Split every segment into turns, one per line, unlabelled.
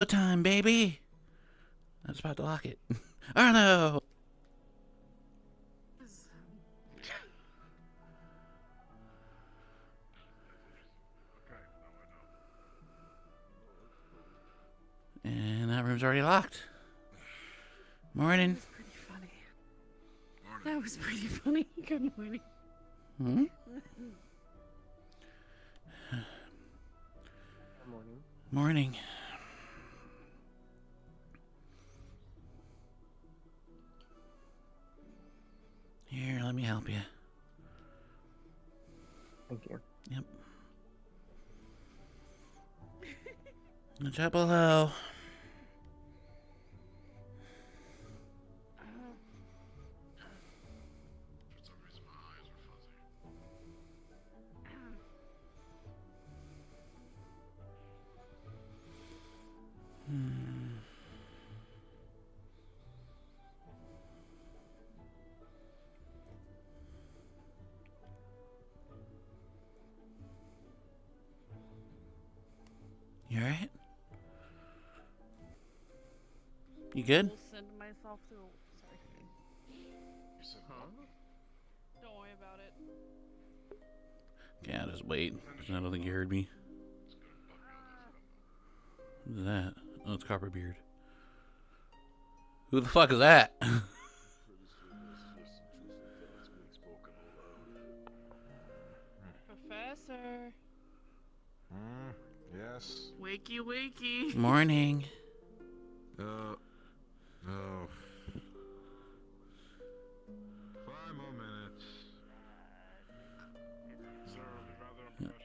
Time, baby. I was about to lock it. Arlo. And that room's already locked. Morning.
That was pretty funny. That was pretty funny. Good morning.
Hmm?
Morning.
Morning. Here, let me help you.
Thank you.
Yep. Drop below. You alright? You good?
I'll send myself through. Sorry. Don't worry about it.
Yeah, just wait. I don't think you heard me. Who's that? Oh, it's Copperbeard. Who the fuck is that?
Professor.
Yes.
Wakey, wakey.
Morning.
Oh. 5 more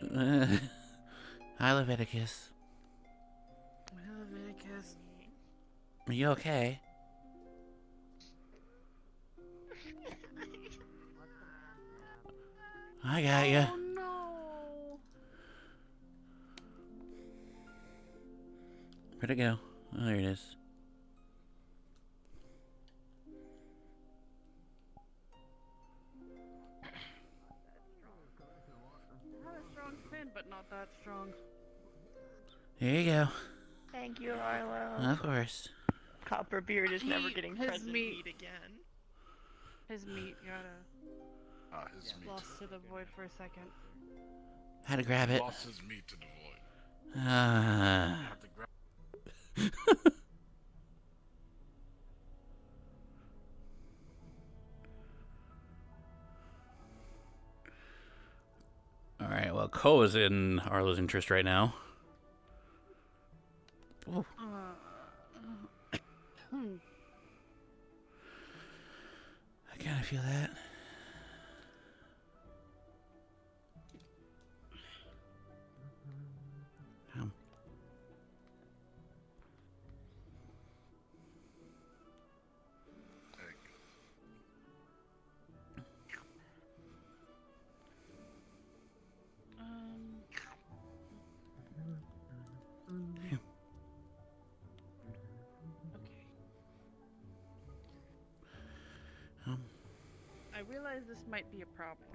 minutes.
Hi, Leviticus.
Leviticus.
Are you okay? I got ya.
Oh no.
Where'd it go? Oh, there it is.
Had a strong fin, but not that strong.
There you go.
Thank you, Arlo.
Of course.
Copperbeard is never getting
His
present
meat.
meat again.
His meat got
His meat.
lost to the void for a second.
Had to grab it.
Lost his meat to the void.
Ah.
Had to grab.
Alright, well, Ko is in Arlo's interest right now. Ooh. I kind of feel that.
I realize this might be a problem.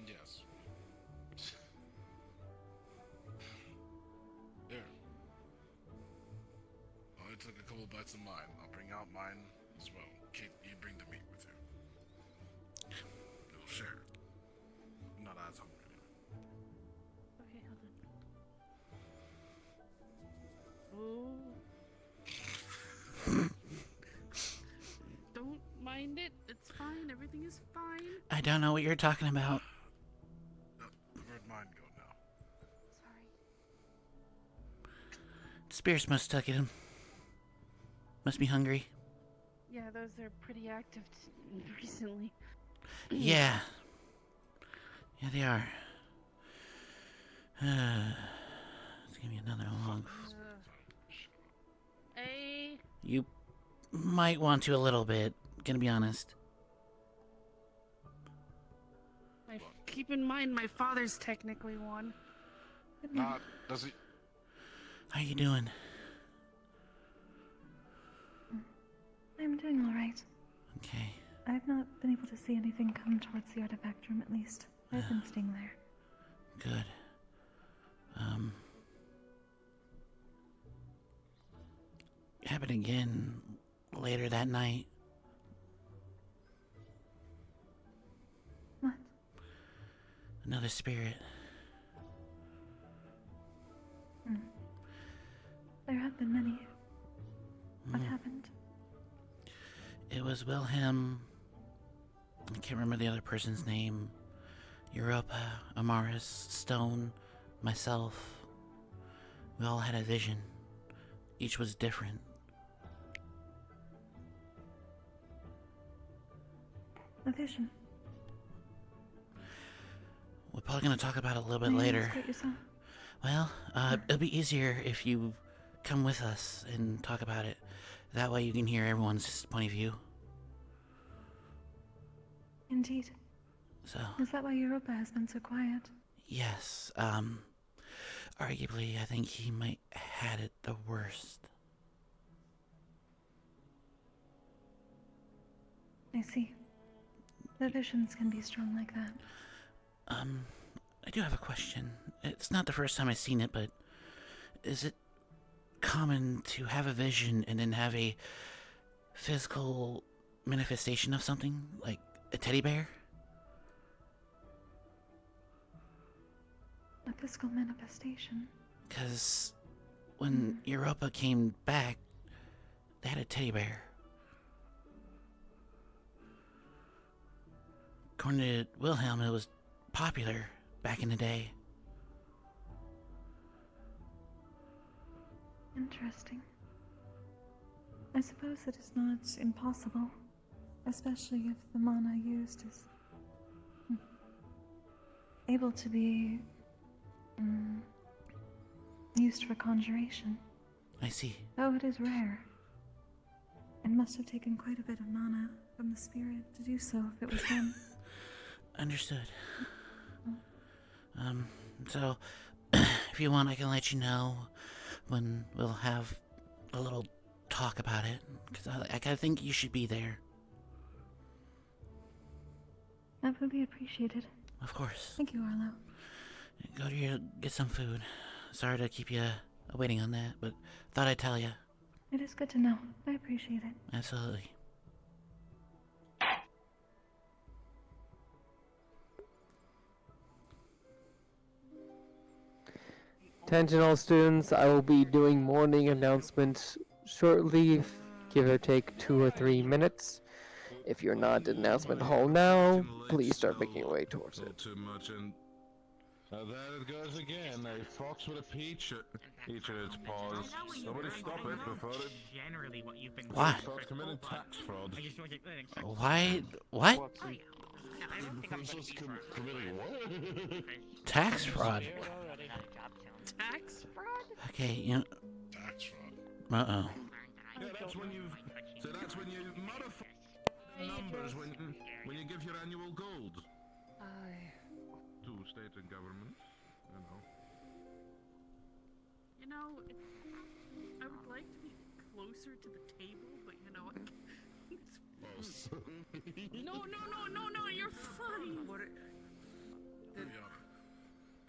Yes. There. Only took a couple bites of mine. I'll bring out mine as well. Kate, you bring the meat with you. We'll share. I'm not as hungry
Okay, hold on. Ooh. Don't mind it. It's fine. Everything is fine.
I don't know what you're talking about.
Where'd mine go now?
Sorry.
Spears must have took him. Must be hungry.
Yeah, those are pretty active recently.
Yeah. Yeah, they are. It's gonna be another long...
Hey.
You might want to a little bit, gonna be honest.
Keep in mind, my father's technically one.
Not, does he?
How you doing?
I'm doing all right.
Okay.
I've not been able to see anything come towards the artifact room, at least. I've been staying there.
Good. happened again later that night.
What?
Another spirit.
There have been many. What happened?
It was Wilhelm. I can't remember the other person's name. Europa, Amaris, Stone, myself. We all had a vision. Each was different.
A vision.
We're probably going to talk about it a little bit
May I
later.
escort yourself?
Well, it'll be easier if you come with us and talk about it. That way you can hear everyone's point of view.
Indeed.
So,
Is that why Europa has been so quiet?
yes, arguably, I think he might had it the worst.
I see. The visions can be strong like that.
I do have a question. It's not the first time I've seen it, but is it common to have a vision and then have a physical manifestation of something, like a teddy bear?
A physical manifestation.
Because when Europa came back, they had a teddy bear. According to Wilhelm, it was popular back in the day.
Interesting. I suppose it is not impossible, especially if the mana used is able to be used for conjuration.
I see.
Though it is rare. It must have taken quite a bit of mana from the spirit to do so if it was them.
Understood. So, if you want, I can let you know when we'll have a little talk about it. Because I think you should be there.
That would be appreciated.
Of course.
Thank you, Arlo.
Go to get some food. Sorry to keep you waiting on that, but thought I'd tell you.
It is good to know. I appreciate it.
Absolutely.
Attention all students, I will be doing morning announcements shortly, give or take 2 or 3 minutes. If you're not at announcement hall now, please start making your way towards it.
Too much and there it goes again. A fox with a peach at each of its paws. Somebody stop it before it.
Generally, what you've been
Why?
Fox committing tax fraud.
Why? What?
Committing what?
Tax fraud.
Tax fraud?
Okay, you know.
Tax fraud.
Uh-oh.
Yeah, that's when you. So that's when you modify the numbers when you give your annual gold. To state and government, you know.
You know, I would like to be closer to the table, but you know, no, you're fine.
The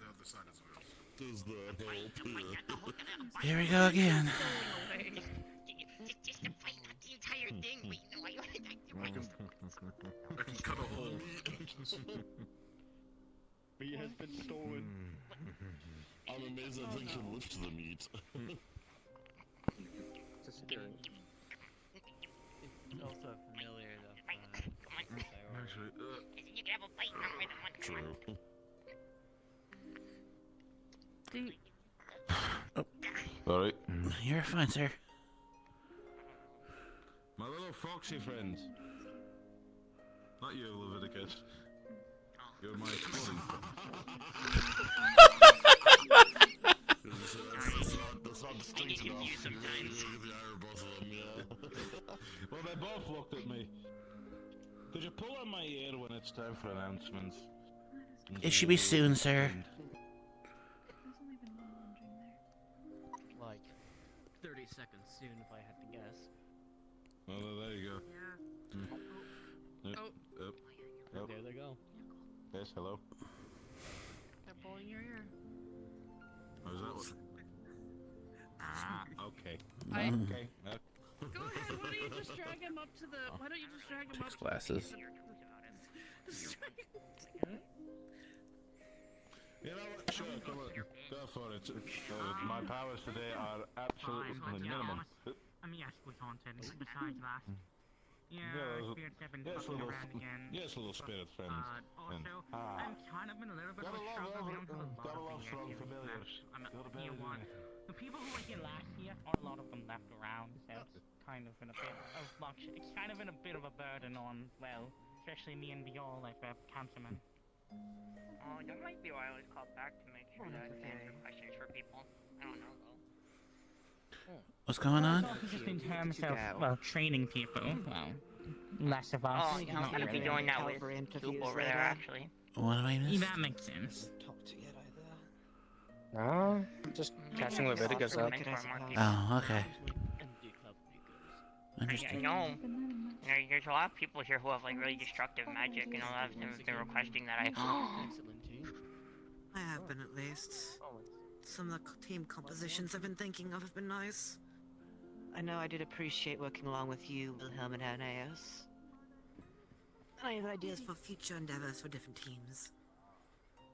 other side is well. Does that help?
Here we go again.
Just to fight out the entire thing, but you know,
I can cut a hole.
Meat has been stolen. I'm amazed that thing can lift the meat.
It's also familiar though.
Actually,
you can have a fight on with one.
True.
Sorry.
You're fine, sir.
My little foxy friends. Not you, Leviticus. You're my exploding friend.
That's not distinct enough.
Sometimes.
Both of them, yeah.
Well, they both looked at me. Could you pull on my ear when it's time for announcements?
It should be soon, sir.
There's only been one wandering there.
Like 30 seconds soon, if I had to guess.
Oh, there you go.
Yeah.
Yep.
Oh.
Yep.
There they go.
Yes, hello.
They're pulling your ear.
Oh, is that what? Okay.
I
Okay.
you just drag him up to the? Why don't you just drag him up?
Takes glasses.
Just drag him.
You know what? Sure, come on. Go for it. My powers today are absolutely minimum.
I mean, yes, was haunted. Besides that, yeah, spirits have been fucking around again.
Yes, little spirit friends.
Also, I'm kind of in a little bit of a struggle. We don't have a lot of the
familiars.
You know what? The people who were here last year, a lot of them left around, so it's kind of in a bit of luck. It's kind of in a bit of a burden on, well, especially me and Viol, like councilman.
Oh, that might be why I was called back to make sure that I answer questions for people. I don't know though.
What's going on?
Just in terms of, well, training people, well, less of us.
Oh, I'm gonna be doing that with Coop over there, actually.
What am I missing?
That makes sense.
No, just catching Leviticus up.
Oh, okay.
I
Interesting.
know. There's a lot of people here who have like really destructive magic, and a lot of them have been requesting that I.
I have been at least. Some of the team compositions I've been thinking of have been nice. I know I did appreciate working along with you, Wilhelm and Aeneas. And I have ideas for future endeavors for different teams,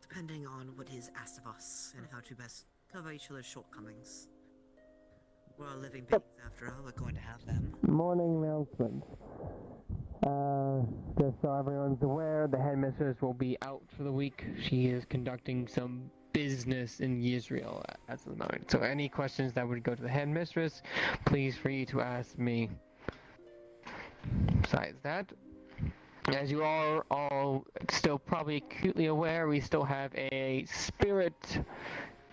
depending on what is asked of us and how to best cover each other's shortcomings. We're all living beings after all, we're going to have them.
Morning announcement. Just so everyone's aware, the headmistress will be out for the week. She is conducting some business in Israel at the moment. So any questions that would go to the headmistress, please free to ask me. Besides that, as you are all still probably acutely aware, we still have a spirit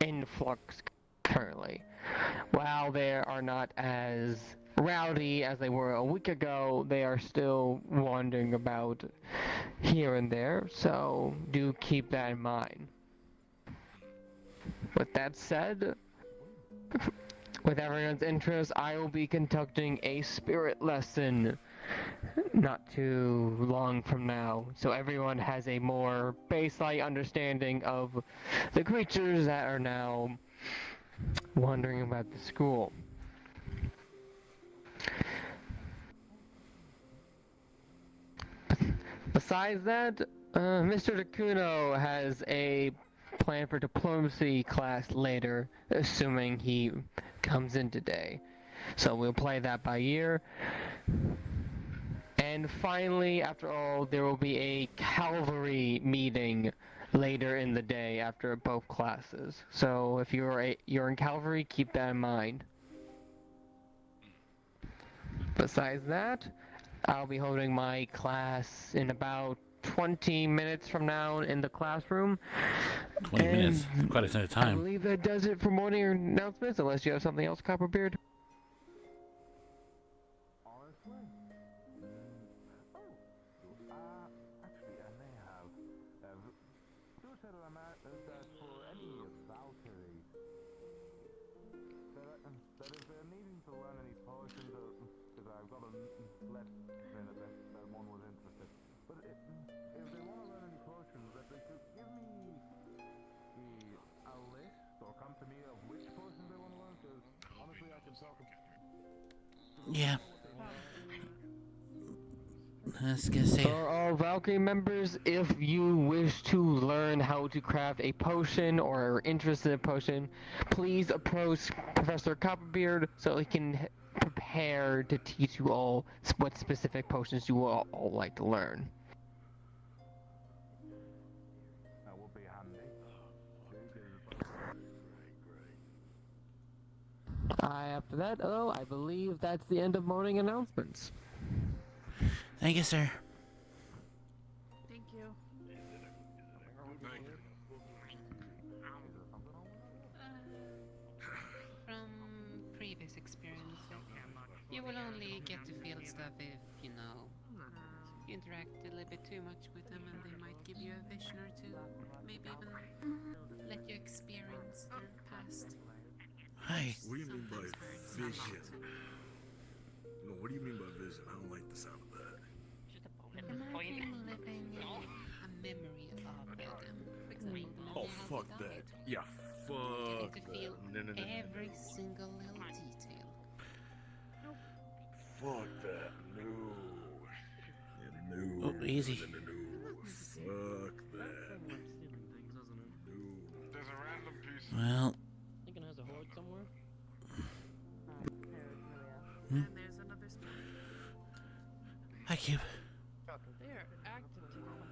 influx currently. While they are not as rowdy as they were a week ago, they are still wandering about here and there, so do keep that in mind. With that said, with everyone's interest, I will be conducting a spirit lesson not too long from now, so everyone has a more baseline understanding of the creatures that are now wandering about the school. Besides that, Mr. Takuno has a plan for diplomacy class later, assuming he comes in today. So we'll play that by ear. And finally, after all, there will be a cavalry meeting later in the day after both classes. So if you're in cavalry, keep that in mind. Besides that, I'll be holding my class in about 20 minutes from now in the classroom.
20 minutes? Quite a bit of time.
I believe that does it for morning announcements, unless you have something else, Copperbeard.
Actually, I may have. Do say that for any Valkyrie, that if they're needing to learn any potions, because I've got a less than a bit that one was interested. But if they want to learn any potions, that they could give me a list or come to me of which potions they want to learn, because honestly, I can talk.
Yeah. I was gonna say.
For all Valkyrie members, if you wish to learn how to craft a potion or are interested in a potion, please approach Professor Copperbeard so he can prepare to teach you all what specific potions you will all like to learn.
That will be handy.
After that, I believe that's the end of morning announcements.
Thank you, sir.
Thank you.
From previous experience, you will only get to feel stuff if, you interact a little bit too much with them, and they might give you a vision or two. Maybe even let you experience their past.
Hi.
What do you mean by vision? No, what do you mean by vision? I don't like the sound of that.
Imagine living a memory of them. For example,
Oh, fuck that. Yeah, fuck
to
that.
feel
No.
every single little detail.
fuck that. No. Yeah, no.
Oh, easy.
No. Fuck that.
There's a random piece.
Well.
Think it has a horde somewhere?
Hmm?
And there's another spot.
Hi, Cube.
They're active together.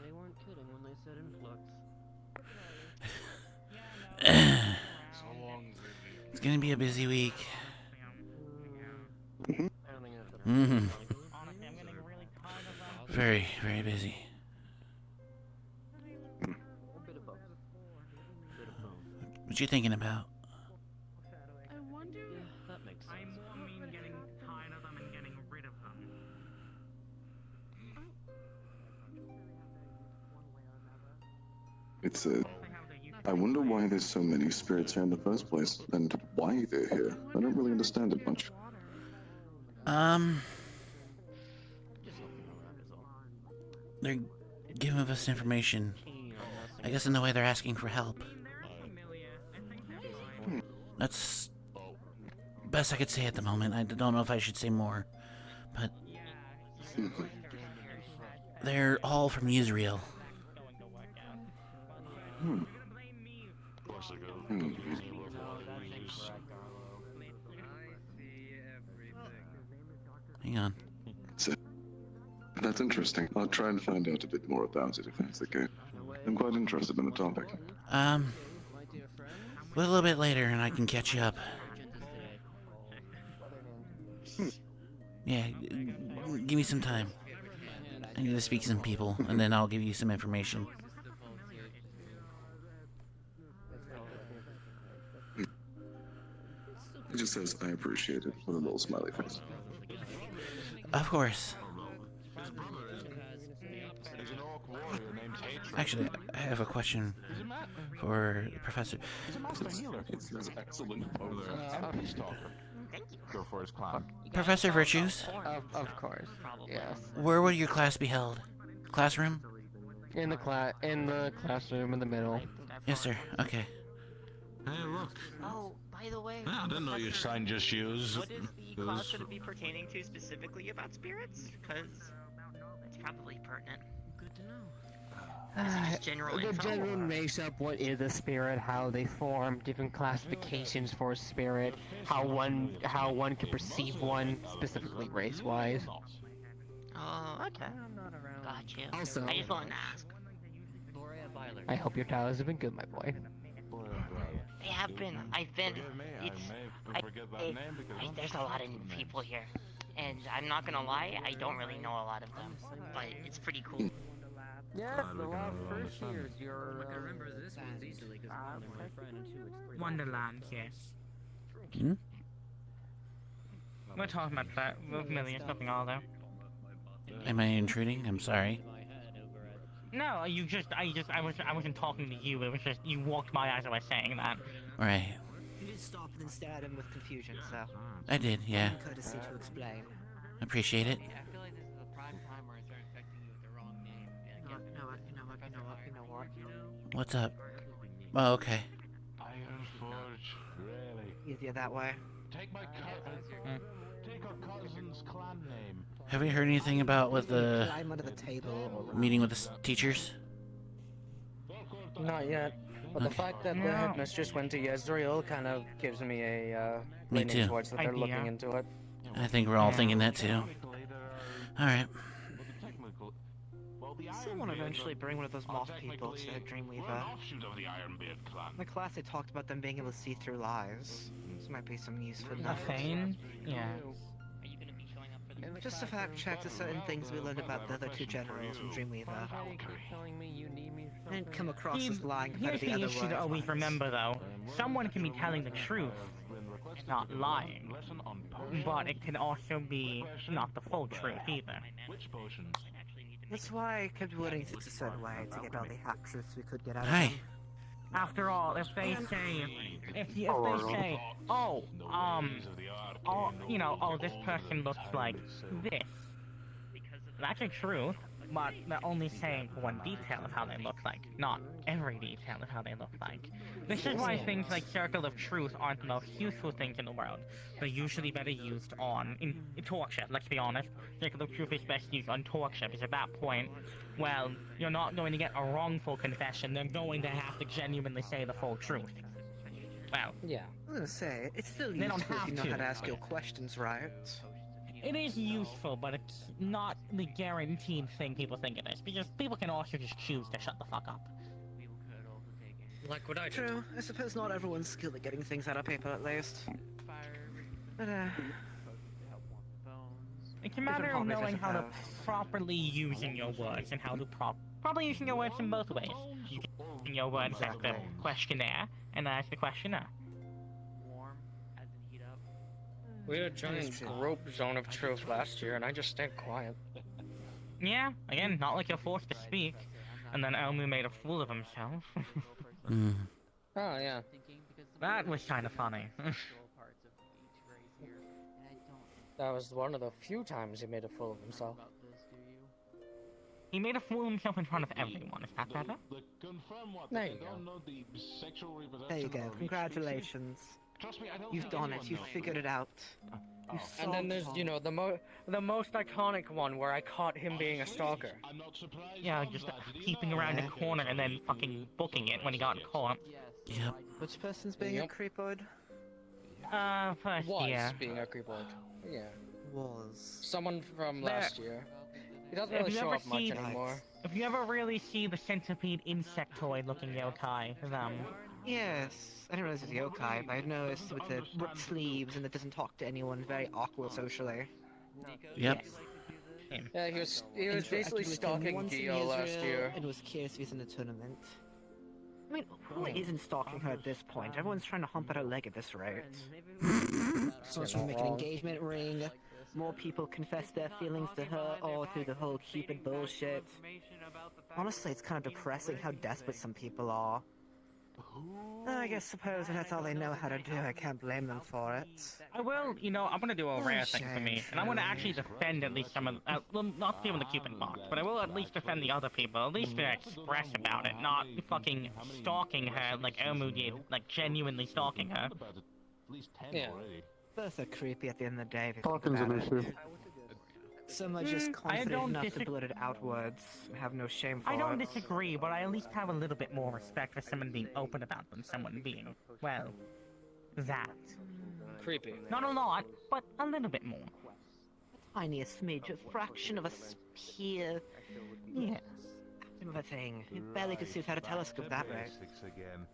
They weren't kidding when they said influx.
So long,
It's gonna be a busy week.
I don't think that's
Mm-hmm.
Honestly, I'm getting really tired of them.
Very, very busy.
A bit of both. A bit of both.
What you thinking about?
I wonder.
Yeah, that makes sense.
I more mean getting tired of them and getting rid of them.
It's I wonder why there's so many spirits here in the first place, and why they're here. I don't really understand it much.
They're giving us information. I guess in the way they're asking for help. That's best I could say at the moment. I don't know if I should say more, but they're all from Israel.
Hmm.
Hang on.
That's interesting. I'll try and find out a bit more about it if that's the case. I'm quite interested in the topic.
A little bit later and I can catch you up. Yeah, give me some time. I need to speak to some people, and then I'll give you some information.
He just says, I appreciate it, with a little smiley face.
Of course. Actually, I have a question for the professor.
It's excellent. Go for his clown.
Professor Virtues?
Of course. Yes.
Where would your class be held? Classroom?
In the classroom in the middle.
Yes, sir. Okay.
Hey, look. Oh, by the way.
I didn't know you signed just shoes.
What is the class going to be pertaining to specifically about spirits? Because it's probably pertinent.
Good to know.
General
The
info,
general
or-
makes up what is a spirit, how they form, different classifications for a spirit, how one can perceive one, specifically race-wise.
Oh, okay. Gotcha.
Also-
I just wanted to ask.
I hope your titles have been good, my boy.
They have been. I've been. There's a lot of new people here, and I'm not gonna lie. I don't really know a lot of them, but it's pretty cool.
Yes, the last first years, you're.
I can remember this one's easily because one of my friend and two it's
Wonderland, yes.
Hmm?
We're talking about that. We're familiar, nothing Arlo.
Am I intruding? I'm sorry.
No, I wasn't talking to you. It was just you walked by as I was saying that.
Right.
You did stop and then stare at him with confusion, so.
I did, yeah.
Courtesy to explain.
Appreciate it.
I feel like this is the prime time where I start infecting you with the wrong name.
You know what?
What's up? Oh, okay.
Iron Forge, really?
Easier that way.
Take my take our cousin's clan name.
Have you heard anything about with the
Climb under the table or...
meeting with the teachers?
Not yet. But the fact that the headmistress went to Yezreal kind of gives me a
Me
leaning
too.
towards that they're looking into it.
I think we're all thinking that too. Alright.
Someone eventually bring one of those moth people to Dreamweaver. In the class they talked about them being able to see through lies. This might be some use for
Nothing? Yeah.
Just a fact check to certain things we learned about the other two generals from Dreamweaver. I didn't come across as lying compared
Here's
to the
the
other
issue to always remember, though. Someone can be telling the truth, not lying. But it can also be not the full truth either.
That's why I kept wording it a certain way to get all the half-truths we could get out of
Hi.
them.
After all, if they say, if they say, oh, this person looks like this, that's a truth. but they're only saying one detail of how they look like, not every detail of how they look like. This is why things like Circle of Truth aren't the most useful things in the world. They're usually better used in torture, let's be honest. Circle of Truth is best used on torture, because at that point, well, you're not going to get a wrongful confession, they're going to have to genuinely say the full truth. Well,
yeah.
I was gonna say, it's still
they don't
useful if
have
you know how to ask
but
your questions right.
it is useful, but it's not the guaranteed thing people think it is, because people can also just choose to shut the fuck up.
Like what I did.
True, I suppose not everyone's skilled at getting things out of paper at least. But,
It's a matter of
hobbies, I
knowing how to
suppose.
properly using your words and how to properly using your words in both ways. You can use your words as the questionnaire and as the questioner.
We had a giant group zone of truth last year, and I just stayed quiet.
Yeah, again, not like you're forced to speak. And then Elmu made a fool of himself.
Oh, yeah.
That was kind of funny.
That was one of the few times he made a fool of himself.
He made a fool of himself in front of everyone, is that better?
There you go.
There you go, congratulations. You've done it, you've figured it out.
And then there's, you know, the most iconic one where I caught him being a stalker.
Yeah, just peeping around the corner and then fucking booking it when he got caught.
Yep.
Which person's being a creepoid?
First
Was
year.
being a creepoid. Yeah.
Was.
Someone from last year. He doesn't really show up much anymore.
If you ever really see the centipede insectoid looking yokai,
Yes, I didn't realize it was yokai, but I noticed with the ripped sleeves and it doesn't talk to anyone, very awkward socially.
Yep.
Yeah, he was basically stalking Gio last year.
And was curious if he's in the tournament. I mean, who isn't stalking her at this point? Everyone's trying to hump at her leg at this rate. Someone's trying to make an engagement ring. More people confess their feelings to her, or through the whole Cupid bullshit. Honestly, it's kind of depressing how desperate some people are. I suppose if that's all they know how to do, I can't blame them for it.
I will, I'm gonna do a rare thing for me, and I want to actually defend at least some of, well, not even the Cupid box, but I will at least defend the other people, at least to express about it, not fucking stalking her like Omu did, like genuinely stalking her.
Yeah.
Both are creepy at the end of the day if you
Talking's
think
an
about it.
issue.
Some are just confident enough to blurt it outwards and have no shame for it.
I don't disagree, but I at least have a little bit more respect for someone being open about them, someone being, well, that.
Creepy.
Not a lot, but a little bit more.
Tiniest smidge, a fraction of a spear.
Yes.
Of a thing. You barely could see without a telescope that way.
Again,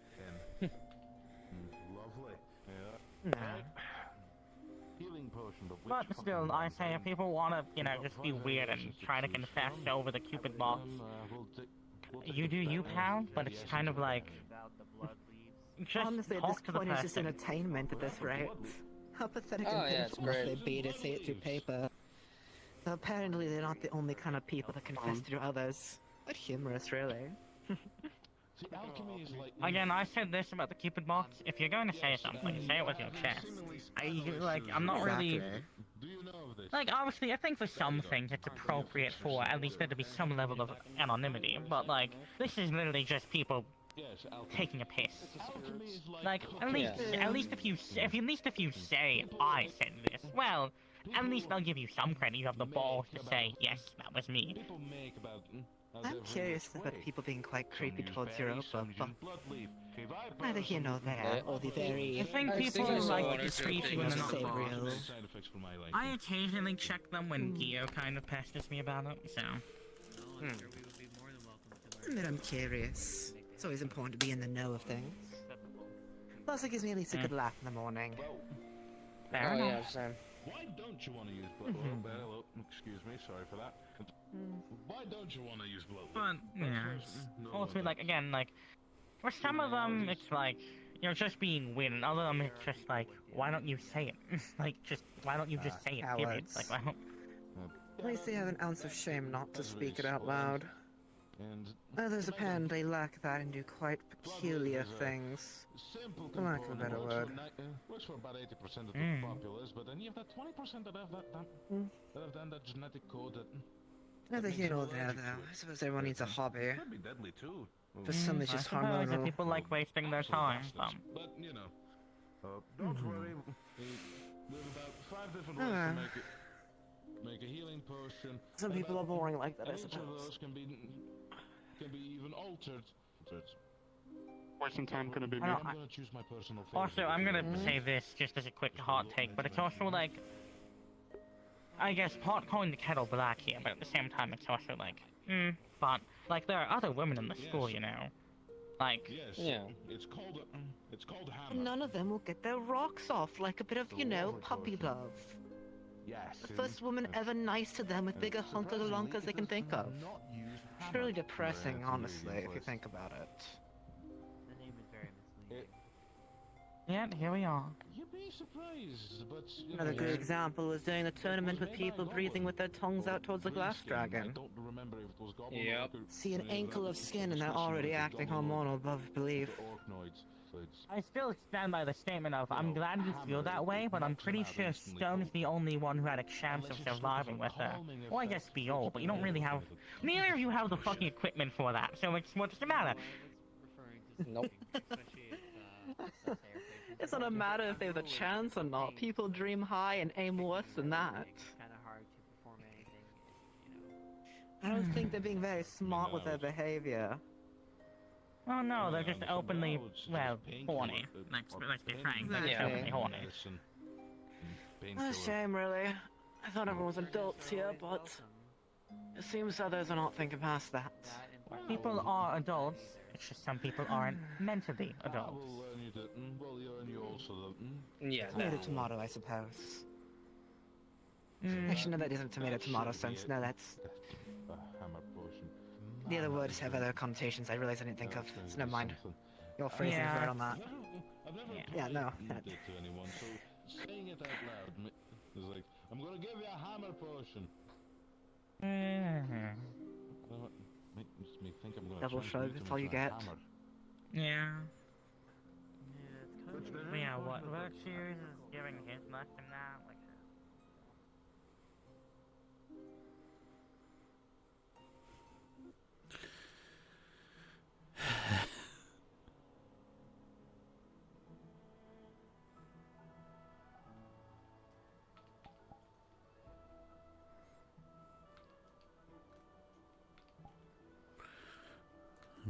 lovely. Yeah.
Nah.
Healing potion,
But still, I say if people want to, just be weird and try to confess over the Cupid box, you do you, pal, but it's kind of like, just
honestly, at
talk
this
to the
point, it's just
person.
entertainment at this rate. How pathetic
Oh,
and
yeah, it's
pitiful must
great.
they be to say it through paper? Though apparently they're not the only kind of people that confess through others. But humorous, really.
Again, I said this about the Cupid box. If you're going to say something, say it with your chest. I'm not really... Like, obviously, I think for some things it's appropriate for at least there to be some level of anonymity, but, like, this is literally just people taking a piss. Like, at least if you say, I said this, well, at least they'll give you some credit. You have the balls to say, yes, that was me.
I'm curious about people being quite creepy towards Europa, but neither here nor there, or the very...
I think people like to be creepy when they're not
savory.
I occasionally check them when Gio kind of pesters me about it, so...
Admit I'm curious. It's always important to be in the know of things. Plus, it gives me at least a good laugh in the morning.
Fair
Oh,
enough.
yeah, same.
Why don't you want to use blood? Hello, excuse me, sorry for that. Why don't you want to use blood?
But, yeah, ultimately, like, again, like, for some of them, it's like, you're just being weird, and other of them, it's just like, why don't you say it? Like, why don't you just say it, period?
Cowards.
Like, why don't...
At least they have an ounce of shame not to speak it out loud. Others apparently lack that and do quite peculiar things. For lack of a better word.
Works for about 80% of the populace, but then you've got 20% that have that have done that genetic code that
Neither here nor there, though. I suppose everyone needs a hobby.
Could be deadly too.
For some, it's
I
just
suppose if
hormonal.
people like wasting their time.
But, you know,
Don't worry.
we have about 5 different
Ah.
ways to make a healing potion.
Some people are boring like that, I
And each of
suppose.
those can be even altered. Wasting time gonna be me. I'm gonna choose my personal favorite.
Also, I'm gonna say this just as a quick hot take, but it's also like, I guess pot calling the kettle black here, but at the same time it's also like, but like there are other women in the school, you know, like.
Yes.
Yeah.
It's called hammer.
None of them will get their rocks off like a bit of, you know, puppy love.
Yes.
The first woman ever nice to them with bigger hunk of the lunkers they can think of. Truly depressing, honestly, if you think about it.
The name is very misleading.
Yeah, here we are.
You'd be surprised, but
Another good example was doing a tournament with people breathing with their tongues out towards the glass dragon.
don't remember if it was goblin
Yep.
See an ankle of skin and they're already acting hormonal above belief.
I still stand by the statement of, I'm glad you feel that way, but I'm pretty sure Stone's the only one who had a chance of surviving with her. Well, I guess Biol, but you don't really have... Neither of you have the fucking equipment for that, so what's the matter?
Nope.
It's not a matter if they have the chance or not. People dream high and aim worse than that.
Kind of hard to perform anything, you know.
I don't think they're being very smart with their behavior.
Oh no, they're just openly, well, horny. Let's be frank, they're just openly horny.
A shame, really. I thought everyone was adults here, but it seems others are not thinking past that.
People are adults, it's just some people aren't meant to be adults.
Yeah.
Tomato, tomato, I suppose. Actually, no, that isn't tomato sense. No, that's... The other words have other connotations I realize I didn't think of, so never mind. Your phrasing is right on that. Yeah, no.
to anyone, so saying it out loud is like, I'm gonna give you a hammer potion. Makes me think I'm gonna
Double shrug, that's all you get.
Yeah. But yeah, what Virtues is giving his lesson now, like...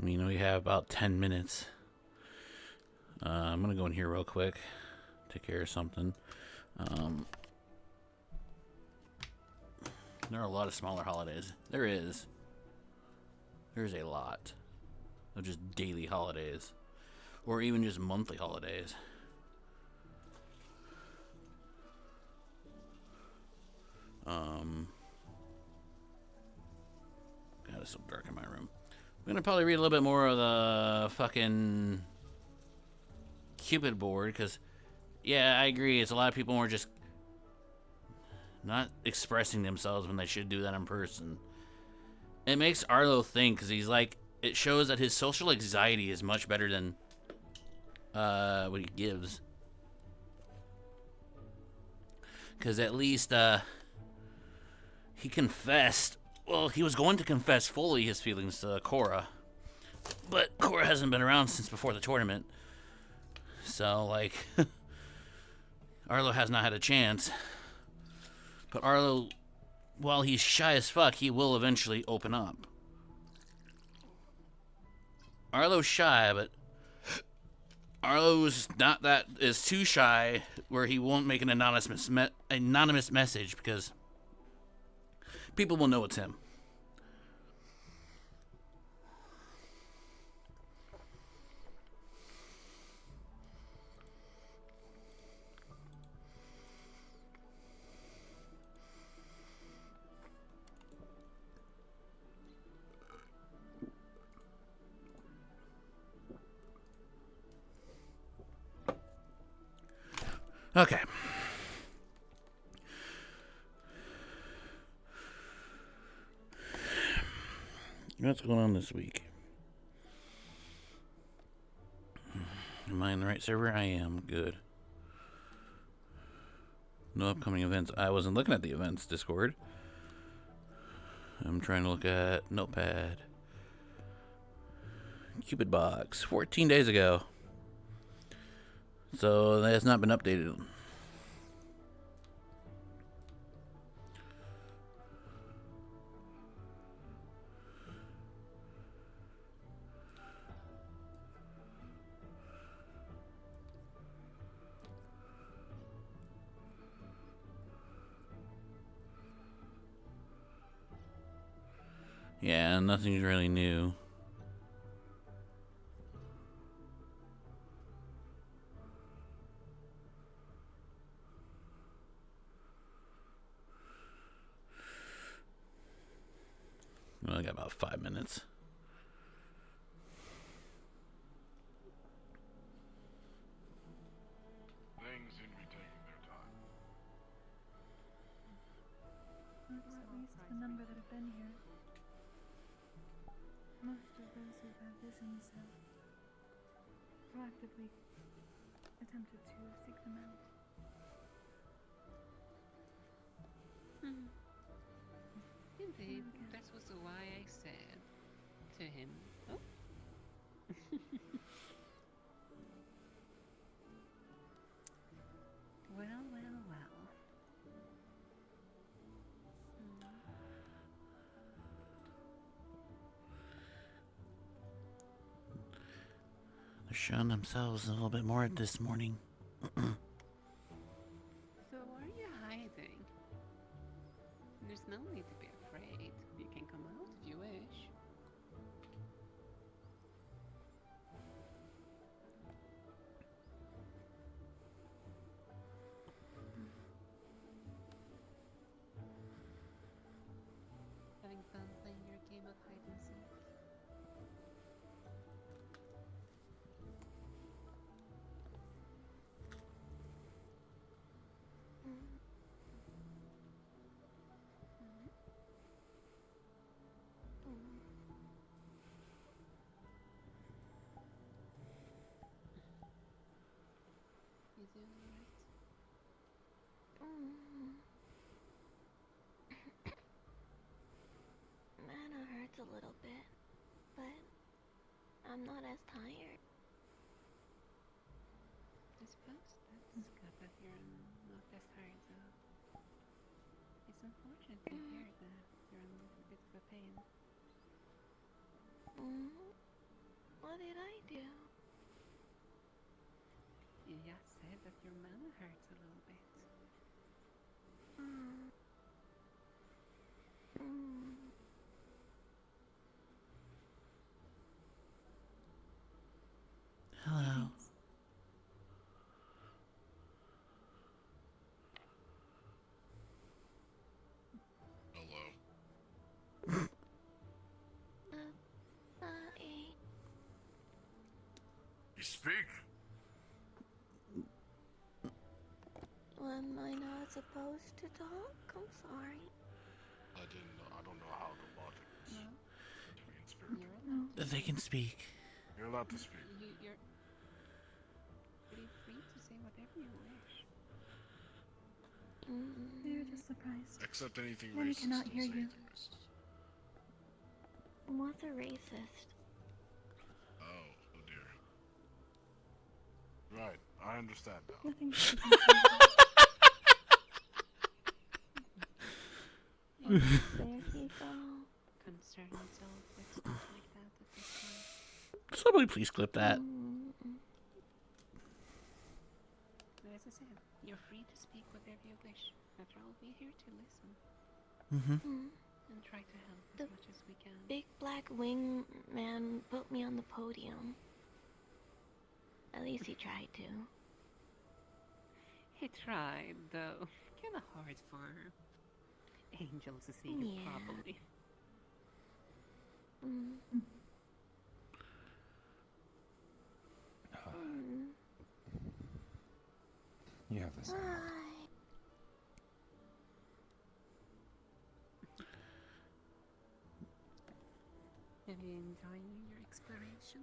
We have about 10 minutes. I'm gonna go in here real quick, take care of something. There are a lot of smaller holidays. There's a lot of just daily holidays, or even just monthly holidays. God, it's so dark in my room. I'm gonna probably read a little bit more of the fucking Cupid board, because, yeah, I agree. It's a lot of people who are just not expressing themselves when they should do that in person. It makes Arlo think, because he's like, it shows that his social anxiety is much better than what he gives. Because at least he confessed. Well, he was going to confess fully his feelings to Cora, but Cora hasn't been around since before the tournament. So, like, Arlo has not had a chance. But Arlo, while he's shy as fuck, he will eventually open up. Arlo's shy, but Arlo's not that is too shy where he won't make an anonymous message, because people will know it's him. Okay. What's going on this week? Am I in the right server? I am. Good. No upcoming events. I wasn't looking at the events Discord. I'm trying to look at Notepad. Cupid box, 14 days ago. So that has not been updated. Yeah, nothing's really new. We only got about 5 minutes.
Things seem to be taking their time.
There's at least the number that have been here. Most of those who've had visions have proactively attempted to seek them out.
Indeed, that was why I said to him, oh. Well, well, well.
They're showing themselves a little bit more this morning.
So why are you hiding? There's no need to be afraid. You can come out if you wish. Having fun playing your game of hide and seek? You doing alright?
Mana hurts a little bit, but I'm not as tired.
I suppose that's good that you're not as tired though. It's unfortunate to hear that you're in a little bit of a pain.
What did I do?
You just said that your mana hurts a little bit.
Hello.
Hello. You speak?
Am I not supposed to talk? I'm sorry.
I don't know how the logic is.
No.
Between spirit.
They can speak.
You're allowed to speak.
You're pretty free to say whatever you wish.
They're just surprised.
Except anything
Many
racist.
cannot
Don't
hear
say
you.
anything racist.
What's a racist?
Oh dear. Right, I understand now.
Nothing to be
There he go.
Concern yourself with stuff like that at this time.
Somebody please clip that.
But as I said, you're free to speak whatever you wish. After all, we're here to listen. And try to help as much as we can.
Big black wing man put me on the podium. At least he tried to.
He tried, though. Kinda hard for angels to see you properly.
You have this.
Have you enjoying your exploration?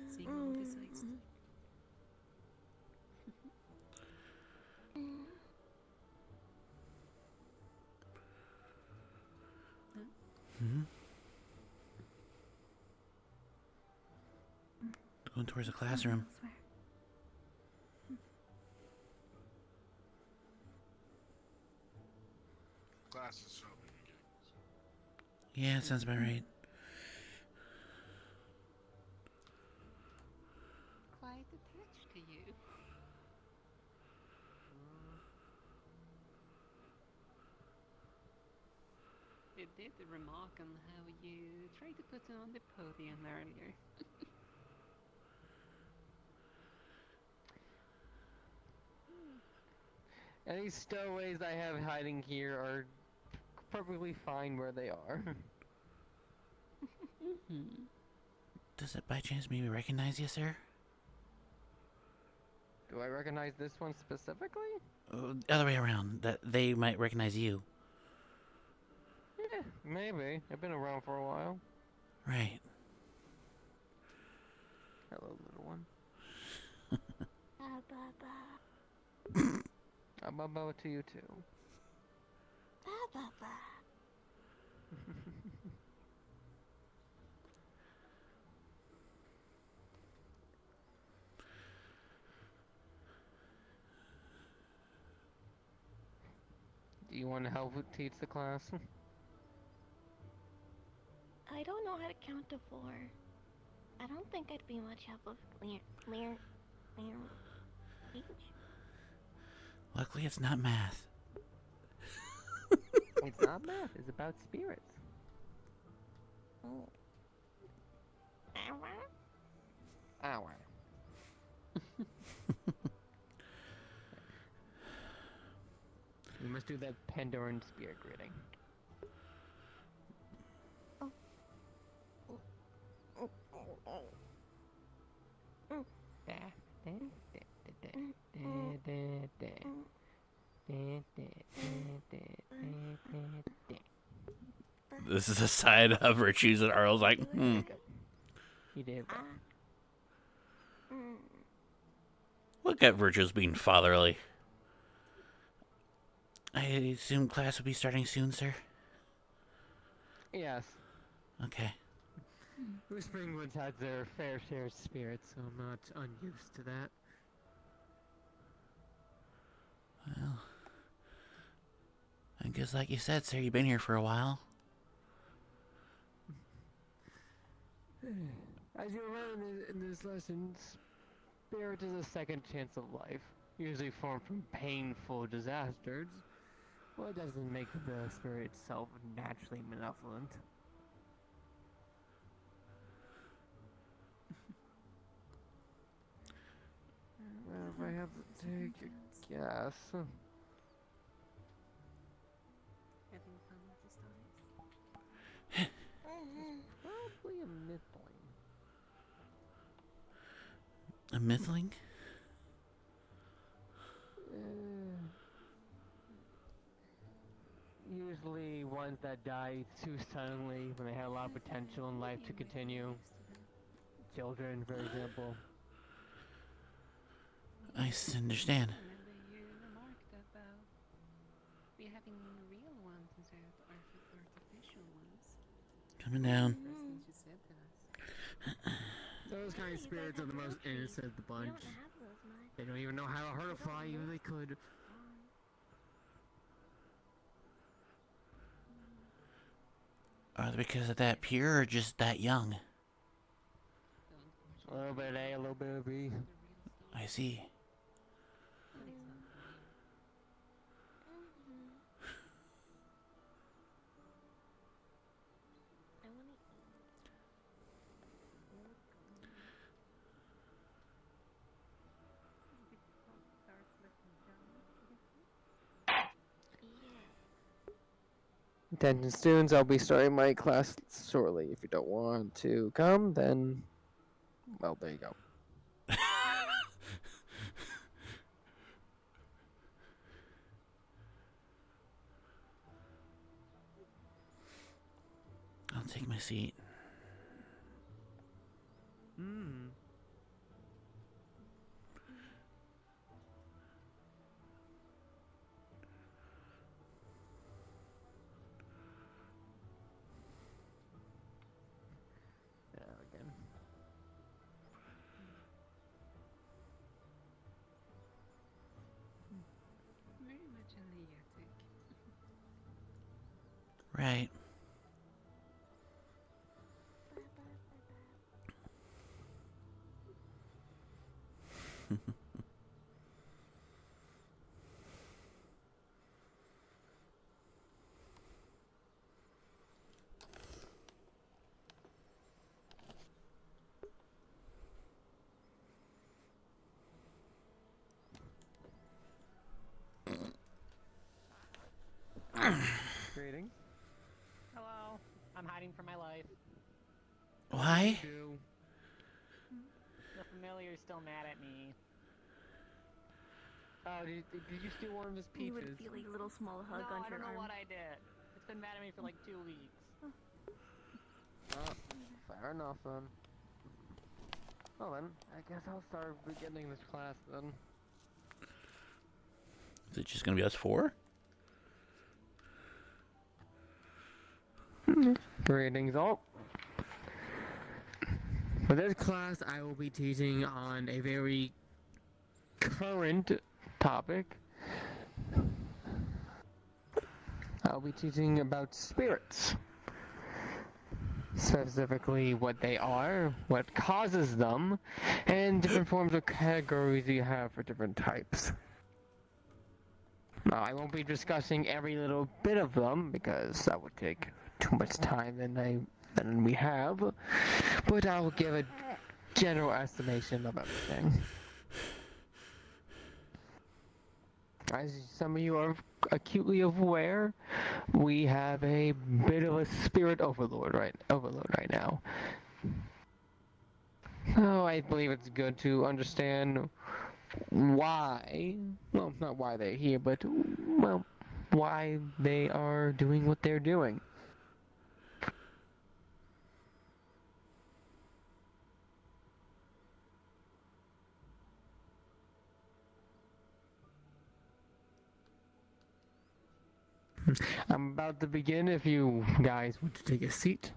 Seeing all the sights.
Hmm? Going towards the classroom.
Classes shopping again.
Yeah, sounds about right.
Quite attached to you. You did remark on how you tried to put her on the podium earlier.
Any stowaways I have hiding here are perfectly fine where they are.
Does it by chance maybe recognize you, sir?
Do I recognize this one specifically?
Other way around, that they might recognize you.
Yeah, maybe. I've been around for a while.
Right.
Hello, little one.
Ba-ba-ba.
Ababa to you too.
Ba-ba-ba.
Do you want to help teach the class?
I don't know how to count to 4. I don't think I'd be much help of clear speech.
Luckily, it's not math.
It's not math. It's about spirits.
Oh.
Hour. We must do that Pandoran spirit greeting.
This is a side of Virtues that Arlo's like,
He did.
Look at Virtues being fatherly. I assume class will be starting soon, sir?
Yes.
Okay.
Springwoods has their fair share of spirits, so I'm not unused to that.
Well, I guess like you said, sir, you've been here for a while.
As you learn in this lesson, spirit is a second chance of life, usually formed from painful disasters. Well, it doesn't make the spirit itself naturally malevolent. Well, if I have to take a guess.
Having fun with the stories?
Probably a mythling.
A mythling?
Usually ones that die too suddenly when they had a lot of potential in life to continue. Children, for example.
I understand.
I remember you remarked about we having real ones instead of artificial ones.
Coming down.
First thing she said to us.
Those kind of spirits are the most innocent of the bunch. They don't even know how to hurt a fly, even if they could.
Are they because of that pure or just that young?
A little bit of A, a little bit of B.
I see.
Attention students, I'll be starting my class shortly. If you don't want to come, then, well, there you go.
I'll take my seat. Right.
Greetings. Hello. I'm hiding from my life.
Why?
The familiar's still mad at me. Oh, did you steal one of his peaches?
You would feel a little small hug
no,
on
I
your
don't know
arm.
what I did. It's been mad at me for like 2 weeks.
Fair enough then. Well then, I guess I'll start beginning this class then.
Is it just gonna be us 4?
Greetings all. For this class, I will be teaching on a very current topic. I'll be teaching about spirits. Specifically what they are, what causes them, and different forms of categories you have for different types. Now, I won't be discussing every little bit of them because that would take too much time than we have, but I'll give a general estimation of everything. As some of you are acutely aware, we have a bit of a spirit overload right now. So I believe it's good to understand why, well, not why they're here, but, well, why they are doing what they're doing. I'm about to begin if you guys want to take a seat.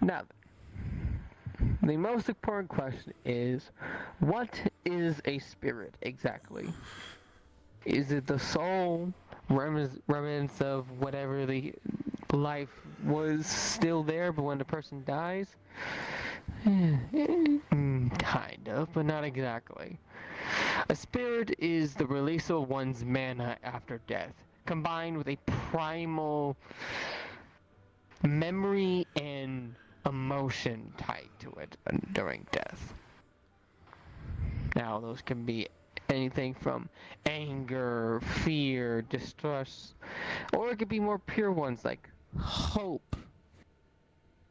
Now, the most important question is, what is a spirit exactly? Is it the soul, remnants of whatever the life was still there, but when the person dies? Kind of, but not exactly. A spirit is the release of one's mana after death, combined with a primal memory and emotion tied to it during death. Now, those can be anything from anger, fear, distrust, or it could be more pure ones like hope,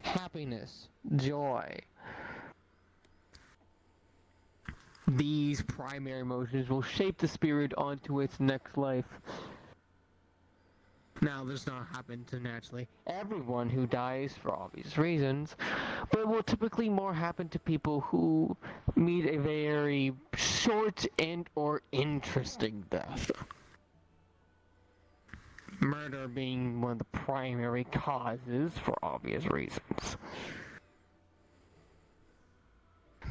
happiness, joy. These primary emotions will shape the spirit onto its next life. Now, this not happen to naturally everyone who dies for obvious reasons, but it will typically more happen to people who meet a very short and or interesting death. Murder being one of the primary causes for obvious reasons.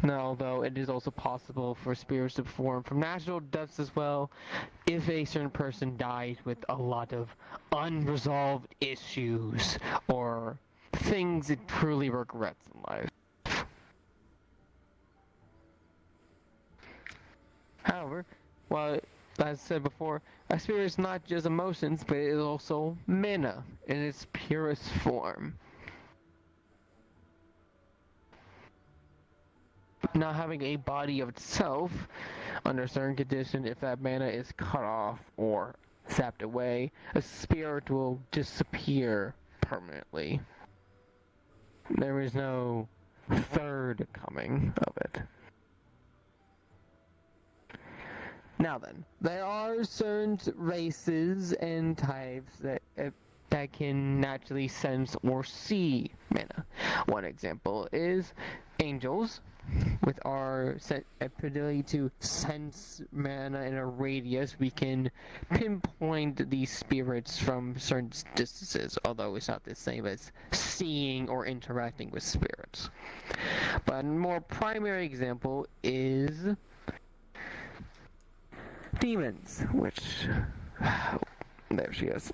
Now, though, it is also possible for spirits to form from natural deaths as well, if a certain person dies with a lot of unresolved issues or things it truly regrets in life. However, while, as said before, a spirit is not just emotions, but it is also mana in its purest form. Not having a body of itself, under certain condition, if that mana is cut off or sapped away, a spirit will disappear permanently. There is no third coming of it. Now then, there are certain races and types that can naturally sense or see mana. One example is angels, with our ability to sense mana in a radius, we can pinpoint these spirits from certain distances, although it's not the same as seeing or interacting with spirits. But a more primary example is demons, which... there she is.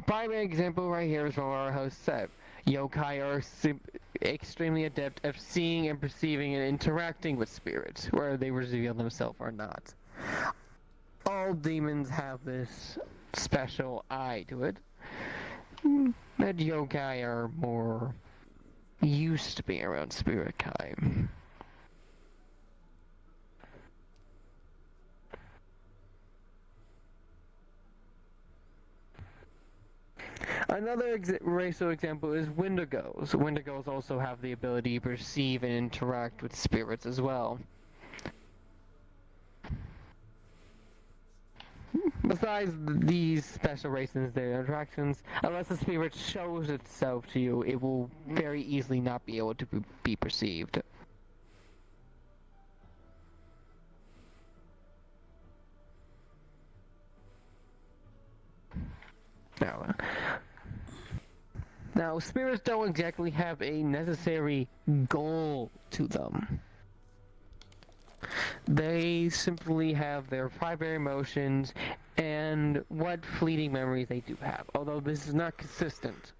Primary example right here is what our host said. Yokai are extremely adept at seeing and perceiving and interacting with spirits, whether they reveal themselves or not. All demons have this special eye to it. But yokai are more used to being around spirit kind. Another racial example is Wendigos. Wendigos also have the ability to perceive and interact with spirits as well. Besides these special races and their interactions, unless the spirit shows itself to you, it will very easily not be able to be perceived. Now, spirits don't exactly have a necessary goal to them. They simply have their primary emotions and what fleeting memories they do have, although this is not consistent.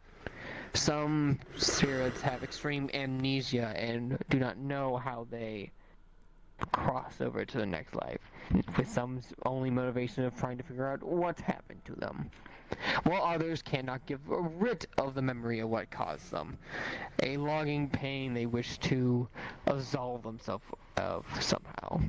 Some spirits have extreme amnesia and do not know how they cross over to the next life, with some only motivation of trying to figure out what happened to them, while others cannot give a writ of the memory of what caused them, a longing pain they wish to absolve themselves of somehow.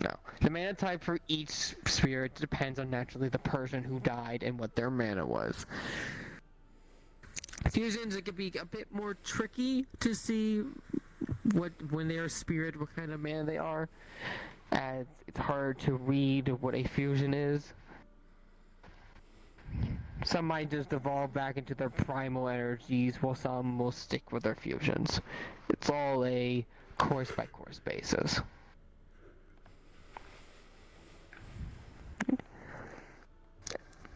No. The mana type for each spirit depends on naturally the person who died and what their mana was. Fusions, it could be a bit more tricky to see when they are a spirit, what kind of mana they are, as it's hard to read what a fusion is. Some might just evolve back into their primal energies, while some will stick with their fusions. It's all a course-by-course basis.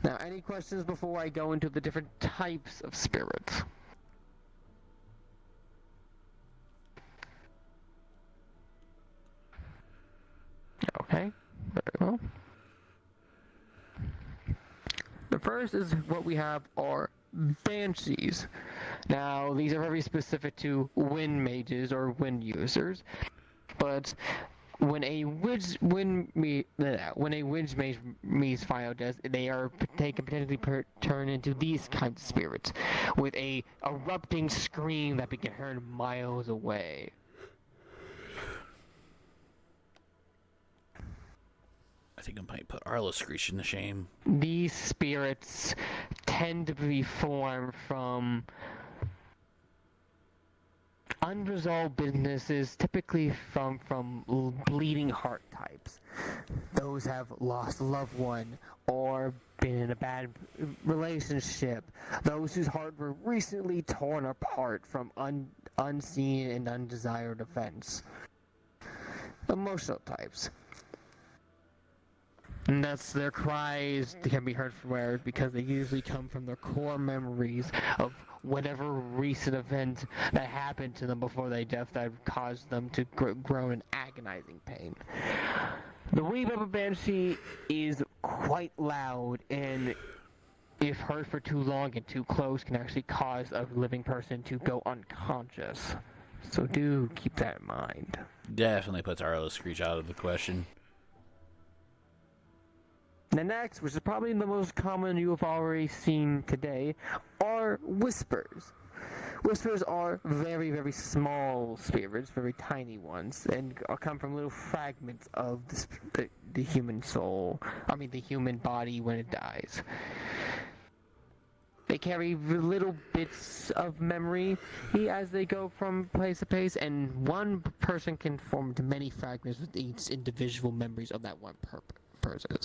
Now, any questions before I go into the different types of spirits? Okay, very well. The first is what we have are banshees. Now, these are very specific to wind mages or wind users, but when a witch mage meets final death, they can potentially turn into these kinds of spirits, with a erupting scream that can be heard miles away.
I think I might put Arlo Screeching to shame.
These spirits tend to be formed from unresolved businesses, typically from bleeding heart types. Those have lost a loved one or been in a bad relationship. Those whose heart were recently torn apart from unseen and undesired events. Emotional types. And that's their cries can be heard from where, because they usually come from their core memories of whatever recent event that happened to them before they died that caused them to groan in agonizing pain. The weep of a banshee is quite loud, and if heard for too long and too close, can actually cause a living person to go unconscious. So do keep that in mind.
Definitely puts Arlo Screech out of the question.
The next, which is probably the most common you have already seen today, are whispers. Whispers are very, very small spirits, very tiny ones, and come from little fragments of the human soul. I mean, the human body when it dies. They carry little bits of memory as they go from place to place, and one person can form into many fragments with each individual memories of that one person.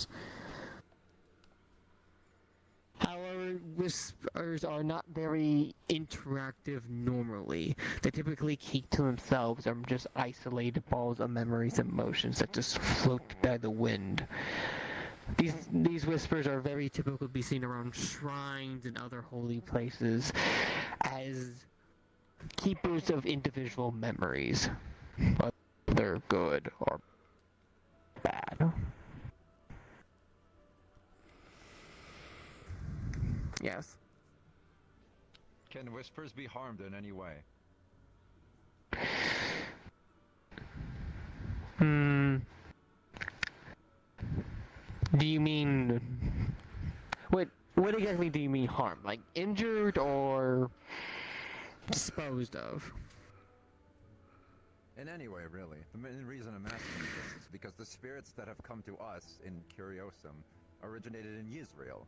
Our whispers are not very interactive normally. They typically keep to themselves and just isolated balls of memories and emotions that just float by the wind. These whispers are very typical to be seen around shrines and other holy places as keepers of individual memories, whether good or bad. Yes.
Can whispers be harmed in any way?
Do you mean... What exactly do you mean harm? Like injured or disposed of?
In any way, really. The main reason I'm asking this is because the spirits that have come to us in Curiosum originated in Yisrael.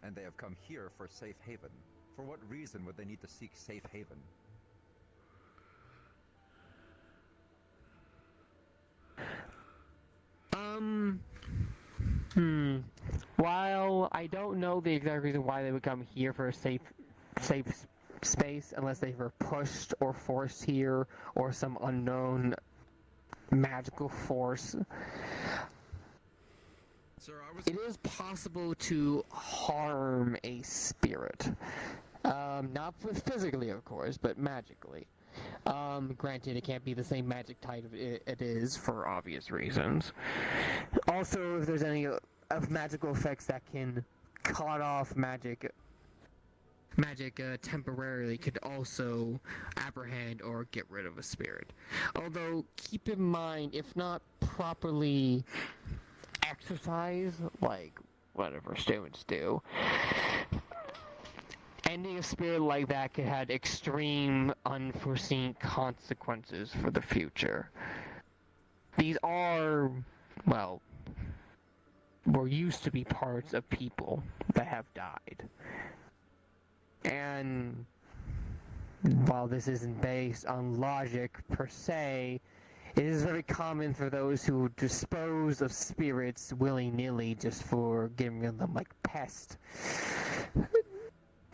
And they have come here for safe haven. For what reason would they need to seek safe haven?
While I don't know the exact reason why they would come here for a safe space, unless they were pushed or forced here, or some unknown magical force, it is possible to harm a spirit. Not physically, of course, but magically. Granted, it can't be the same magic type it is for obvious reasons. Also, if there's any of magical effects that can cut off magic temporarily, could also apprehend or get rid of a spirit. Although, keep in mind, if not properly exercised, like whatever students do, ending a spirit like that could have extreme, unforeseen consequences for the future. These are, well, were used to be parts of people that have died. And while this isn't based on logic per se, it is very common for those who dispose of spirits willy-nilly just for giving them like pests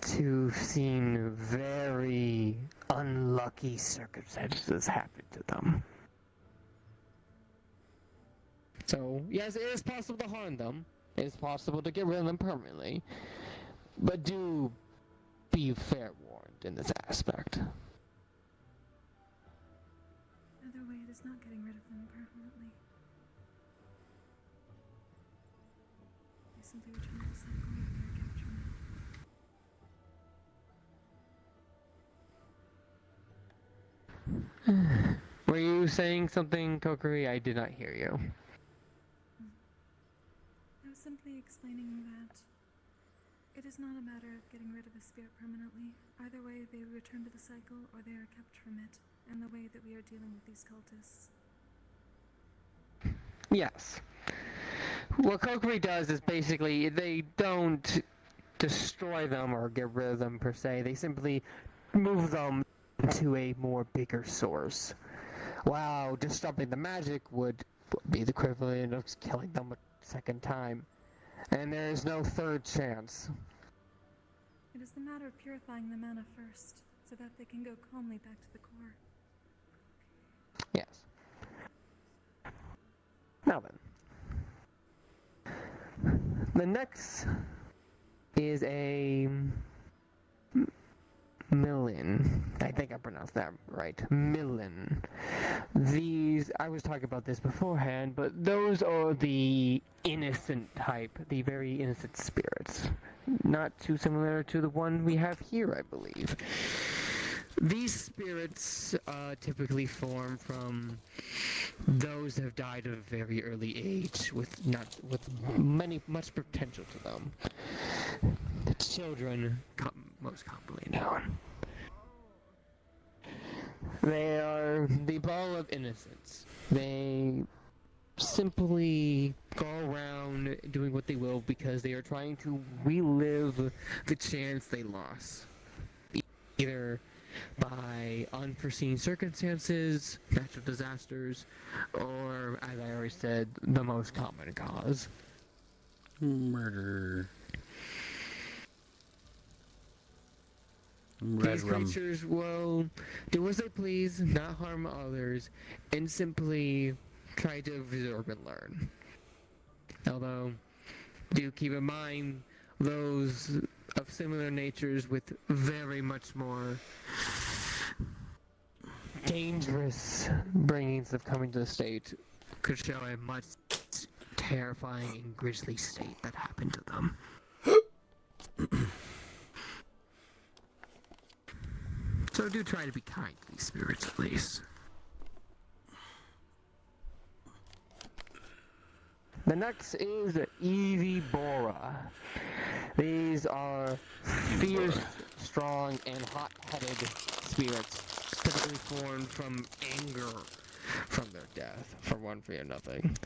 to seen very unlucky circumstances happen to them. So, yes, it is possible to harm them. It is possible to get rid of them permanently. But do be fair warned in this aspect.
Either way, it is not getting rid of them permanently. They simply return to the cycle and they are captured.
Were you saying something, Kokiri? I did not hear you.
I was simply explaining that it is not a matter of getting rid of a spirit permanently. Either way, they return to the cycle or they are kept from it, and the way that we are dealing with these cultists.
Yes. What Kokiri does is basically, they don't destroy them or get rid of them per se, they simply move them to a more bigger source. Wow, disrupting the magic would be the equivalent of killing them a second time. And there is no third chance.
It is the matter of purifying the mana first, so that they can go calmly back to the core.
Yes. Now then. The next is a Millen. I think I pronounced that right. Millen. These, I was talking about this beforehand, but those are the innocent type, the very innocent spirits. Not too similar to the one we have here, I believe. These spirits typically form from those that have died at a very early age, with much potential to them. Children, most commonly known. They are the ball of innocence. They simply go around doing what they will because they are trying to relive the chance they lost. Either by unforeseen circumstances, natural disasters, or, as I already said, the most common cause.
Murder. Red
These
rum.
creatures will do as they please, not harm others, and simply try to absorb and learn. Although, do keep in mind those of similar natures with very much more dangerous bringings of coming to the state could show a much terrifying and grisly state that happened to them. So do try to be kind to these spirits at least. The next is Evibora. These are fierce, strong, and hot-headed spirits, typically formed from anger from their death, for one fear nothing.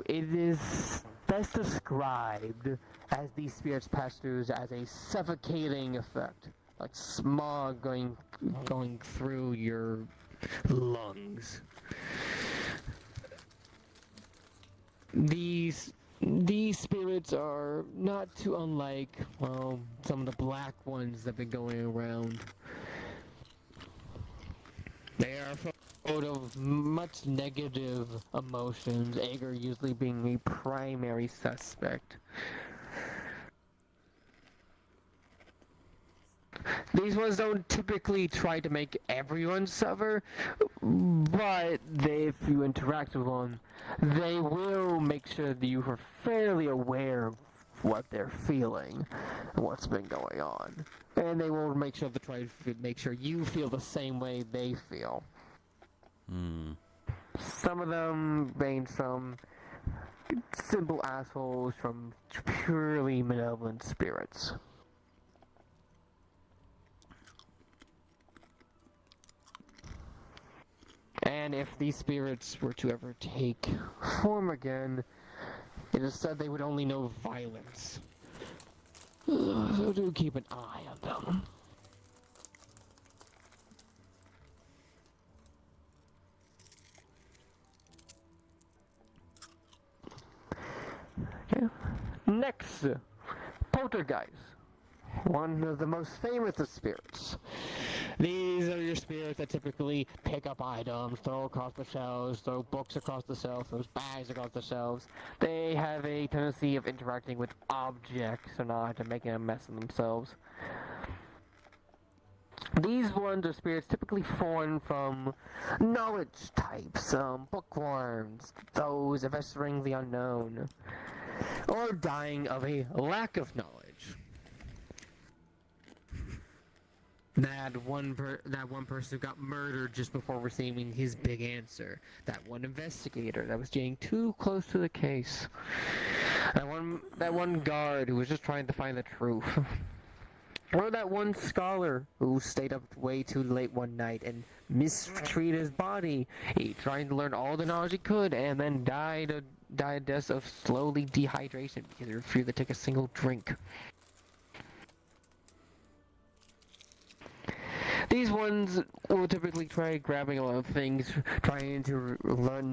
It is best described as these spirits pass through as a suffocating effect, like smog going through your lungs. These spirits are not too unlike, well, some of the black ones that have been going around. They are full of much negative emotions, anger usually being a primary suspect. These ones don't typically try to make everyone suffer, but if you interact with one, they will make sure that you are fairly aware of what they're feeling and what's been going on. And they will make sure to try to make sure you feel the same way they feel. Some of them being some simple assholes from purely malevolent spirits. And if these spirits were to ever take form again, it is said they would only know violence. So do keep an eye on them. Okay. Next, poltergeist. One of the most famous of spirits. These are your spirits that typically pick up items, throw across the shelves, throw books across the shelves, throw bags across the shelves. They have a tendency of interacting with objects and not making a mess of themselves. These ones are spirits typically formed from knowledge types, bookworms, those investigating the unknown, or dying of a lack of knowledge. That one person who got murdered just before receiving his big answer. That one investigator that was getting too close to the case. That one guard who was just trying to find the truth. Or that one scholar who stayed up way too late one night and mistreated his body. He trying to learn all the knowledge he could and then died a death of slowly dehydration because he refused to take a single drink. These ones will typically try grabbing a lot of things, trying to learn,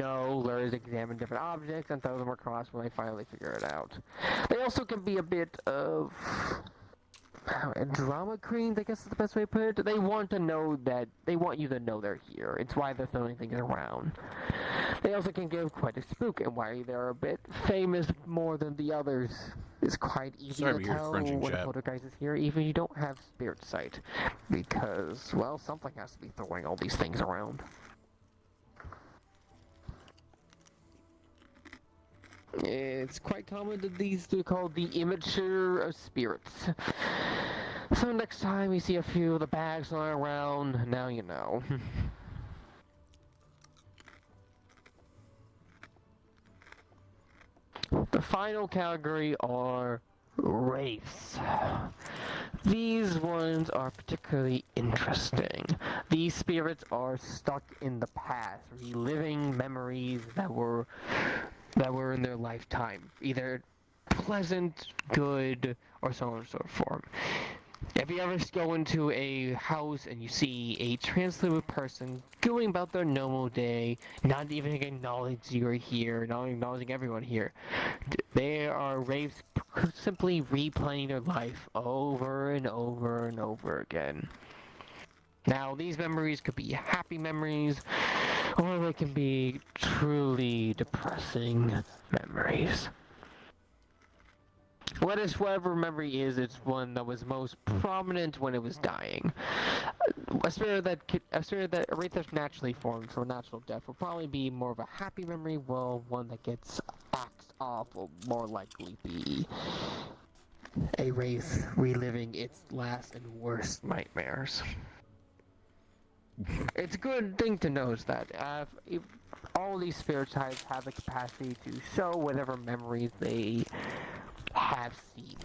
examine different objects, and throw them across when they finally figure it out. They also can be a bit of drama queens, I guess is the best way to put it. They want you to know they're here. It's why they're throwing things around. They also can give quite a spook, and why they're a bit famous more than the others. It's quite easy to tell when a poltergeist is here, even if you don't have spirit sight. Because, well, something has to be throwing all these things around. It's quite common that these are called the immature of spirits. So next time you see a few of the bags lying around, now you know. The final category are wraiths. These ones are particularly interesting. These spirits are stuck in the past, reliving memories that were in their lifetime, either pleasant, good, or so on and so forth. If you ever go into a house and you see a translucent person going about their normal day, not even acknowledging you're here, not acknowledging everyone here, they are wraiths simply replaying their life over and over and over again. Now, these memories could be happy memories, or they can be truly depressing memories. Whatever memory is, it's one that was most prominent when it was dying. A spirit that a wraith that's naturally formed for natural death will probably be more of a happy memory, while one that gets axed off will more likely be a wraith reliving its last and worst nightmares. It's a good thing to know is that if all these spirit types have the capacity to show whatever memories they have seen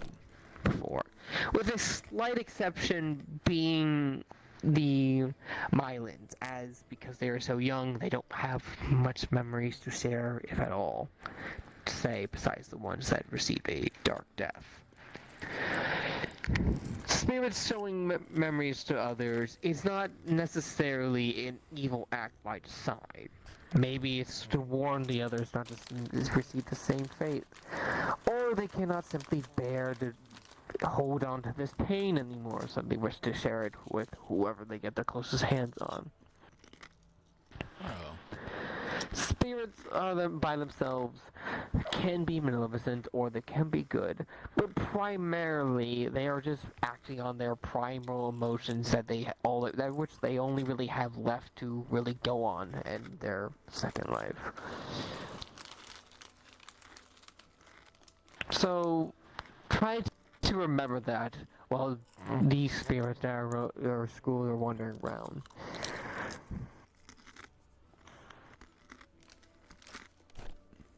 before, with a slight exception being the Mylans, as because they are so young, they don't have much memories to share, if at all, say, besides the ones that received a dark death. Spirits showing memories to others is not necessarily an evil act by design. Maybe it's to warn the others not to receive the same fate. Or they cannot simply bear to hold on to this pain anymore, so they wish to share it with whoever they get their closest hands on. Spirits by themselves can be maleficent or they can be good, but primarily they are just acting on their primal emotions that which they only really have left to really go on in their second life. So try to remember that while these spirits that are your school are wandering around.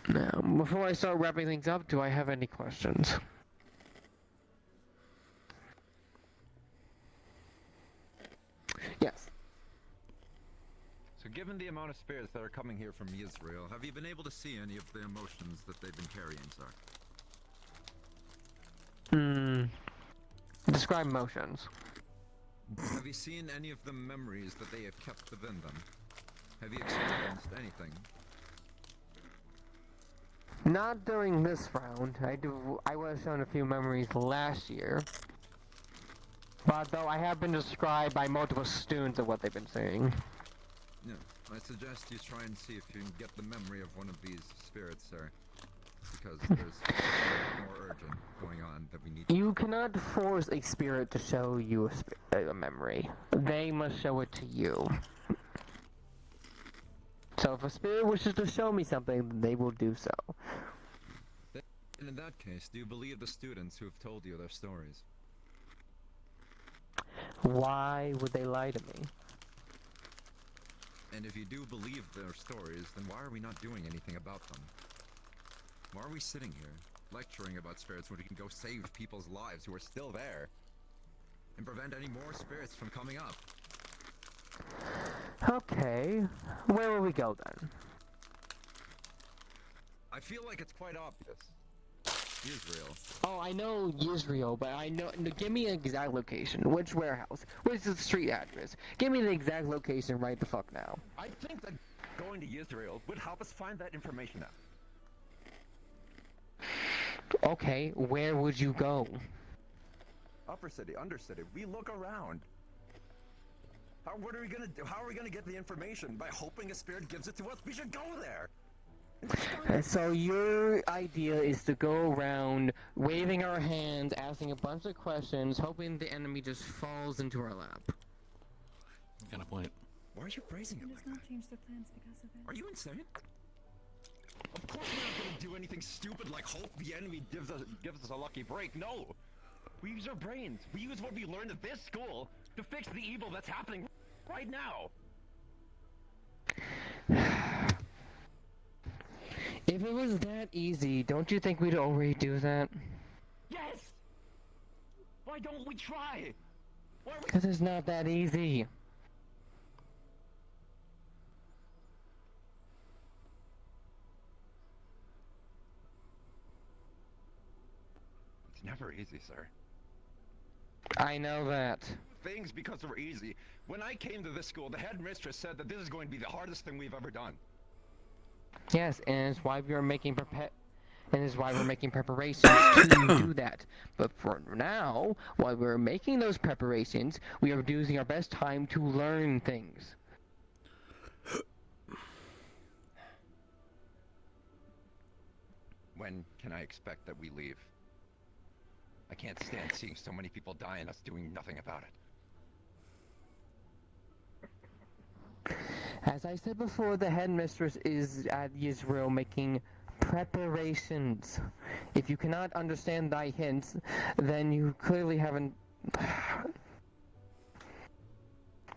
Now, before I start wrapping things up, do I have any questions? Yes.
So given the amount of spirits that are coming here from Israel, have you been able to see any of the emotions that they've been carrying, sir?
Describe emotions.
Have you seen any of the memories that they have kept within them? Have you experienced anything?
Not during this round. I was shown a few memories last year. But though I have been described by multiple students of what they've been saying.
Yeah, I suggest you try and see if you can get the memory of one of these spirits, sir. Because there's something more urgent going on that we need to...
You cannot force a spirit to show you a memory. They must show it to you. So if a spirit wishes to show me something, then they will do so.
And in that case, do you believe the students who have told you their stories?
Why would they lie to me?
And if you do believe their stories, then why are we not doing anything about them? Why are we sitting here, lecturing about spirits when we can go save people's lives who are still there? And prevent any more spirits from coming up?
Okay, where will we go then?
I feel like it's quite obvious. Israel.
Oh, I know Israel, but I know... Give me an exact location. Which warehouse? Where's the street address? Give me the exact location right the fuck now.
I think that going to Israel would help us find that information out.
Okay, where would you go?
Upper city, undercity. We look around. What are we gonna do? How are we gonna get the information? By hoping a spirit gives it to us? We should go there!
So your idea is to go around waving our hands, asking a bunch of questions, hoping the enemy just falls into our lap.
Got a point.
Why are you phrasing it
It
like
does
that?
not change their plans because of it.
Are you insane? Of course we're not gonna do anything stupid like hope the enemy gives us a lucky break. No! We use our brains. We use what we learned at this school to fix the evil that's happening right now.
If it was that easy, don't you think we'd already do that?
Yes! Why don't we try?
Because it's not that easy.
It's never easy, sir.
I know that.
Things because they're easy. When I came to this school, the headmistress said that this is going to be the hardest thing we've ever done.
Yes, and it's why we are making And this is why we're making preparations to do that. But for now, while we're making those preparations, we are using our best time to learn things.
When can I expect that we leave? I can't stand seeing so many people die and us doing nothing about it.
As I said before, the headmistress is at Israel making preparations. If you cannot understand thy hints, then you clearly haven't...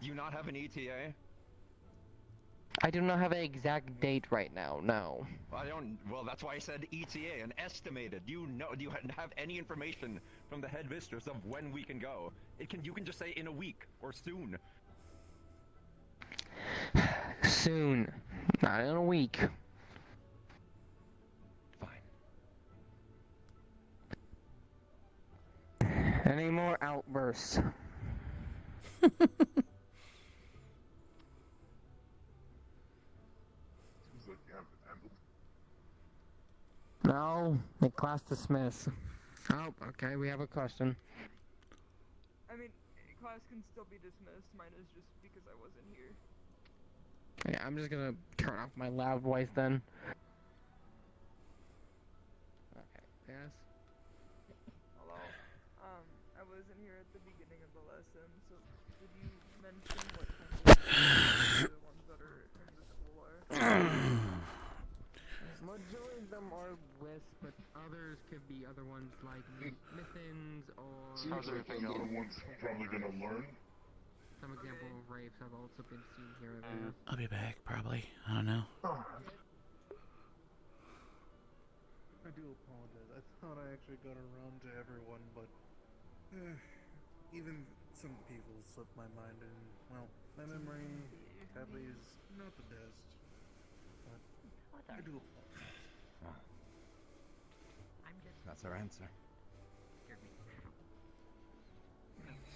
You not have an ETA?
I do not have an exact date right now, no.
I don't. Well, that's why I said ETA, an estimated. Do you have any information from the headmistress of when we can go? You can just say in a week or soon.
Soon. Not in a week. Fine. Any more outbursts? No, the class dismissed. Oh, okay, we have a question.
I mean, class can still be dismissed. Mine is just because I wasn't here.
Yeah, I'm just gonna turn off my loud voice then. Okay, yes?
Hello? I wasn't here at the beginning of the lesson, so did you mention what kind of the ones that are in the school are?
Majority of them are lists, but others could be other ones like Mithins or...
How's everything other ones probably gonna learn?
Some example of rapes have also been seen here and there.
I'll be back, probably. I don't know.
I do apologize. I thought I actually got around to everyone, but even some people slipped my mind, and well, my memory sadly is not the best. But I do apologize.
That's our answer.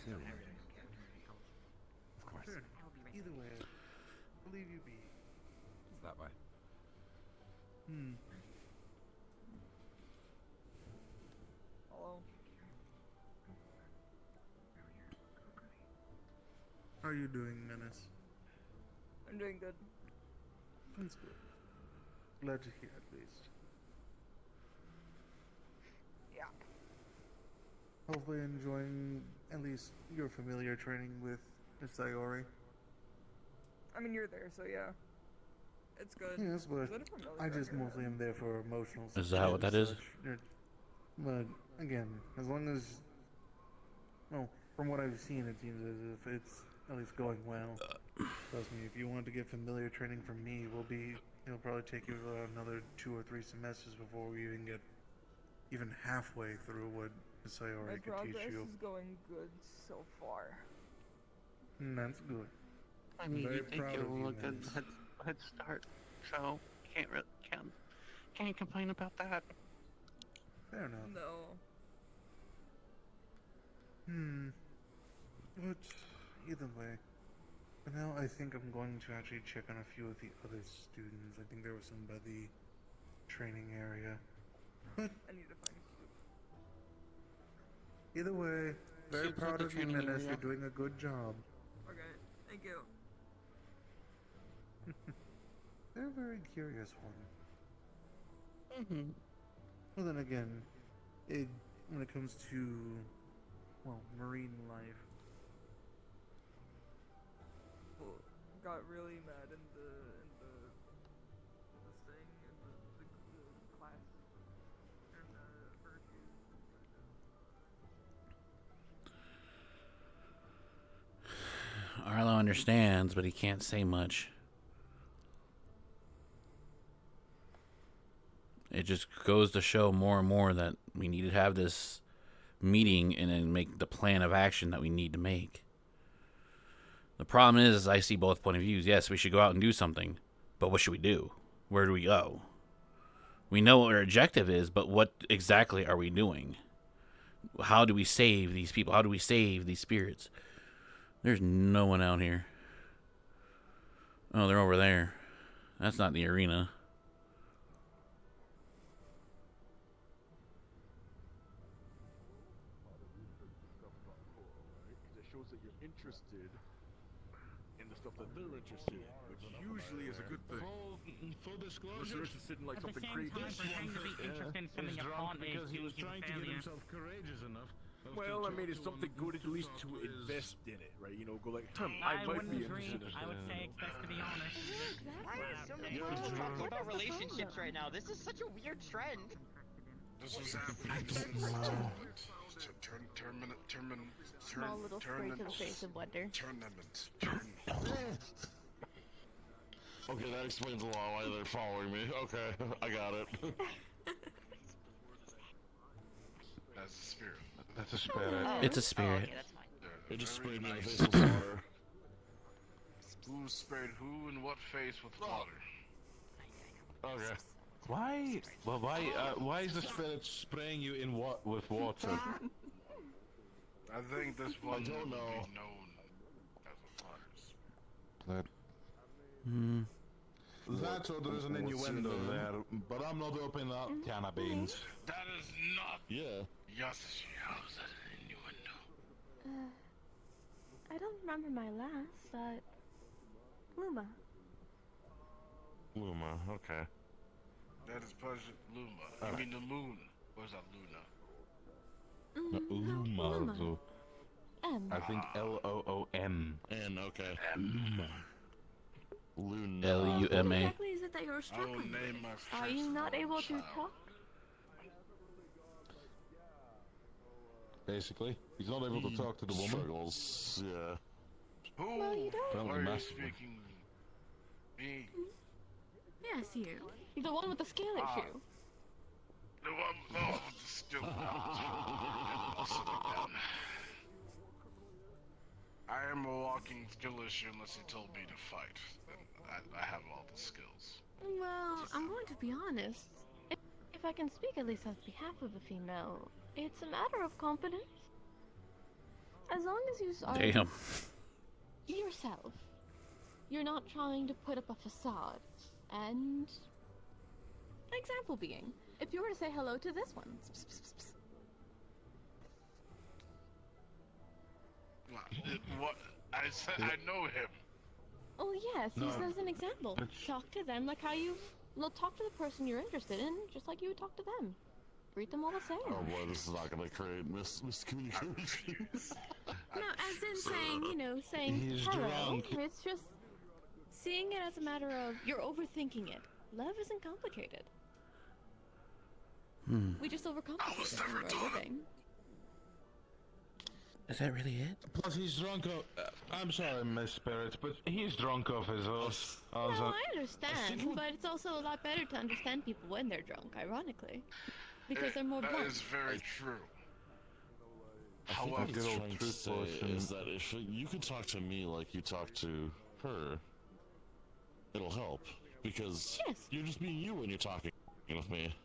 Soon. Of course.
Fair enough. Either way, I'll leave you be.
It's that way.
Hello?
How are you doing, Menace?
I'm doing good.
That's good. Glad to hear, at least.
Yeah.
Hopefully enjoying at least your familiar training with Miss Sayori.
I mean, you're there, so yeah. It's good.
Yes, but
Good for
I just mostly am there for emotional support.
Is that what that is?
But again, as long as, well, from what I've seen, it seems as if it's at least going well. Trust me, if you want to get familiar training from me, it'll probably take you another 2 or 3 semesters before we even get halfway through what Miss Sayori could teach you.
My progress is going good so far.
That's good.
I mean,
Very
you did
proud
get
of you,
a good
Mans.
head start, so can't complain about that.
Fair enough.
No.
But either way, for now I think I'm going to actually check on a few of the other students. I think there was some by the training area. But
I need to find
either way, very
Shoot
proud
the
of you,
training
Menace.
area.
You're doing a good job.
Okay, thank you.
They're a very curious one. Well, then again, when it comes to, well, marine life,
Got really mad in the thing in the class and
Arlo understands, but he can't say much. It just goes to show more and more that we need to have this meeting and then make the plan of action that we need to make. The problem is, I see both point of views. Yes, we should go out and do something, but what should we do? Where do we go? We know what our objective is, but what exactly are we doing? How do we save these people? How do we save these spirits? There's no one out here. Oh, they're over there. That's not the arena.
shows that you're interested in the stuff that they're interested in, which usually is a good thing.
Full
Unless
disclosure.
you're interested in like
At the
something
same
crazy.
time, pretending to be interested in something
He's
your
drunk
partner is
because he was
due to
trying to get
failure.
himself courageous enough.
Well, I mean, it's something good at least to invest in it, right? You know, go like,
I
I might
wouldn't
be
agree.
interested in
I would say it's best to be honest.
Why is so many people talking about relationships right now? This is such a weird trend.
This was happening since
Small little spray to the face of wonder.
Okay, that explains a lot why they're following me. Okay, I got it. That's a spirit.
That's a spirit. It's a spirit.
Okay, that's fine.
It just sprayed me in the face with water. Who sprayed who in what face with water? Okay.
Why? Well, why is the spirit spraying you in with water?
I think this one will be known as a virus.
That or there is an innuendo there, but I'm not opening that can of beans.
That is not. Yeah. Yasushi, how's that an innuendo?
I don't remember my last, Luma.
Luma, okay. That is Luma.
All
You mean the moon? Or is that Luna?
Luma. I think L-O-O-M.
N, okay.
Luma.
Luna.
What exactly is it that you're struggling with? Are you not able to talk?
Basically, he's not able to talk to the woman.
Struggles, yeah. Who?
Well, you don't.
Why are you
massively.
speaking me?
Yes, you. You're the one with the skill issue.
The one with the skill. I'll sit down. I am a walking skill issue unless he told me to fight. Then I have all the skills.
Well, I'm going to be honest. If I can speak at least on behalf of a female, it's a matter of confidence. As long as you are
Damn.
yourself, you're not trying to put up a facade. And example being, if you were to say hello to this one.
What? I said I know him.
Oh yes,
No.
use as an example. Talk to them like how you talk to the person you're interested in, just like you would talk to them. Treat them all the same.
Oh boy, this is not gonna create miscommunications.
No, as in saying, saying
He's
hello.
drunk.
It's just seeing it as a matter of you're overthinking it. Love isn't complicated. We just overcomplicate it when we're living.
Is that really it?
Plus, he's drunk. I'm sorry, Miss Spirit, but he's drunk off his horse.
No, I understand, but it's also a lot better to understand people when they're drunk, ironically. Because they're more
That
blunt.
is very true.
I think
However,
the good old truth portion
is that if you can talk to me like you talk to her, it'll help. Because you're just being you when you're talking with me.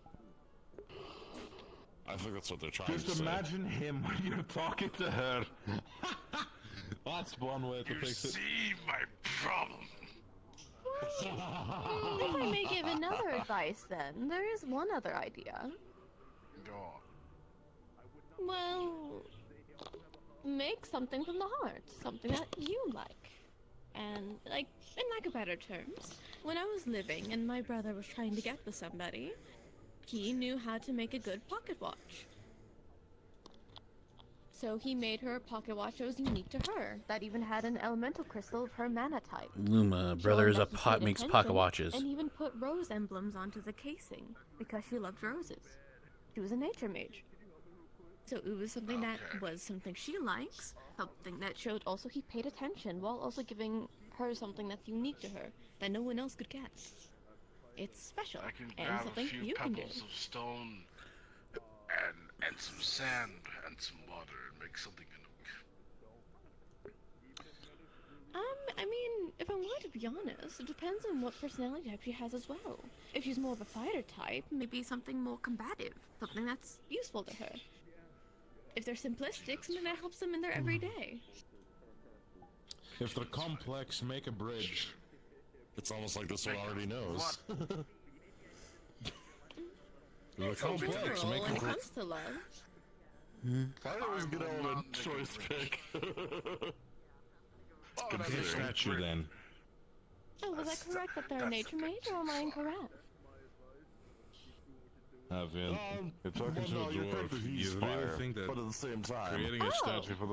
I think that's what they're trying to say.
Just imagine him when you're talking to her. That's one way to fix it.
See my problem.
If I may give another advice, then, there is one other idea.
Go on.
Well, make something from the heart. Something that you like. And, in like a better terms, when I was living and my brother was trying to get with somebody, he knew how to make a good pocket watch. So he made her a pocket watch that was unique to her, that even had an elemental crystal of her mana type.
Luma, brother is a pot, makes pocket watches.
And even put rose emblems onto the casing, because she loved roses. She was a nature mage. So it was something that was something she likes, something that showed also he paid attention, while also giving her something that's unique to her, that no one else could get. It's special,
I can
and
grab
something
a few
you can do.
pebbles of stone and some sand and some water and make something unique.
I mean, if I'm going to be honest, it depends on what personality type she has as well. If she's more of a fighter type, maybe something more combative, something that's useful to her. If they're simplistic, something that helps them in their everyday.
If they're complex, make a bridge.
It's almost like this one already knows.
They're complex,
Overall,
make
when
a
it
bridge.
comes to love,
I always get on a choice pick.
Good for statue then.
Oh, was I correct that they're a nature mage, or am I incorrect?
You're talking to a dwarf. You really think that
but at the same time,
creating a statue for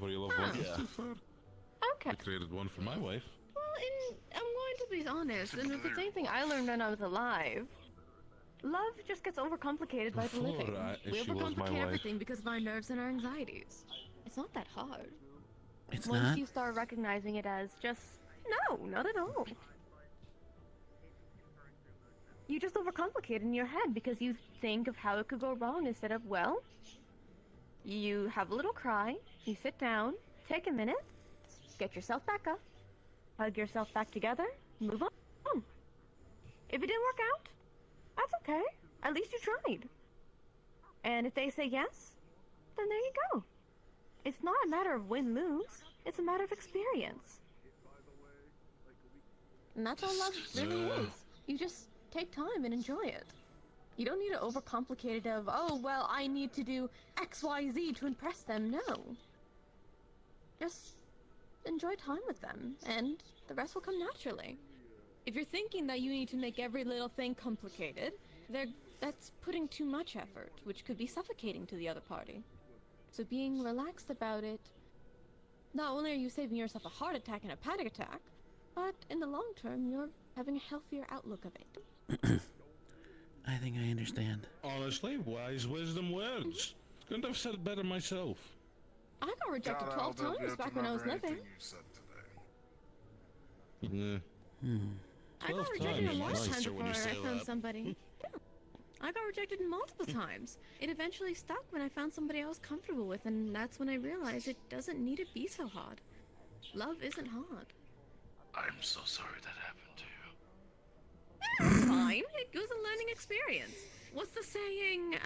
your loved one is too far?
Okay.
I created one for my wife.
Well, I'm going to be honest, and if it's anything I learned when I was alive, love just gets overcomplicated by the living. We
she was my
overcomplicate
wife.
everything because of our nerves and our anxieties. It's not that hard.
It's
Once
not?
you start recognizing it as just, no, not at all. You just overcomplicate in your head because you think of how it could go wrong instead of, well, you have a little cry, you sit down, take a minute, get yourself back up, hug yourself back together, move on. If it didn't work out, that's okay. At least you tried. And if they say yes, then there you go. It's not a matter of win-lose, it's a matter of experience. And that's all love really is. You just take time and enjoy it. You don't need to overcomplicate it of, oh, well, I need to do X, Y, Z to impress them. No. Just enjoy time with them, and the rest will come naturally. If you're thinking that you need to make every little thing complicated, that's putting too much effort, which could be suffocating to the other party. So being relaxed about it, not only are you saving yourself a heart attack and a panic attack, but in the long term, you're having a healthier outlook of it.
I think I understand.
Honestly, wise wisdom words. Couldn't have said it better myself.
I got rejected 12 times back when I was living.
Yeah.
I got rejected a lot of times before I found somebody. Yeah. I got rejected multiple times. It eventually stuck when I found somebody I was comfortable with, and that's when I realized it doesn't need to be so hard. Love isn't hard.
I'm so sorry that happened to
It's fine. It was a learning experience. What's the saying?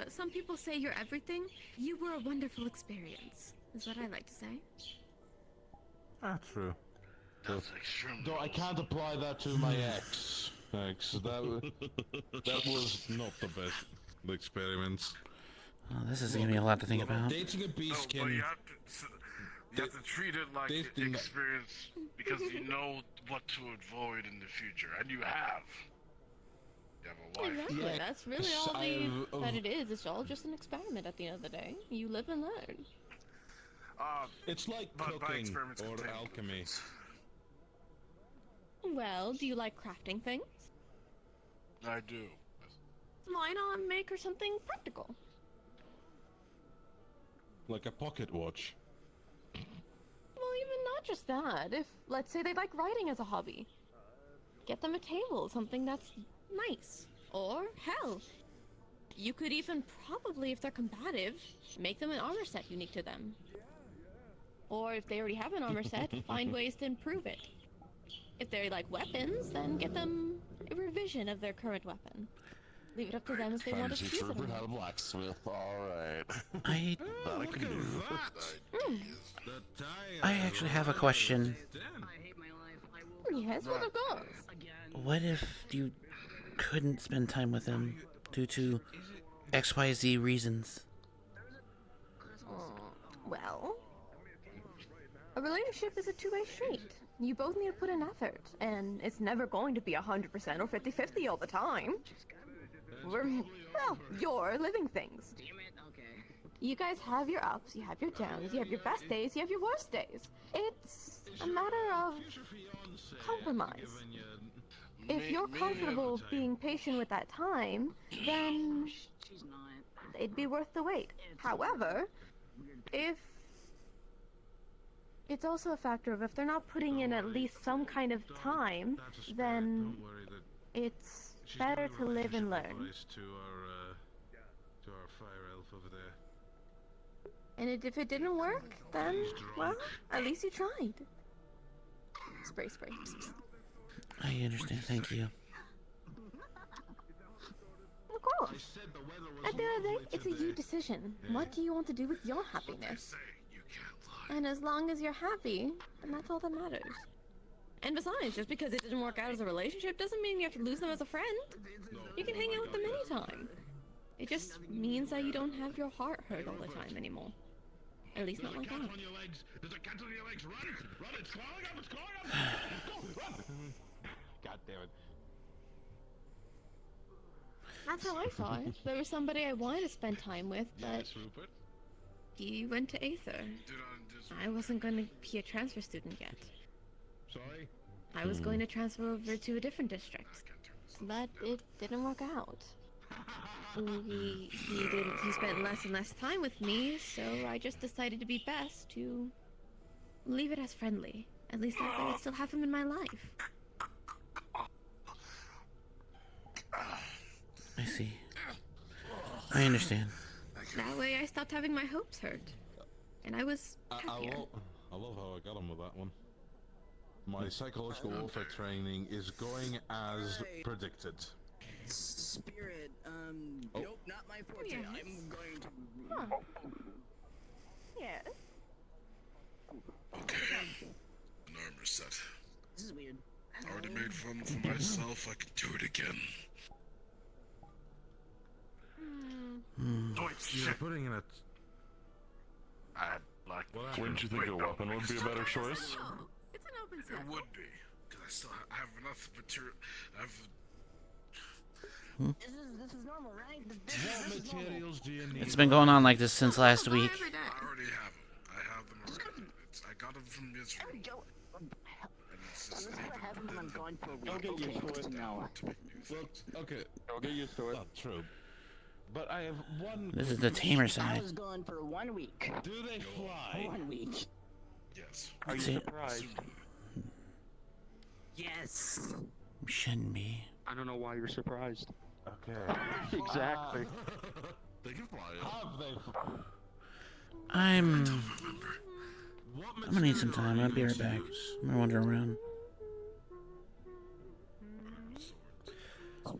Some people say you're everything. You were a wonderful experience, is what I like to say.
True.
That's extremely
Though I can't apply that to my ex. That was not the best experience.
Oh, this is giving me a lot to think about.
Dating a beast
No, but you have to treat it like an experience because you know what to avoid in the future, and you have. You have a wife.
Exactly.
Yeah,
That's really all that it is. It's all just an experiment at the end of the day. You live and learn.
It's like cooking or alchemy.
Well, do you like crafting things?
I do.
Why not make her something practical?
Like a pocket watch.
Well, even not just that. If, let's say, they like writing as a hobby, get them a table, something that's nice. Or, hell, you could even probably, if they're combative, make them an armor set unique to them. Or if they already have an armor set, find ways to improve it. If they like weapons, then get them a revision of their current weapon. Leave it up to them if they want to choose it.
Rupert had a blacksmith. All right.
I actually have a question.
Yes, what of course.
What if you couldn't spend time with him due to XYZ reasons?
Well, a relationship is a two-way street. You both need to put in effort, and it's never going to be 100% or 50-50 all the time. You're living things. You guys have your ups, you have your downs, you have your best days, you have your worst days. It's a matter of compromise. If you're comfortable being patient with that time, then it'd be worth the wait. However, if it's also a factor of if they're not putting in at least some kind of time, then it's better to live and learn.
To our fire elf over there.
And if it didn't work, then, well, at least you tried. Spray, spray.
I understand, thank you.
Of course. At the end of the day, it's a you decision. What do you want to do with your happiness? And as long as you're happy, then that's all that matters. And besides, just because it didn't work out as a relationship doesn't mean you have to lose them as a friend. You can hang out with them anytime. It just means that you don't have your heart hurt all the time anymore. At least not like that.
God damn it.
That's how I saw it. There was somebody I wanted to spend time with, but he went to Aether. I wasn't going to be a transfer student yet.
Sorry?
I was going to transfer over to a different district, but it didn't work out. He spent less and less time with me, so I just decided to be best to leave it as friendly. At least I would still have him in my life.
I see. I understand.
That way I stopped having my hopes hurt. And I was happier.
I love how I got him with that one. My psychological warfare training is going as predicted.
Spirit, nope, not my forte.
Yes.
I'm going to...
Huh. Yes.
Okay. An armor set.
This is weird.
Already made fun for myself, I could do it again.
Oh, you're putting in a...
I'd like...
Wouldn't you think a weapon would be a better choice?
It's an open set.
It would be. Because I still have enough material...
This is normal, right?
What materials do you need?
It's been going on like this since last week.
I already have them. I have them already. I got them from Israel.
I'm going for a week.
I'll get used to it now. Well, okay. I'll get used to it. Not true. But I have one...
This is the tamer
I
side.
was going for 1 week.
Do they fly?
1 week.
Yes.
Are you
See?
surprised?
Yes.
Shouldn't be.
I don't know why you're surprised.
Okay.
Exactly.
They can fly.
Have they...
I'm gonna need some time. I'll be right back. I'm gonna wander around.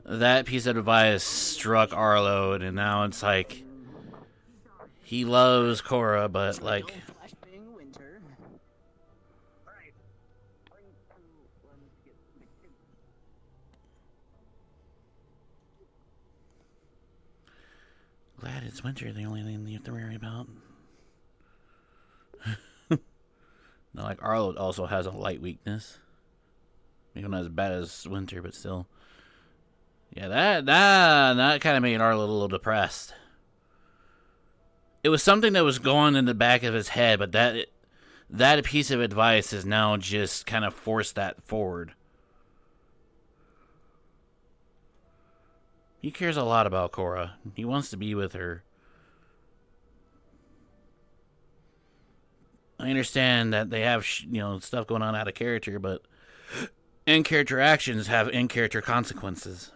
That piece of advice struck Arlo, and now it's like he loves Cora, but like glad it's winter. The only thing you have to worry about. Not like Arlo also has a light weakness. Maybe not as bad as winter, but still. Yeah, that kind of made Arlo a little depressed. It was something that was going in the back of his head, but that piece of advice has now just kind of forced that forward. He cares a lot about Cora. He wants to be with her. I understand that they have, stuff going on out of character, but in-character actions have in-character consequences.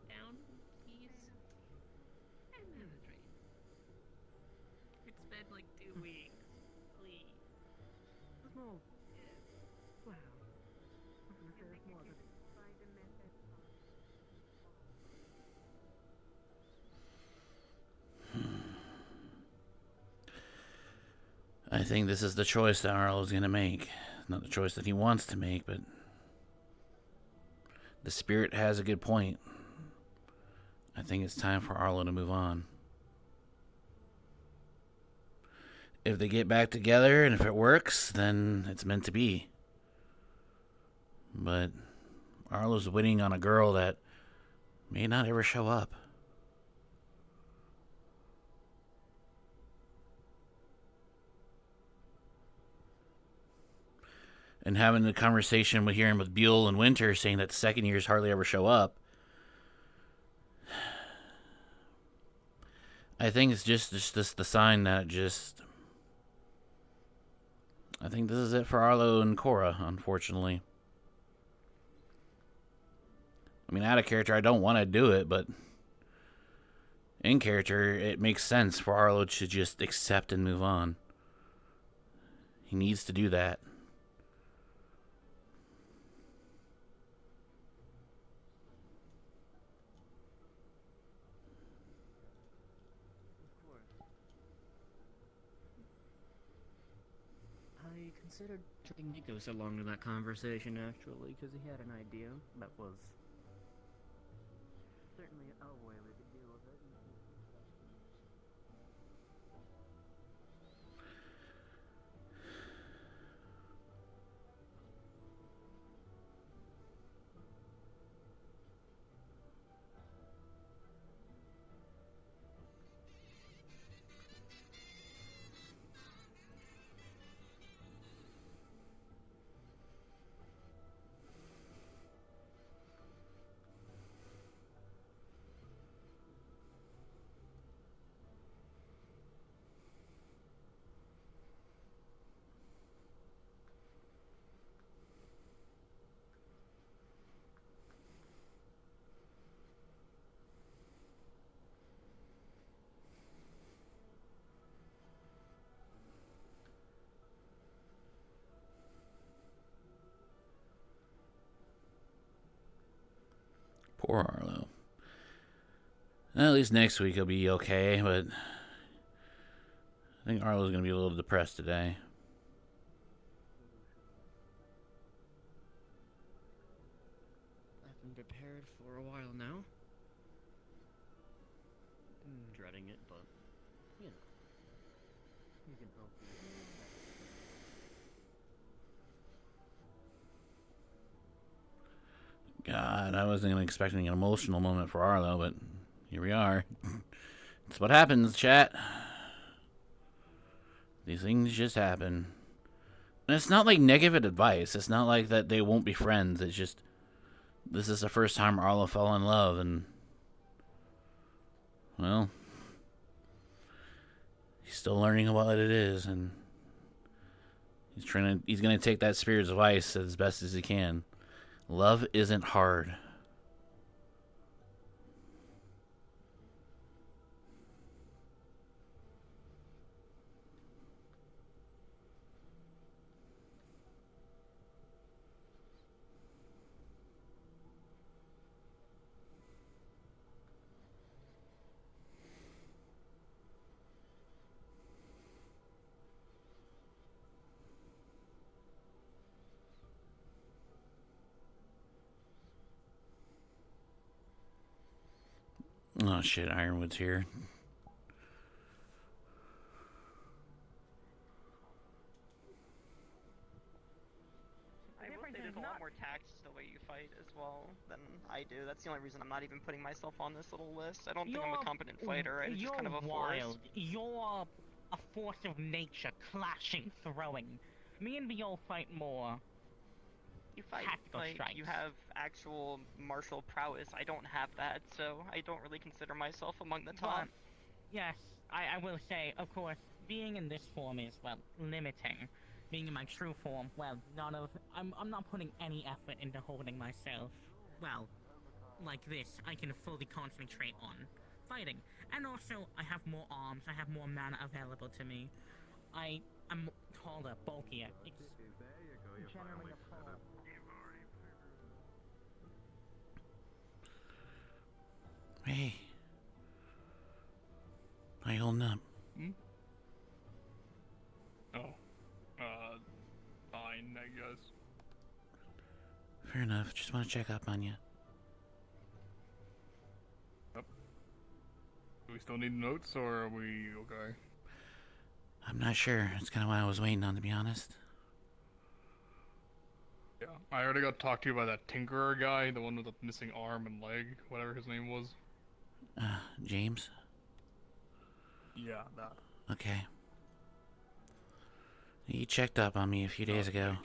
Down, please. And have a drink. It's been like 2 weeks. Please.
No. Wow.
I think this is the choice that Arlo's going to make. Not the choice that he wants to make, but the spirit has a good point. I think it's time for Arlo to move on. If they get back together and if it works, then it's meant to be. But Arlo's waiting on a girl that may not ever show up. And having a conversation with hearing with Buell and Winter saying that the second years hardly ever show up. I think it's just the sign that I think this is it for Arlo and Cora, unfortunately. I mean, out of character, I don't want to do it, but in character, it makes sense for Arlo to just accept and move on. He needs to do that.
considered dragging Nikos along to that conversation, actually, because he had an idea that was certainly a way we could deal with it.
Poor Arlo. Well, at least next week he'll be okay, but I think Arlo's going to be a little depressed today.
I've been prepared for a while now. Dreading it, but, you know, you can help me.
God, I wasn't expecting an emotional moment for Arlo, but here we are. That's what happens, chat. These things just happen. And it's not like negative advice. It's not like that they won't be friends. It's just, this is the first time Arlo fell in love, and, well, he's still learning what it is, and he's gonna take that spirit's advice as best as he can. Love isn't hard. Oh shit, Ironwood's here.
I will say there's a lot more tact to the way you fight as well than I do. That's the only reason I'm not even putting myself on this little list. I don't think I'm a competent fighter. I'm just kind of a force.
Wild. You're a force of nature, clashing, throwing. Me and Viol fight more.
You fight
Tactical
like
strikes.
you have actual martial prowess. I don't have that, so I don't really consider myself among the top.
But, yes, I will say, of course, being in this form is, well, limiting. Being in my true form, well, I'm not putting any effort into holding myself. Well, like this, I can fully concentrate on fighting. And also, I have more arms, I have more mana available to me. I'm taller, bulkier. It's generally a pull.
Hey. How you holding up?
Fine, I guess.
Fair enough. Just want to check up on you.
Yep. Do we still need notes, or are we okay?
I'm not sure. It's kind of what I was waiting on, to be honest.
Yeah, I already got talked to by that Tinkerer guy, the one with the missing arm and leg, whatever his name was.
James?
Yeah, that.
Okay. He checked up on me a few days ago.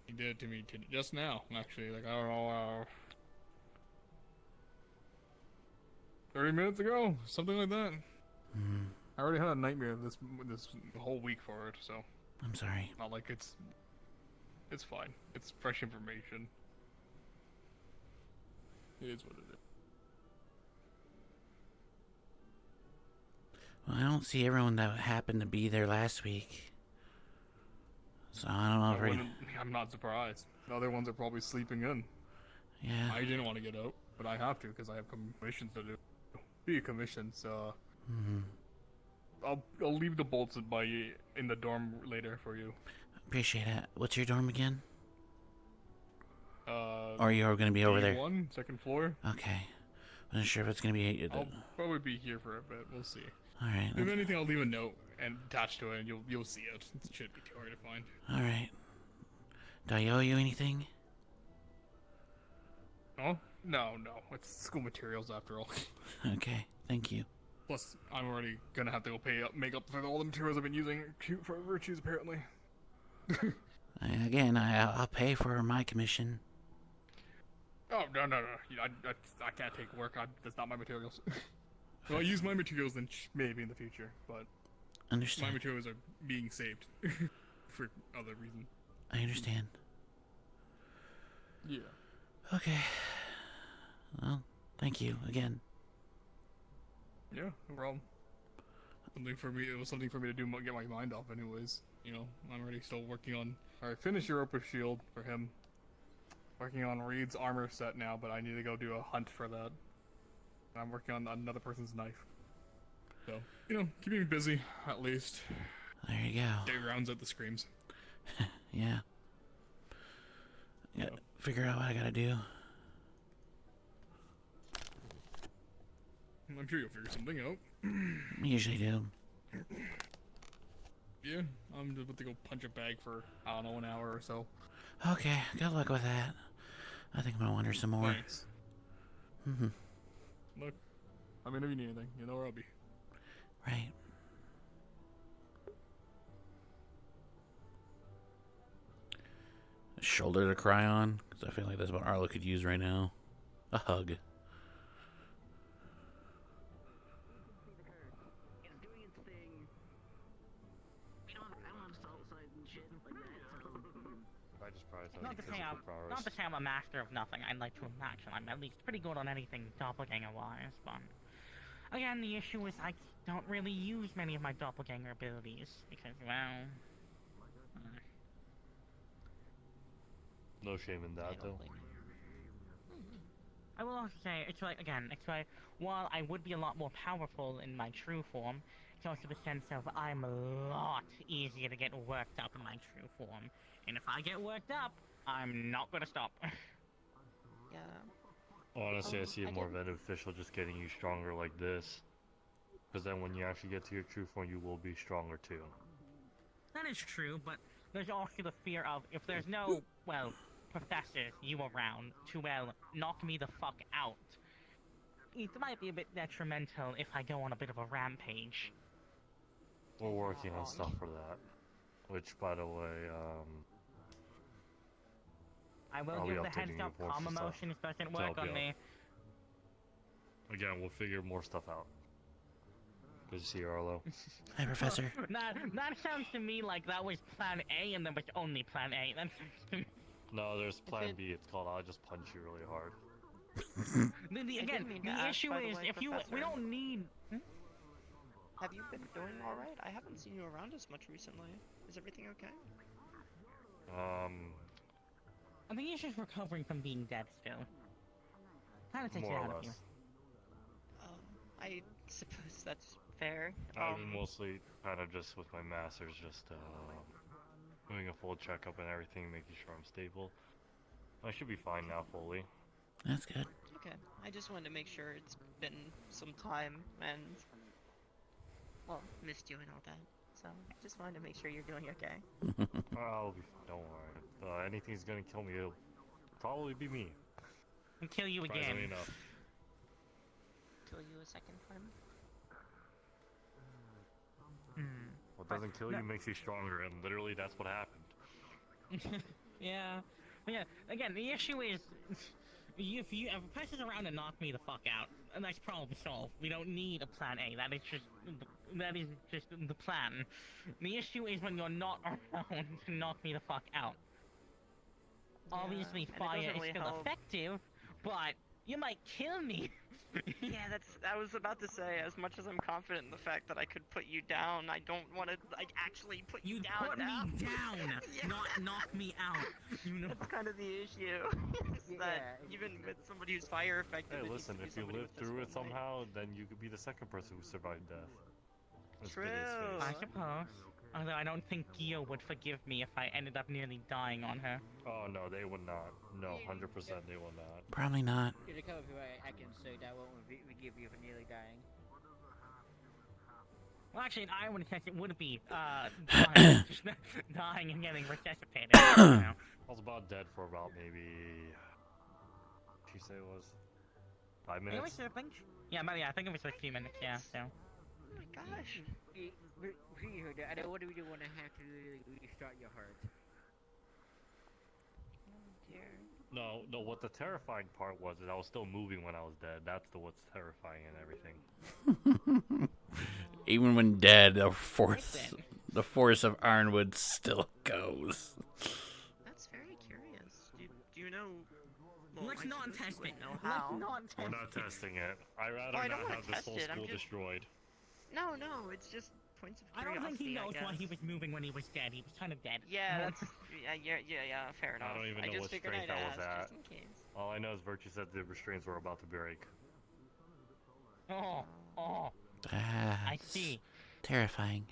He did it to me just now, actually. Like, I don't know, 30 minutes ago, something like that. I already had a nightmare this whole week for it, so.
I'm sorry.
Not like it's fine. It's fresh information. It is what it is.
Well, I don't see everyone that happened to be there last week. So I don't know if
I'm not surprised. The other ones are probably sleeping in.
Yeah.
I didn't want to get out, but I have to because I have commissions to do. Be a commission, so. I'll leave the bolts in the dorm later for you.
Appreciate it. What's your dorm again?
Or
you're gonna be over there?
A1, second floor.
Okay. Wasn't sure if it's gonna be.
I'll probably be here for a bit. We'll see.
All right.
If anything, I'll leave a note and attach to it, and you'll see it. It shouldn't be too hard to find.
All right. Do I owe you anything?
Oh no. It's school materials after all.
Okay. Thank you.
Plus, I'm already gonna have to go make up for all the materials I've been using for virtues, apparently.
Again, I'll pay for my commission.
Oh, no. I can't take work. That's not my materials. If I use my materials, then maybe in the future, but...
Understand.
My materials are being saved. For other reasons.
I understand.
Yeah.
Okay. Well, thank you again.
Yeah, no problem. It was something for me to do, get my mind off anyways. You know, I'm already still working on... I finished Europa Shield for him. Working on Reed's armor set now, but I need to go do a hunt for that. I'm working on another person's knife. So, you know, keeping me busy, at least.
There you go.
Day rounds at the screams.
Yeah. Gotta figure out what I gotta do.
I'm sure you'll figure something out.
I usually do.
Yeah, I'm about to go punch a bag for, I don't know, an hour or so.
Okay, good luck with that. I think I'm gonna wander some more.
Thanks. Look, I mean, if you need anything, you know where I'll be.
Right. A shoulder to cry on, because I feel like that's what Arlo could use right now. A hug.
Not to say I'm a master of nothing, I'd like to imagine I'm at least pretty good on anything doppelganger-wise, but... Again, the issue is I don't really use many of my doppelganger abilities, because, well...
No shame in that, though.
I will also say, it's like, while I would be a lot more powerful in my true form, it's also the sense of I'm a lot easier to get worked up in my true form. And if I get worked up, I'm not gonna stop.
Yeah.
Honestly, I see it more beneficial just getting you stronger like this. Because then when you actually get to your true form, you will be stronger too.
That is true, but there's also the fear of, if there's no, well, professors, you around, to, well, knock me the fuck out. It might be a bit detrimental if I go on a bit of a rampage.
We're working on stuff for that. Which, by the way,
I will give the heads up, calm emotions doesn't work on me.
Again, we'll figure more stuff out. Good to see you, Arlo.
Hi, Professor.
That sounds to me like that was plan A and there was only plan A. That sounds to me...
No, there's plan B. It's called I'll just punch you really hard.
The issue is, if you... We don't need...
Have you been doing alright? I haven't seen you around as much recently. Is everything okay?
I think you're just recovering from being dead still. Kinda takes it out of you.
I suppose that's fair.
I've been mostly kind of just with my masters, just doing a full checkup and everything, making sure I'm stable. I should be fine now fully.
That's good.
Okay, I just wanted to make sure. It's been some time and, well, missed you and all that. So, just wanted to make sure you're doing okay.
I'll be fine, don't worry. If anything's gonna kill me, it'll probably be me.
And kill you again.
Surprisingly enough.
Kill you a second time?
What doesn't kill you makes you stronger, and literally that's what happened.
Yeah. But yeah, again, the issue is, if a person's around and knock me the fuck out, and that's problem solved. We don't need a plan A. That is just the plan. The issue is when you're not around to knock me the fuck out.
Yeah,
Obviously, fire is
really
still
help.
effective, but you might kill me.
Yeah, I was about to say, as much as I'm confident in the fact that I could put you down, I don't want to, like, actually put you down.
Put me down,
Yeah.
not knock me out. You know.
That's kind of the issue. Is that even with somebody who's fire effective.
Hey, listen, if you live through it somehow, then you could be the second person who survived death.
True.
I suppose. Although I don't think Gio would forgive me if I ended up nearly dying on her.
Oh no, they would not. No, 100% they will not.
Probably not.
There's a couple people I can say that won't forgive you for nearly dying.
Well, actually, I would guess it would be dying and getting resuscitated. You know.
I was about dead for about maybe. She say it was 5 minutes.
I think. Yeah, but yeah, I think it was like a few minutes. Yeah, so.
Oh my gosh.
I don't want to have to restart your heart.
Oh dear.
No, what the terrifying part was is I was still moving when I was dead. That's what's terrifying and everything.
Even when dead, the force of Arnwood still goes.
That's very curious. Do you know? Well,
Let's not test it.
Know how?
We're not testing it. I'd rather not have this whole school destroyed.
No, it's just points of
I
curiosity.
don't think he knows why he was moving when he was dead. He was kind of dead.
Yeah, that's yeah, fair enough.
I don't even know what strength I was at.
Just in case.
All I know is Virtue said the restraints were about to break.
Oh.
I
see.
Terrifying.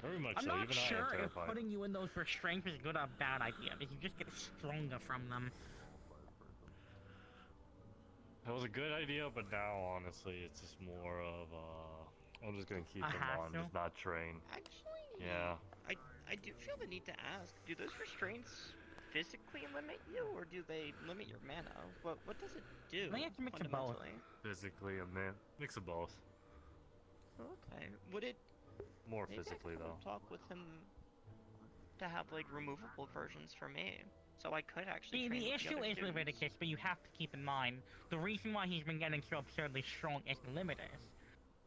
Very much
I'm
so.
not
Even
sure
I am
if
terrified.
putting you in those restraints is a good or bad idea, because you just get stronger from them.
It was a good idea, but now honestly, it's just more of I'm just gonna keep them on, just not train.
Actually,
yeah.
I do feel the need to ask: do those restraints physically limit you, or do they limit your mana? What does it do?
I think it's a mix of both.
Physically, mix of both.
Okay. Would it?
More
maybe
physically
I could
though.
Talk with him to have like removable versions for me, so I could actually.
The issue is with Leviticus, but you have to keep in mind the reason why he's been getting so absurdly strong is the limiters.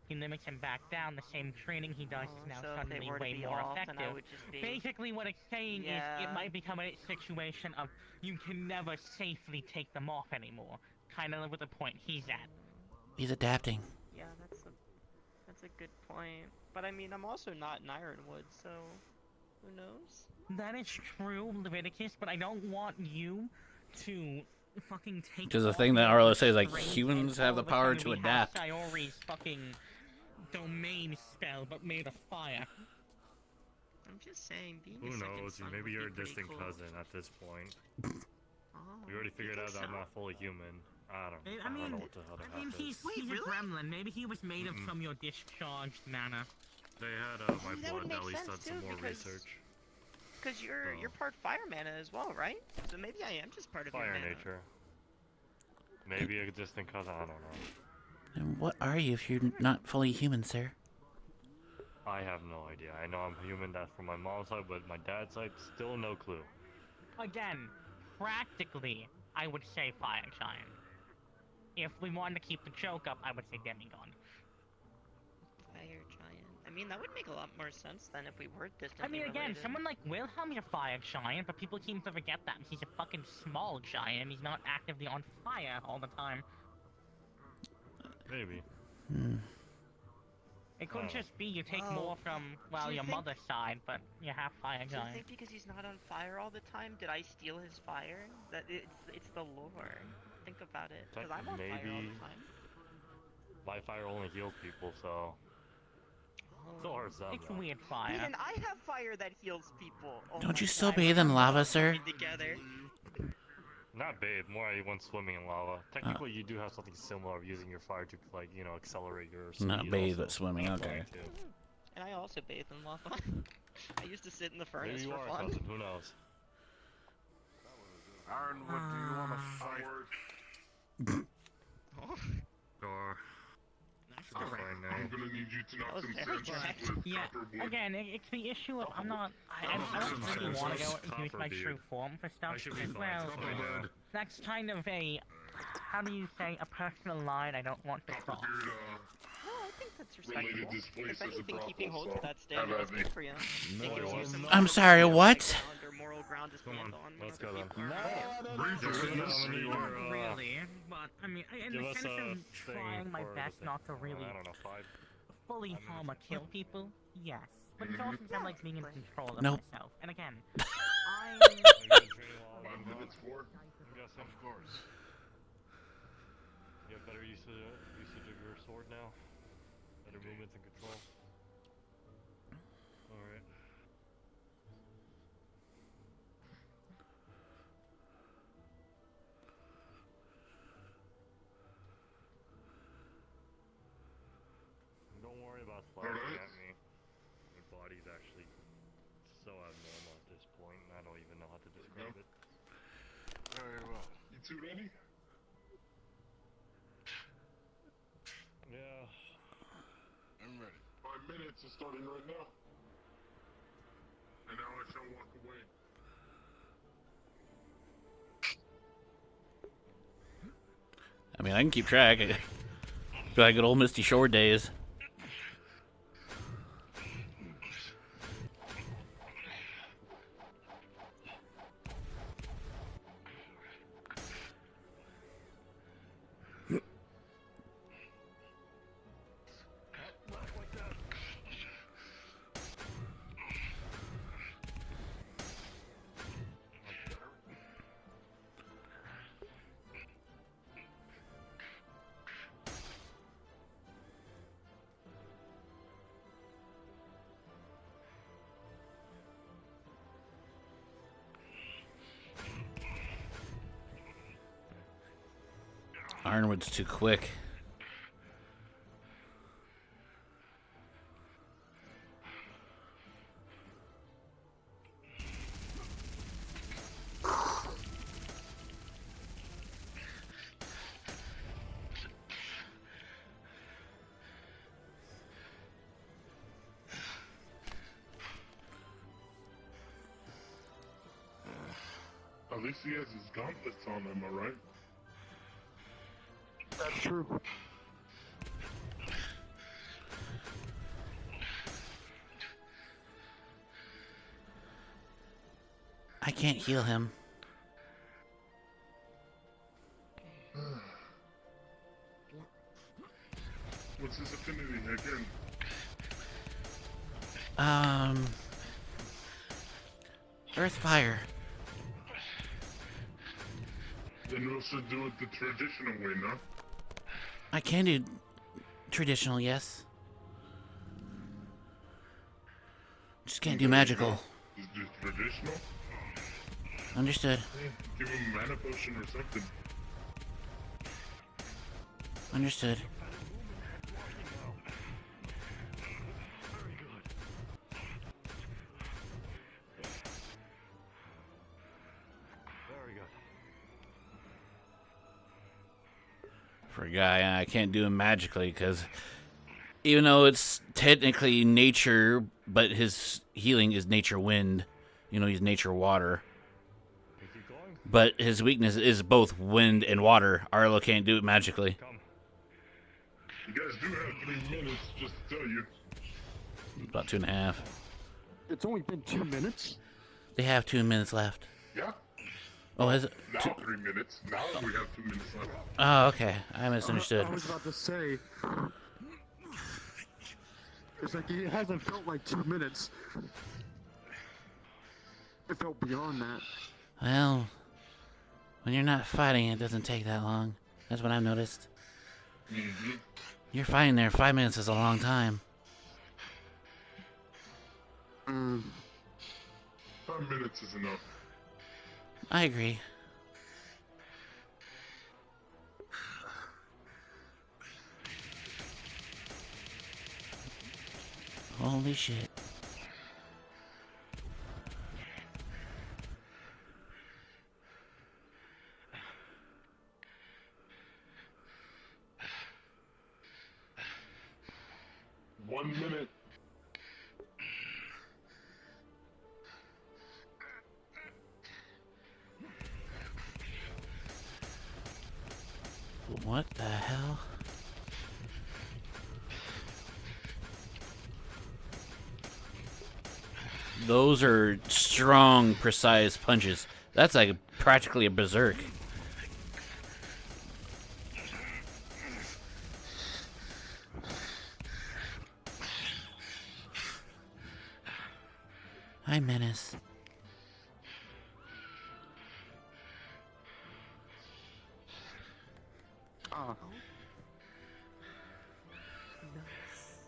He limits him back down. The same training he does is now suddenly way more effective. Basically, what it's saying is it might become a situation of you can never safely take them off anymore. Kind of with the point he's at.
He's adapting.
Yeah, that's a good point. But I mean, I'm also not in Ironwood, so who knows?
That is true, Leviticus, but I don't want you to fucking take.
Which is the thing that Arlo says, like, humans have the power to adapt.
Sayori's fucking domain spell, but made of fire.
I'm just saying, being
Who knows? Maybe you're a distant cousin at this point. We already figured out that I'm not fully human. I don't know what the hell that
I mean, he's a gremlin. Maybe he was made of from your discharged mana.
They had my blood at least done some more research.
Because you're part fire mana as well, right? So maybe I am just part of
fire
your mana.
nature. Maybe a distant cousin. I don't know.
And what are you if you're not fully human, sir?
I have no idea. I know I'm human. That's from my mom's side, but my dad's side, still no clue.
Again, practically, I would say fire giant. If we wanted to keep the joke up, I would say demigod.
Fire giant. I mean, that would make a lot more sense than if we were distantly
I mean, again,
related.
someone like Wilhelm's a fire giant, but people seem to forget that. He's a fucking small giant, and he's not actively on fire all the time.
Maybe.
It could just be you take more from, well, your mother's side, but you have fire
Do you
giant.
think because he's not on fire all the time, did I steal his fire? That it's the lore. Think about it. Because I'm on fire all the time.
My fire only heals people, so. Still hurts them.
It's weird fire.
And I have fire that heals people. Oh
Don't
my
you still
God,
bathe
we're
in lava,
all
sir?
coming Together.
Not bathe, more I went swimming in lava. Technically, you do have something similar of using your fire to, like, you know, accelerate your speed.
Not bathe,
also.
but swimming, okay.
And I also bathe in lava. I used to sit in the furnace
Maybe you
for
are
fun.
a cousin, who knows?
Ironwood, do you want to fight?
Or...
I'm gonna need you to knock some sense with
Yeah,
copper wood.
again, it's the issue of I don't really want to go and use my true form for stuff. Well, that's kind of a, how do you say, a personal line I don't want to cross.
No, I think that's respectable. If anything, keeping hold to that standard is good for you. It gives you some
I'm sorry, what?
moral ground to stand on.
Let's go then.
Not really, but I mean, in the sense of trying my best not to really fully harm or kill people, yes. But it's also I'm like being in control of myself. And again, I...
5 minutes for? Of course.
You have better usage of your sword now? Better movements and control. Alright. Don't worry about flashing at me. My body's actually so abnormal at this point, and I don't even know how to describe it.
Very well. You two ready?
Yeah.
I'm ready. 5 minutes is starting right now. And now I shall walk away.
I mean, I can keep track. Feel like good old Misty Shore days. Ironwood's too quick.
At least he has his gauntlets on, am I right?
That's true.
I can't heal him.
What's his affinity again?
Earth Fire.
Then we should do it the traditional way, no?
I can do traditional, yes. Just can't do magical.
Just do traditional?
Understood.
Yeah, give him a mana potion or something.
Understood.
Very good.
For a guy, I can't do him magically because even though it's technically nature, but his healing is nature wind. You know, he's nature water. But his weakness is both wind and water. Arlo can't do it magically.
You guys do have 3 minutes, just to tell you.
About 2.5.
It's only been 2 minutes.
They have 2 minutes left.
Yeah.
Oh, is it?
Now 3 minutes. Now we have 2 minutes left.
Oh, okay. I misunderstood.
I was about to say. It's like it hasn't felt like 2 minutes. It felt beyond that.
Well, when you're not fighting, it doesn't take that long. That's what I've noticed.
Mm-hmm.
You're fighting there. 5 minutes is a long time.
5 minutes is enough.
I agree. Holy shit.
One minute.
What the hell? Those are strong, precise punches. That's like practically a berserk. Hi, Menace.
Ah.
Nice.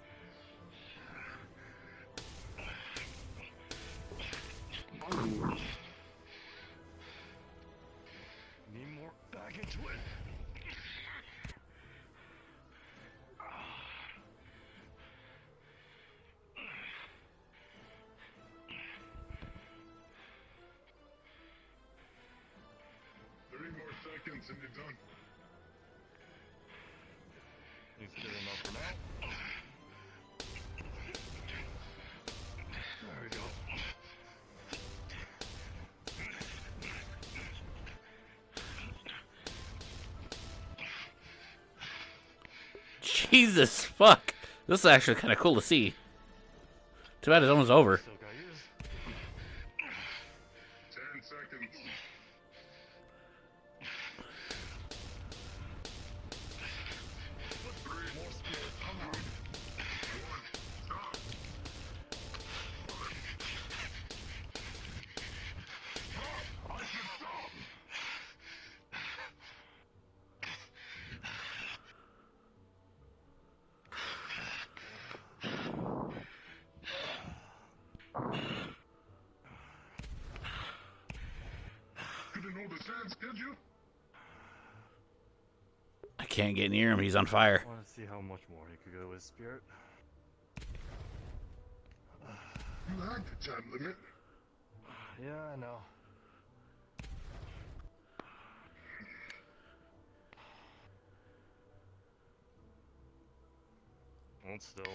once and you're done.
It's good enough for now.
There we go.
Jesus fuck. This is actually kind of cool to see. Too bad it's almost over.
10 seconds. Couldn't hold his hands, could you?
I can't get near him. He's on fire.
I want to see how much more he could go with Spirit.
You had the time limit.
Yeah, I know. Hold still.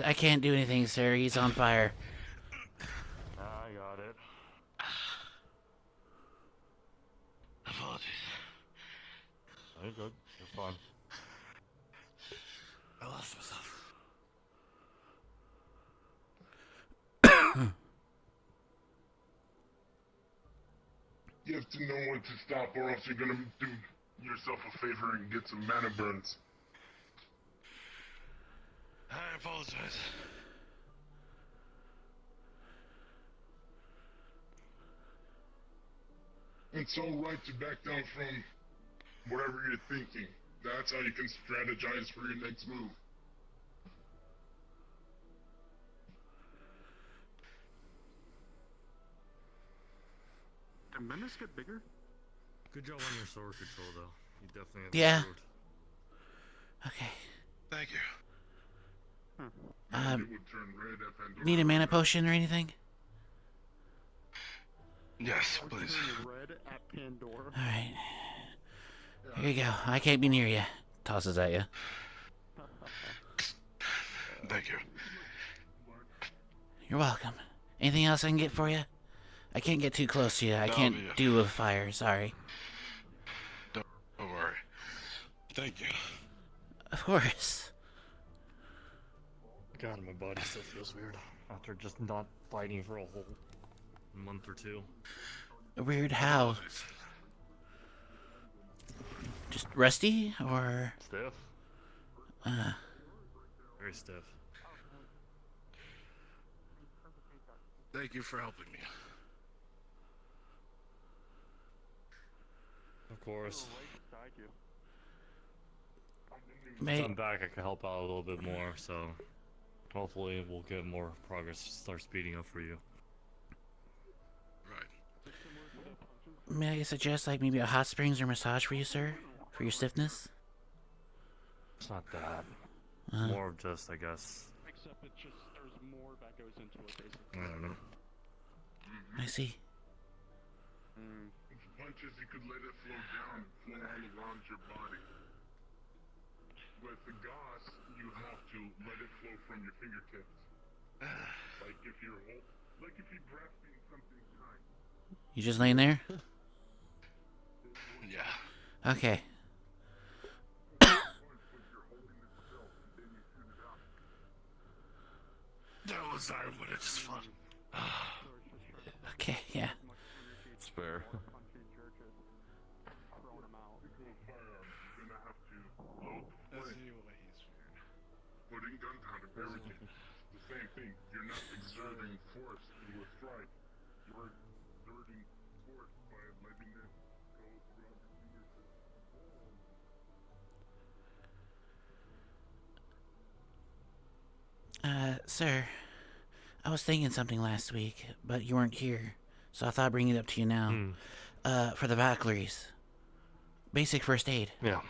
I can't do anything, sir. He's on fire.
I got it.
Apologies.
You're good. You're fine.
I lost myself. You have to know when to stop, or else you're gonna do yourself a favor and get some mana burns. I apologize. It's alright to back down from whatever you're thinking. That's how you can strategize for your next move.
Did menace get bigger?
Good job on your sword control, though. You definitely have
Yeah.
improved.
Okay.
Thank you.
Um,
It would turn red if Pandora
need a mana potion or anything?
Yes, please.
Red at Pandora.
Alright. Here you go. I can't be near you. Tosses at you.
Thank you.
You're welcome. Anything else I can get for you? I can't get too close to you. I can't do a fire. Sorry.
Don't worry. Thank you.
Of course.
God, my body still feels weird after just not fighting for a whole month or two.
Weird how? Just rusty or?
Stiff. Very stiff.
Thank you for helping me.
Of course.
May-
If I'm back, I can help out a little bit more, so hopefully we'll get more progress, start speeding up for you.
Right.
May I suggest like maybe a hot springs or massage for you, sir? For your stiffness?
It's not that.
Uh-huh.
More of just, I guess.
Except it just, there's more that goes into it, basically.
I don't know.
I see.
With punches, you could let it flow down, flow all around your body. With the gauze, you have to let it flow from your fingertips. Like if you're grasping something tight.
You just laying there?
Yeah.
Okay.
That was our but it's fun.
Okay, yeah.
It's fair.
Putting gunpowder, everything. The same thing. You're not exerting force through a strike. You're exerting force by letting it go throughout your fingertips.
Sir, I was thinking something last week, but you weren't here, so I thought I'd bring it up to you now. For the Valkyries. Basic first aid.
Yeah.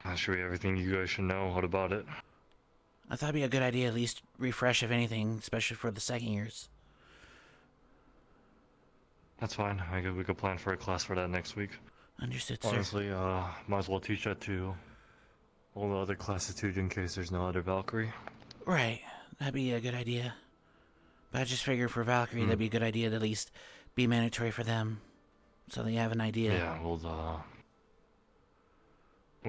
I'll show you everything you guys should know. What about it?
I thought it'd be a good idea at least refresh if anything, especially for the second years.
That's fine. We could plan for a class for that next week.
Understood, sir.
Honestly, might as well teach that to all the other classes too, in case there's no other Valkyrie.
Right. That'd be a good idea. But I just figured for Valkyrie, that'd be a good idea to at least be mandatory for them, so they have an idea.
Yeah, we'll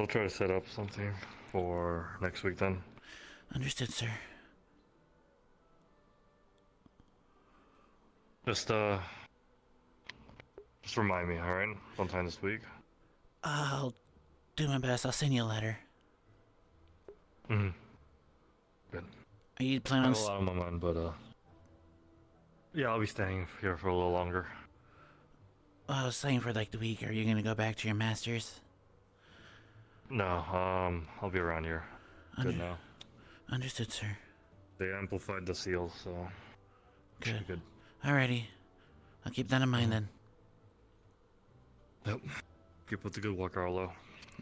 try to set up something for next week then.
Understood, sir.
Just remind me, alright? Sometime this week.
I'll do my best. I'll send you a letter.
Good.
Are you
I
planning
have a lot on my mind, but yeah, I'll be staying here for a little longer.
I was saying for like the week. Are you gonna go back to your masters?
No, I'll be around here. Good now.
Understood, sir.
They amplified the seal, so should be good.
Alrighty. I'll keep that in mind then.
Yep. Keep up the good work, Arlo.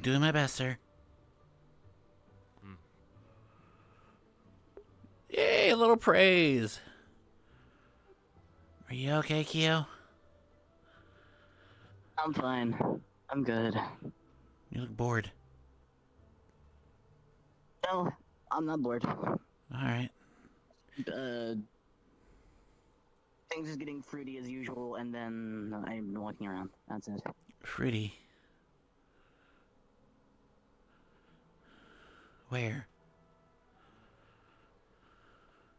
Doing my best, sir. Yay, a little praise. Are you okay, Kyo?
I'm fine. I'm good.
You look bored.
No, I'm not bored.
Alright.
Things is getting fruity as usual, and then I'm walking around. That's it.
Fruity? Where?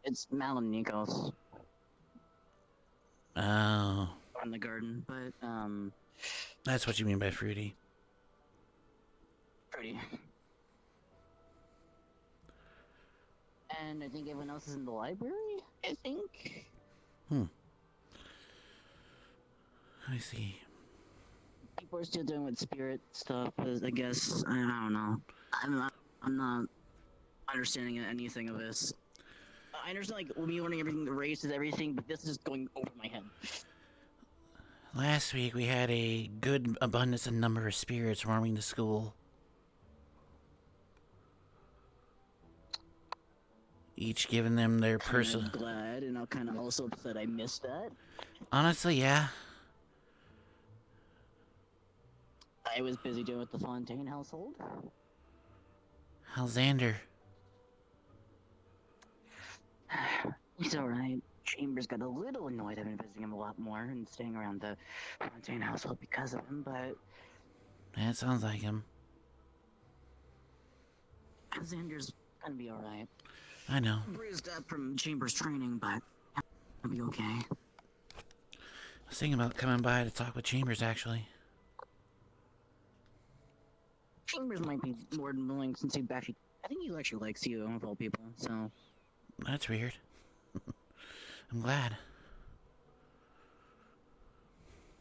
It's Mal and Nikos.
Oh.
In the garden, but,
That's what you mean by fruity.
fruity. And I think everyone else is in the library, I think?
I see.
People are still doing with spirit stuff, I guess. I don't know. I'm not understanding anything of this. I understand, like, me learning everything, the race is everything, but this is going over my head.
Last week we had a good abundance and number of spirits roaming the school. Each giving them their personal...
I'm glad, and I'm kind of also upset I missed that.
Honestly, yeah.
I was busy doing with the Fontaine household.
How's Xander?
He's alright. Chambers got a little annoyed I've been visiting him a lot more and staying around the Fontaine household because of him, but...
That sounds like him.
Xander's gonna be alright.
I know.
Bruised up from Chambers training, but he'll be okay.
I was thinking about coming by to talk with Chambers, actually.
Chambers might be more than willing since he actually... I think he actually likes you, of all people, so...
That's weird. I'm glad.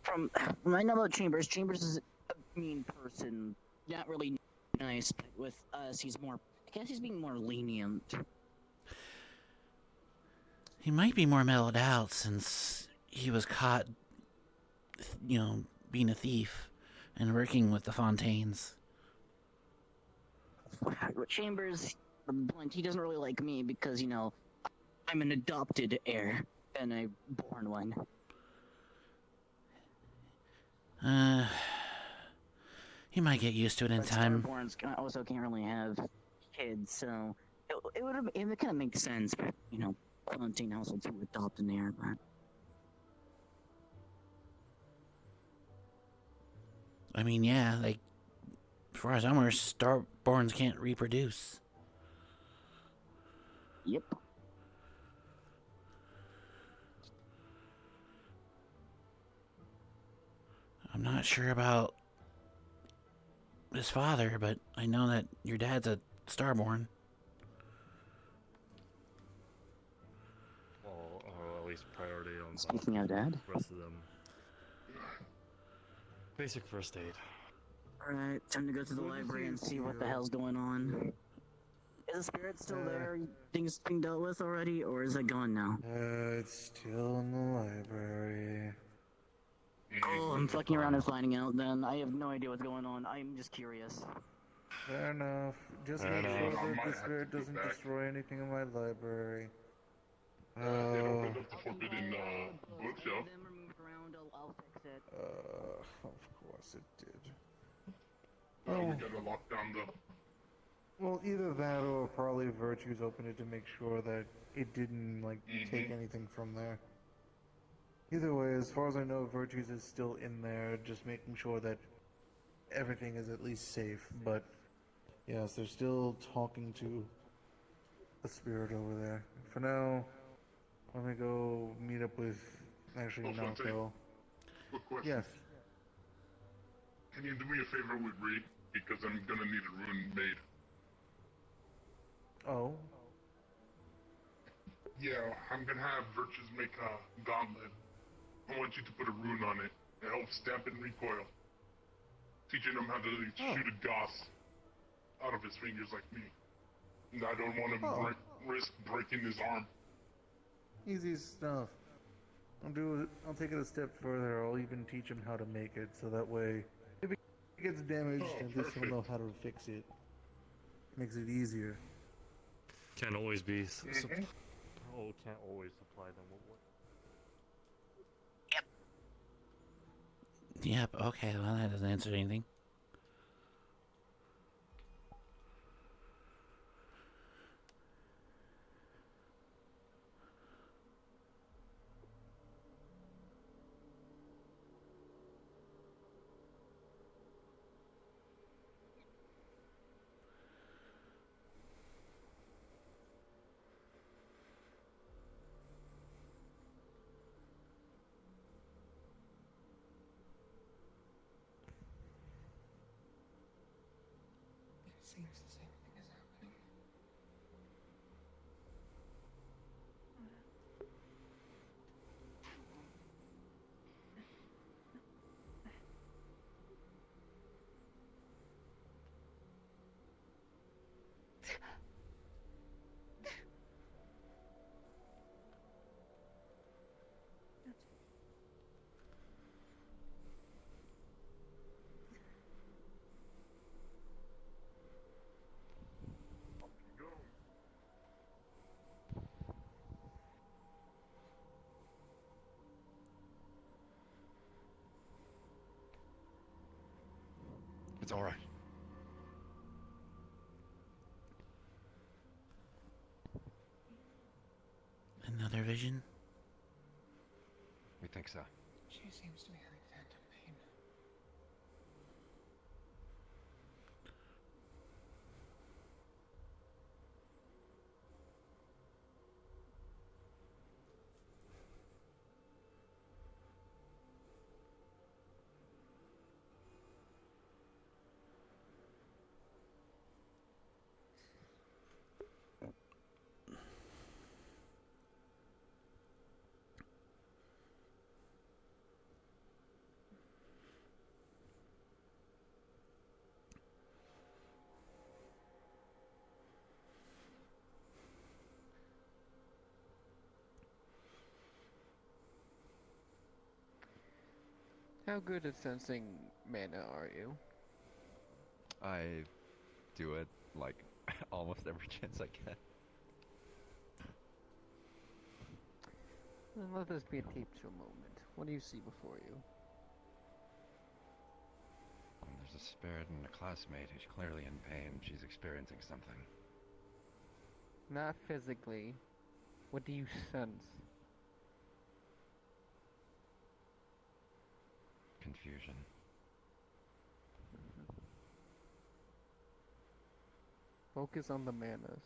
From I know about Chambers, Chambers is a mean person. Not really nice, but with us, he's more... I guess he's being more lenient.
He might be more mellowed out since he was caught, you know, being a thief and working with the Fontaines.
Chambers, blunt, he doesn't really like me because, you know, I'm an adopted heir and a born one.
He might get used to it in time.
Borns also can't really have kids, so it kind of makes sense, but, you know, Fontaine household to adopt an heir, but...
I mean, yeah, like, as far as I'm aware, Starborns can't reproduce.
Yep.
I'm not sure about his father, but I know that your dad's a Starborn.
Well, or at least priority on
Speaking of Dad.
the rest of them. Basic first aid.
Alright, time to go to the library and see what the hell's going on. Is the spirit still there? Things being dealt with already, or is it gone now?
It's still in the library.
Oh, I'm fucking around and finding out then. I have no idea what's going on. I'm just curious.
Fair enough. Just make sure that the spirit doesn't destroy anything in my library.
Open up the forbidden bookshelf.
Them removed around, I'll
it.
Of course it did.
We
Oh.
gotta lock down the.
Well, either that or probably Virtues opened it to make sure that it didn't, like, take anything from there. Either way, as far as I know, Virtues is still in there, just making sure that everything is at least safe. But, yes, they're still talking to the spirit over there. For now, let me go meet up with, actually, Malco.
Quick question.
Yes.
Can you do me a favor with Reed? Because I'm gonna need a rune made.
Oh?
Yeah, I'm gonna have Virtues make a gauntlet. I want you to put a rune on it. It helps dampen recoil. Teaching him how to shoot a Goss out of his fingers like me. And I don't want to risk breaking his arm.
Easy stuff. I'll take it a step further. I'll even teach him how to make it, so that way, if it gets damaged, at least he'll know how to fix it. Makes it easier.
Can't always be. Can't always supply them with what.
Yep, okay, well, that doesn't answer anything.
It seems the same thing is happening.
It's alright.
Another vision?
We think so.
She seems to be having phantom pain.
How good at sensing mana are you?
I do it, like, almost every chance I get.
Then let this be a teacher moment. What do you see before you?
There's a spirit and a classmate who's clearly in pain. She's experiencing something.
Not physically. What do you sense?
Confusion.
Focus on the manas.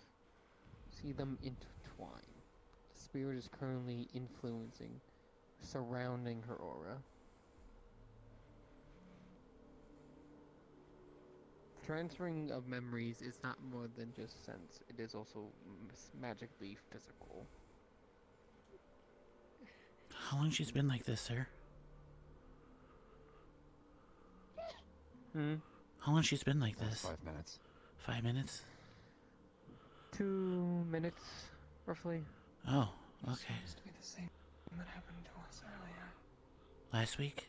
See them intertwine. The spirit is currently influencing, surrounding her aura. Transferring of memories is not more than just sense. It is also magically physical.
How long she's been like this, sir? How long she's been like this?
5 minutes.
5 minutes?
2 minutes, roughly.
Oh, okay.
Seems to be the same thing that happened to us earlier.
Last week?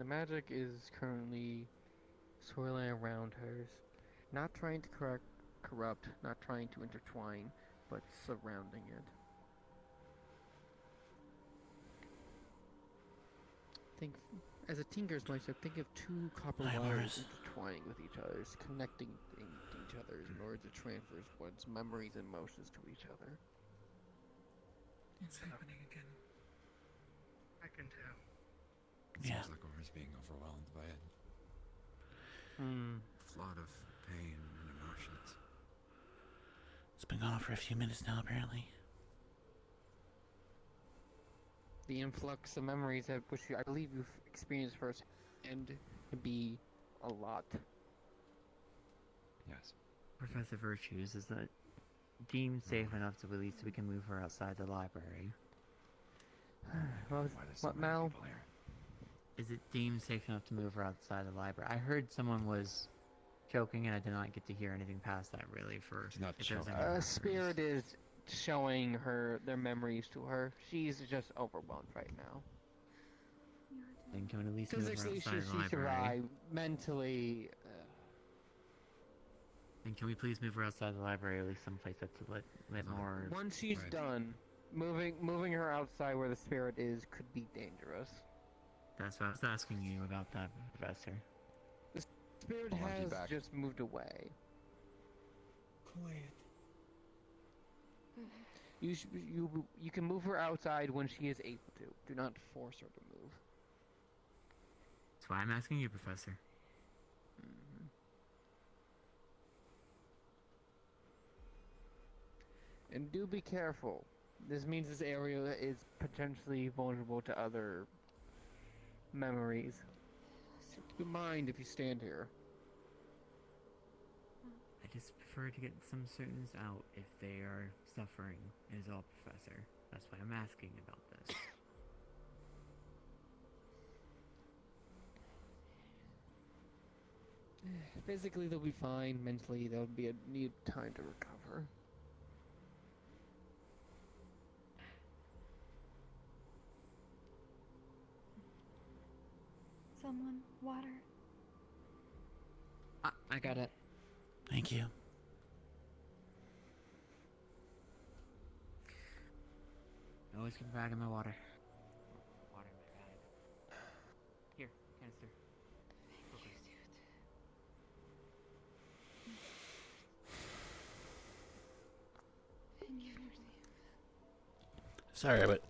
The magic is currently swirling around hers, not trying to corrupt, not trying to intertwine, but surrounding it. Think, as a Tinkersmeister, think of two copper
Hi,
wires
Morris.
intertwining with each other, connecting each other in order to transfer one's memories and emotions to each other.
It's happening again.
I can tell.
It
Yeah.
seems like Aura's being overwhelmed by it.
Hmm.
Flood of pain and emotions.
It's been going on for a few minutes now, apparently.
The influx of memories that which I believe you've experienced first and to be a lot.
Yes.
Professor Virtues, is that deemed safe enough to release so we can move her outside the library?
What, Mal?
Is it deemed safe enough to move her outside the library? I heard someone was choking and I did not get to hear anything past that really for
She's not
if there's
choking.
any
Spirit is showing her their memories to her. She's just overwhelmed right now.
then can we at least move her
Physically,
outside the
she
library?
survived. Mentally,
And can we please move her outside the library, or at least someplace that's a lit more...
once she's done, moving her outside where the spirit is could be dangerous.
That's what I was asking you about that, Professor.
The spirit
Hold on, be
has
back.
just moved away.
Quiet.
You can move her outside when she is able to. Do not force her to move.
That's why I'm asking you, Professor.
And do be careful. This means this area is potentially vulnerable to other memories. So keep in mind if you stand here.
I just prefer to get some students out if they are suffering, is all, Professor. That's why I'm asking about this.
Physically, they'll be fine. Mentally, they'll need time to recover.
Someone, water.
I got it.
Thank you.
Always keep a bag in my water. Water in my bag. Here, canister.
Sorry, but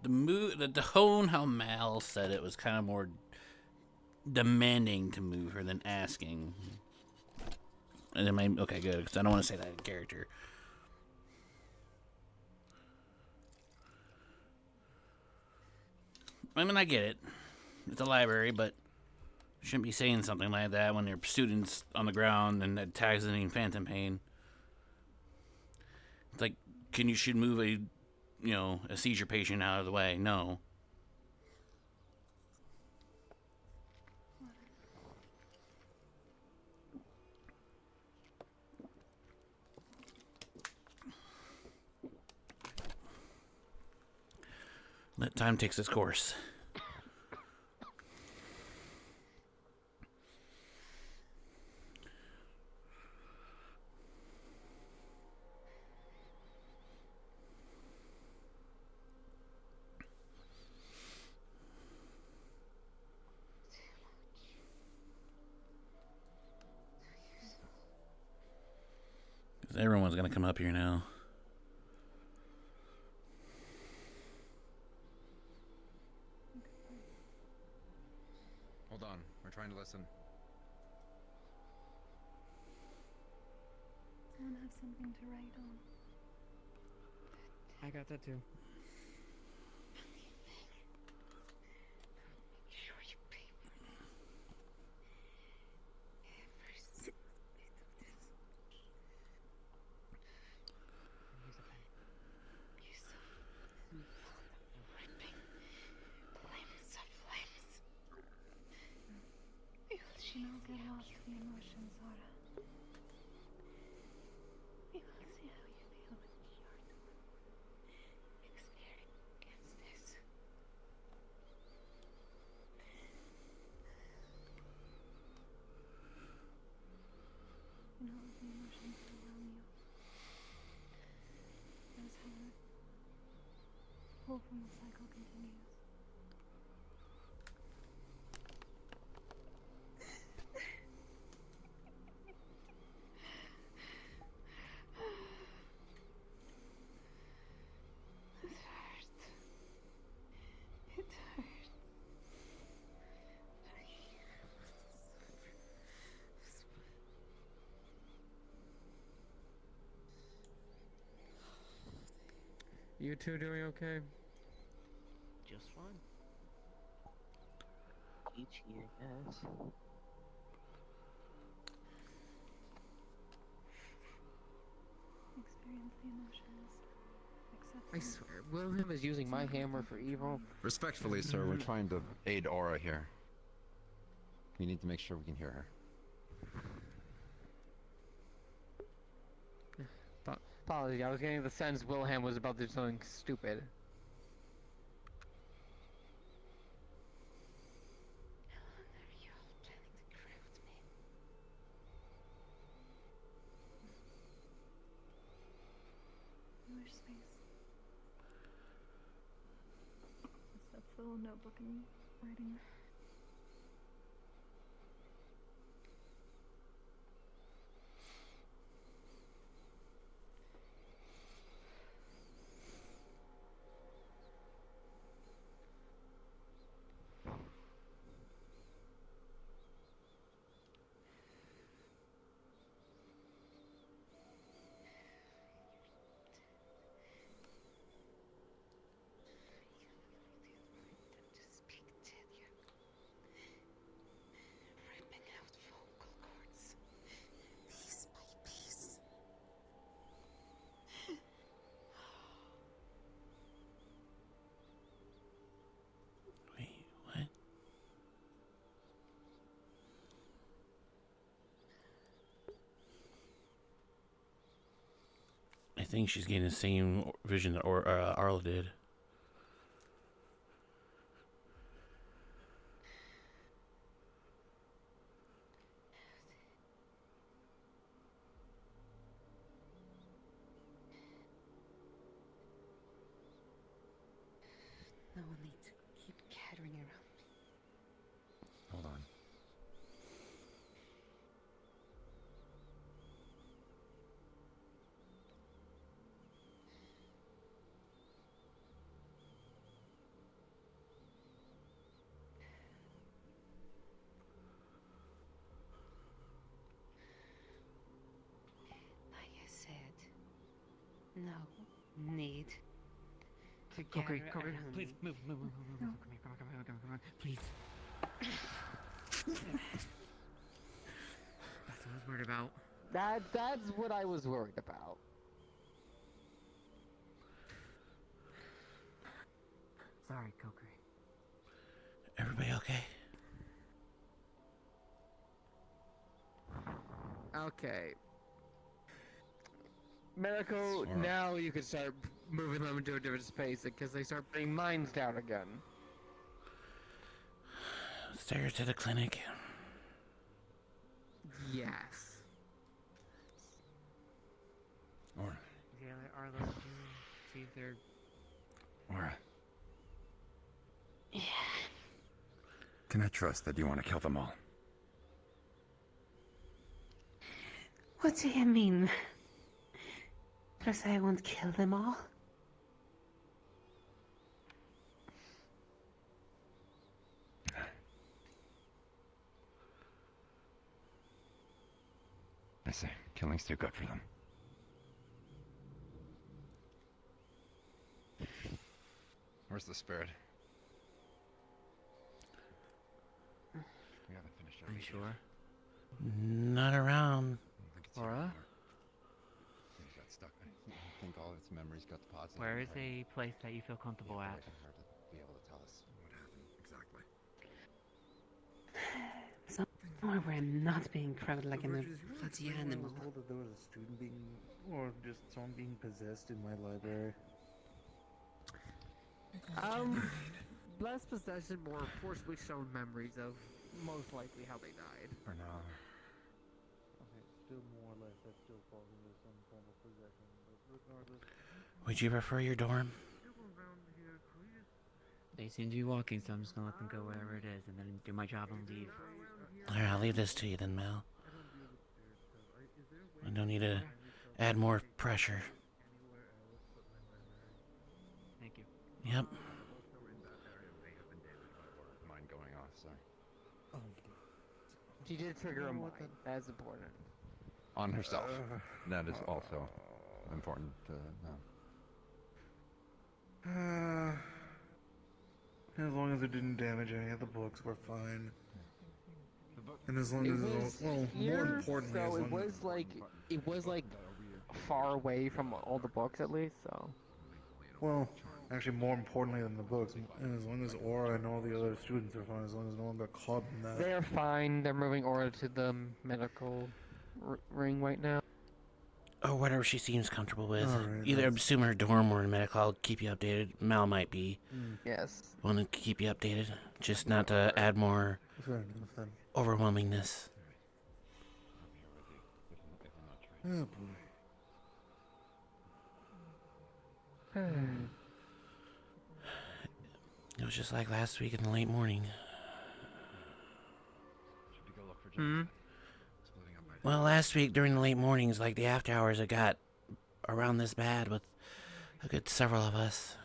the tone how Mal said it was kind of more demanding to move her than asking. And then okay, good, because I don't want to say that in character. I mean, I get it. It's a library, but shouldn't be saying something like that when there are students on the ground and that tags in phantom pain. It's like, you should move a seizure patient out of the way. No. Let time takes its course. Because everyone's going to come up here now.
Hold on, we're trying to listen.
Someone have something to write on.
I got that too.
Do not get lost in the emotions, Zara. We will see how you feel when you experience this. pull from the cycle continues. It hurts. It hurts.
You two doing okay?
Just fine. Peachy, I guess.
Experience the emotions. Accept
I
them.
swear, William is using my hammer for evil.
Respectfully, sir, we're trying to aid Aura here. We need to make sure we can hear her.
Apology, I was getting the sense Wilhelm was about to do something stupid.
I wish space. That's the little notebook and writing.
Wait, what? I think she's getting the same vision that Arlo did.
No one needs to keep gathering around me.
Hold on.
Like I said, no need to
Kokiri,
gather
Kokiri,
around
please
me.
move. Come on, please. That's what I was worried about.
That's what I was worried about.
Sorry, Kokiri.
Everybody okay?
Okay. Miracle, now you can start moving them into a different space because they start putting mines down again.
Let's take her to the clinic.
Yes.
Aura.
Yeah, let Arlo see if they're...
Aura.
Yeah.
Can I trust that you want to kill them all?
What do you mean? Plus, I won't kill them all.
I see. Killing's too good for them. Where's the spirit? We haven't finished our
Are you
reading.
sure?
Not around.
Aura?
Maybe it got stuck. I think all of its memories got deposited.
Where
in
is
her.
a place that you feel comfortable
Yeah,
at?
wait for her to be able to tell us what happened exactly.
Somewhere where I'm not being crowded like I'm a bloody
I
animal.
was told that there was a student being, or just someone being possessed in my library.
Less possession, more forcibly shown memories of most likely how they died.
For now.
Okay, still more or less, that still falls into some form of possession, but regardless.
Would you prefer your dorm?
Still around here
They seem to be walking, so I'm just gonna let them go wherever it is, and then do my job and leave.
Alright, I'll leave this to you then, Mal. I don't need to add more pressure.
Thank you.
Yep.
Mine going off, sorry.
She did trigger a mind. That's important.
On herself. That is also important to know.
As long as it didn't damage any of the books, we're fine. And as long
It
as
was
well,
here,
more importantly,
so
as
it
long
was like far away from all the books at least. So.
well, actually, more importantly than the books, and as long as Aura and all the other students are fine, as long as no one got caught in that.
They're fine. They're moving Aura to the medical ring right now.
Or whatever she seems comfortable with.
Alright,
Either
that's-
assume her dorm or in medical. I'll keep you updated. Mal might be.
Yes.
Want to keep you updated. Just not to add more
Fair enough, then.
overwhelmingness.
Oh boy.
It was just like last week in the late morning. Well, last week during the late mornings, like the after hours, it got around this bad with a good several of us.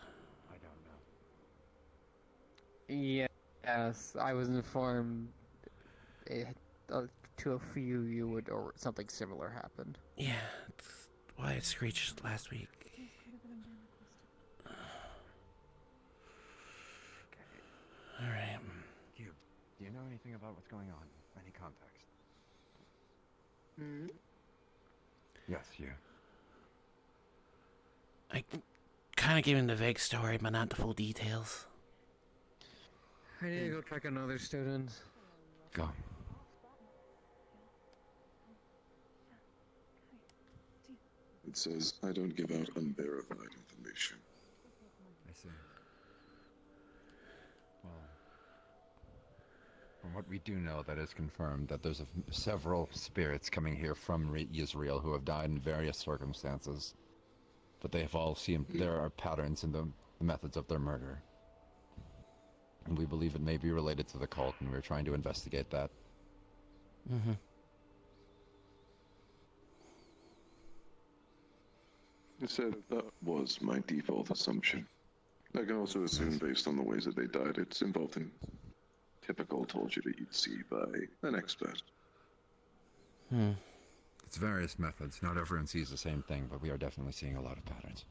Yes, I was informed to a few you would or something similar happened.
Yeah, that's why it screeched last week. Alright.
Cube, do you know anything about what's going on? Any context? Yes, you.
I kind of gave him the vague story, but not the full details.
I need to go check another student.
Go.
It says, I don't give out unverified information.
I see. Well, from what we do know, that is confirmed that there's several spirits coming here from Israel who have died in various circumstances. But they have all seen there are patterns in the methods of their murder. And we believe it may be related to the cult, and we're trying to investigate that.
Mm-hmm.
It said that was my default assumption. I can also assume, based on the ways that they died, it's involved in typical told you that you'd see by an expert.
It's various methods. Not everyone sees the same thing, but we are definitely seeing a lot of patterns.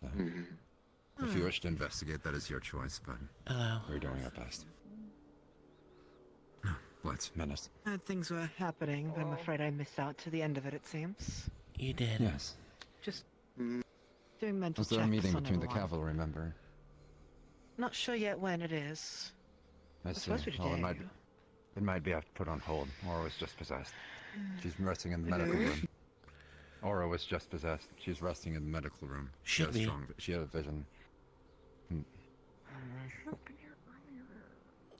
So, if you wish to investigate, that is your choice, but we're doing our best. What's Menace?
Things were happening, but I'm afraid I missed out to the end of it, it seems.
You did.
Yes.
Just doing mental
Was there a
checks
meeting
on
between the
everyone.
cavalry member?
Not sure yet when it is.
I
It's
see.
supposed to be
Well,
today.
it might be put on hold. Aura was just possessed. She's resting in the medical room. Aura was just possessed. She's resting in the medical room. She
Should
had a
be.
She had a vision.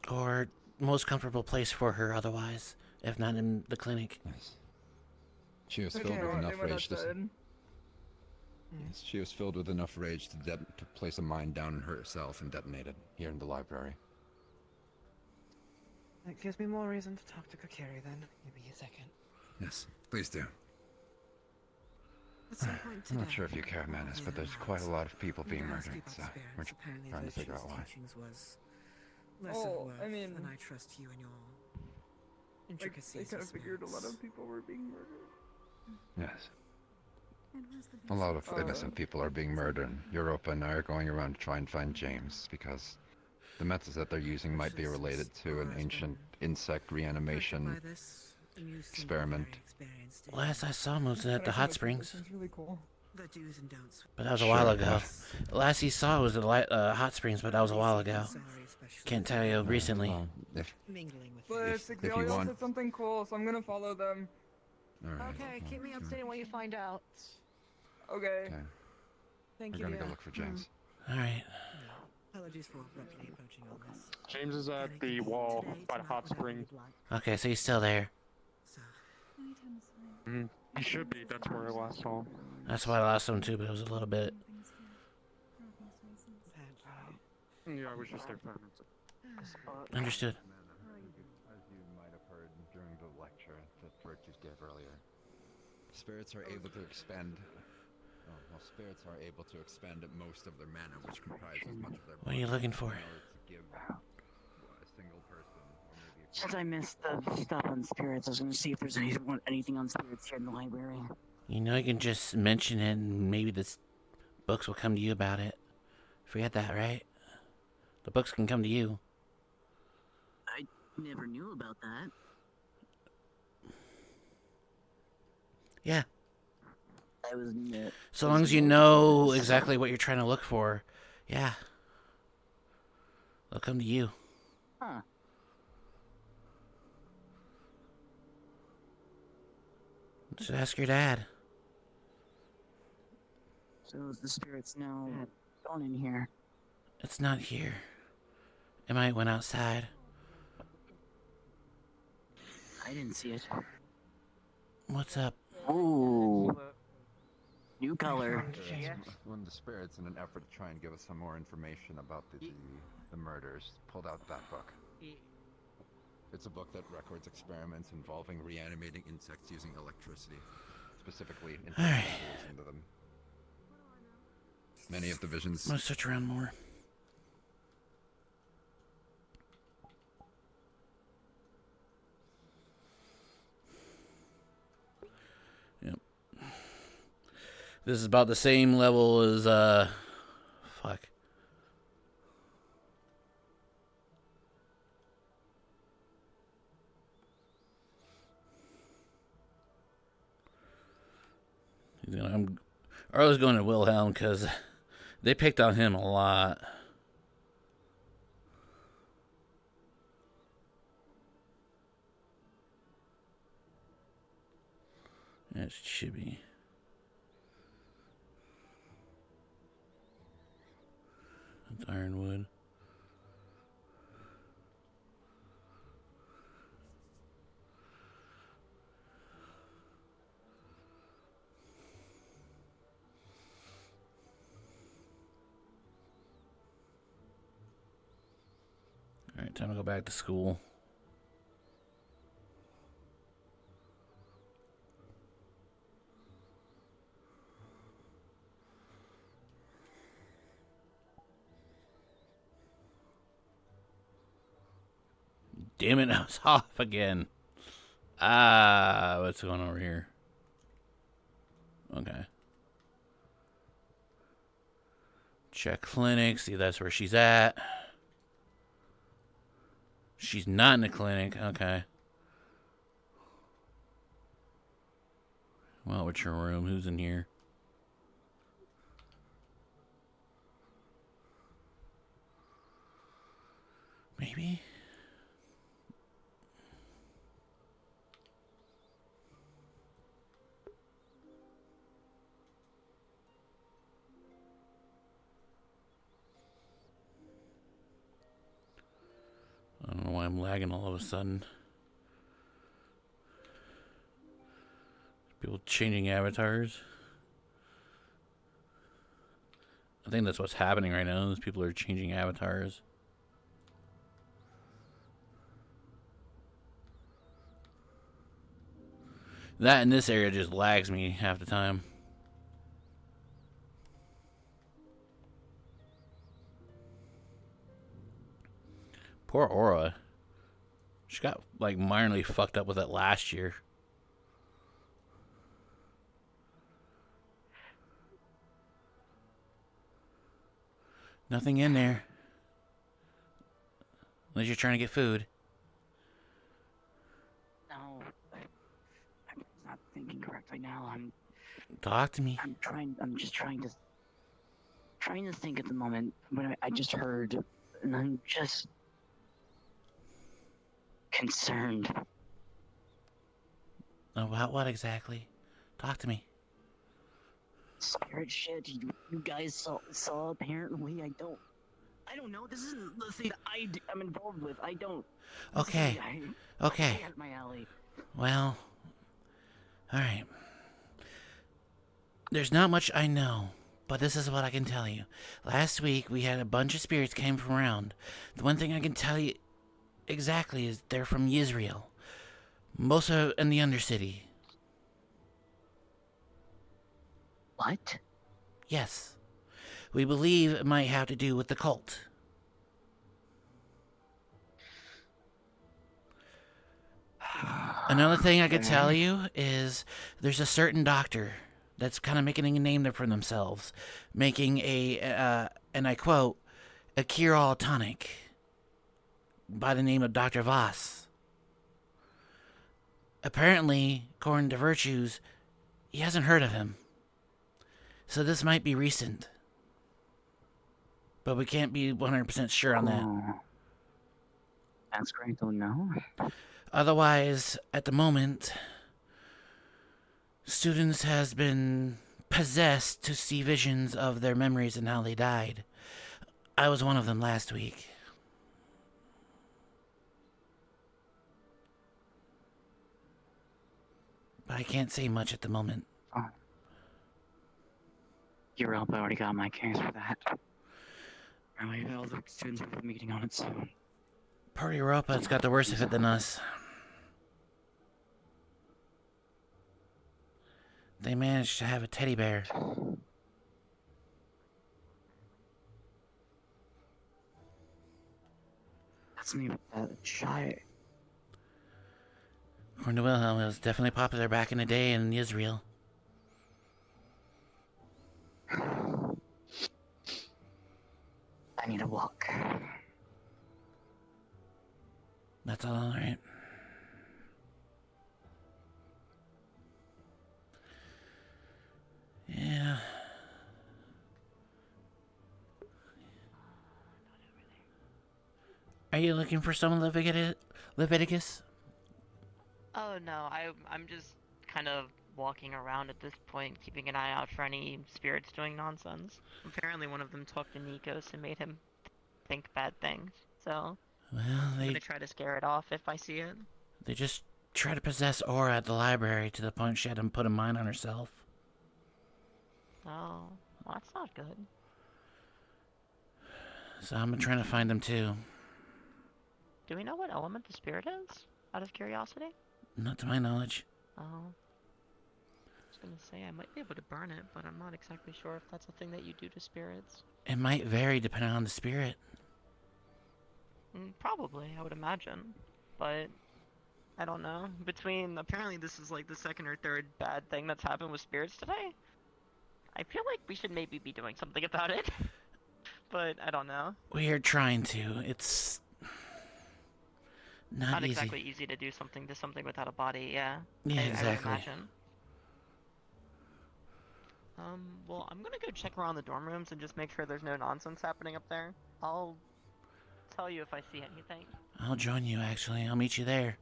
Or most comfortable place for her otherwise, if not in the clinic.
Yes. She was filled with enough rage to... Yes, she was filled with enough rage to place a mine down in herself and detonate it here in the library.
That gives me more reason to talk to Kokiri then. Give me a second.
Yes, please do.
At some point
I'm
today,
not sure if you care, Manus, but there's quite a lot of people being
when I asked
murdered,
you about
so
spirits,
we're
apparently
trying to figure out
Virtue's
why.
teachings was less of worth, and I trust you and your intricacies.
I kind of
with
figured a lot
spirits.
of people were being murdered.
Yes. A lot of innocent people are being murdered, and Europa and I are going around to try and find James, because the methods that they're using might be related to an ancient insect reanimation experiment.
Last I saw him was at the hot springs.
It's really cool.
The do's and don'ts.
But that was a while ago. Last he saw was the hot springs, but that was a while ago. Can't tell you recently.
Mingling with
But
If
they
you
all
want-
said something cool, so I'm gonna follow them.
Alright.
Okay, keep me updated when you find out.
Okay.
Okay.
Thank
We're
you,
gonna go
dear.
look for James.
Alright.
Apologies for abruptly approaching on this.
James is at the wall by the hot spring.
Okay, so he's still there.
He should be. That's where I last saw him.
That's why I lost him too, but it was a little bit.
Yeah, I was just there 5 minutes.
Understood.
As you might have heard during the lecture that Virtues gave earlier, spirits are able to expend. Well, spirits are able to expend most of their mana, which comprises much of their.
What are you looking for?
In order to give a single person, or maybe.
Since I missed the stuff on spirits, I was going to see if there's anything on spirits here in the library.
You know, you can just mention it, and maybe the books will come to you about it. Forget that, right? The books can come to you.
I never knew about that.
Yeah.
I was.
So long as you know exactly what you're trying to look for, yeah. They'll come to you.
Huh.
Just ask your dad.
So the spirit's now gone in here.
It's not here. It might went outside.
I didn't see it.
What's up?
Ooh. New color.
When the spirits, in an effort to try and give us some more information about the murders, pulled out that book. It's a book that records experiments involving reanimating insects using electricity, specifically into them. Many of the visions.
I'm gonna search around more. Yep. This is about the same level as fuck. Arlo's going to Wilhelm because they picked on him a lot. That's chibi. That's ironwood. Alright, time to go back to school. Damn it, I was off again. What's going on over here? Okay. Check clinic, see that's where she's at. She's not in the clinic, okay. Well, what's your room? Who's in here? Maybe? I don't know why I'm lagging all of a sudden. People changing avatars. I think that's what's happening right now. Is people are changing avatars. That in this area just lags me half the time. Poor Aura. She got, like, minorly fucked up with it last year. Nothing in there. Unless you're trying to get food.
No. I'm not thinking correctly now.
Talk to me.
I'm just trying to think at the moment. When I just heard, and I'm just concerned.
About what exactly? Talk to me.
Spirit shit you guys saw apparently. I don't know. This isn't the thing that I'm involved with. I don't.
Okay. Okay.
At my alley.
Well. Alright. There's not much I know. But this is what I can tell you. Last week, we had a bunch of spirits came from around. The one thing I can tell you exactly is they're from Israel. Most are in the Undercity.
What?
Yes. We believe it might have to do with the cult. Another thing I could tell you is there's a certain doctor that's kind of making a name there for themselves, making and I quote, a cure-all tonic by the name of Dr. Voss. Apparently, according to Virtues, he hasn't heard of him. So this might be recent. But we can't be 100% sure on that.
That's great to know.
Otherwise, at the moment, students has been possessed to see visions of their memories and how they died. I was one of them last week. But I can't say much at the moment.
Oh. Europa already got my case for that. Apparently, all the students will be meeting on it soon.
Poor Europa's got the worst of it than us. They managed to have a teddy bear.
That's me with that shy.
According to Wilhelm, it was definitely popular back in the day in Israel.
I need a walk.
That's all right. Yeah. Are you looking for some Leviticus?
Oh no, I'm just kind of walking around at this point, keeping an eye out for any spirits doing nonsense. Apparently one of them talked to Nikos and made him think bad things, so
Well,
I'm gonna try to scare it off if I see it.
They just try to possess Aura at the library to the point she had to put a mind on herself.
Oh, well, that's not good.
So I'm trying to find them too.
Do we know what element the spirit is? Out of curiosity?
Not to my knowledge.
Oh. I was gonna say I might be able to burn it, but I'm not exactly sure if that's a thing that you do to spirits.
It might vary depending on the spirit.
Probably, I would imagine. But I don't know. Apparently this is like the second or third bad thing that's happened with spirits today. I feel like we should maybe be doing something about it. But I don't know.
We are trying to. It's not easy.
Exactly easy to do something to something without a body, yeah.
Yeah,
I would
exactly.
imagine. Well, I'm gonna go check around the dorm rooms and just make sure there's no nonsense happening up there. I'll tell you if I see anything.
I'll join you, actually. I'll meet you there.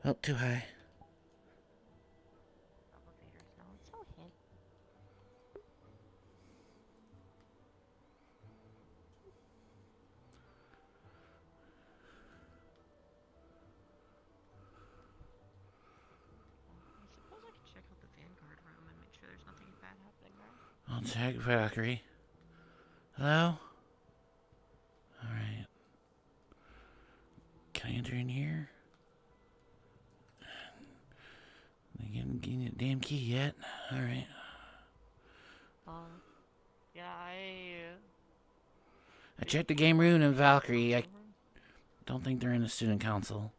Oh, too high.
Elevators, no, it's so hit. I suppose I could check out the Vanguard room and make sure there's nothing bad happening there.
I'll check Valkyrie. Hello? Alright. Can I enter in here? They didn't give me a damn key yet. Alright.
Yeah,
I checked the game room and Valkyrie. I don't think they're in the student council.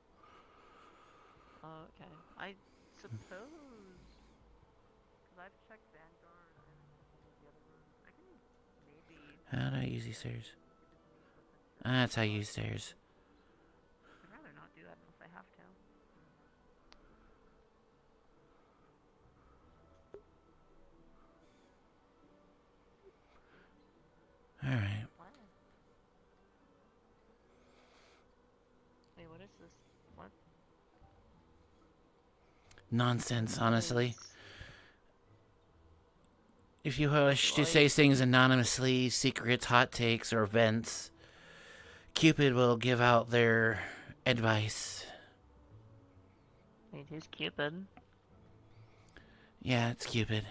Oh, okay. I suppose... Because I've checked Vanguard and the other room. I can maybe...
How do I use these stairs? That's how you use stairs.
I'd rather not do that unless I have to.
Alright.
Wait, what is this? What?
Nonsense, honestly. If you wish to say things anonymously, secrets, hot takes, or events, Cupid will give out their advice.
Wait, who's Cupid?
Yeah, it's Cupid.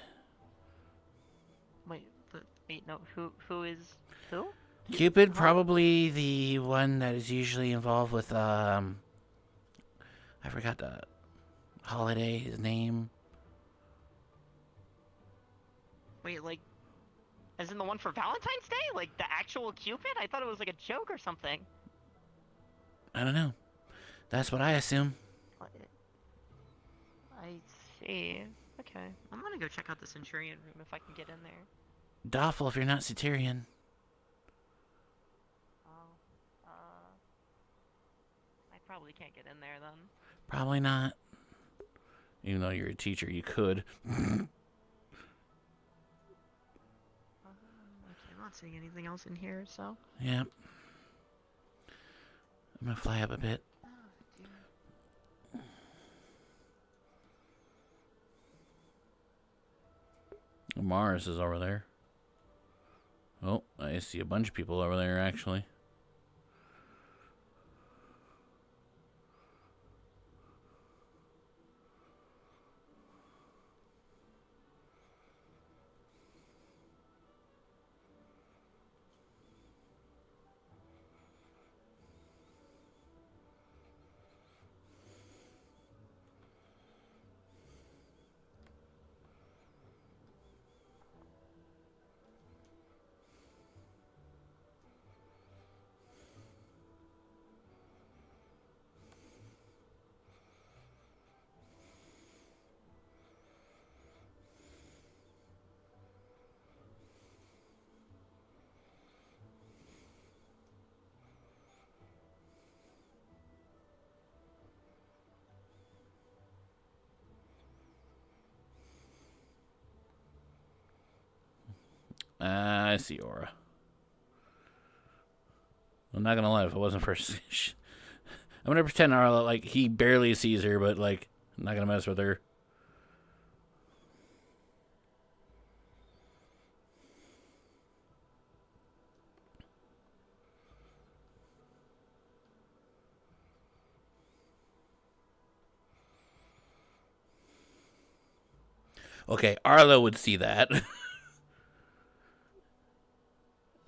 Wait, no. Who is who?
Cupid, probably the one that is usually involved with, I forgot the holiday, his name.
Wait, like, as in the one for Valentine's Day? Like the actual Cupid? I thought it was like a joke or something.
I don't know. That's what I assume.
I see. Okay. I'm gonna go check out the Centurion room if I can get in there.
Doffel if you're not Satyrian.
Oh. I probably can't get in there then.
Probably not. Even though you're a teacher, you could.
Okay, I'm not seeing anything else in here, so.
Yeah. I'm gonna fly up a bit. Mars is over there. Oh, I see a bunch of people over there, actually. I see Aura. I'm not gonna lie, if it wasn't for... I'm gonna pretend Arlo, like, he barely sees her, but, like, I'm not gonna mess with her. Okay, Arlo would see that.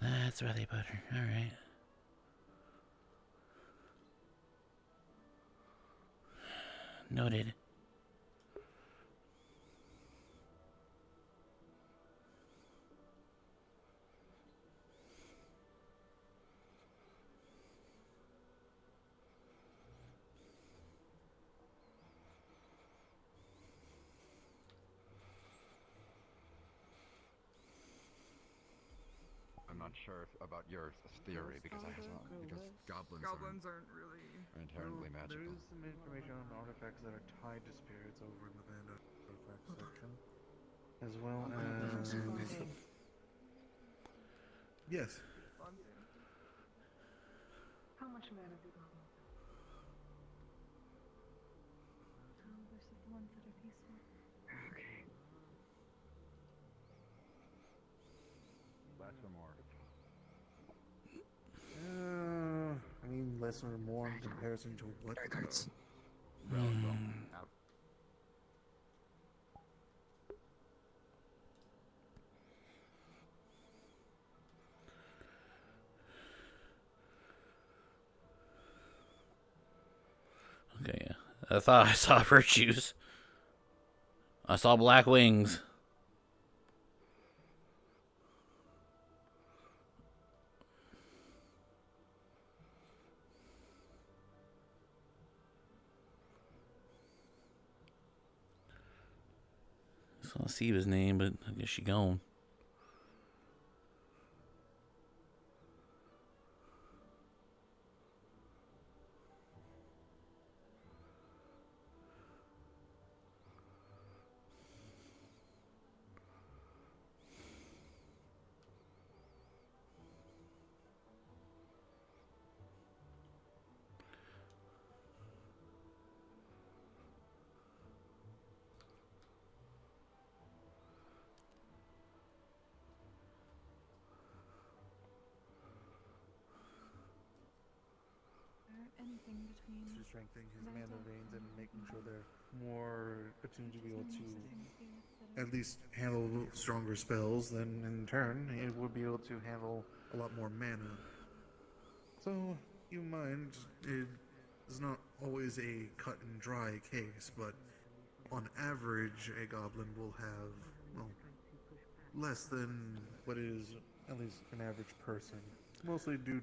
That's where they put her. Alright. Noted.
I'm not sure about your theory because goblins
aren't really
inherently magical.
There is some information on artifacts that are tied to spirits over in the Vanda artifact section, as well as yes.
How much mana do goblins have? Versus the ones that are peaceful.
Okay.
Less or more?
I mean, less or more in comparison to what?
Okay, yeah. I thought I saw virtues. I saw black wings. I saw Siva's name, but I guess she gone.
anything between
to strengthening his
Vita
mana veins and making sure
and
they're more attuned to be able to
spirits that
at least handle stronger spells, then in turn it would be able to handle a lot more mana. So, keep in mind, it is not always a cut and dry case, but on average, a goblin will have, well, less than what is at least an average person. Mostly due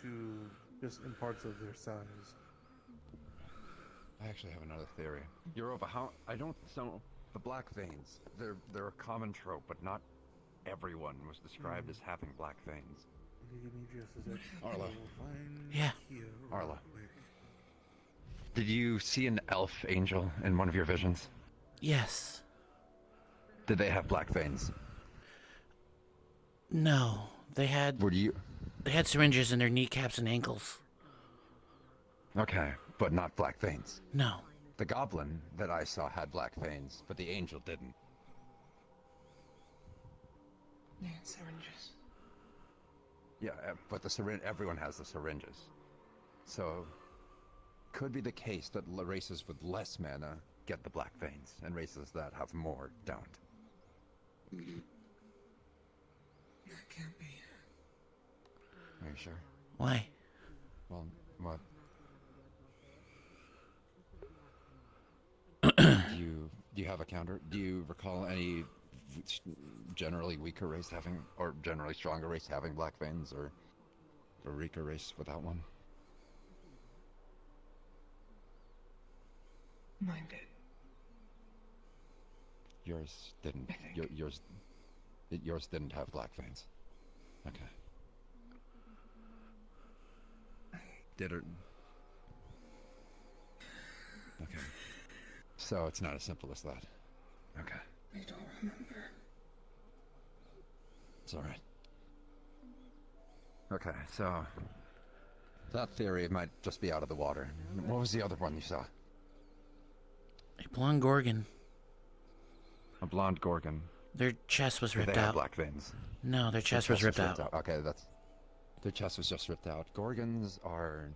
to just in parts of their size.
I actually have another theory. Europa, I don't know the black veins. They're a common trope, but not everyone was described as having black veins.
Give me just a second.
Arlo.
Yeah.
Arlo. Did you see an elf angel in one of your visions?
Yes.
Did they have black veins?
No. They had... They had syringes in their kneecaps and ankles.
Okay, but not black veins?
No.
The goblin that I saw had black veins, but the angel didn't.
Yeah, syringes.
Yeah, but the syringe, everyone has the syringes. So, could be the case that races with less mana get the black veins, and races that have more don't.
That can't be.
Are you sure?
Why?
Well, what? Do you have a counter? Do you recall any generally weaker race having, or generally stronger race having black veins, or a weaker race without one?
Mine did.
Yours didn't. Yours didn't have black veins. Okay. Did it? Okay. So it's not as simple as that. Okay.
I don't remember.
It's alright. Okay, so that theory might just be out of the water. What was the other one you saw?
A blonde gorgon.
A blonde gorgon.
Their chest was ripped
They have
out.
black veins.
No, their chest was ripped out.
Okay, that's... Their chest was just ripped out. Gorgons are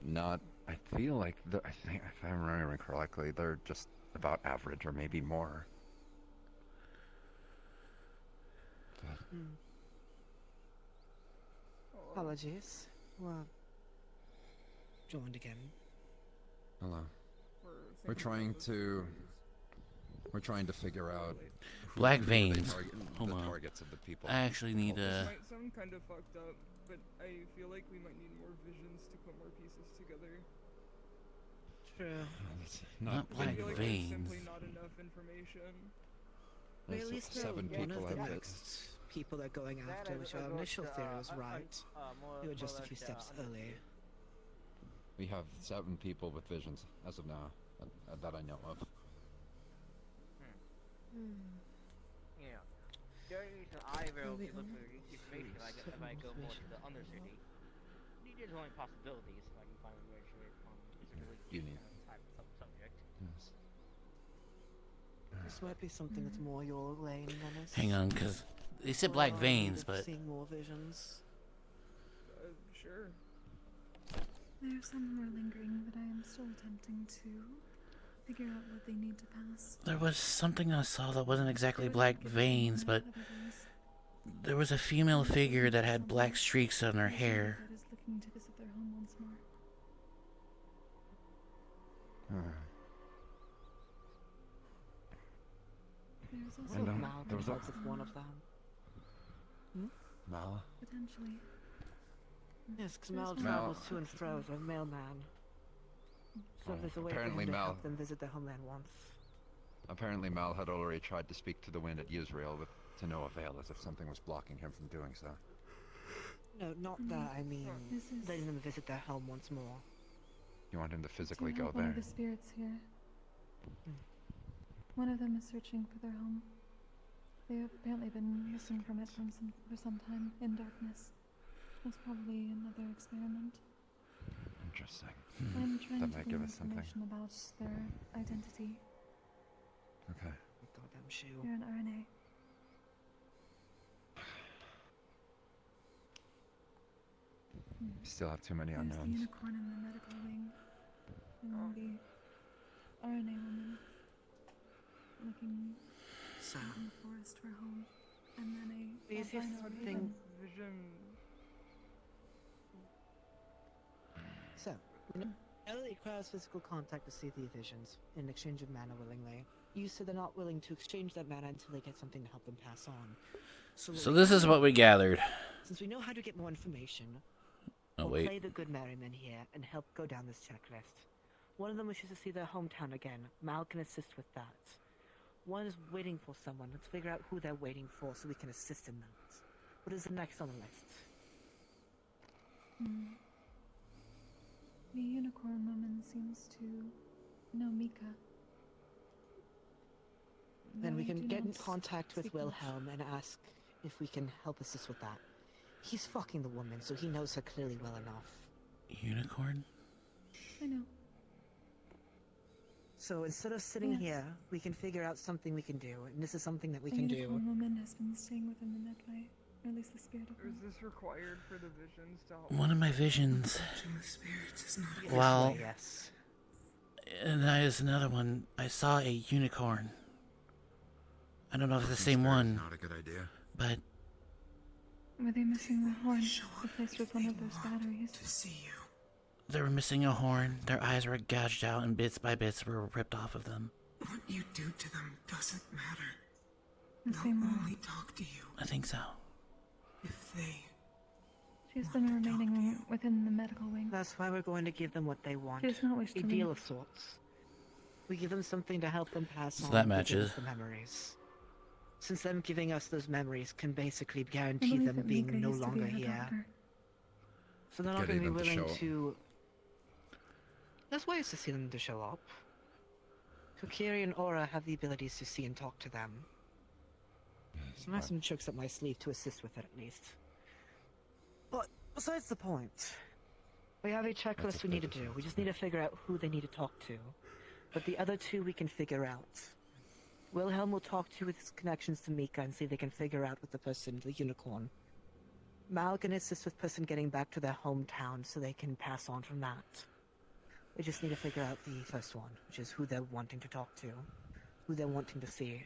not... I feel like... I think, if I'm remembering correctly, they're just about average, or maybe more.
Apologies. Well, joined again.
Hello. We're trying to figure out
Black veins.
the targets of the people.
I actually need
This might sound kind of fucked up, but I feel like we might need more visions to put more pieces together.
True.
Not
I
black
feel like
veins.
there's simply not enough information.
We at least know
7
one
people
of the
have it.
next people they're going after, which our initial theory was right. We were just a few steps early.
We have 7 people with visions as of now, that I know of.
Yeah. The only reason I will be looking for information if I go more to the undercity. There's only possibilities if I can find a way to
You need.
type of subject.
Yes.
This might be something that's more your lane, honest.
Hang on, because they said black veins, but...
Seeing more visions.
Sure.
There are some more lingering that I am still attempting to figure out what they need to pass.
There was something I saw that wasn't exactly black veins, but there was a female figure that had black streaks on her hair.
That is looking to visit their home once more. There's also
And,
Mal
there was
comes with one of them.
Mal?
Potentially.
Yes, because Mal
There's
travels
one.
to and fro as a mailman. So if there's a way for
apparently
him to
Mal-
help them visit their homeland once.
Apparently Mal had already tried to speak to the wind at Yusrael, with to no avail, as if something was blocking him from doing so.
No, not that. I mean, letting them visit their home once more.
You want him to physically
to
go
help one
there?
of the spirits here. One of them is searching for their home. They have apparently been missing from it for some time in darkness. Most probably another experiment.
Interesting.
I'm trying
That
to
might
glean
give us something.
information about their identity.
Okay.
Goddamn shoe.
You're an RNA.
We still have too many
There's the
unknowns.
unicorn in the medical wing. And the RNA woman looking out in the forest for home. And then a albino raven.
Vision.
So, now that it requires physical contact to see the visions in exchange of mana willingly, you said they're not willing to exchange that mana until they get something to help them pass on.
So this is what we gathered.
Since we know how to get more information,
Oh,
we'll
wait.
play the good merryman here and help go down this checklist. One of them wishes to see their hometown again. Mal can assist with that. One is waiting for someone. Let's figure out who they're waiting for so we can assist in that. What is the next on the list?
The unicorn woman seems to know Mika.
Then we
I
can
do
get in
not
contact with
speak much.
Wilhelm and ask if we can help assist with that. He's fucking the woman, so he knows her clearly well enough.
Unicorn?
I know.
So instead of sitting
Yes.
here, we can figure out something we can do, and this is something that we
The
can do.
unicorn woman has been staying within the medbay, or at least the spirit of her.
Is this required for the visions to help?
One of my visions.
Spirits is not
Well,
yes.
and there's another one. I saw a unicorn. I don't know if it's the same one.
Not a good idea.
But
Were they missing the horn replaced with one of those batteries?
To see you.
they were missing a horn. Their eyes were gouged out, and bits by bits were ripped off of them.
What you do to them doesn't matter.
The same
They'll
one.
only talk to you
I think so.
if they.
She has been remaining within the medical wing.
That's why we're going to give them what they want.
She does not wish
A
to
deal
leave.
of sorts. We give them something to help them pass
So
on.
that
to give
matches.
us the memories. Since them giving us those memories can basically
I
guarantee
believe
them
that
being
Mika
no
used to be
longer
her
here.
doctor.
So they're not going to be
Getting them to
willing
show
to... There's ways to see them to show up. Kokiri and Aura have the abilities to see and talk to them. I have some tricks up my sleeve to assist with it, at least. But besides the point, we have a checklist we need to do. We just need to figure out who they need to talk to. But the other two we can figure out. Wilhelm will talk to his connections to Mika and see if they can figure out with the person, the unicorn. Mal can assist with person getting back to their hometown so they can pass on from that. We just need to figure out the first one, which is who they're wanting to talk to, who they're wanting to see.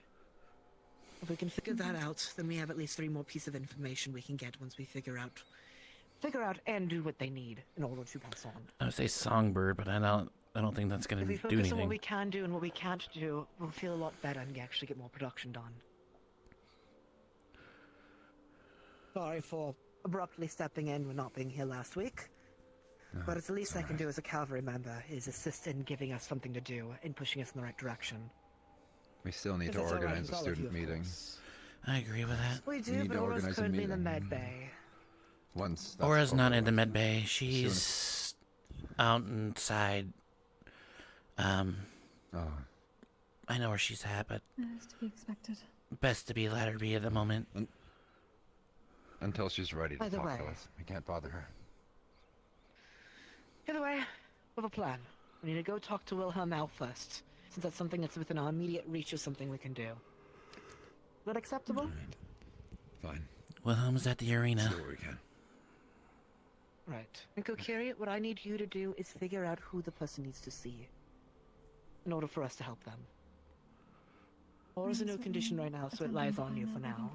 If we can figure that out, then we have at least 3 more pieces of information we can get once we figure out and do what they need in order to pass on.
I would say songbird, but I don't think that's gonna
If we
do
focus on what
anything.
we can do and what we can't do, we'll feel a lot better and actually get more production done. Sorry for abruptly stepping in when not being here last week. But it's the least I can do as a cavalry member is assist in giving us something to do and pushing us in the right direction.
We still need
If
to
that's all right
organize
with
a
all of you,
student
of
meeting.
course.
I agree with that.
We do,
need
but
to
Aura's
organize a
currently in the
meeting.
med bay.
Once that's
Aura's not
over
in the
with.
med bay. She's out inside.
Oh.
I know where she's at, but
That is to be expected.
best to be let her be at the moment.
Until she's ready to
Either
talk
way.
to us. We can't bother her.
Either way, we have a plan. We need to go talk to Wilhelm now first, since that's something that's within our immediate reach of something we can do. Is that acceptable?
Fine.
Wilhelm's at the arena.
Do what we can.
Right. And Kokiri, what I need you to do is figure out who the person needs to see, in order for us to help them. Aura's in no condition right now, so it lies on you for now.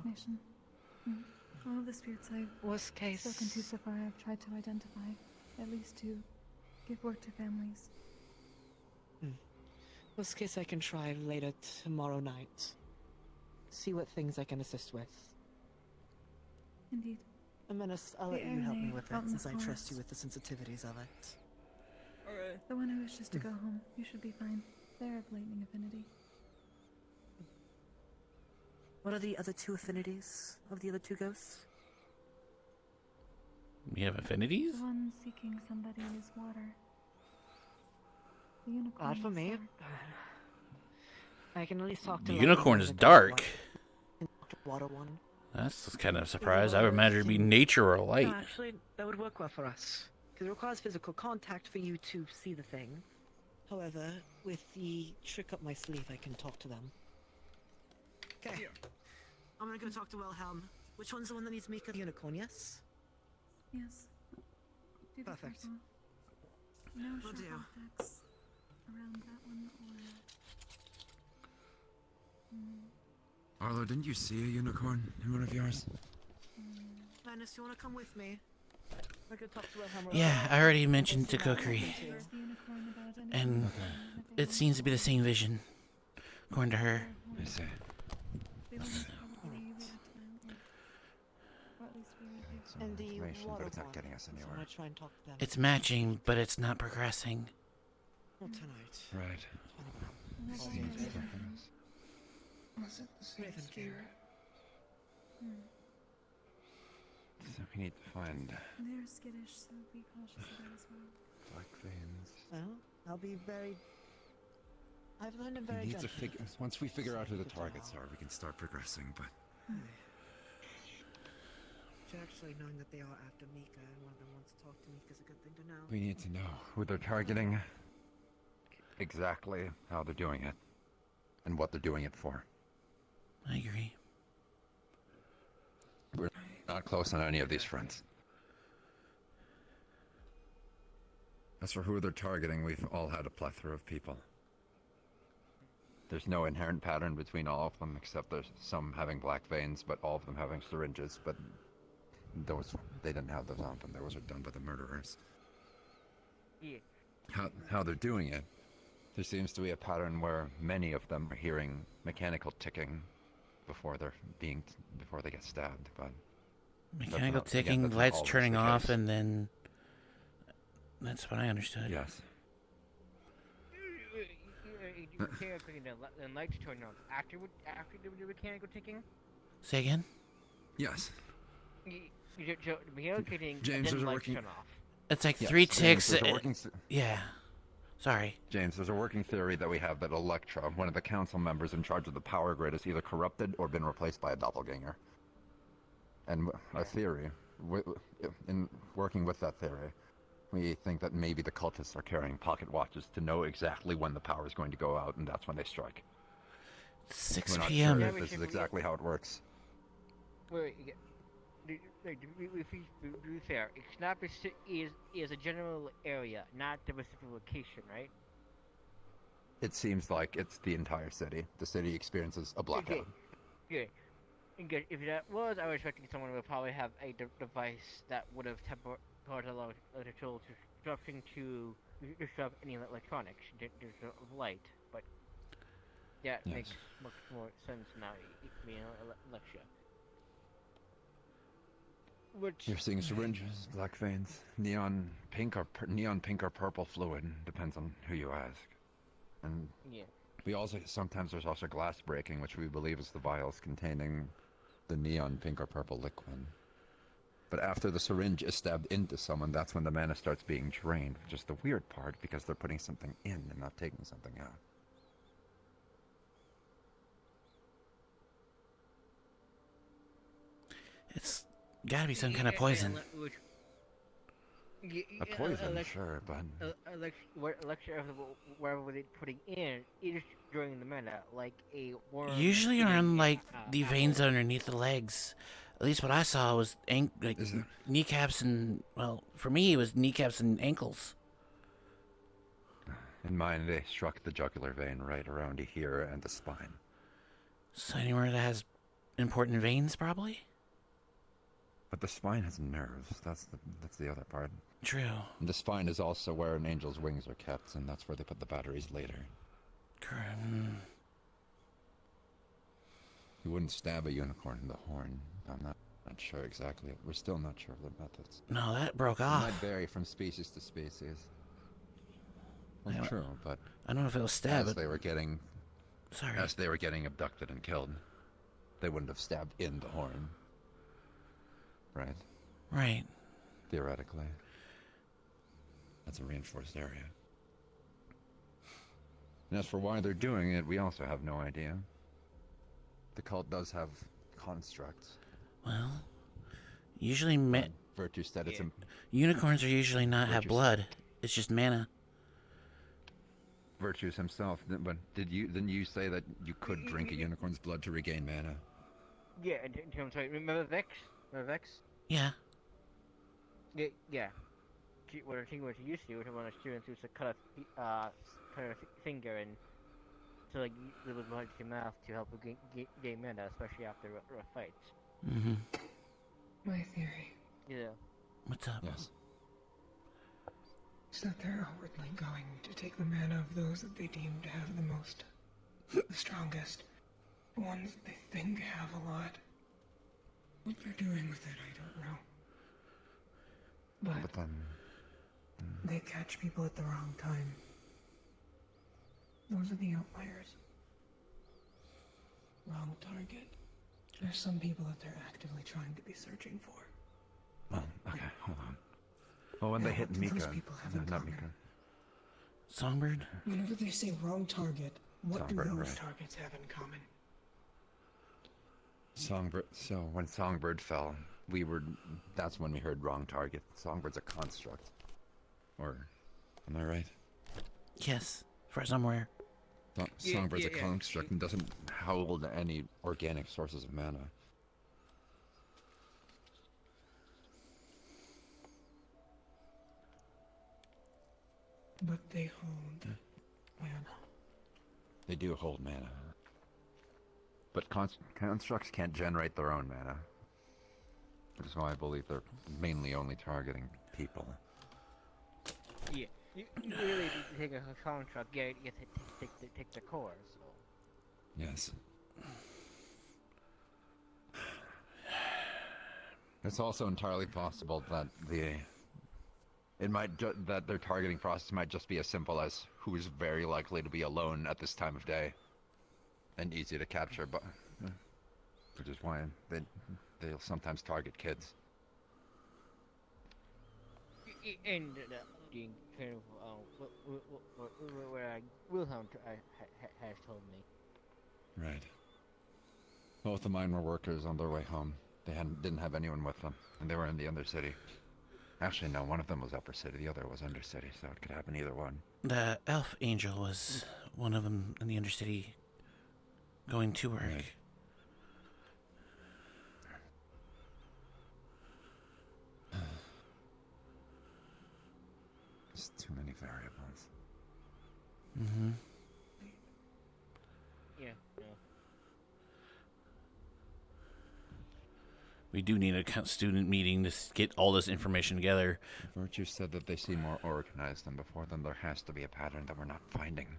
All of the spirits I've
Worst case.
spoken to so far, I've tried to identify, at least to give work to families.
Worst case, I can try later tomorrow night. See what things I can assist with.
Indeed.
And then I'll let
The
you help me
RNA
with it,
out in
since
the
I trust
forest.
you with the sensitivities of it.
Alright.
The one who wishes to go home, you should be fine. They're of lightning affinity.
What are the other 2 affinities of the other 2 ghosts?
You have affinities?
The one seeking somebody is water. The unicorn
Odd for
is
me.
dark.
I can at least talk to
The
like,
unicorn
the
is
one
dark.
and talk to water one.
That's kind of a surprise. I would imagine it'd be nature or light.
No, actually, that would work well for us. Because it requires physical contact for you to see the thing. However, with the trick up my sleeve, I can talk to them. Okay. I'm gonna go talk to Wilhelm. Which one's the one that needs Mika? The unicorn, yes?
Yes. Do be
Perfect.
careful. No
Will
sharp
do.
objects around that one or...
Arlo, didn't you see a unicorn in one of yours?
Linus, you wanna come with me? I could talk to Wilhelm.
Yeah, I already mentioned to Kokiri. And it seems to be the same vision, according to her.
I see.
And the
Information,
water
but it's not
one.
getting us
So
anywhere.
I try and talk to them.
It's matching, but it's not progressing.
Not tonight.
Right.
Seems ridiculous.
Was it the same
Raven
spirit?
So we need to find
They're skittish, so be cautious of that as well.
black veins.
Well, I'll be very... I've learned them
We
very
need to
gently.
figure. Once we figure out who the targets are, we can start progressing. But
Actually, knowing that they are after Mika and one of them wants to talk to Mika is a good thing to know.
we need to know who they're targeting, exactly how they're doing it, and what they're doing it for.
I agree.
We're not close on any of these fronts. As for who they're targeting, we've all had a plethora of people. There's no inherent pattern between all of them, except there's some having black veins, but all of them having syringes, but those, they didn't have those on them. Those are done by the murderers.
Yeah.
How they're doing it, there seems to be a pattern where many of them are hearing mechanical ticking before they get stabbed, but
Mechanical
that's not- again,
ticking,
that's not
lights
always
turning
the
off,
case.
and then... That's what I understood.
Yes.
The lights turn off after the mechanical ticking.
Say again?
Yes.
The mechanical ticking,
James,
and then
there's a
lights
working...
turn off.
It's like
Yes,
3
James,
ticks.
there's a working
Yeah. Sorry.
James, there's a working theory that we have that Electra, one of the council members in charge of the power grid, is either corrupted or been replaced by a doppelganger. And our theory, in working with that theory, we think that maybe the cultists are carrying pocket watches to know exactly when the power is going to go out, and that's when they strike.
6
We're not
p.m.
sure if this is exactly how it works.
Wait, to be fair, Snap is a general area, not the specific location, right?
It seems like it's the entire city. The city experiences a blackout.
Okay. Good. If that was, I was expecting someone would probably have a device that would have temporarily allowed the tool to disrupt any electronics, of light, but that
Yes.
makes much more sense now, Alexia. Which...
You're seeing syringes, black veins, neon pink or purple fluid, depends on who you ask. And
yeah.
we also, sometimes there's also glass breaking, which we believe is the vials containing the neon pink or purple liquid. But after the syringe is stabbed into someone, that's when the mana starts being drained, which is the weird part, because they're putting something in and not taking something out.
It's gotta be some kind of poison.
A poison, sure, but...
Lecture wherever they're putting in is during the mana, like a worm...
Usually around, like, the veins underneath the legs. At least what I saw was kneecaps and... Well, for me, it was kneecaps and ankles.
In mine, they struck the jugular vein right around here and the spine.
So anywhere that has important veins, probably?
But the spine has nerves. That's the other part.
True.
And the spine is also where an angel's wings are kept, and that's where they put the batteries later. You wouldn't stab a unicorn in the horn. I'm not sure exactly. We're still not sure of the methods.
No, that broke
It
off.
might vary from species to species. Well,
Yeah,
true, but
I don't know if it was stab.
as they were getting abducted and killed, they wouldn't have stabbed in the horn. Right?
Right.
Theoretically. That's a reinforced area. And as for why they're doing it, we also have no idea. The cult does have constructs.
Well, usually
Virtue said it's
unicorns are usually not have blood. It's just mana.
Virtues himself, but didn't you say that you could drink a unicorn's blood to regain mana?
Yeah, in terms of... Remember Vex?
Yeah.
Yeah. what a team was used to, when one of the students used to cut a finger and so like it was much to math to help gain mana, especially after rough fights.
Mm-hmm.
My theory
Yeah.
What's up?
Yes.
is that they're outwardly going to take the mana of those that they deem to have the most, the strongest, the ones they think have a lot. What they're doing with it, I don't know.
But then...
They catch people at the wrong time. Those are the outliers. Wrong target. There's some people that they're actively trying to be searching for.
Well, okay, hold on. Well, when they hit
What do
Mika...
those people have in
not
common?
Mika.
Songbird?
Whenever they say wrong target, what
Songbird,
do those
right.
targets have in common?
Songbird... So, when Songbird fell, that's when we heard wrong target. Songbird's a construct. Or... Am I right?
Yes, for somewhere.
Songbird's a construct and doesn't hold any organic sources of mana.
But they hold mana.
They do hold mana. But constructs can't generate their own mana. Which is why I believe they're mainly only targeting people.
Yeah. You really need to take a contract, you take the core, so...
Yes. It's also entirely possible that that their targeting process might just be as simple as who is very likely to be alone at this time of day, and easy to capture, but which is why they'll sometimes target kids.
And being kind of where Wilhelm has told me.
Right. Both of mine were workers on their way home. They didn't have anyone with them, and they were in the Undercity. Actually, no, one of them was Upper City, the other was Undercity, so it could happen either one.
The elf angel was one of them in the Undercity going to work. Right.
There's too many variables.
Mm-hmm.
Yeah.
We do need a student meeting to get all this information together.
Virtue said that they seem more organized than before, then there has to be a pattern that we're not finding.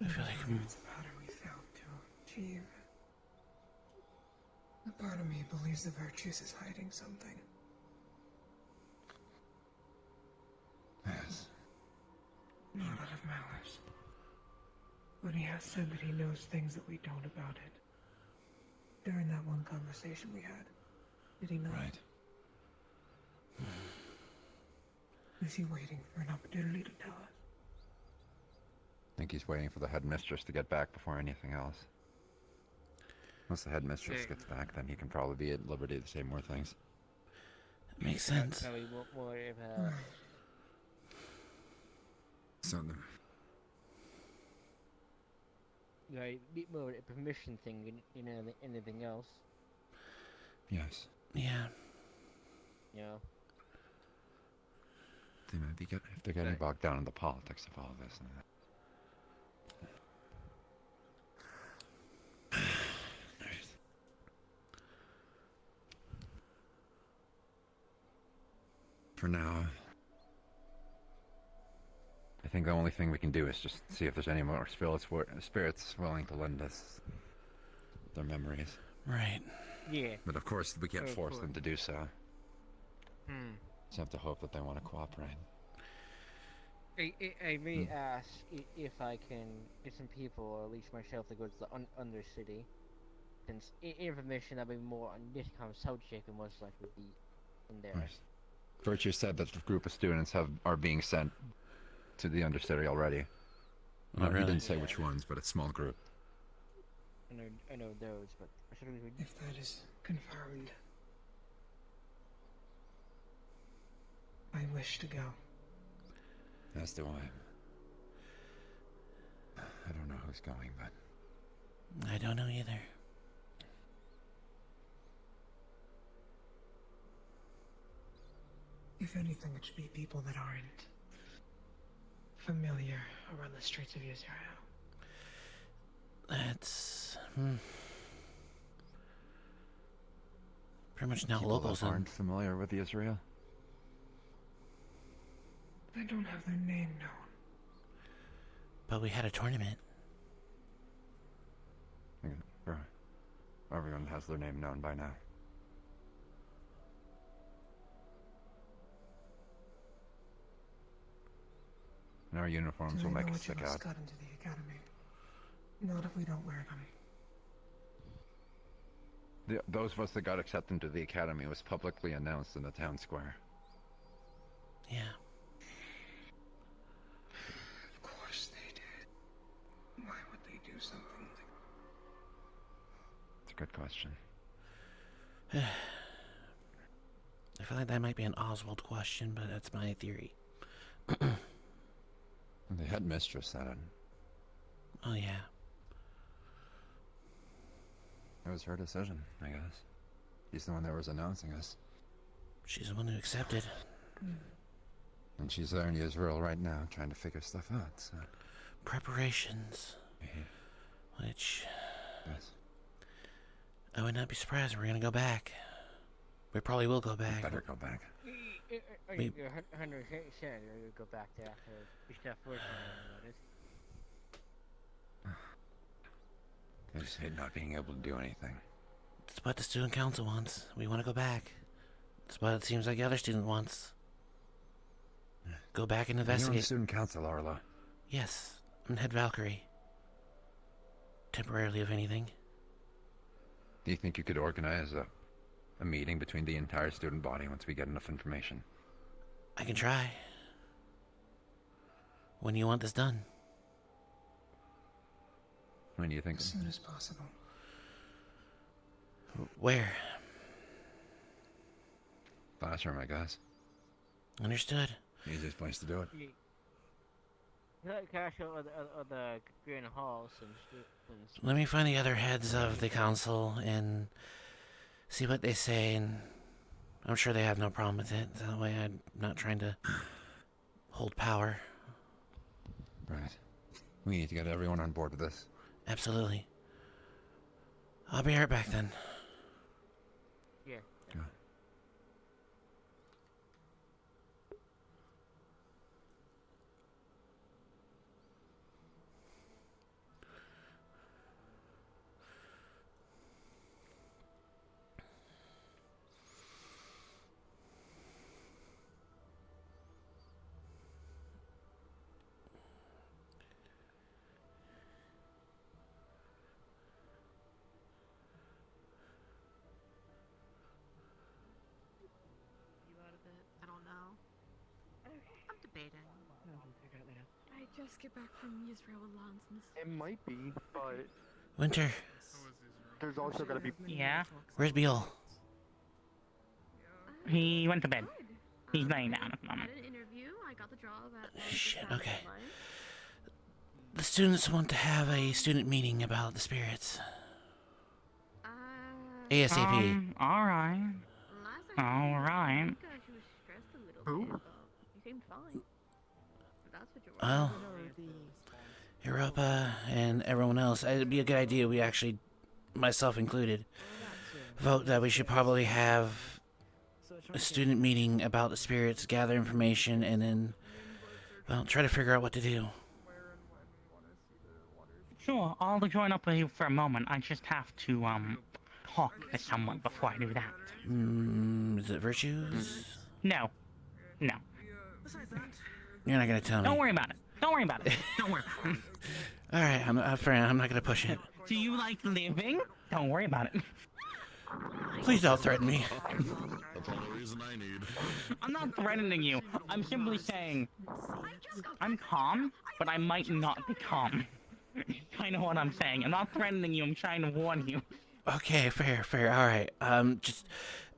I feel like
it's a pattern we failed to achieve. A part of me believes the Virtues is hiding something.
Yes.
Not out of malice. But he has said that he knows things that we don't about it. During that one conversation we had, did he not?
Right.
Is he waiting for an opportunity to tell us?
I think he's waiting for the headmistress to get back before anything else. Once the headmistress gets back, then he can probably be at liberty to say more things.
Makes sense.
Probably more about...
So
Right, more a permission thing than anything else.
Yes.
Yeah.
You know.
They might be if they're getting bogged down in the politics of all of this. For now, I think the only thing we can do is just see if there's any more spirits willing to lend us their memories.
Right.
Yeah.
But of course, we can't force them to do so. Just have to hope that they want to cooperate.
I may ask if I can get some people, or at least myself, to go to the Undercity. Since information that'll be more on this kind of subject and most likely be in there.
Nice. Virtue said that the group of students are being sent to the Undercity already.
Oh, really?
He didn't say which ones, but a small group.
I know those, but
if that is confirmed, I wish to go.
As do I. I don't know who's going, but...
I don't know either.
If anything, it should be people that aren't familiar around the streets of Israel.
That's pretty much now
People
locals
that
then.
aren't familiar with Israel.
They don't have their name known.
But we had a tournament.
Yeah, right. Everyone has their name known by now. And our uniforms will make us stick out.
Got into the academy. Not if we don't wear them.
Those of us that got accepted into the academy was publicly announced in the town square.
Yeah.
Of course they did. Why would they do something like
It's a good question.
I feel like that might be an Oswald question, but that's my theory.
The headmistress said it.
Oh, yeah.
It was her decision, I guess. She's the one that was announcing us.
She's the one who accepted.
And she's there in Israel right now, trying to figure stuff out, so...
Preparations. Which...
Yes.
I would not be surprised if we're gonna go back. We probably will go back.
Better go back.
We-
100% you go back there after we start working on it.
I just hate not being able to do anything.
It's what the student council wants. We want to go back. It's what it seems like the other student wants. Go back and
You're on the
investigate.
student council, Arlo.
Yes, I'm head Valkyrie. Temporarily, if anything.
Do you think you could organize a meeting between the entire student body once we get enough information?
I can try. When do you want this done?
When do you think?
As soon as possible.
Where?
Classroom, I guess.
Understood.
Easiest place to do it.
Cash or the green halls and students.
Let me find the other heads of the council and see what they say, and I'm sure they have no problem with it. That way I'm not trying to hold power.
Right. We need to get everyone on board with this.
Absolutely. I'll be right back then.
Yeah.
Good.
You out of it? I don't know. I'm debating.
I just get back from Israel alone since
It might be, but
Winter,
there's also gotta be.
Yeah?
where's Beal?
He went to bed. He's laying down at the
I
moment.
had an interview. I got the job at
Shit, okay. The students want to have a student meeting about the spirits. ASAP.
Alright. Alright.
She was stressed a little
Who?
bit, but you seemed fine. But that's what you're
Well, Europa and everyone else, it'd be a good idea we actually, myself included, vote that we should probably have a student meeting about the spirits, gather information, and then, well, try to figure out what to do.
Sure, I'll join up with you for a moment. I just have to, talk to someone before I do that.
Is it virtues?
No. No.
You're not gonna tell me.
Don't worry about it. Don't worry about it. Don't worry.
Alright, I'm not gonna push it.
Do you like living? Don't worry about it.
Please don't threaten me.
That's all the reason I need.
I'm not threatening you. I'm simply saying I'm calm, but I might not be calm. I know what I'm saying. I'm not threatening you. I'm trying to warn you.
Okay, fair. Alright, just,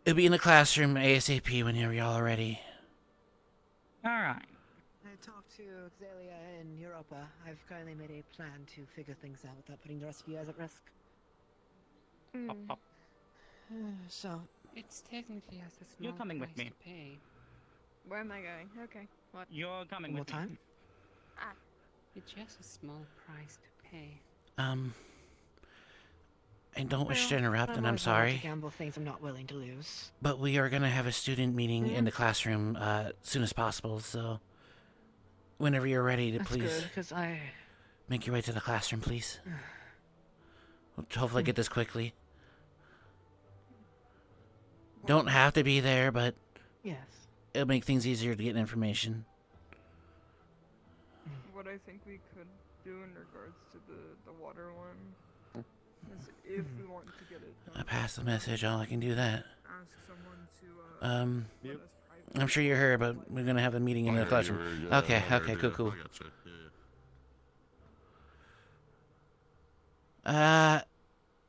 it'll be in the classroom ASAP whenever y'all are ready.
Alright.
I talked to Xelia in Europa. I've kindly made a plan to figure things out without putting the rest of you guys at risk. So,
it's technically as a small
You're coming with
price
me.
to pay.
Where am I going? Okay. What?
You're coming
One
with
more time?
me.
Ah.
It's just a small price to pay.
I don't wish to
Well,
interrupt,
I'm
and I'm
always willing to
sorry,
gamble things I'm not willing to lose.
but we are going to have a student meeting in the classroom as soon as possible, so whenever you're ready to
That's
please
good, because I...
make your way to the classroom, please. We'll hopefully get this quickly. Don't have to be there, but
Yes.
it'll make things easier to get information.
What I think we could do in regards to the water one is if we want to get it done,
I pass the message, I can do that.
ask someone to let us
I'm sure you heard, but we're gonna have a meeting in the classroom. Okay, cool.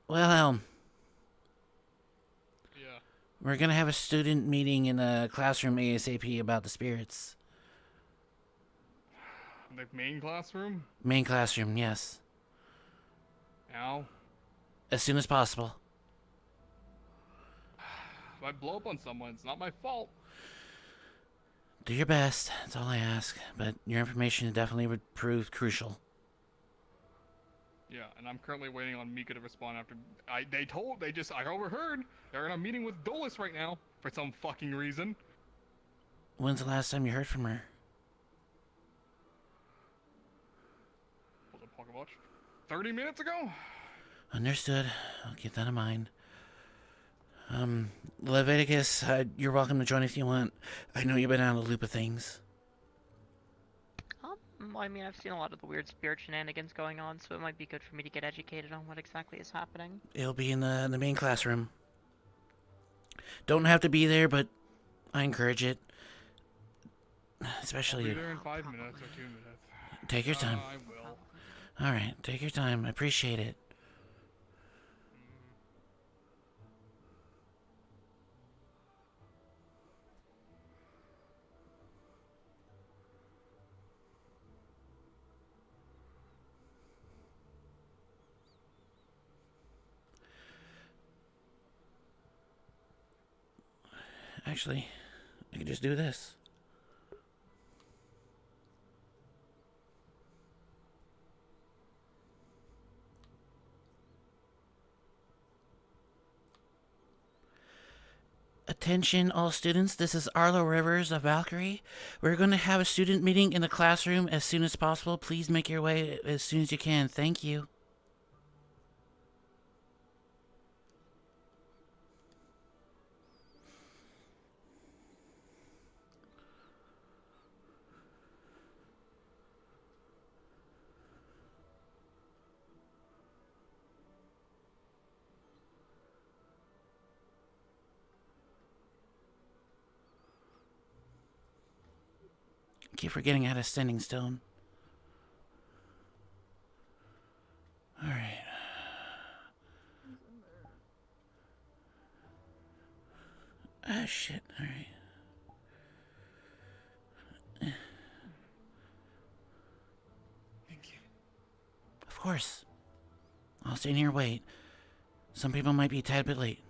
Wilhelm.
Yeah.
We're gonna have a student meeting in the classroom ASAP about the spirits.
The main classroom?
Main classroom, yes.
Now?
As soon as possible.
If I blow up on someone, it's not my fault.
Do your best, that's all I ask. But your information definitely would prove crucial.
Yeah, and I'm currently waiting on Mika to respond after I overheard they're in a meeting with Dolus right now for some fucking reason.
When's the last time you heard from her?
Hold up, Pocket Watch. 30 minutes ago?
Understood. I'll keep that in mind. Leviticus, you're welcome to join if you want. I know you've been out of the loop of things.
I mean, I've seen a lot of the weird spirit shenanigans going on, so it might be good for me to get educated on what exactly is happening.
It'll be in the main classroom. Don't have to be there, but I encourage it. Especially
I'll be
you.
there in 5 minutes or 2 minutes.
Take your time.
I will.
Alright, take your time. I appreciate it. Actually, I could just do this. Attention all students, this is Arlo Rivers of Valkyrie. We're going to have a student meeting in the classroom as soon as possible. Please make your way as soon as you can. Thank you. Keep forgetting how to Sending Stone. Alright. Ah, shit. Alright.
Thank you.
Of course. I'll stay in here and wait. Some people might be a tad bit late.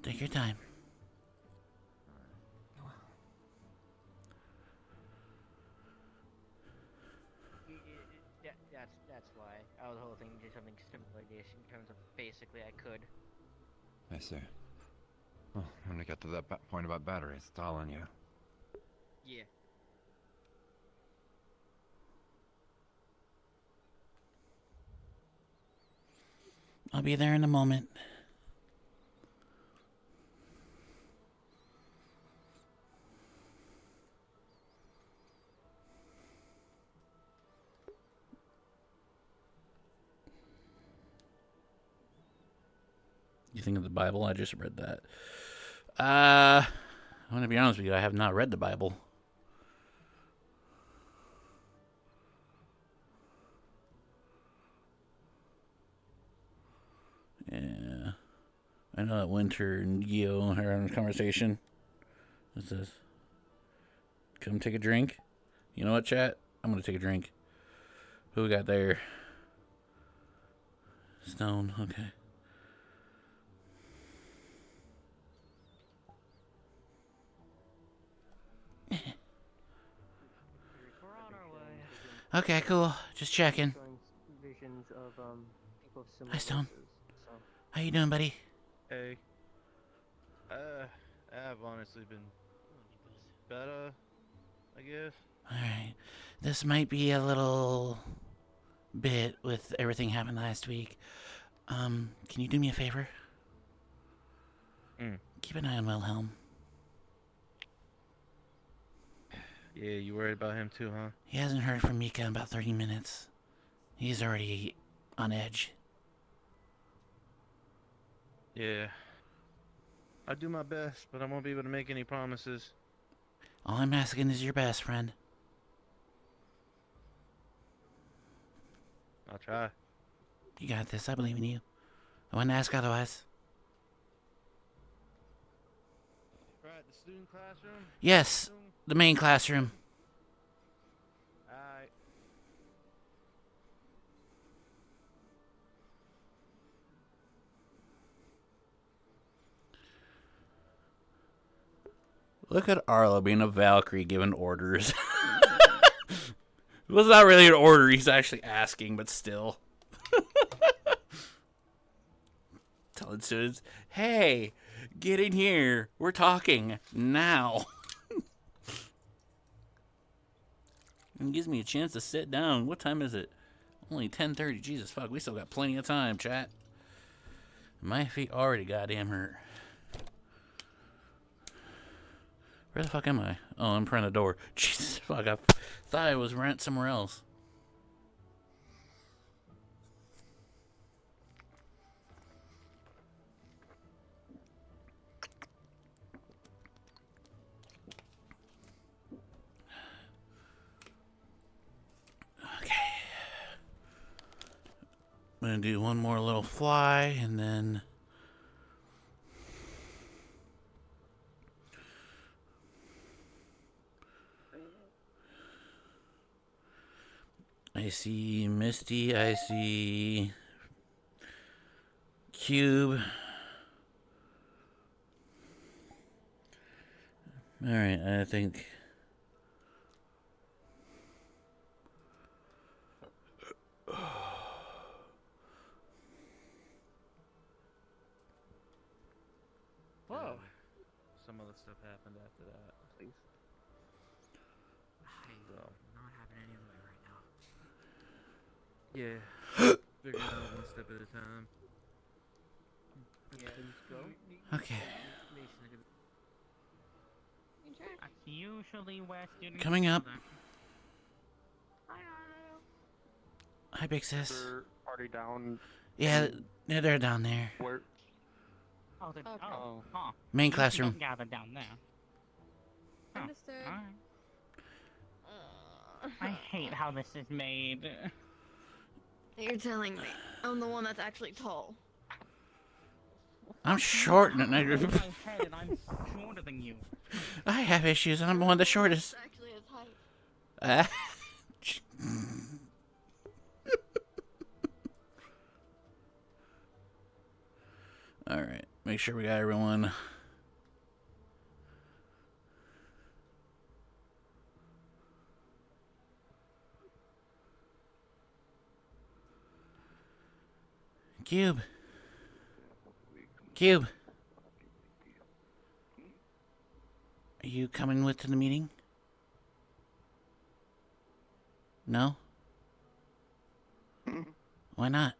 Take your time.
That's why I was hoping to do something similar to this in terms of basically I could.
I see. Well, when we get to that point about batteries, it's all on you.
Yeah.
I'll be there in a moment. You think of the Bible? I just read that. I want to be honest with you. I have not read the Bible. Yeah. I know that Winter and Gio are having a conversation. What's this? Come take a drink? You know what, chat? I'm going to take a drink. Who we got there? Stone, okay. Okay, cool. Just checking.
Visions of people of similar
Hi, Stone.
races, so.
How you doing, buddy?
Hey. I've honestly been better, I guess.
Alright. This might be a little bit with everything happened last week. Can you do me a favor? Keep an eye on Wilhelm.
Yeah, you worried about him too, huh?
He hasn't heard from Mika in about 30 minutes. He's already on edge.
Yeah. I'll do my best, but I won't be able to make any promises.
All I'm asking is your best, friend.
I'll try.
You got this. I believe in you. I wouldn't ask otherwise.
Right, the student classroom?
Yes, the main classroom.
Alright.
Look at Arlo being a Valkyrie giving orders. It was not really an order, he's actually asking, but still. Telling students, hey, get in here. We're talking now. And gives me a chance to sit down. What time is it? Only 10:30. Jesus fuck, we still got plenty of time, chat. My feet already goddamn hurt. Where the fuck am I? Oh, I'm in front of the door. Jesus fuck, I thought I was rent somewhere else. Okay. I'm gonna do one more little fly and then I see Misty, I see Cube. Alright, I think
Whoa.
Some other stuff happened after that.
Please.
So.
Not happening anyway right now.
Yeah. Figure it out one step at a time.
Yeah, let's go.
Okay.
That's usually where students
Coming up.
do that.
Hi, big sis.
They're already down.
Yeah, they're down there.
Where?
Oh, huh.
Main
You
classroom.
don't gather down there. Huh.
Understood.
Alright. I hate how this is made.
You're telling me I'm the one that's actually tall.
I'm short and
I'm shorter than you.
I have issues and I'm one of the shortest.
It's actually his height.
Alright, make sure we got everyone. Cube. Cube. Are you coming with to the meeting? No? Why not?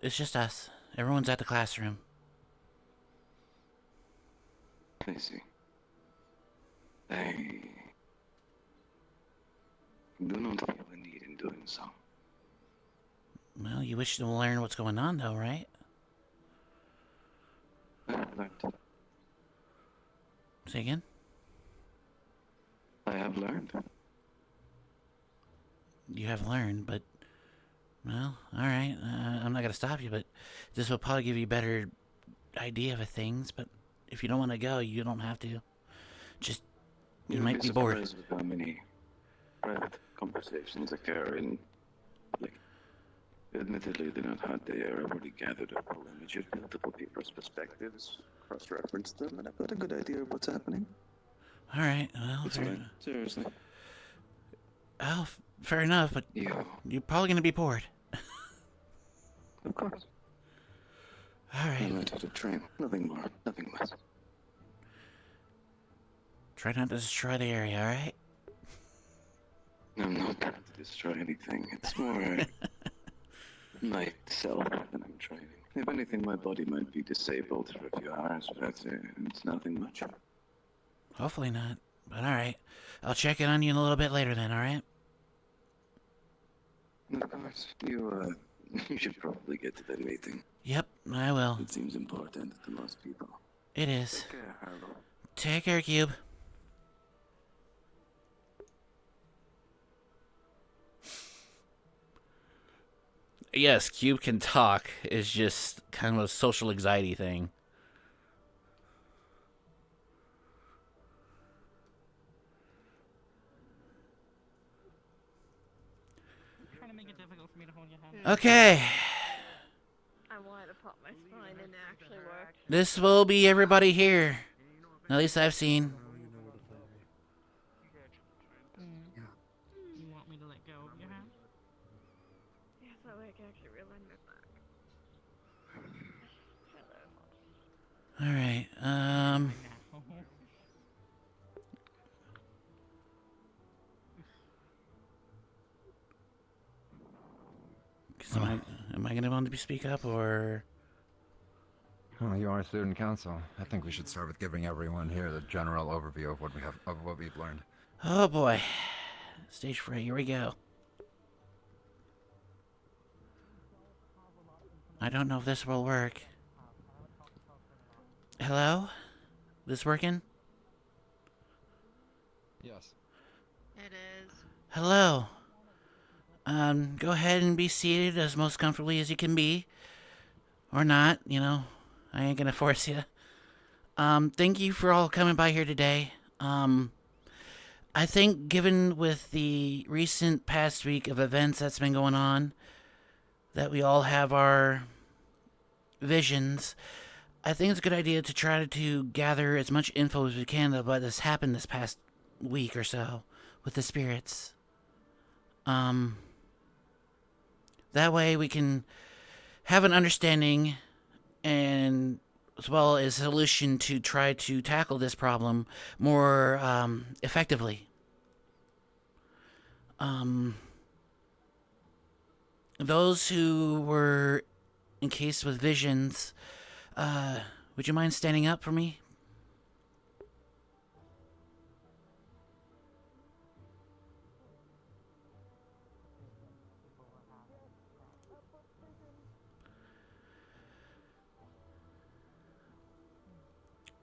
It's just us. Everyone's at the classroom.
I see. I do not feel a need in doing so.
Well, you wish to learn what's going on, though, right?
I have learned.
Say again?
I have learned.
You have learned, but... Well, alright. I'm not gonna stop you, but this will probably give you a better idea of things, but if you don't want to go, you don't have to. Just... You might be bored.
Surprised with how many private conversations occur in public. Admittedly, they're not hot. They are already gathered a full image of multiple people's perspectives, cross-referenced them, and I've got a good idea of what's happening.
All right. Well,
It's fine. Seriously.
Oh, fair enough, but you're probably going to be bored.
Of course.
All right.
I'm out to train. Nothing more. Nothing less.
Try not to destroy the area, all right?
I'm not trying to destroy anything. It's more myself than I'm training. If anything, my body might be disabled for a few hours, but it's nothing much.
Hopefully not. But all right. I'll check in on you in a little bit later then, all right?
Of course. You should probably get to that meeting.
Yep, I will.
It seems important to most people.
It is.
Take care, Arlo.
Take care, Cube. Yes, Cube can talk. It's just kind of a social anxiety thing.
Trying to make it difficult for me to hold your hand.
Okay.
I wanted to pop my spine and it actually worked.
This will be everybody here. At least I've seen.
You want me to let go of your hand?
Yeah, so I can actually realign my back.
All right. Am I gonna want to speak up or?
Well, you are student council. I think we should start with giving everyone here the general overview of what we've learned.
Oh boy. Stage 4, here we go. I don't know if this will work. Hello? This working?
Yes.
It is.
Hello. Go ahead and be seated as most comfortably as you can be. Or not, you know. I ain't gonna force you. Thank you for all coming by here today. I think given with the recent past week of events that's been going on, that we all have our visions, I think it's a good idea to try to gather as much info as we can about what has happened this past week or so with the spirits. That way we can have an understanding and as well as a solution to try to tackle this problem more effectively. Those who were encased with visions, would you mind standing up for me?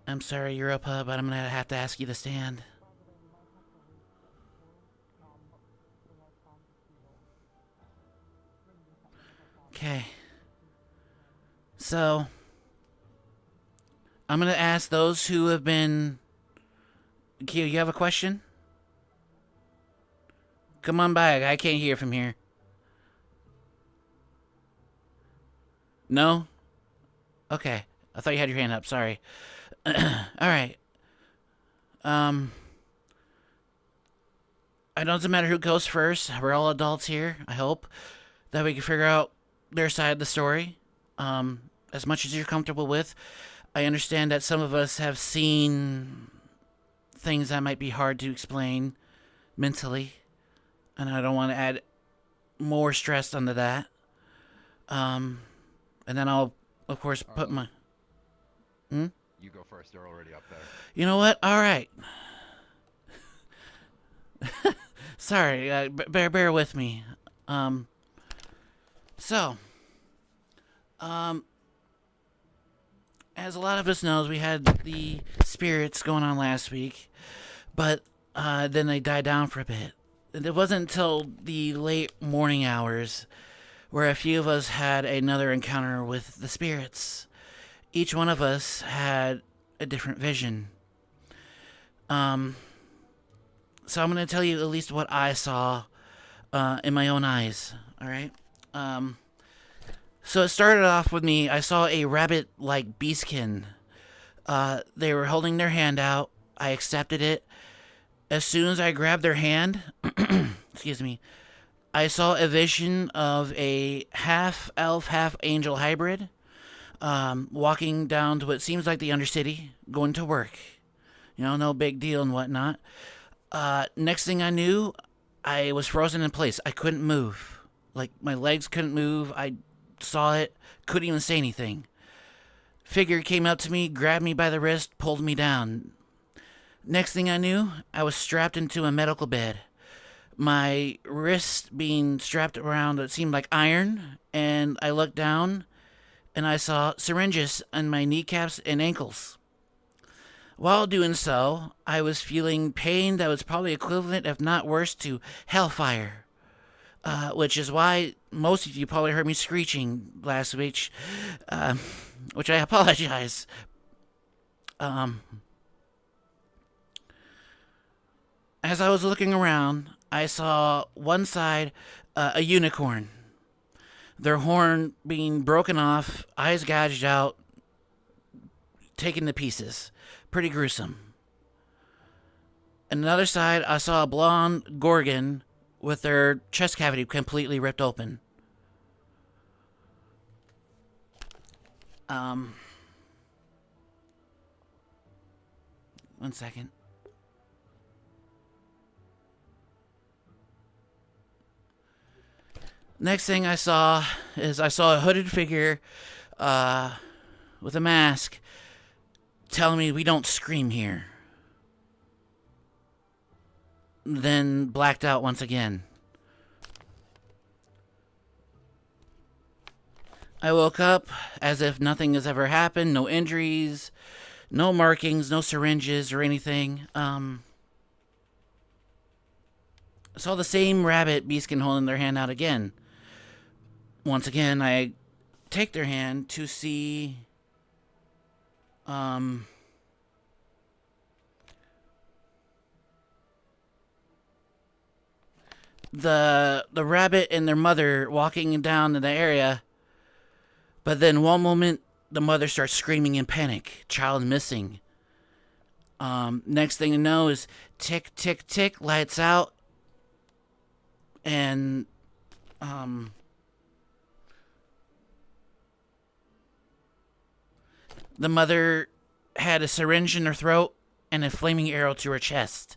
I'm sorry, Europa, but I'm gonna have to ask you to stand. Okay. So, I'm gonna ask those who have been... Q, you have a question? Come on by, I can't hear from here. No? Okay, I thought you had your hand up, sorry. Alright. I know it doesn't matter who goes first. We're all adults here, I hope. That we can figure out their side of the story. As much as you're comfortable with. I understand that some of us have seen things that might be hard to explain mentally. And I don't want to add more stress onto that. And then I'll, of course, put my...
You go first, you're already up there.
You know what? All right. Sorry, bear with me. As a lot of us knows, we had the spirits going on last week, but then they died down for a bit. It wasn't until the late morning hours where a few of us had another encounter with the spirits. Each one of us had a different vision. So I'm going to tell you at least what I saw in my own eyes. All right. So it started off with me. I saw a rabbit-like beastkin. They were holding their hand out. I accepted it. As soon as I grabbed their hand, excuse me, I saw a vision of a half elf, half angel hybrid, walking down to what seems like the Undercity, going to work. You know, no big deal and whatnot. Next thing I knew, I was frozen in place. I couldn't move. Like, my legs couldn't move. I saw it, couldn't even say anything. Figure came up to me, grabbed me by the wrist, pulled me down. Next thing I knew, I was strapped into a medical bed. My wrist being strapped around what seemed like iron, and I looked down, and I saw syringes on my kneecaps and ankles. While doing so, I was feeling pain that was probably equivalent, if not worse, to hellfire. Which is why most of you probably heard me screeching last week, which I apologize. As I was looking around, I saw one side a unicorn. Their horn being broken off, eyes gouged out, taken to pieces. Pretty gruesome. And another side, I saw a blonde gorgon with their chest cavity completely ripped open. One second. Next thing I saw is I saw a hooded figure with a mask telling me we don't scream here. Then blacked out once again. I woke up as if nothing has ever happened, no injuries, no markings, no syringes or anything. I saw the same rabbit beastkin holding their hand out again. Once again, I take their hand to see the rabbit and their mother walking down in the area. But then one moment, the mother starts screaming in panic. Child missing. Next thing you know is tick, tick, tick, lights out. And, the mother had a syringe in her throat and a flaming arrow to her chest,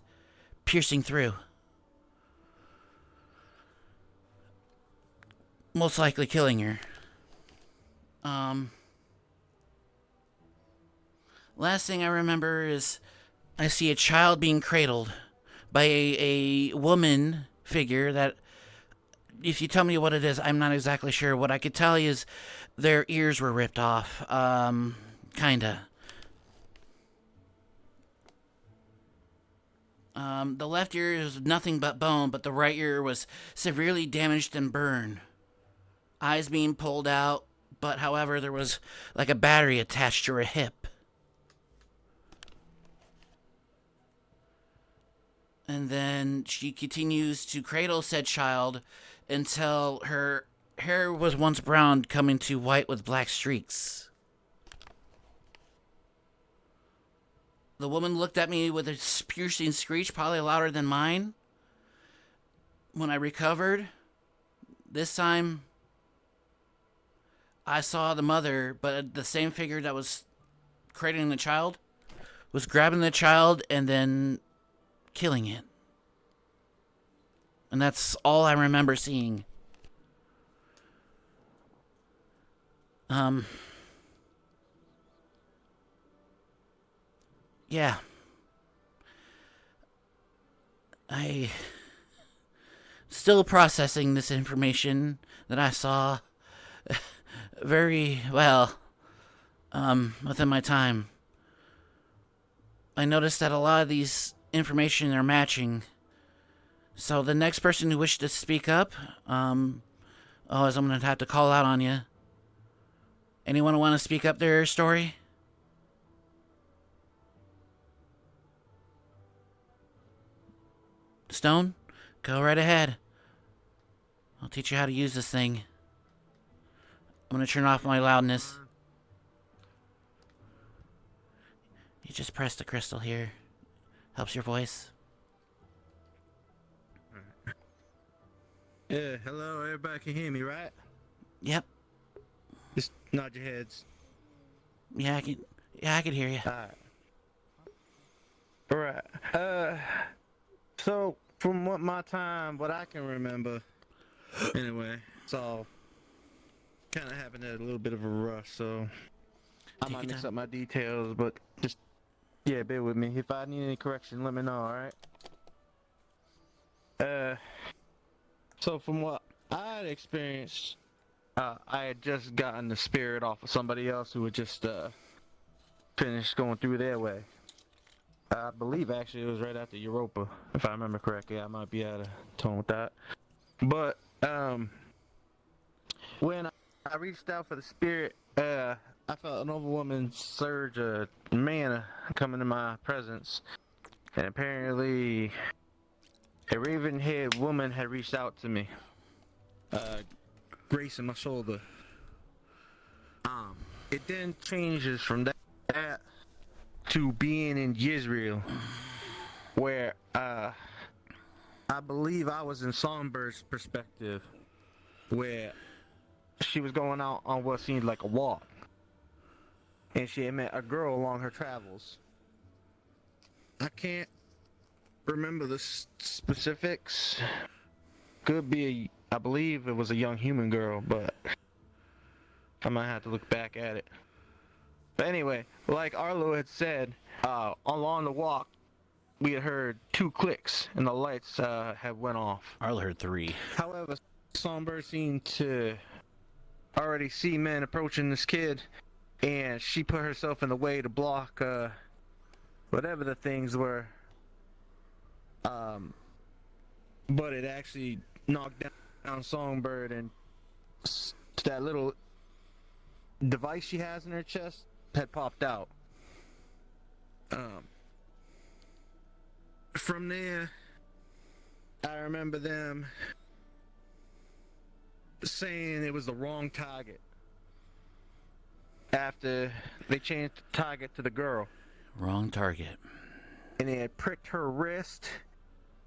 piercing through. Most likely killing her. Last thing I remember is I see a child being cradled by a woman figure that, if you tell me what it is, I'm not exactly sure. What I could tell you is their ears were ripped off. Kinda. The left ear is nothing but bone, but the right ear was severely damaged and burned. Eyes being pulled out, but however, there was like a battery attached to her hip. And then she continues to cradle said child until her hair was once brown, coming to white with black streaks. The woman looked at me with a piercing screech, probably louder than mine. When I recovered, this time I saw the mother, but the same figure that was cradling the child was grabbing the child and then killing it. And that's all I remember seeing. Yeah. I still processing this information that I saw very well within my time. I noticed that a lot of these information are matching. So the next person who wished to speak up, as I'm going to have to call out on you. Anyone want to speak up their story? Stone, go right ahead. I'll teach you how to use this thing. I'm gonna turn off my loudness. You just press the crystal here. Helps your voice.
Yeah, hello, everybody can hear me, right?
Yep.
Just nod your heads.
Yeah, I can hear you.
Alright. So from what I can remember, anyway, it's all kind of happened at a little bit of a rush, so I might mix up my details, but just, yeah, bear with me. If I need any correction, let me know, alright? So from what I had experienced, I had just gotten the spirit off of somebody else who had just finished going through their way. I believe actually it was right after Europa, if I remember correctly. I might be out of tone with that. But when I reached out for the spirit, I felt an overwhelming surge of mana come into my presence. And apparently a raven-haired woman had reached out to me, gracing my shoulder. It then changes from that to being in Yisrael, where I believe I was in Songbird's perspective, where she was going out on what seemed like a walk, and she had met a girl along her travels. I can't remember the specifics. Could be, I believe it was a young human girl, but I might have to look back at it. But anyway, like Arlo had said, along the walk, we had heard 2 clicks, and the lights had went off.
Arlo heard 3.
However, Songbird seemed to already see men approaching this kid, and she put herself in the way to block whatever the things were. But it actually knocked down Songbird, and that little device she has in her chest had popped out. From there, I remember them saying it was the wrong target after they changed the target to the girl.
Wrong target.
And they had pricked her wrist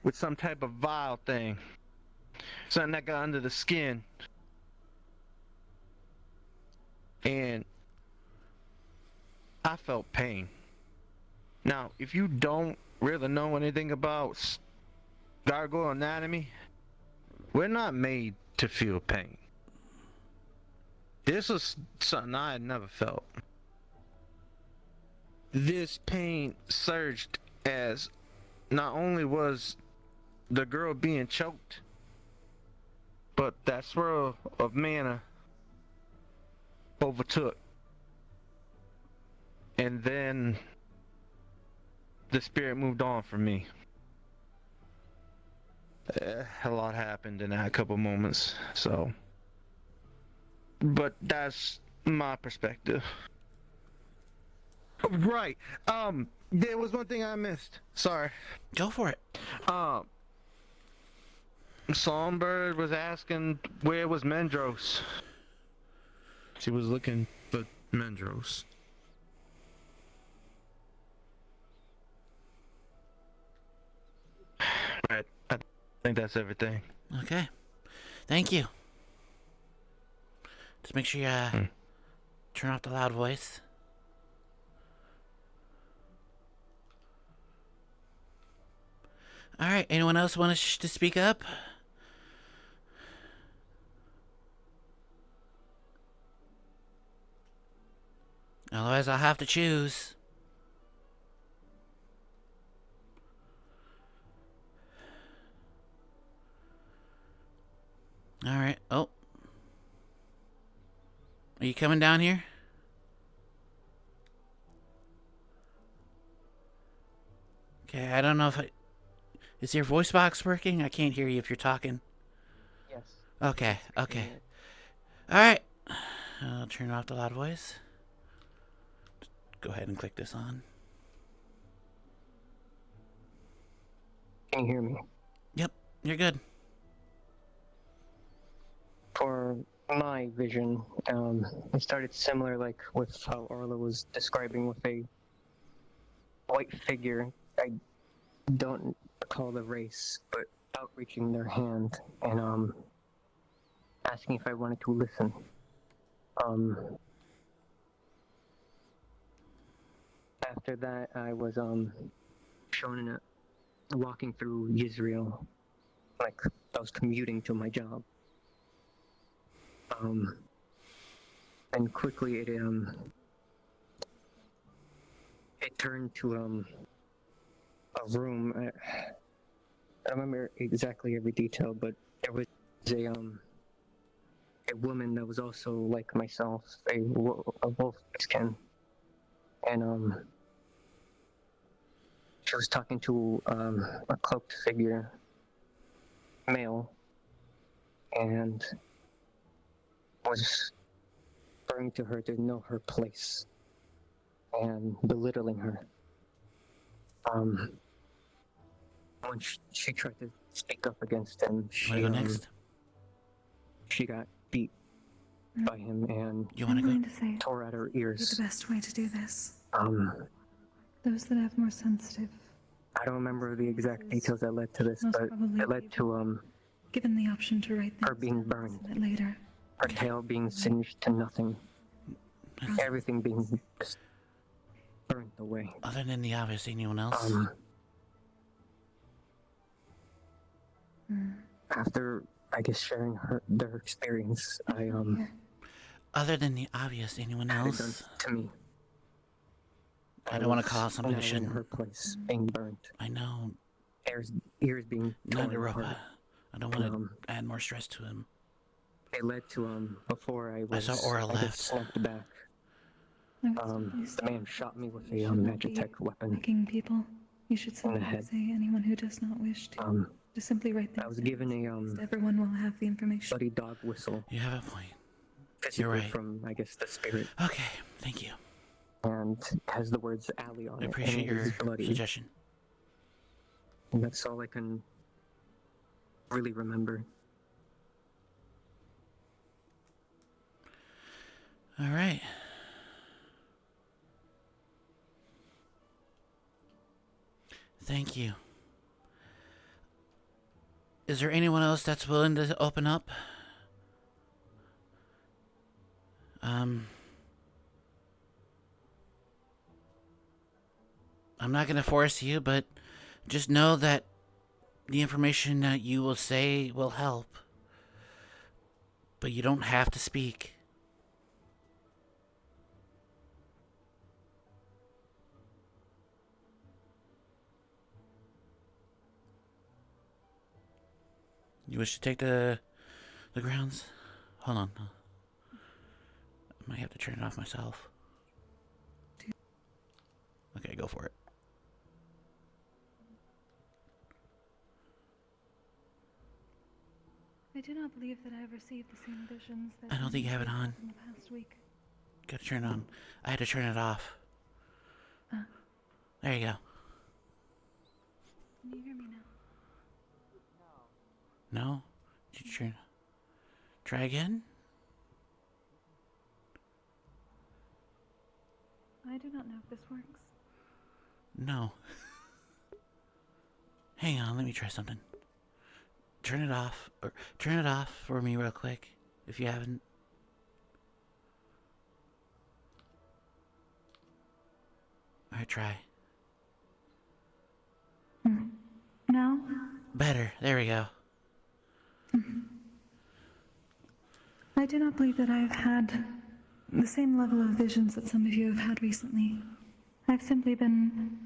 with some type of vial thing. Something that got under the skin. And I felt pain. Now, if you don't really know anything about gargoyle anatomy, we're not made to feel pain. This was something I had never felt. This pain surged as not only was the girl being choked, but that swirl of mana overtook. And then the spirit moved on from me. A lot happened in that couple moments, so. But that's my perspective. Right. There was one thing I missed. Sorry.
Go for it.
Songbird was asking where was Mendros. She was looking for Mendros. Right. I think that's everything.
Okay. Thank you. Just make sure you turn off the loud voice. Alright, anyone else want to speak up? Otherwise, I'll have to choose. Alright, oh. Are you coming down here? Okay, I don't know if is your voice box working? I can't hear you if you're talking.
Yes.
Okay, okay. Alright. I'll turn off the loud voice. Just go ahead and click this on.
Can you hear me?
Yep, you're good.
for my vision, it started similar, like with how Arlo was describing, with a white figure. I don't recall the race, but outreaching their hand and asking if I wanted to listen. After that, I was shown in walking through Israel, like I was commuting to my job. And quickly it turned to a room. I don't remember exactly every detail, but there was a woman that was also like myself, a wolf skin, and she was talking to a cloaked figure, male, and was referring to her to know her place and belittling her. When she tried to speak up against him, she got beat by him and
I'm going to say
tore out her
be
ears.
the best way to do this.
Those
that have more sensitive.
I don't remember the exact details that led to this,
Most
but
probably
it led to
given the option to write
her being burned,
later.
her tail being singed to nothing, everything being just burnt away.
Other than the obvious, anyone else?
After, I guess, sharing their experience,
Other than the obvious, anyone
had it done
else?
to me.
I don't want to call out somebody
now
that
in
shouldn't.
her place, being burnt.
I know.
Ears being torn
Not a robot.
apart.
I don't want to add more stress to him.
It led to before I was,
I saw Aura
I guess,
left.
snapped back. The man shot me with a Magitech weapon
Picking people. You should
in the
simply
head.
say anyone who does not wish to. Just simply write things
I was
down.
given a
Everyone will have the information.
bloody dog whistle.
You have a point.
Physically
You're right.
From, I guess, the spirit.
Okay, thank you.
And has the words alley on
I
it.
appreciate
and it is
your
bloody.
suggestion.
And that's all I can really remember.
All right. Thank you. Is there anyone else that's willing to open up? I'm not going to force you, but just know that the information that you will say will help. But you don't have to speak. You wish to take the grounds? Hold on. I might have to turn it off myself. Okay, go for it.
I do not believe that I have received the same visions that
I don't think you have it on.
in the past week.
Gotta turn it on. I had to turn it off. There you go.
Can you hear me now?
No? Did you turn? Try again?
I do not know if this works.
No. Hang on, let me try something. Turn it off. Or turn it off for me real quick, if you haven't. Alright, try.
Now?
Better. There we go.
I do not believe that I have had the same level of visions that some of you have had recently. I've simply been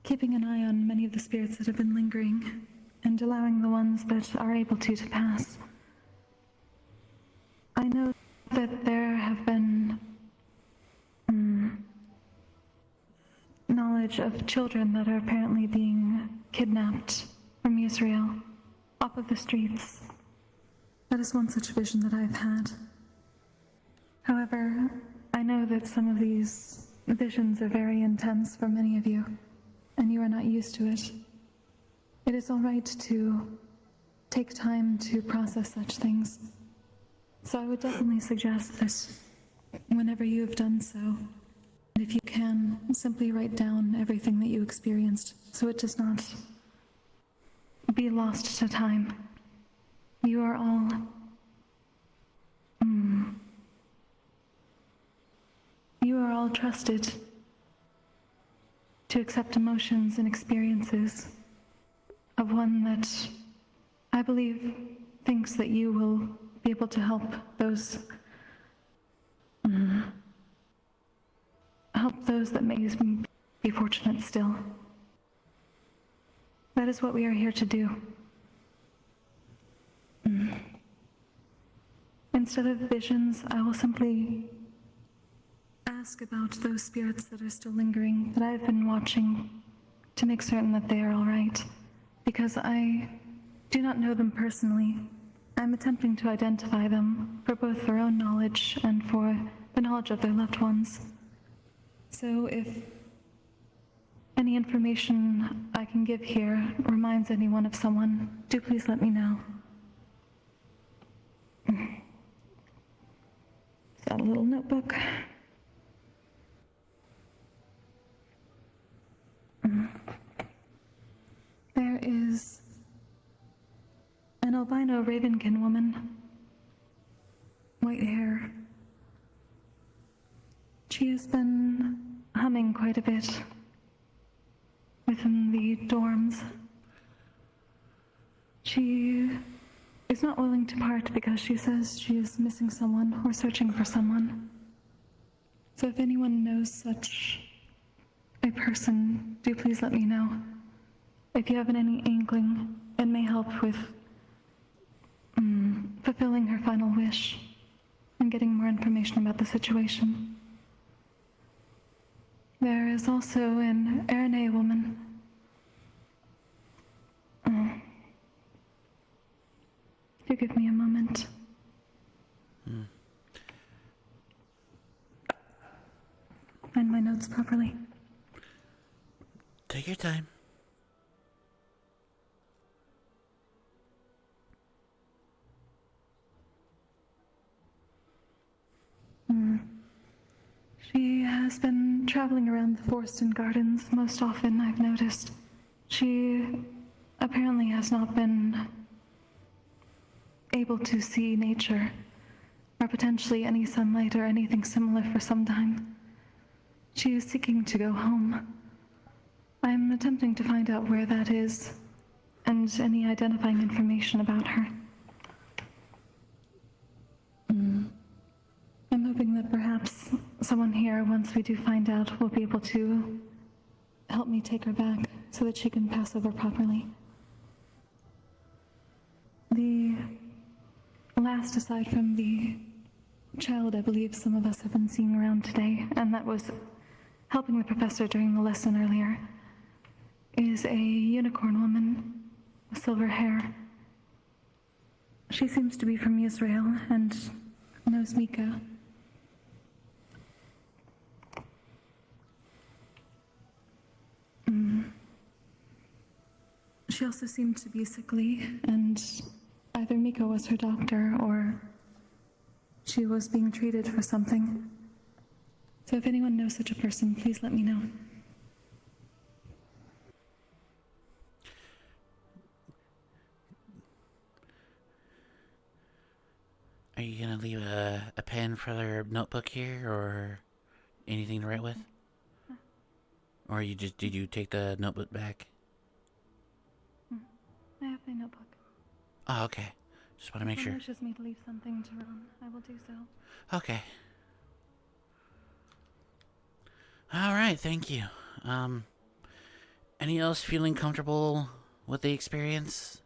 keeping an eye on many of the spirits that have been lingering and allowing the ones that are able to pass. I know that there have been knowledge of children that are apparently being kidnapped from Israel off of the streets. That is one such vision that I've had. However, I know that some of these visions are very intense for many of you, and you are not used to it. It is all right to take time to process such things. So I would definitely suggest that whenever you have done so, and if you can, simply write down everything that you experienced so it does not be lost to time. You are all you are all trusted to accept emotions and experiences of one that I believe thinks that you will be able to help those that may be fortunate still. That is what we are here to do. Instead of visions, I will simply ask about those spirits that are still lingering, that I've been watching, to make certain that they are all right. Because I do not know them personally. I'm attempting to identify them for both their own knowledge and for the knowledge of their loved ones. So if any information I can give here reminds anyone of someone, do please let me know. Is that a little notebook? There is an albino ravenkin woman. White hair. She has been humming quite a bit within the dorms. She is not willing to part because she says she is missing someone or searching for someone. So if anyone knows such a person, do please let me know. If you have any inkling, it may help with fulfilling her final wish and getting more information about the situation. There is also an Arane woman. Do give me a moment. Find my notes properly.
Take your time.
She has been traveling around the forest and gardens most often, I've noticed. She apparently has not been able to see nature, or potentially any sunlight or anything similar for some time. She is seeking to go home. I'm attempting to find out where that is, and any identifying information about her. I'm hoping that perhaps someone here, once we do find out, will be able to help me take her back so that she can pass over properly. The last, aside from the child I believe some of us have been seeing around today, and that was helping the professor during the lesson earlier, is a unicorn woman with silver hair. She seems to be from Israel and knows Mika. She also seemed to be sickly, and either Mika was her doctor or she was being treated for something. So if anyone knows such a person, please let me know.
Are you gonna leave a pen for their notebook here, or anything to write with? Or did you take the notebook back?
I have the notebook.
Oh, okay. Just want to make sure.
If someone wishes me to leave something to Ron, I will do so.
Okay. All right, thank you. Any else feeling comfortable with the experience?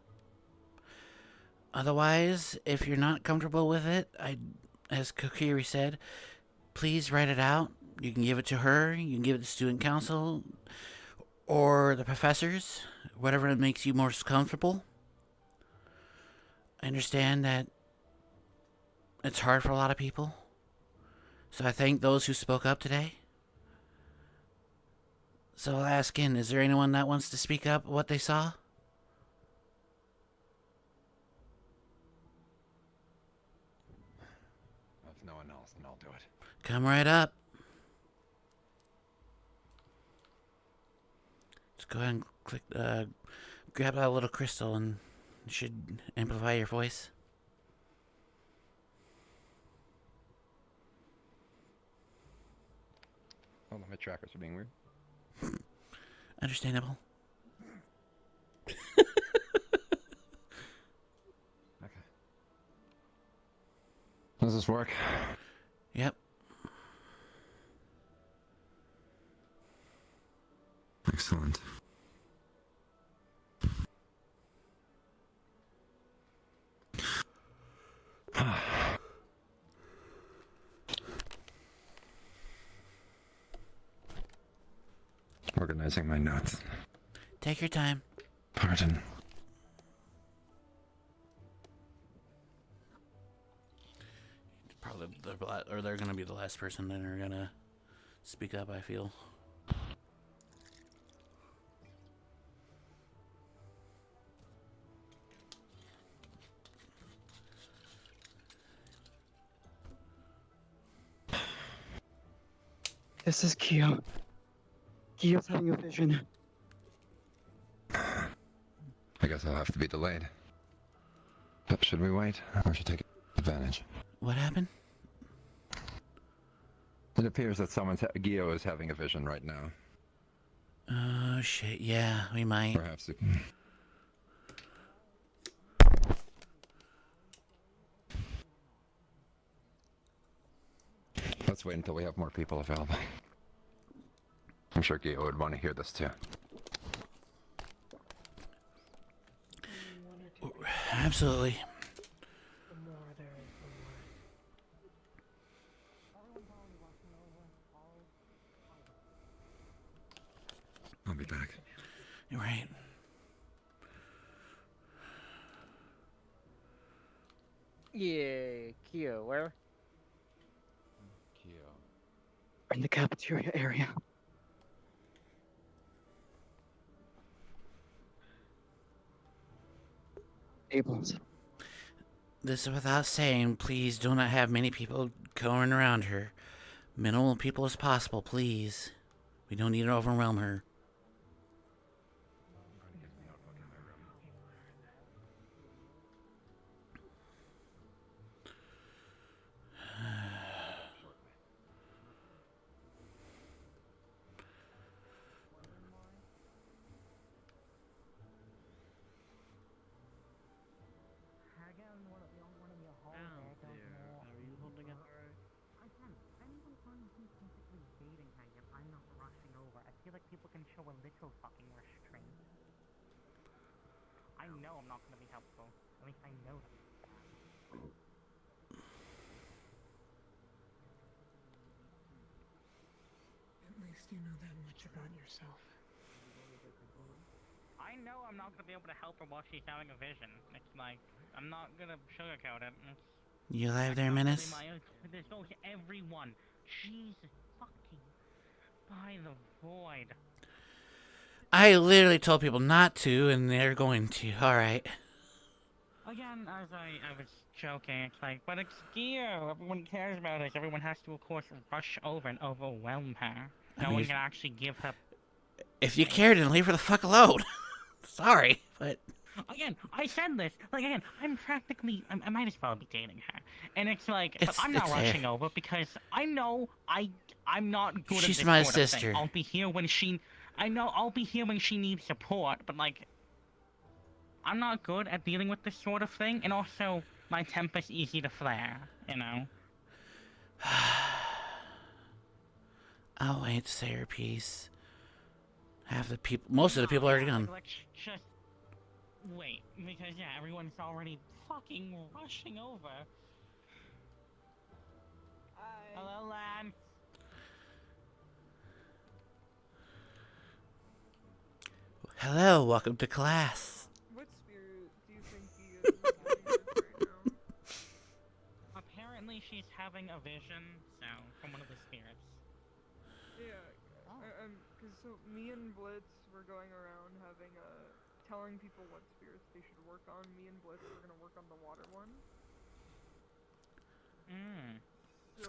Otherwise, if you're not comfortable with it, as Kokiri said, please write it out. You can give it to her, you can give it to student council, or the professors, whatever makes you most comfortable. I understand that it's hard for a lot of people, so I thank those who spoke up today. So I'll ask in, is there anyone that wants to speak up what they saw? Come right up. Just go ahead and click, grab that little crystal and it should amplify your voice.
Hold on, my trackers are being weird.
Understandable.
Okay. Does this work?
Yep.
Excellent.
Organizing my notes.
Take your time.
Pardon.
Probably, they're gonna be the last person that are gonna speak up, I feel.
This is Kyo. Kyo's having a vision.
I guess I'll have to be delayed. But should we wait, or should we take advantage?
What happened?
It appears that Gio is having a vision right now.
Oh shit, yeah, we might.
Perhaps it... Let's wait until we have more people available. I'm sure Gio would want to hear this too.
Absolutely.
I'll be back.
You're right.
Yeah, Kyo, where?
We're in the cafeteria area. Tables.
This is without saying, please do not have many people going around her. Minimal people as possible, please. We don't need to overwhelm her.
People can show a little fucking restraint. I know I'm not gonna be helpful. At least I know that.
At least you know that much about yourself.
I know I'm not gonna be able to help her while she's having a vision. It's like, I'm not gonna sugarcoat it.
You alive there, Menace?
There's goes everyone. Jesus fucking by the void.
I literally told people not to, and they're going to. Alright.
Again, as I was joking, it's like, but it's Gio. Everyone cares about us. Everyone has to, of course, rush over and overwhelm her. No one can actually give her...
If you cared, then leave her the fuck alone. Sorry, but...
Again, I said this. Like, again, I'm practically... I might as well be dating her. And it's like, but I'm not rushing over because I know I'm not good at this
my
sort of
sister.
thing. I'll be here when she... I know I'll be here when she needs support, but like... I'm not good at dealing with this sort of thing, and also, my temper's easy to flare, you know?
I'll wait to say her piece. Half the people... Most of the people are already gone.
Let's just... wait, because yeah, everyone's already fucking rushing over. Hello, Lance.
Hello, welcome to class.
What spirit do you think he is right now?
Apparently she's having a vision, so, from one of the spirits.
Yeah, cause so me and Blitz were going around having telling people what spirits they should work on. Me and Blitz were gonna work on the water one.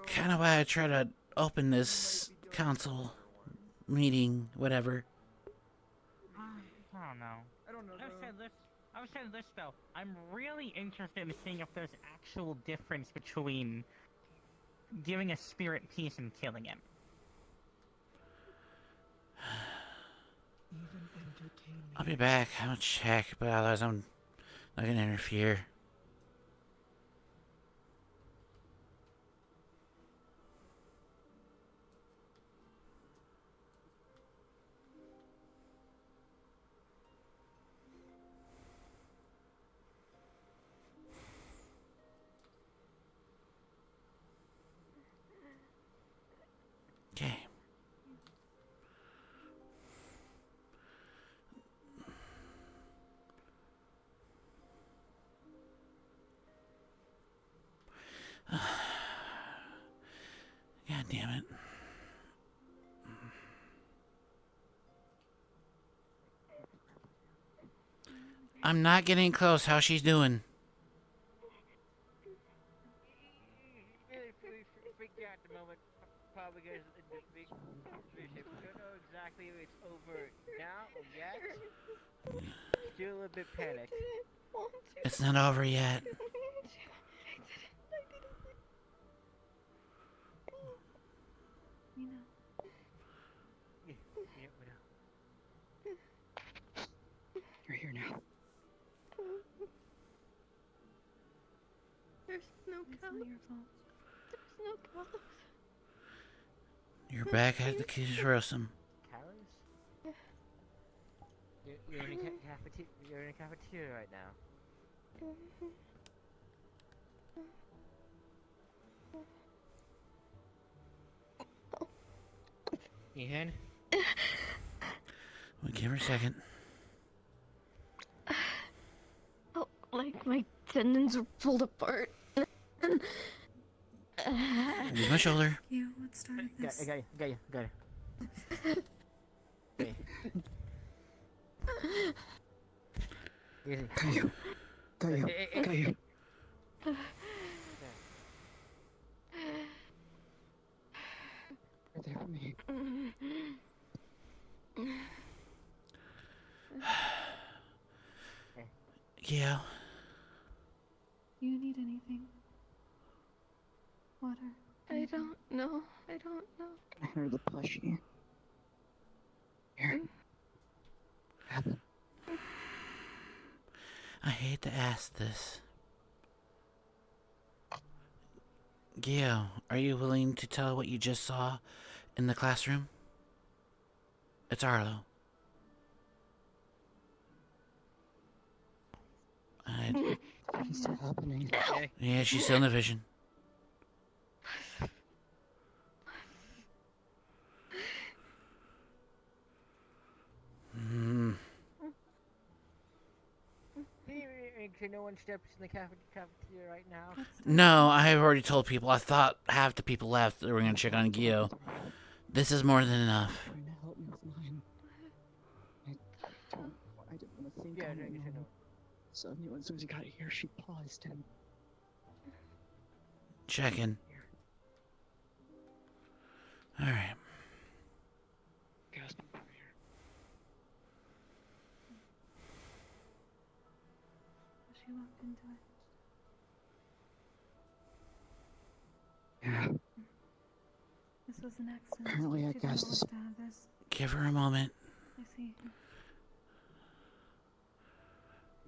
kind of why I try to open this council meeting, whatever.
I don't know.
I don't know.
I would say this though. I'm really interested in seeing if there's actual difference between giving a spirit peace and killing him.
I'll be back. I'm gonna check, but otherwise I'm not gonna interfere. Okay. God damn it. I'm not getting close. How's she doing?
Really freaked out at the moment, probably because in the big leadership. Don't know exactly if it's over now or yet. Still a bit panicked.
It's not over yet.
You know.
Yeah, we know.
You're here now.
There's no
It's
color.
not your fault.
There's no color.
You're back at the Curiosum.
Calories? You're in a cafeteria. You're in a cafeteria right now. Ethan?
We'll give her a second.
Oh, like my tendons are pulled apart.
Use my shoulder.
You, what started this?
I got you. Okay. Easy.
Got you. Right there for me.
Yeah.
You need anything? Water?
I don't know.
I heard the plushie. Here. Have it.
I hate to ask this. Gio, are you willing to tell what you just saw in the classroom? It's Arlo.
It's still happening.
Yeah, she's still in the vision.
No one steps in the cafeteria right now.
No, I have already told people. I thought half the people left. They were going to check on Gio. This is more than enough.
Trying to help me with mine. I didn't want to think
Yeah,
on
no,
it.
you should know.
Suddenly, as soon as he got here, she paused and...
Checking. Alright.
Guys, come here.
She walked into it.
Yeah.
This was an accident.
Apparently, I
She
guess
didn't
this...
always have this.
Give her a moment.
I see.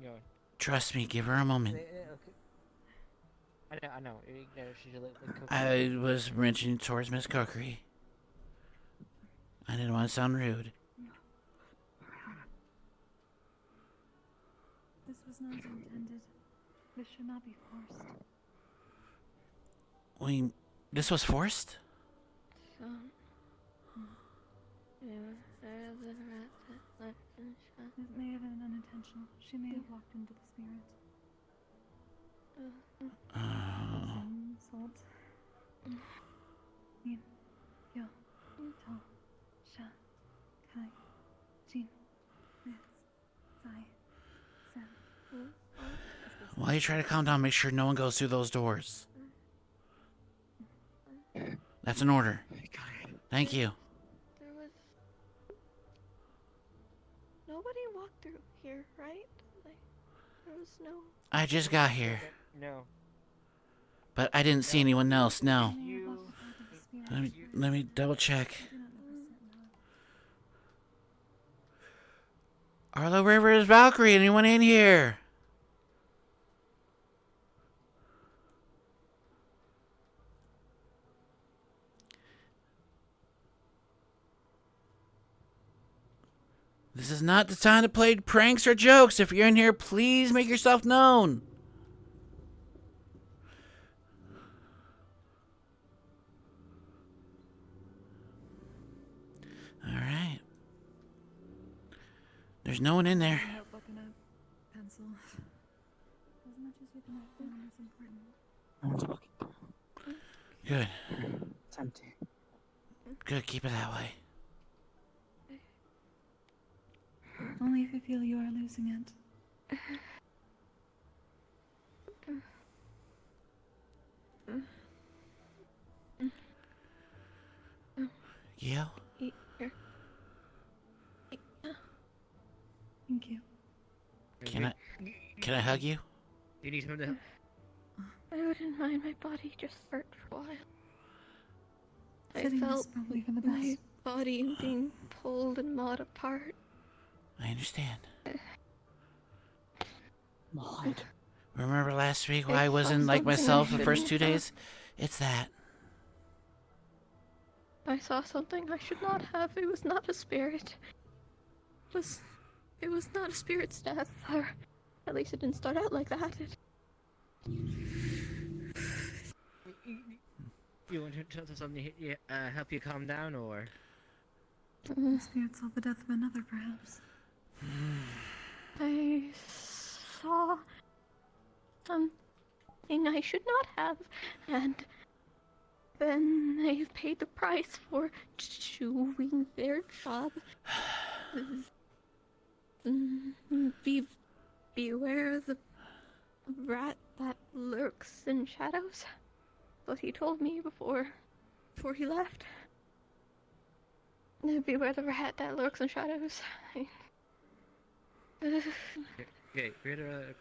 Yo.
Trust me, give her a moment.
Okay. I know. She's like
I was mentioning towards Miss Cookery. I didn't want to sound rude.
This was not intended. This should not be forced.
This was forced?
So,
It may have been unintentional. She may have walked into the spirit. Salt. Yin. Yo. To. Sha. Kai. Jin. Ritz. Sai. Sam.
While you try to calm down, make sure no one goes through those doors. That's an order. Thank you.
There was... Nobody walked through here, right? Like, there was no...
I just got here.
No.
But I didn't see anyone else, no.
You...
Let me double check. Arlo River is Valkyrie. Anyone in here? This is not the time to play pranks or jokes. If you're in here, please make yourself known. Alright. There's no one in there.
Notebook and a pencil. As much as you can have fun is important.
Good.
It's empty.
Good, keep it that way.
Only if you feel you are losing it.
Yeah?
Here.
Thank you.
Can I hug you?
You need some help?
I wouldn't mind my body just hurt for a while. I
Sitting is
felt
probably for the
my
best.
body being pulled and gnawed apart.
I understand.
Maud.
Remember last week why
I
I
saw
wasn't like
something I
myself the first
shouldn't
2
have.
days? It's that.
I saw something I should not have. It was not a spirit. It was not a spirit's death. Or at least it didn't start out like that.
You want to tell us something to help you calm down, or?
The spirit saw the death of another, perhaps.
I saw something I should not have, and then they've paid the price for doing their job. Beware the rat that lurks in shadows. What he told me before he left. Beware the rat that lurks in shadows.
Okay, we're
the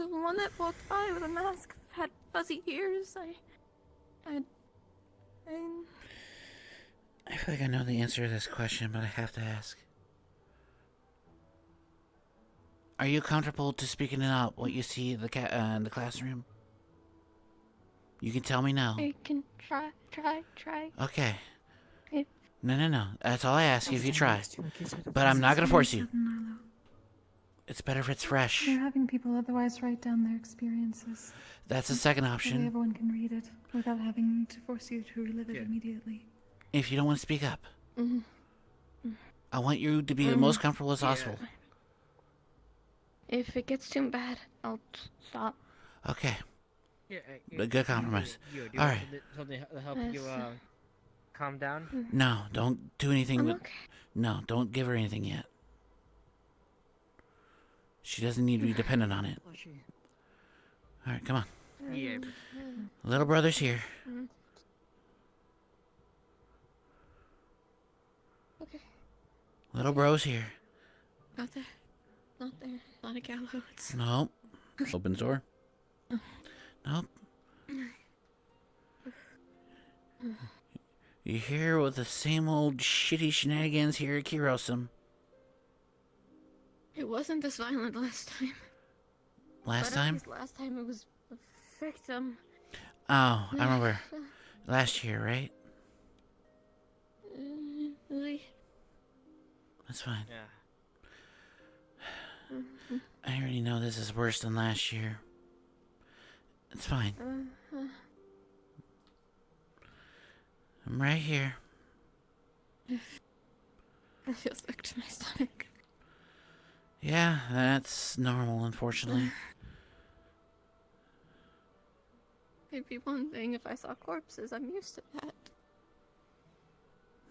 one that walked by with a mask had fuzzy ears. I
feel like I know the answer to this question, but I have to ask. Are you comfortable to speaking it out what you see in the classroom? You can tell me now.
I can try.
Okay.
If
No. That's all I ask if you try. But I'm not gonna force you. It's better if it's fresh.
They're having people otherwise write down their experiences.
That's the second
That way
option.
everyone can read it without having to force you to relive it immediately.
If you don't want to speak up.
Mhm.
I want you to be the most comfortable as possible.
If it gets too bad, I'll stop.
Okay.
Yeah,
A good compromise.
Do you
All
want
right.
something to help you calm down?
No, don't do anything
I'm
with...
okay.
No, don't give her anything yet. She doesn't need to be dependent on it. Alright, come on.
Yeah.
Little brother's here.
Okay.
Little bro's here.
Not there. Not there. Not a gallows.
Nope. Open the door. Nope. You're here with the same old shitty shenanigans here at Curiosum.
It wasn't this violent last time.
Last
But
time?
At least last time it was a victim.
Oh, I remember. Last year, right? That's fine.
Yeah.
I already know this is worse than last year. It's fine. I'm right here.
I feel sick to my stomach.
Yeah, that's normal, unfortunately.
It'd be one thing if I saw corpses. I'm used to that.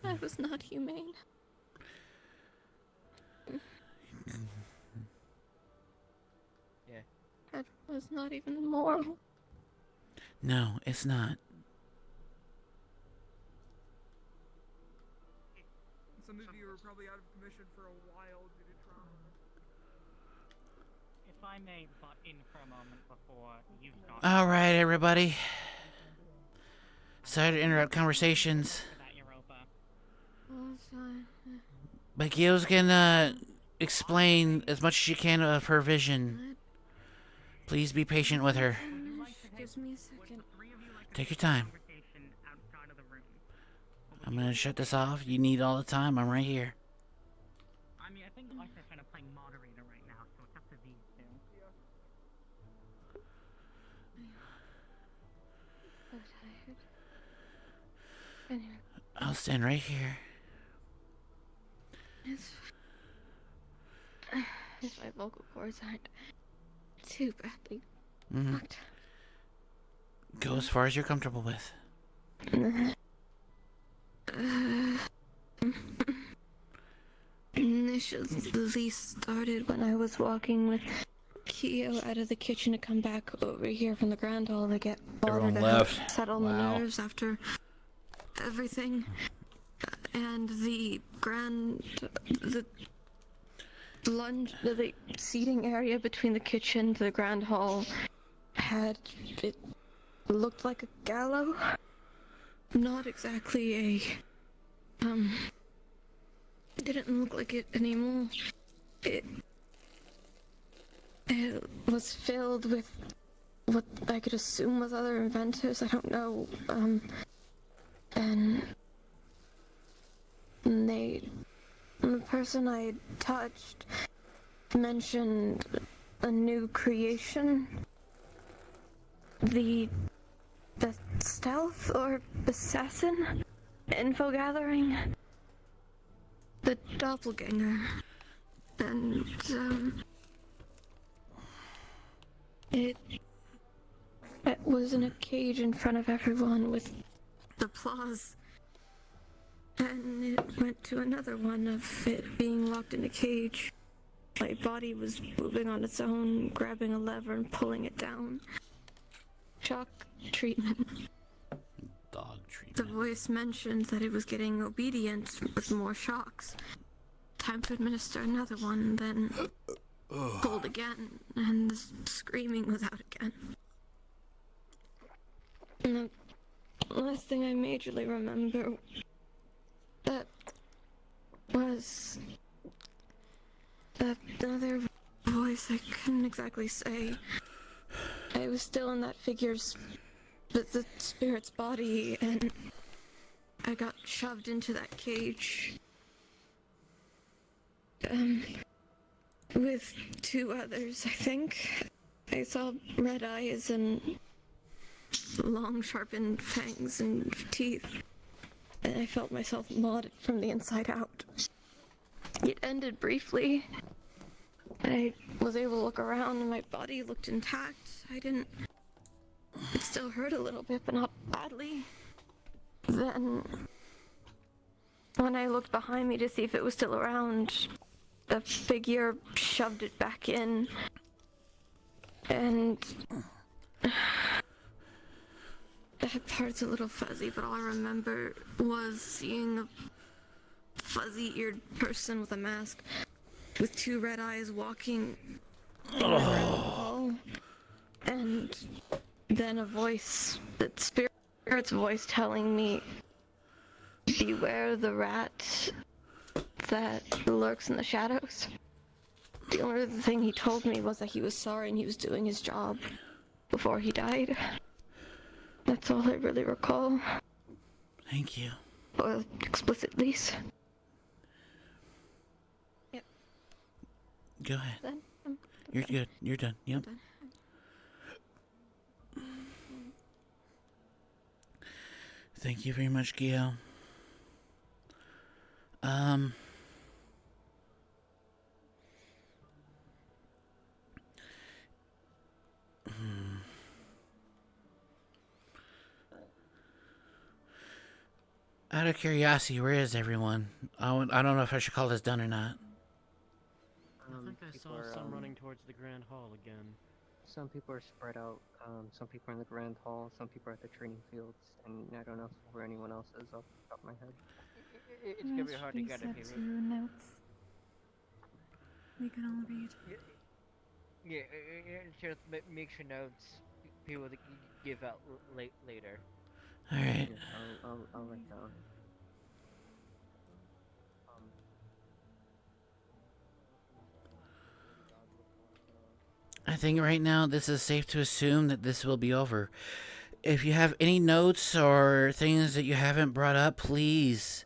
That was not humane.
Yeah.
That was not even moral.
No, it's not.
Some of you are probably out of commission for a while due to trauma.
If I may butt in for a moment before you start.
Alright, everybody. Sorry to interrupt conversations. But Gil's gonna explain as much as she can of her vision. Please be patient with her.
Gives me a second.
Take your time. I'm gonna shut this off. You need all the time. I'm right here.
I mean, I think Usher's kind of playing moderator right now, so it's up to these two.
So tired. Anyway.
I'll stand right here.
If my vocal cords aren't too badly
Mm-hmm.
fucked.
Go as far as you're comfortable with.
Initially started when I was walking with Kyo out of the kitchen to come back over here from the grand hall to get water
Everyone
to
left.
help settle my nerves after everything. And the the seating area between the kitchen to the grand hall it looked like a gallows. Not exactly it didn't look like it anymore. It was filled with what I could assume was other inventors. I don't know. And the person I touched mentioned a new creation. The stealth or assassin info gathering. The doppelganger. And it was in a cage in front of everyone with applause. And it went to another one of it being locked in a cage. My body was moving on its own, grabbing a lever and pulling it down. Shock treatment.
Dog treatment.
The voice mentioned that it was getting obedient with more shocks. Time to administer another one, then pulled again, and the screaming was out again. And the last thing I majorly remember that was another voice I couldn't exactly say. I was still in that figure's, the spirit's body, and I got shoved into that cage. With two others, I think. I saw red eyes and long sharpened fangs and teeth. And I felt myself mauled from the inside out. It ended briefly. I was able to look around and my body looked intact. It still hurt a little bit, but not badly. Then, when I looked behind me to see if it was still around, the figure shoved it back in. And that part's a little fuzzy, but all I remember was seeing a fuzzy-eared person with a mask with two red eyes walking around the hall. And then a voice, that spirit's voice telling me, beware the rat that lurks in the shadows. The only other thing he told me was that he was sorry and he was doing his job before he died. That's all I really recall.
Thank you.
Or explicit lease. Yep.
Go ahead.
Then,
You're good. You're done. Yep.
done.
Thank you very much, Gio. Out of curiosity, where is everyone? I don't know if I should call this done or not.
I think I saw some running towards the Grand Hall again.
Some people are spread out. Some people are in the Grand Hall. Some people are at the training fields. And I don't know where anyone else is off the top of my head.
It's gonna be hard to get if
Set to notes. We can all read.
Yeah, just make sure notes people to give out later.
Alright.
I'll write down.
I think right now this is safe to assume that this will be over. If you have any notes or things that you haven't brought up, please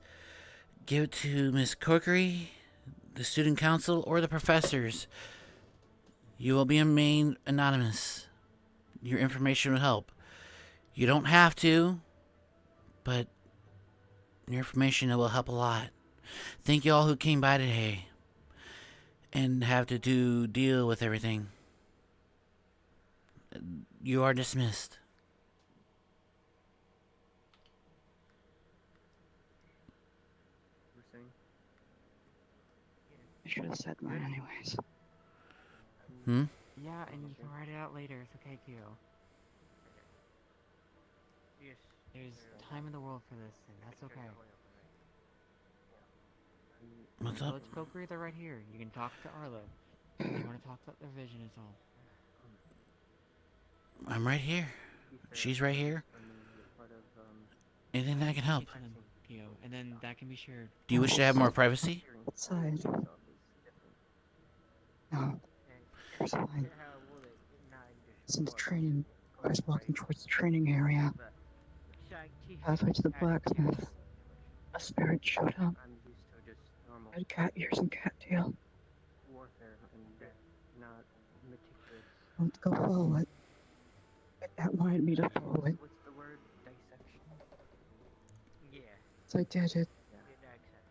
give it to Miss Corkery, the student council, or the professors. You will remain anonymous. Your information will help. You don't have to, but your information will help a lot. Thank you all who came by today and have to deal with everything. You are dismissed.
I should have said mine anyways.
Hmm?
Yeah, and you can write it out later. It's okay, Kyo.
Yes.
There's time in the world for this, and that's okay.
What's up?
Let's go agree they're right here. You can talk to Arlo. You want to talk about their vision is all.
I'm right here. She's right here. Anything that I can help.
Kyo, and then that can be shared.
Do you wish to have more privacy?
Outside.
No. There's a line. It's in the training. I was walking towards the training area. Halfway to the blacksmith, a spirit showed up. Had cat ears and cat tail.
Warfare and not meticulous.
I went to go follow it. That wanted me to follow it.
What's the word? Dissection?
Yeah.
So I did it.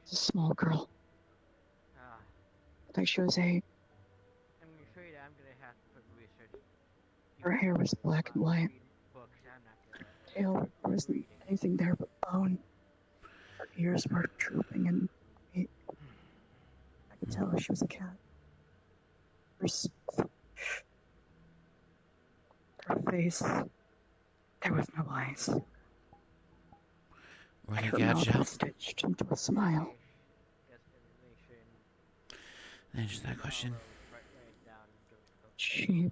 It's a small girl. I think she was 8.
I'm afraid I'm gonna have to put research.
Her hair was black and white. Tail, there wasn't anything there but bone. Her ears were drooping and I could tell she was a cat. Her face, there was no eyes.
Were
And
they
her
gouged
mouth
out?
was stitched into a smile.
Answer that question.
She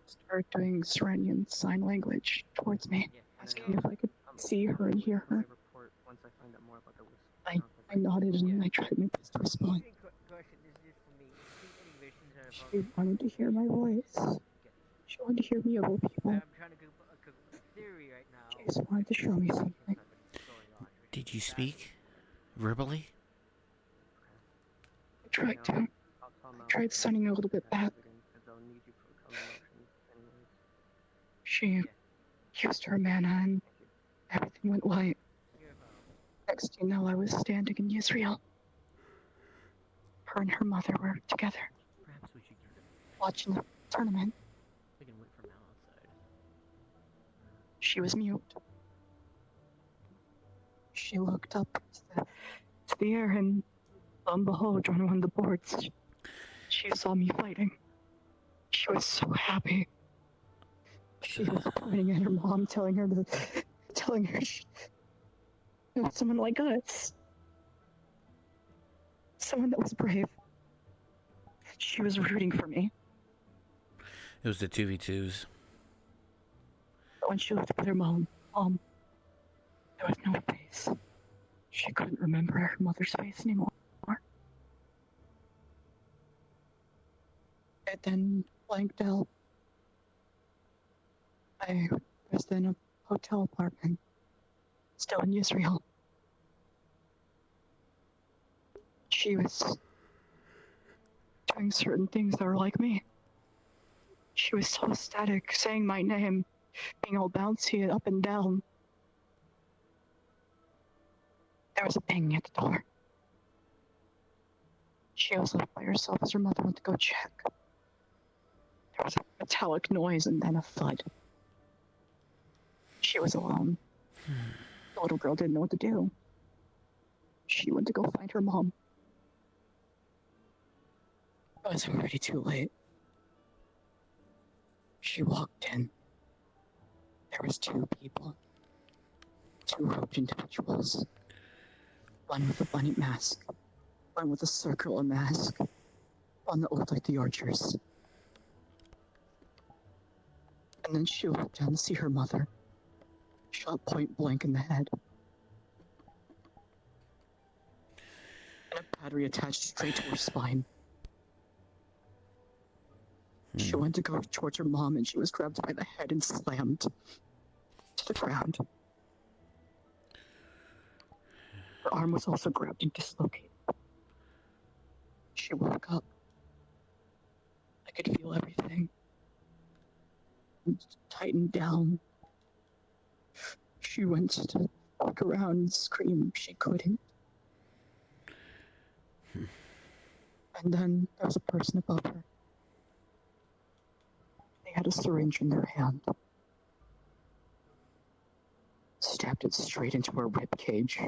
started doing Serenian sign language towards me, asking if I could see her and hear her. I nodded and I tried my best to respond. She wanted to hear my voice. She wanted to hear me of all people.
I'm trying to go a theory right now.
She just wanted to show me something.
Did you speak? Verbally?
I tried to. I tried sending a little bit back. She used her mana and everything went white. Next thing you know, I was standing in Israel. Her and her mother were together,
Perhaps we should get
watching the tournament.
We can wait for Mal outside.
She was mute. She looked up to the air and, lo and behold, on one of the boards, she saw me fighting. She was so happy. She was pointing at her mom, telling her she, someone like us, someone that was brave. She was rooting for me.
It was the 2v2s.
But when she looked at her mom, there was no face. She couldn't remember her mother's face anymore. It then blanked out. I was in a hotel apartment, still in Israel. She was doing certain things that were like me. She was so ecstatic, saying my name, being all bouncy up and down. There was a bang at the door. She was left by herself as her mother went to go check. There was a metallic noise and then a thud. She was alone. The little girl didn't know what to do. She went to go find her mom. It was already too late. she walked in, there was two people. Two robed individuals. One with a bunny mask. One with a circular mask. One that looked like the archers. And then she walked down to see her mother. Shot point blank in the head. And a battery attached straight to her spine. She went to go towards her mom and she was grabbed by the head and slammed to the ground. Her arm was also grabbed and dislocated. She woke up. I could feel everything. It tightened down. She went to look around and scream. She couldn't. And then there was a person above her. They had a syringe in their hand. Stabbed it straight into her rib cage.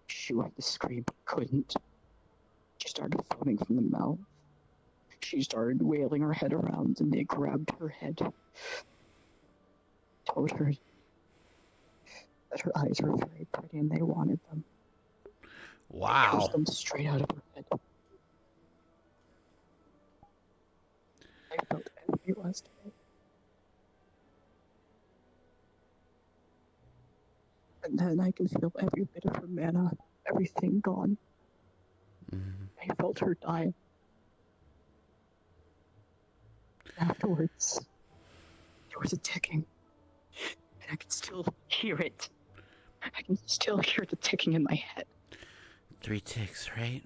She wanted to scream, but couldn't. She started foaming from the mouth. She started wailing her head around, and they grabbed her head. Told her that her eyes were very pretty and they wanted them.
Wow.
They pushed them straight out of her head. I felt every last bit. And then I can feel every bit of her mana, everything gone. I felt her die. Afterwards, there was a ticking. And I can still hear it. I can still hear the ticking in my head.
3 ticks, right?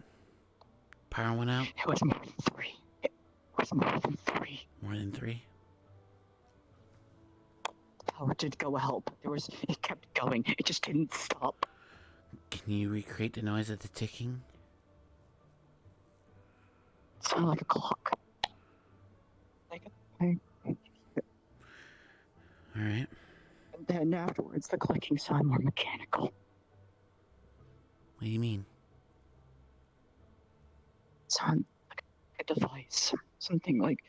Power went out?
It was more than 3. It was more than 3.
More than 3?
The power did go out, but it kept going. It just didn't stop.
Can you recreate the noise of the ticking?
It sounded like a clock.
Alright.
And then afterwards, the clicking sounded more mechanical.
What do you mean?
It sounded like a device. Something like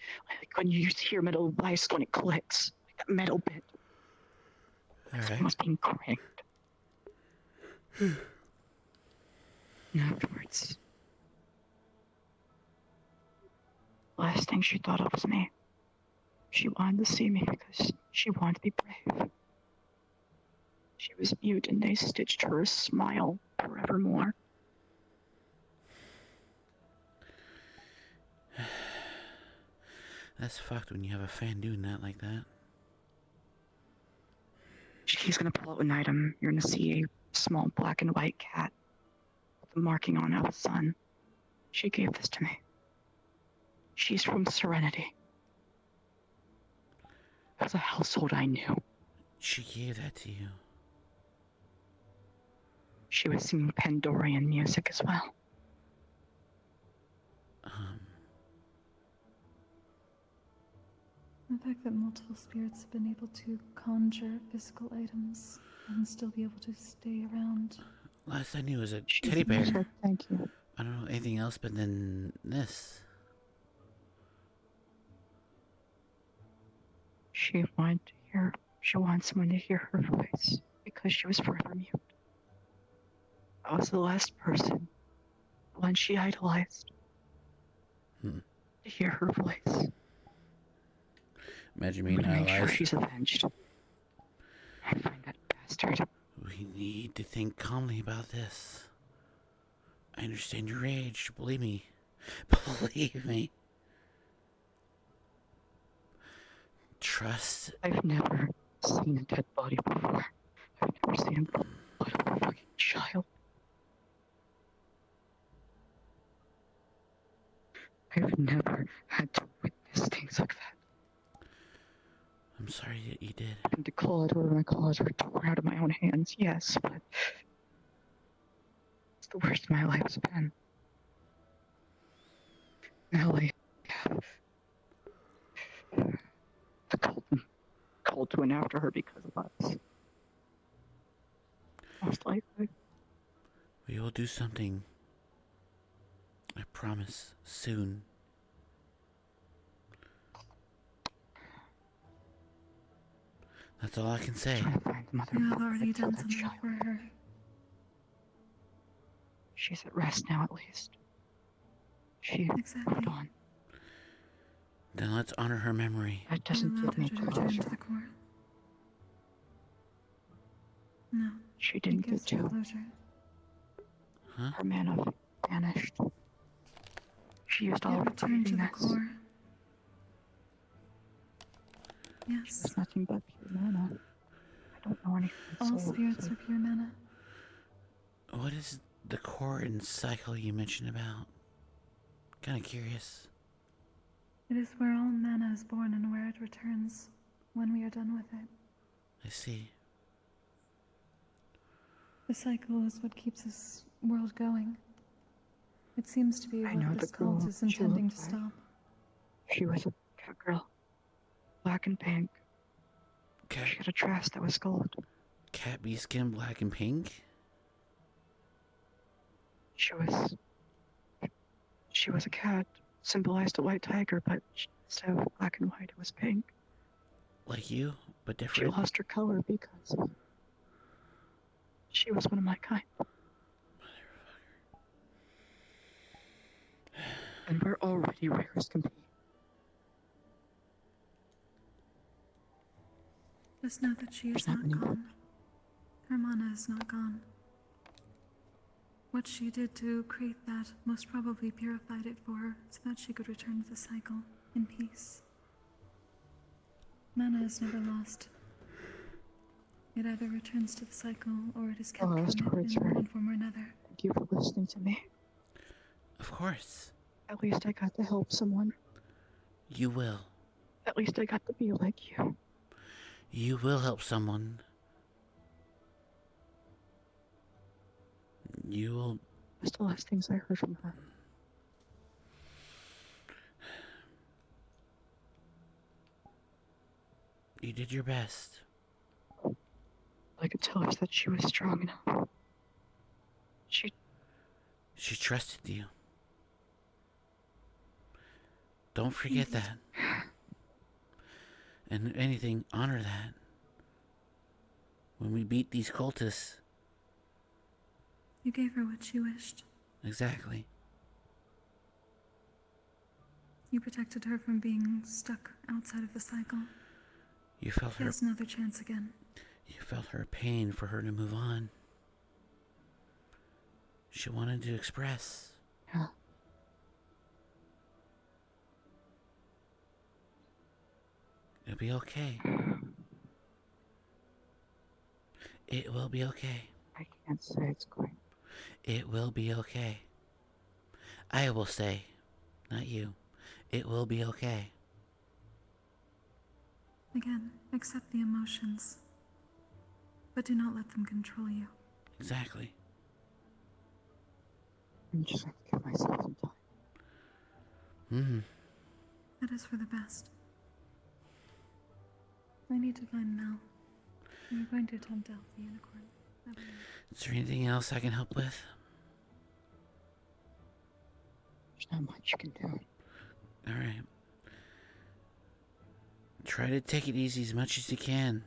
when you hear a metal device when it clicks. Like that metal bit. Something was being cranked. And afterwards, last thing she thought of was me. She wanted to see me because she wanted to be brave. She was mute and they stitched her a smile forevermore.
That's fucked when you have a fan doing that like that.
She's gonna pull out an item. You're gonna see a small black and white cat with the marking on it of the sun. She gave this to me. She's from Serenity. It was a household I knew.
She gave that to you.
She was singing Pandorian music as well.
The fact that multiple spirits have been able to conjure physical items and still be able to stay around.
Last I knew was a teddy bear.
Said, thank you.
I don't know anything else but then this.
She wanted someone to hear her voice because she was forever mute. I was the last person, the one she idolized, to hear her voice.
Imagine being
make sure
idolized.
she's avenged. I find that bastard.
We need to think calmly about this. I understand your rage. Believe me. Believe me. Trust.
I've never seen a dead body before. I've never seen blood of a fucking child. I've never had to witness things like that.
I'm sorry that you did.
And the claws were torn out of my own hands, yes, but it's the worst my life's been. Now I have the cult went after her because of us. Most likely.
We will do something. I promise. Soon. That's all I can say.
Trying to find the mother
You
of
have already
that
done something
child.
for her.
She's at rest now, at least. She
Exactly.
moved on.
Then let's honor her memory.
That doesn't
You
give
allowed
me
her to return
closure.
to the core. No.
She
It
didn't get
gives you
to.
closure.
Huh?
Her mana vanished. She used all
It
of her
returned to the
breathingness.
core. Yes.
There's nothing but pure mana. I don't know anything.
All spirits are pure mana.
What is the core and cycle you mentioned about? Kind of curious.
It is where all mana is born and where it returns when we are done with it.
I see.
The cycle is what keeps this world going. It seems to be
I know
what
the
this cult
girl
is
she
intending
looked
to
like.
stop.
She was a cat girl. Black and pink.
Cat.
She had a dress that was gold.
Cat bee skin, black and pink?
She was a cat. Symbolized a white tiger, but instead of black and white, it was pink.
Like you, but
She
different.
lost her color because she was one of my kind. And we're already rare as can be.
Just know that she is
There's not
not
many
gone. Her mana is not gone. What she did to create that most probably purified it for her so that she could return to the cycle in peace. Mana is never lost. It either returns to the cycle or it is kept from
last
it
words
in
are,
one form or another.
Thank you for listening to me.
Of course.
At least I got to help someone.
You will.
At least I got to be like you.
You will help someone. You will.
That's the last things I heard from her.
You did your best.
All I could tell is that she was strong enough.
She trusted you. Don't forget that. And if anything, honor that. When we beat these cultists.
You gave her what she wished.
Exactly.
You protected her from being stuck outside of the cycle.
You felt
She
her.
has another chance again.
You felt her pain for her to move on. She wanted to express.
Yeah.
It'll be okay. It will be okay.
I can't say it's going.
It will be okay. I will say, not you. It will be okay.
Again, accept the emotions. But do not let them control you.
Exactly.
I'm just gonna give myself some time.
Mm-hmm.
That is for the best. I need to find Mel. I'm going to attempt to help the unicorn.
Is there anything else I can help with?
There's not much you can do.
Alright. Try to take it easy as much as you can.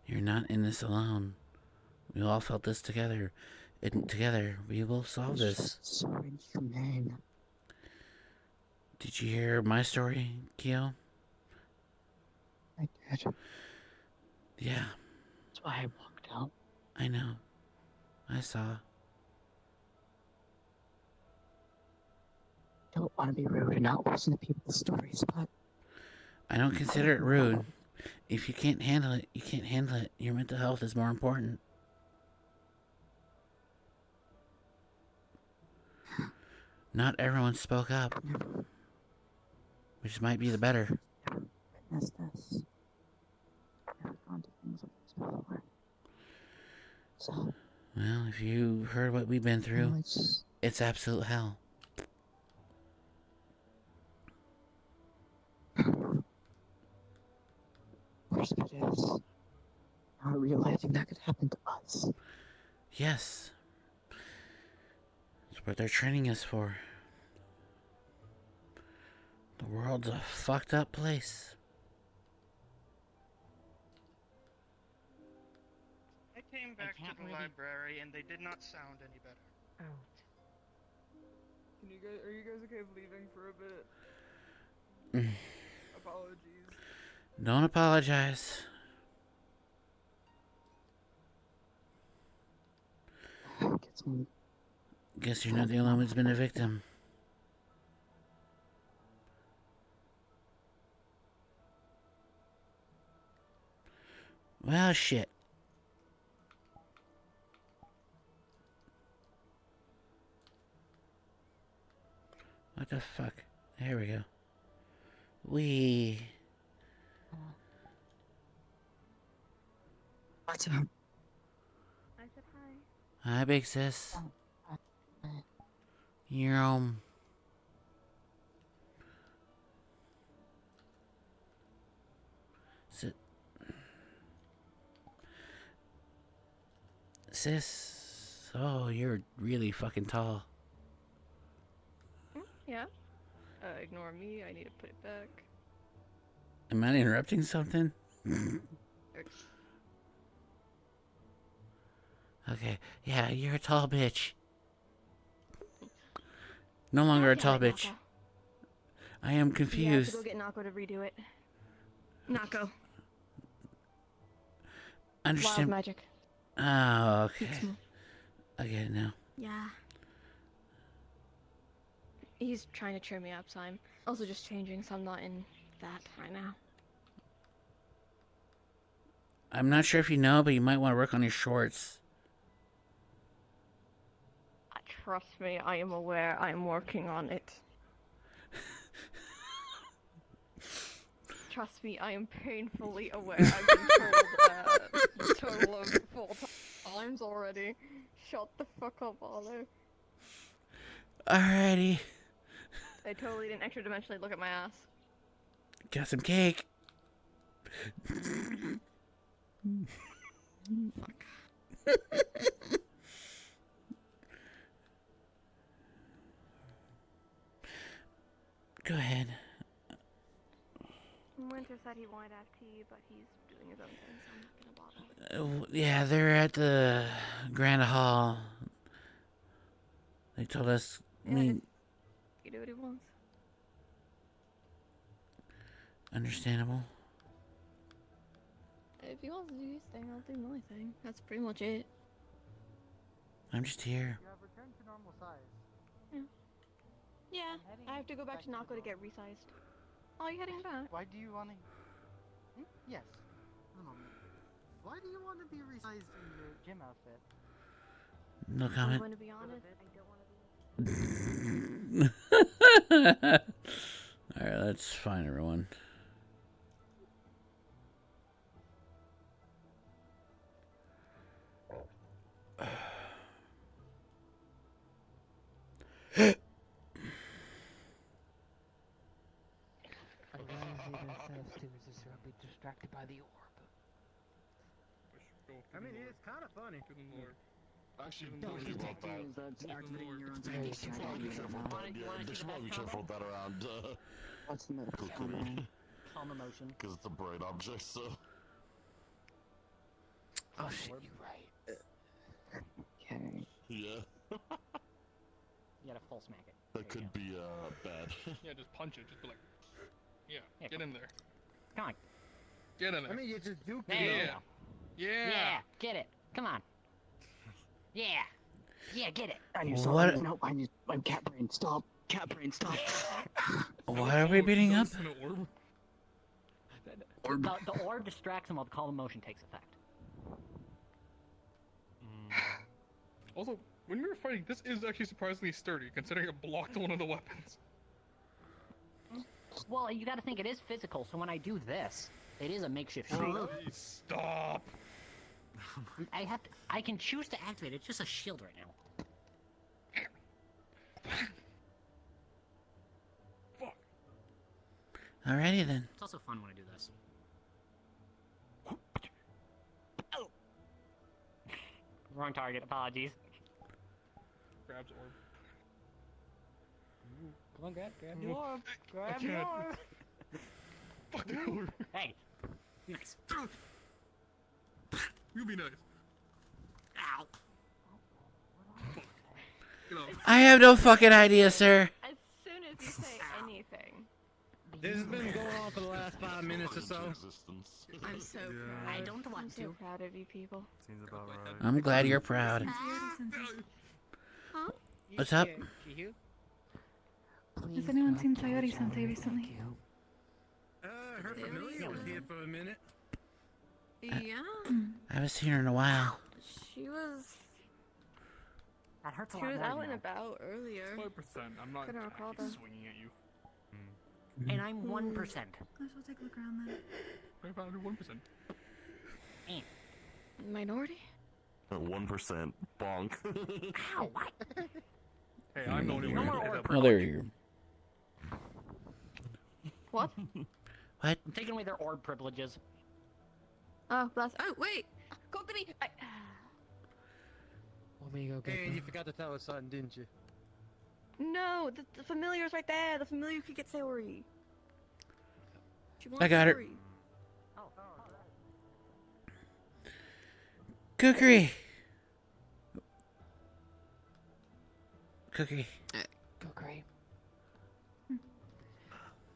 You're not in this alone. We all felt this together. And together, we will solve this.
So inhumane.
Did you hear my story, Kyo?
I did.
Yeah.
That's why I walked out.
I know. I saw.
Don't want to be rude and not listen to people's stories, but
I don't consider it rude. If you can't handle it, you can't handle it. Your mental health is more important. Not everyone spoke up. Which might be the better.
witnessed this. Never gone to things like this before. So,
Well, if you heard what we've been through,
well,
it's absolute hell.
worst of it is, not realizing that could happen to us.
Yes. That's what they're training us for. The world's a fucked up place.
I came back to the library and they did not sound any better.
Oh.
Are you guys okay with leaving for a bit? Apologies.
Don't apologize. Guess you're not the only one who's been a victim. Well, shit. What the fuck? There we go.
What's up?
I said hi.
Hi, big sis. You're Sis. Oh, you're really fucking tall.
Yeah. Ignore me. I need to put it back.
Am I interrupting something? Okay. Yeah, you're a tall bitch. No longer a tall bitch.
Nako.
I am
Yeah, I have
confused.
to go get Nako to redo it. Nako.
Understand.
Wild magic.
Oh, okay. I get it now.
Yeah. He's trying to cheer me up, so I'm also just changing, so I'm not in that right now.
I'm not sure if you know, but you might want to work on your shorts.
Trust me, I am aware. I am working on it. Trust me, I am painfully aware. I've been told a total of 4 times already. Shut the fuck up, Arlo.
Alrighty.
I totally didn't extra dimensionally look at my ass.
Got some cake. Go ahead.
Winter said he wanted to have tea, but he's doing his own thing, so I'm not gonna bother.
Yeah, they're at the Grand Hall. They told us.
Yeah, he can do what he wants.
Understandable.
If he wants to do his thing, I'll do my thing. That's pretty much it.
I'm just here.
You have returned to normal size.
Yeah, I have to go back to Nako to get resized. Oh, you heading back?
Why do you want to? Yes. Why do you want to be resized in your gym outfit?
No
I'm
comment.
going to be honest. I don't want to be.
Alright, that's fine, everyone.
be distracted by the orb.
I mean, it's kind of funny.
Actually,
Don't
worry about that.
That's activating your own
You should probably be careful with that. Yeah, they should probably be careful with that around
What's the matter?
cookery.
Calm emotion.
Because it's a bright object, so.
Oh shit, you're right. Okay.
Yeah.
You gotta full smack it.
That could be bad.
Yeah, just punch it. Just be like, yeah,
Yeah,
get in there.
Come on.
Get in there.
I mean, you just do.
There you
Yeah.
go.
Yeah.
Yeah, get it. Come on. Yeah. Yeah, get it.
I need
What-
to. No, I need. I'm cat brain. Stop. Cat brain. Stop.
Why are we beating up?
The orb distracts him while the calm emotion takes effect.
Also, when we were fighting, this is actually surprisingly sturdy, considering it blocked one of the weapons.
Well, you gotta think it is physical, so when I do this, it is a makeshift shield.
Stop.
I can choose to activate it. It's just a shield right now.
Alrighty then.
It's also fun when I do this. Wrong target. Apologies.
Grabs orb.
Come on, grab the
No.
orb.
I
Grab the
can't.
orb.
Fuck the orb.
Hey. Nice.
You be nice.
Ow.
Get off.
I have no fucking idea, sir.
As soon as you say anything.
This has been going on for the last 5 minutes or so.
I'm so proud. I don't want to. I'm so proud of you people.
Seems about right.
I'm glad you're proud.
Huh?
What's up?
Has anyone seen Sayori-sensei recently?
Her familiar was here for a minute.
Yeah.
I haven't seen her in a while.
She was.
That hurts a
She
lot
was
more
out
than
and
that.
about earlier.
5%. I'm not
Couldn't recall
actually
them.
swinging at you.
And I'm 1%.
I shall take a look around then.
I found 1%.
Minority?
1%. Bonk.
Ow, what?
Hey, I'm the only one who picked up.
Oh, there you
What?
What?
I'm taking away their orb privileges.
Oh, bless. Oh, wait! Go to me!
Want me to go get
And
them?
you forgot to tell us something, didn't you?
No, the familiar's right there. The familiar could get Sayori. She wants
I got her.
Sayori.
Kukri! Kukri.
Go great.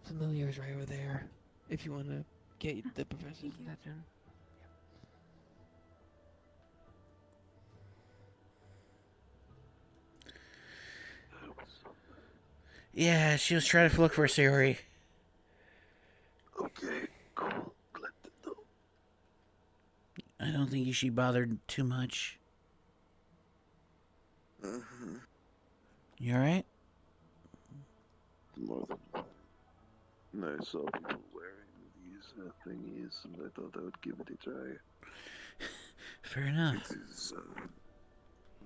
Familiar's right over there. If you want to get the professor's attention.
Yeah, she was trying to look for Sayori.
Okay, cool. Glad to know.
I don't think she bothered too much.
Uh-huh.
You alright?
More than one. I saw people wearing these thingies, and I thought I would give it a try.
Fair enough.
It is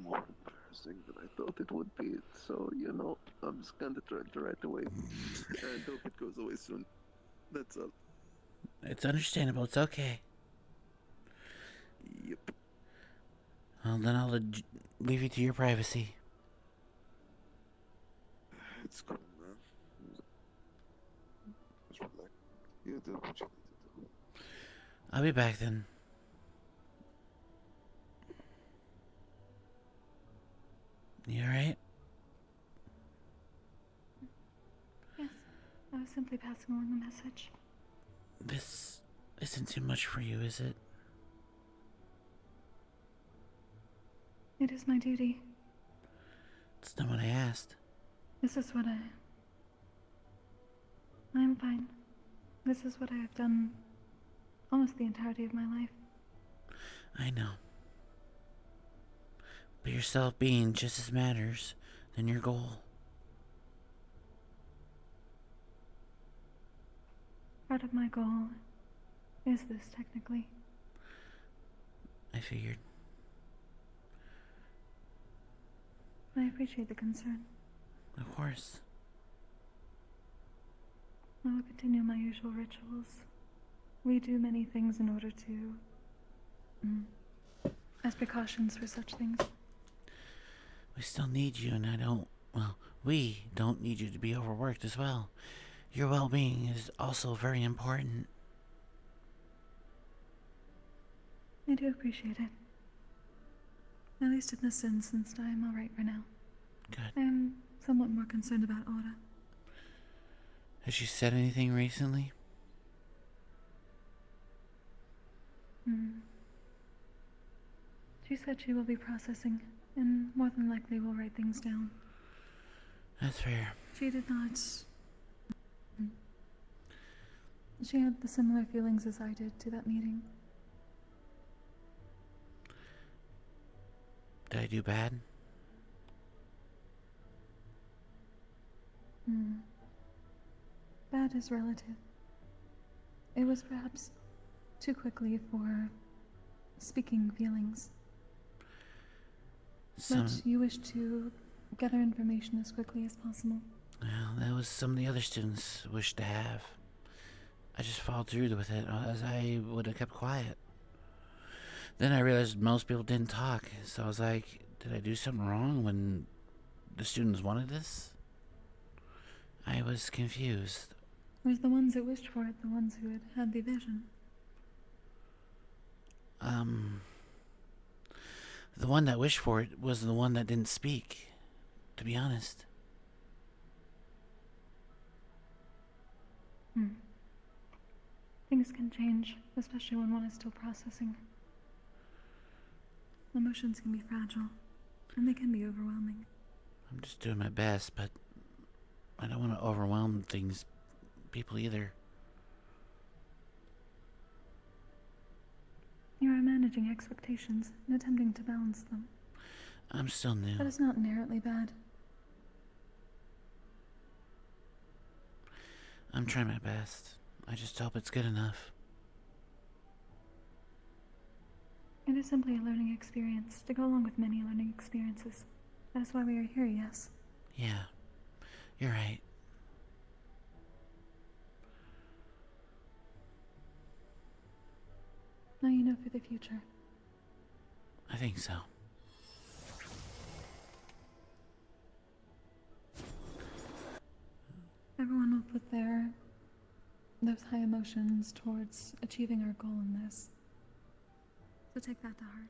more embarrassing than I thought it would be, so, you know, I'm just gonna try to right away. And hope it goes away soon. That's all.
It's understandable. It's okay.
Yep.
Well, then I'll leave you to your privacy.
It's cool, man. Just relax. You do what you need to do.
I'll be back then. You alright?
Yes, I was simply passing along a message.
This isn't too much for you, is it?
It is my duty.
It's not what I asked.
This is what I'm fine. This is what I have done almost the entirety of my life.
I know. But your self-being just as matters than your goal.
Part of my goal is this, technically.
I figured.
I appreciate the concern.
Of course.
I will continue my usual rituals. We do many things in order to... as precautions for such things.
We still need you, and we don't need you to be overworked as well. Your well-being is also very important.
I do appreciate it. At least in this instance, I am alright for now.
Good.
I am somewhat more concerned about Aura.
Has she said anything recently?
She said she will be processing, and more than likely will write things down.
That's fair.
She did not... She had the similar feelings as I did to that meeting.
Did I do bad?
Bad is relative. It was perhaps too quickly for speaking feelings. But you wish to gather information as quickly as possible.
Well, that was some of the other students wished to have. I just followed through with it, as I would have kept quiet. Then I realized most people didn't talk, so I was like, did I do something wrong when the students wanted this? I was confused.
Was the ones that wished for it the ones who had had the vision?
The one that wished for it was the one that didn't speak, to be honest.
Things can change, especially when one is still processing. Emotions can be fragile, and they can be overwhelming.
I'm just doing my best, but I don't want to overwhelm people either.
You are managing expectations and attempting to balance them.
I'm still new.
That is not inherently bad.
I'm trying my best. I just hope it's good enough.
It is simply a learning experience to go along with many learning experiences. That is why we are here, yes?
Yeah, you're right.
Now you know for the future.
I think so.
Everyone will put those high emotions towards achieving our goal in this. So take that to heart.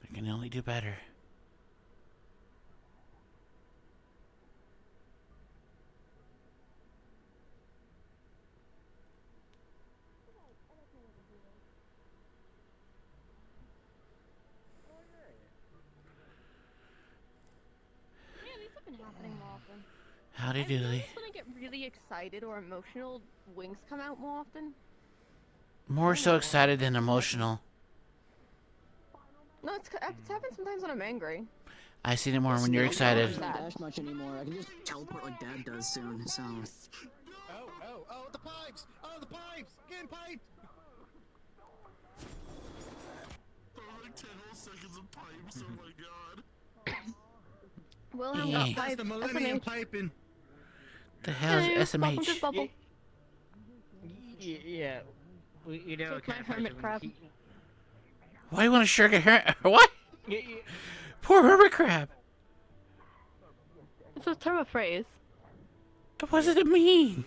I can only do better.
Yeah, these have been happening more often.
Howdy
Have you
doody.
noticed when I get really excited or emotional, wings come out more often?
More so excited than emotional.
No, it's happened sometimes when I'm angry.
I see it more when you're excited.
I can't dash much anymore. I can just teleport like Dad does soon, so...
Oh, the pipes! Oh, the pipes! Getting piped!
Like 10 whole seconds of pipes, oh my god.
Wilhelm
Yeah.
got
That's
piped.
the millennium
SMH.
piping.
The hell is
Welcome to
SMH?
the bubble.
Yeah. You know,
Take my hermit crab.
Why do you want to shirk a hair? What?
Yeah.
Poor hermit crab.
It's a term of phrase.
But what does it mean?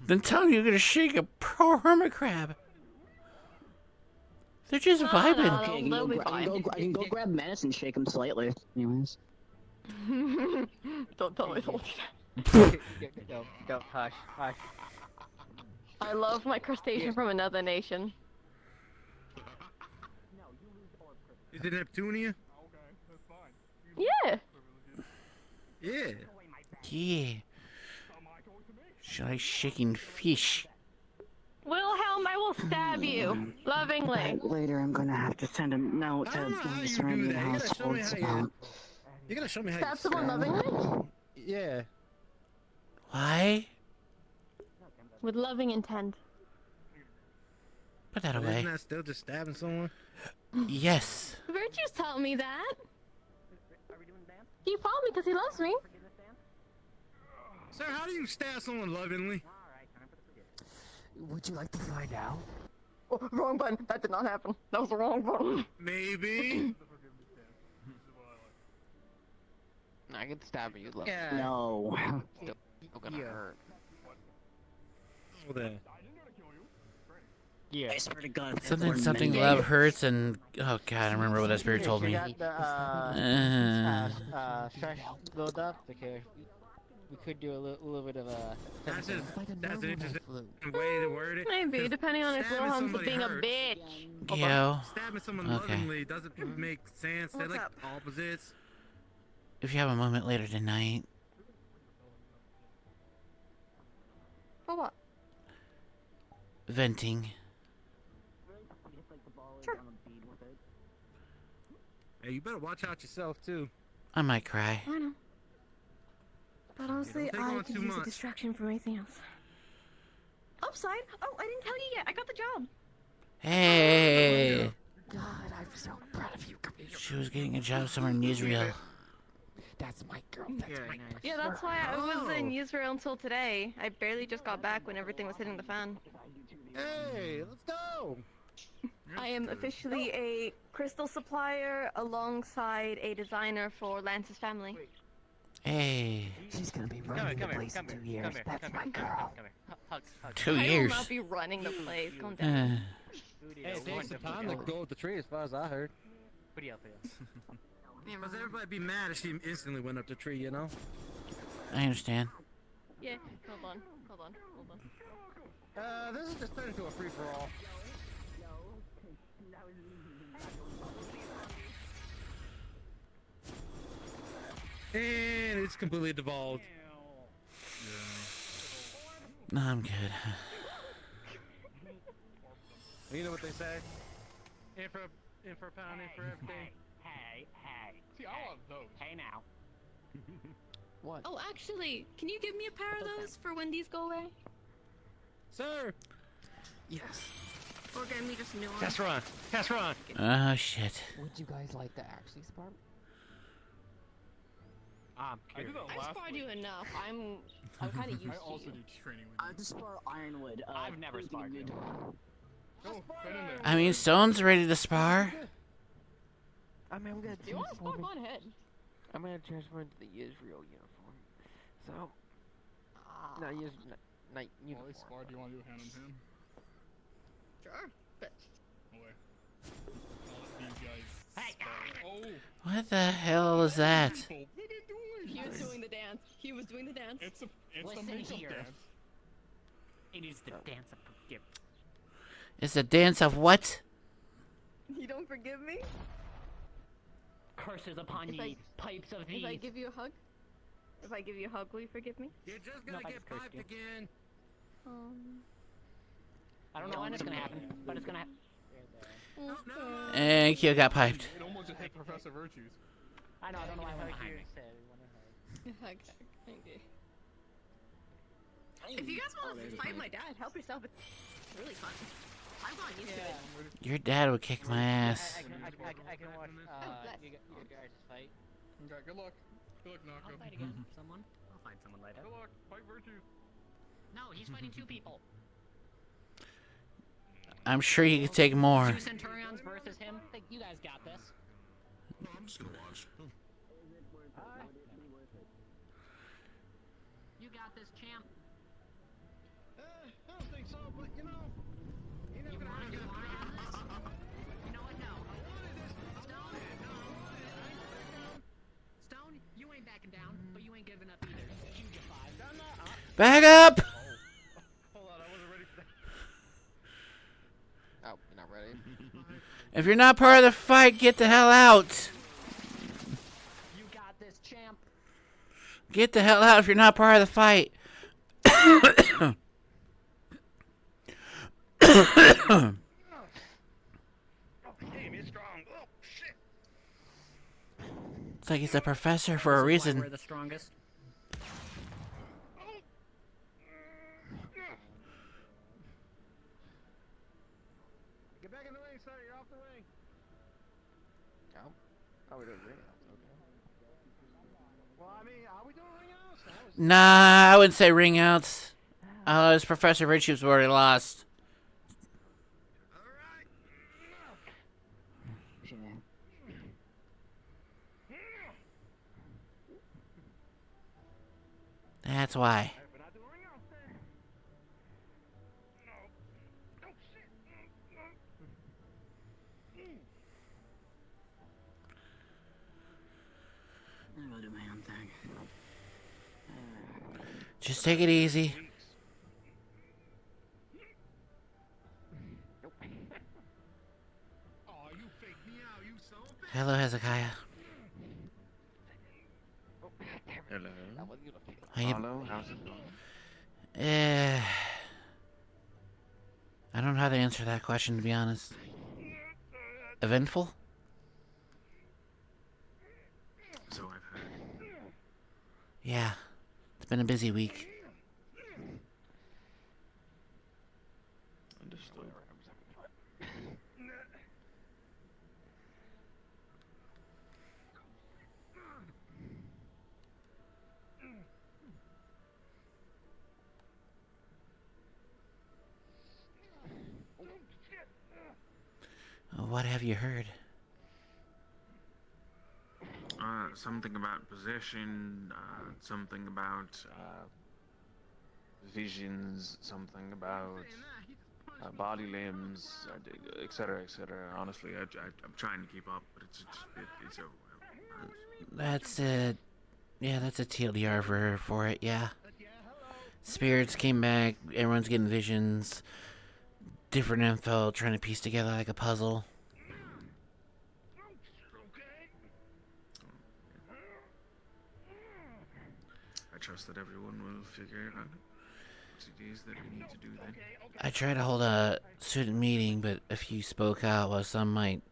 Then tell me you're gonna shake a poor hermit crab. They're just vibing.
Okay, I can go grab Menace and shake him slightly. Anyways.
Don't tell me to
Don't, hush.
I love my crustacean from another nation.
Is it Neptunia?
Yeah.
Yeah.
Yeah. Should I shaking fish?
Wilhelm, I will stab you. Lovingly.
Later, I'm gonna have to send a note to the surrounding households about...
You gotta show me how
Stab
you
someone lovingly?
Yeah.
Why?
With loving intent.
Put that
But
away.
Isn't that still just stabbing someone?
Yes.
Virtue's taught me that. He followed me because he loves me.
Sir, how do you stab someone lovingly?
Would you like to find out?
Oh, wrong button. That did not happen. That was the wrong button.
Maybe.
I can stab you. Love.
Yeah. No.
Still gonna hurt.
Hold on.
Yeah.
I swear to God.
Something love hurts and oh god, I remember what that spirit told me.
You got the stress build up because we could do a little bit of a.
That's an interesting way to word it.
Maybe, depending on if
stabbing
Wilhelm's
somebody
being a
hurts.
bitch.
Yo.
Stabbing someone
Okay.
lovingly doesn't make sense. They're like opposites.
If you have a moment later tonight,
For what?
venting.
Sure.
Hey, you better watch out yourself too.
I might cry.
I know. But honestly,
take
I
on
could
too
use a
much.
distraction from anything else. Upside? Oh, I didn't tell you yet. I got the job.
Hey.
God, I
so proud of you.
She was getting a job somewhere in Israel.
That's my girl. That's my girl.
Yeah, that's why I was in Israel until today. I barely just got back when everything was hitting the fan.
Hey, let's go.
I am officially a crystal supplier alongside a designer for Lance's family.
Hey.
She's gonna be running the place in 2 years. That's my girl.
2
I
years.
will not be running the place. Calm down.
Hey, it takes the time to go with the tree, as far as I heard.
Yeah,
Because everybody be mad if she instantly went up the tree, you know?
I understand.
Yeah, hold on.
This is just turned into a free-for-all. And it's completely devolved.
No, I'm good.
You know what they say? In for a pound, in for everything.
Hey.
See, I want those.
Hey now.
What?
Oh, actually, can you give me a pair of those for when these go away?
Sir!
Yes.
Or get me just new ones?
Test run!
Oh, shit.
Would you guys like to actually spar?
I'm
I did that
I've
last
sparred
week.
you enough. I'm kind of used
I also
to you.
do training with
To spar Ironwood.
I've never sparred you.
Go, right in there.
I mean, Stone's ready to spar.
I mean, I'm gonna
Do you want to spar? Go ahead.
I'm gonna transfer into the Israel uniform. So, not uniform.
While they spar, do you want to do a hand-on-hand?
Sure, but...
Away. I'll let these guys spar. Oh!
What the hell is that?
He was doing the dance. He was doing the dance.
It's a
Listen
makeup
here.
dance.
It is the dance of forgiveness.
It's a dance of what?
You don't forgive me?
Curses upon ye, pipes of these.
If I give you a hug? If I give you a hug, will you forgive me?
You're just gonna get piped again.
I don't know when it's gonna happen, but it's gonna happen.
And Kyo got piped.
It almost just hit Professor Virtues.
I know, I don't know why I went behind me.
Okay, thank you. If you guys want to fight my dad, help yourself. It's really fun. I've gotten used to it.
Your dad would kick my ass.
I can watch you guys fight.
Okay, good luck. Good luck, Nako.
I'll fight again. Someone? I'll find someone later.
Good luck. Fight Virtues.
No, he's fighting 2 people.
I'm sure he could take more.
2 Centurions versus him. Think you guys got this.
No, I'm just gonna watch.
You got this, champ.
I don't think so, but you know. You never know.
You know what? No. Stone, you ain't backing down, but you ain't giving up either. Huge 5.
Back up!
Hold on, I wasn't ready for that.
Oh, you're not ready?
If you're not part of the fight, get the hell out.
You got this, champ.
Get the hell out if you're not part of the fight. It's like he's a professor for a reason.
We're the strongest.
Get back in the ring, sir. You're off the ring.
Oh, we're doing ring outs, okay.
Well, I mean, are we doing ring outs?
Nah, I wouldn't say ring outs. His Professor Virtue's already lost. That's why.
I'm gonna do my own thing.
Just take it easy. Hello, Hezekiah.
Hello.
How you-
Arlo, how's it going?
I don't know how to answer that question, to be honest. Eventful?
So I've heard.
Yeah. It's been a busy week.
Understood.
what have you heard?
Something about possession, something about visions, something about body limbs, etc., etc. Honestly, I'm trying to keep up, but it's
That's it. Yeah, that's a TLDR for it, yeah. Spirits came back, everyone's getting visions, different info, trying to piece together like a puzzle.
I trust that everyone will figure out what it is that we need to do then.
I tried to hold a student meeting, but a few spoke out while some might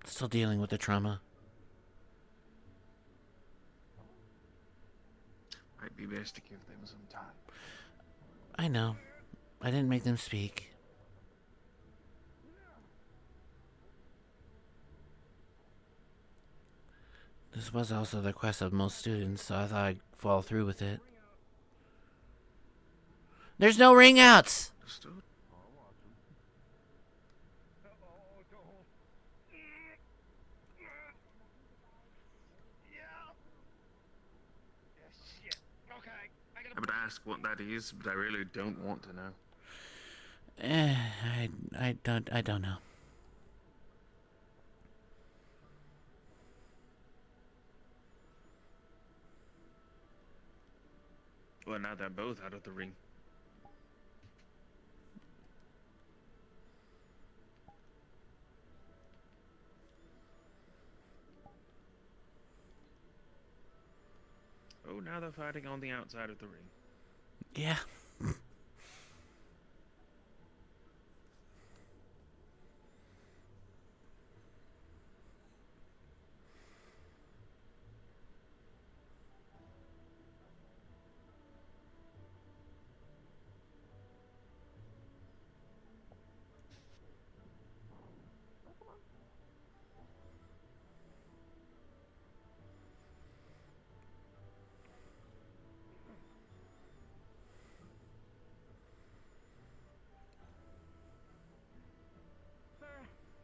still dealing with the trauma.
Might be best to give them some time.
I know. I didn't make them speak. This was also the request of most students, so I thought I'd follow through with it. There's no ring outs!
Understood. I would ask what that is, but I really don't want to know.
I don't know.
Well, now they're both out of the ring. Oh, now they're fighting on the outside of the ring.
Yeah.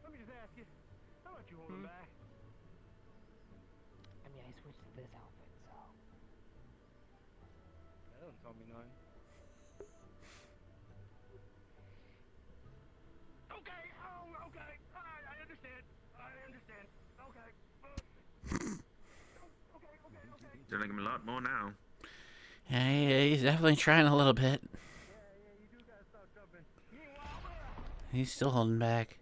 Let me just ask you, how much you holding back?
I mean, I switched to this outfit, so.
That doesn't tell me nothing. Okay, okay, I understand. Okay.
They're like him a lot more now.
Yeah, he's definitely trying a little bit.
You do gotta stop jumping.
He's still holding back.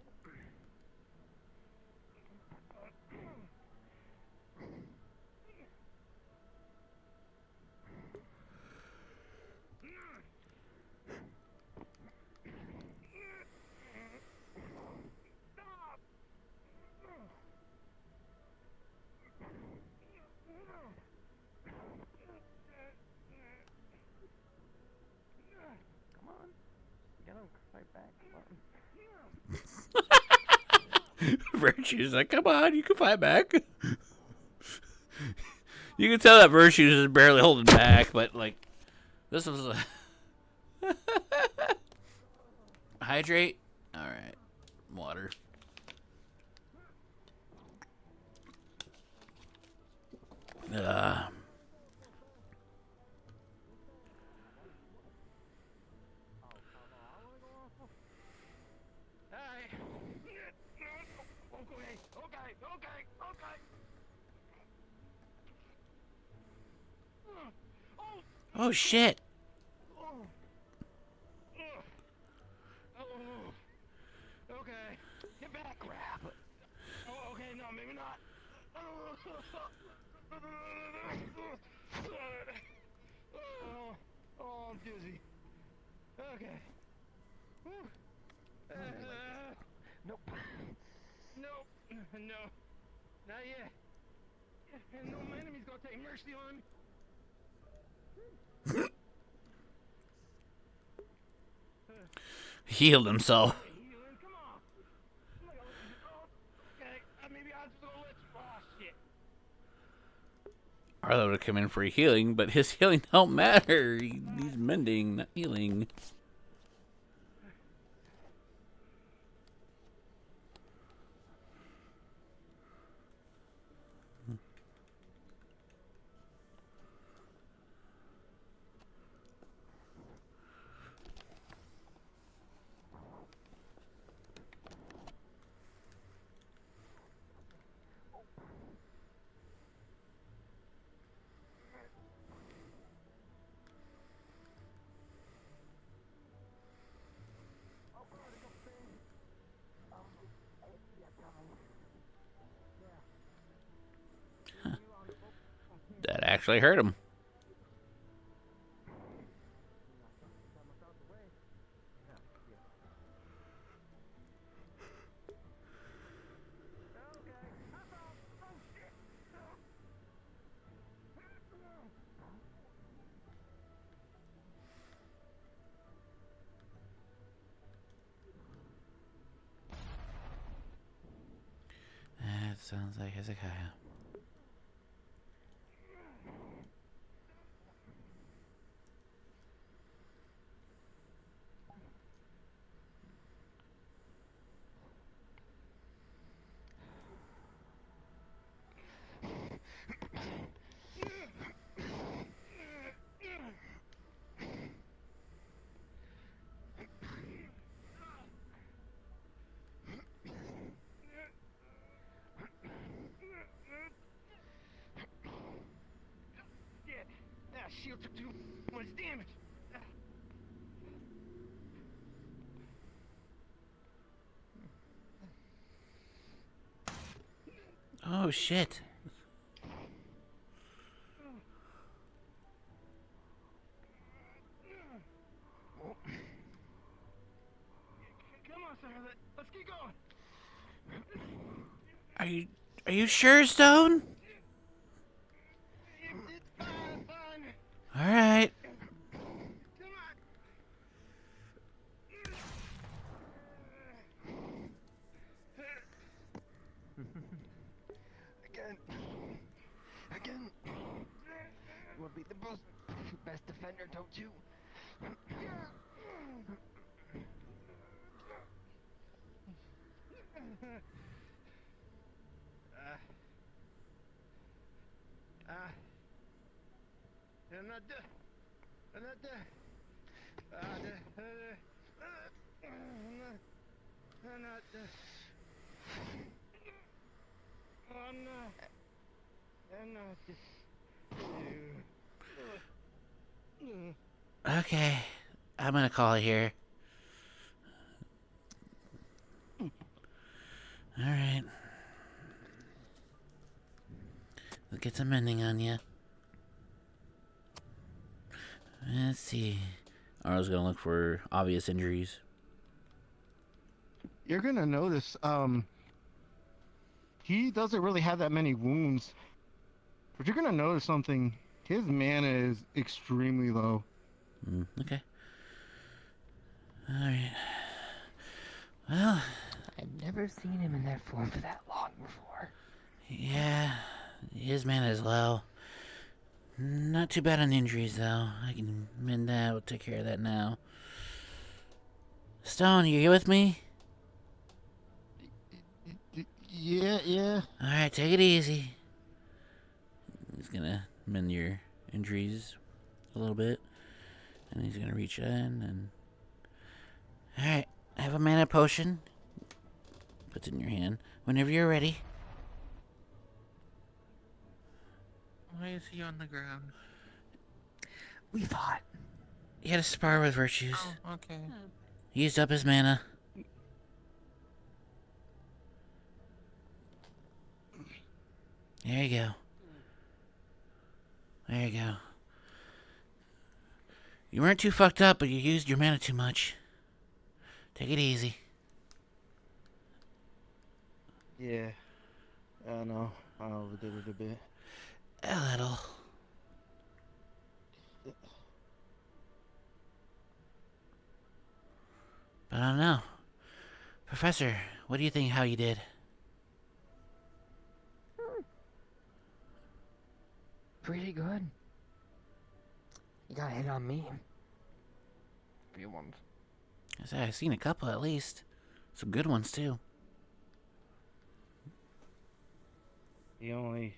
Come on. You gotta fight back. Come on.
Virtue's like, come on, you can fight back. You can tell that Virtue's is barely holding back, but like, this was a hydrate. All right, water. Oh shit!
Okay, get back, grab. Oh, okay, no, maybe not. Oh, I'm dizzy. Okay.
Nope.
Nope. No. Not yet. And no enemy's gonna take mercy on me.
Healed himself.
Come on. Okay, maybe I'll just go let you. Oh, shit.
Arlo would come in for a healing, but his healing don't matter. He's mending, not healing. actually heard him. That sounds like Hezekiah.
Shield took too much damage.
Oh shit.
Come on, sir. Let's keep going.
Are you sure, Stone?
It's fine.
All right.
Again. You want to be the best defender, don't you?
Okay, I'm gonna call it here. All right. Let's get some mending on you. Let's see. Arlo's gonna look for obvious injuries.
You're gonna notice, he doesn't really have that many wounds. But you're gonna notice something. His mana is extremely low.
Okay. Alright. Well,
I've never seen him in that form for that long before.
yeah, his mana is low. Not too bad on injuries, though. I can mend that. We'll take care of that now. Stone, are you with me?
Yeah.
Alright, take it easy. He's gonna mend your injuries a little bit. And he's gonna reach in and... Alright, I have a mana potion. Puts it in your hand. Whenever you're ready.
Why is he on the ground?
We fought.
He had a spar with virtues.
Oh, okay.
He used up his mana. There you go. There you go. You weren't too fucked up, but you used your mana too much. Take it easy.
Yeah. I know. I overdid it a bit.
A little. But I don't know. Professor, what do you think how you did?
Pretty good. You got a hit on me. A few ones.
I said I've seen a couple at least. Some good ones too.
The only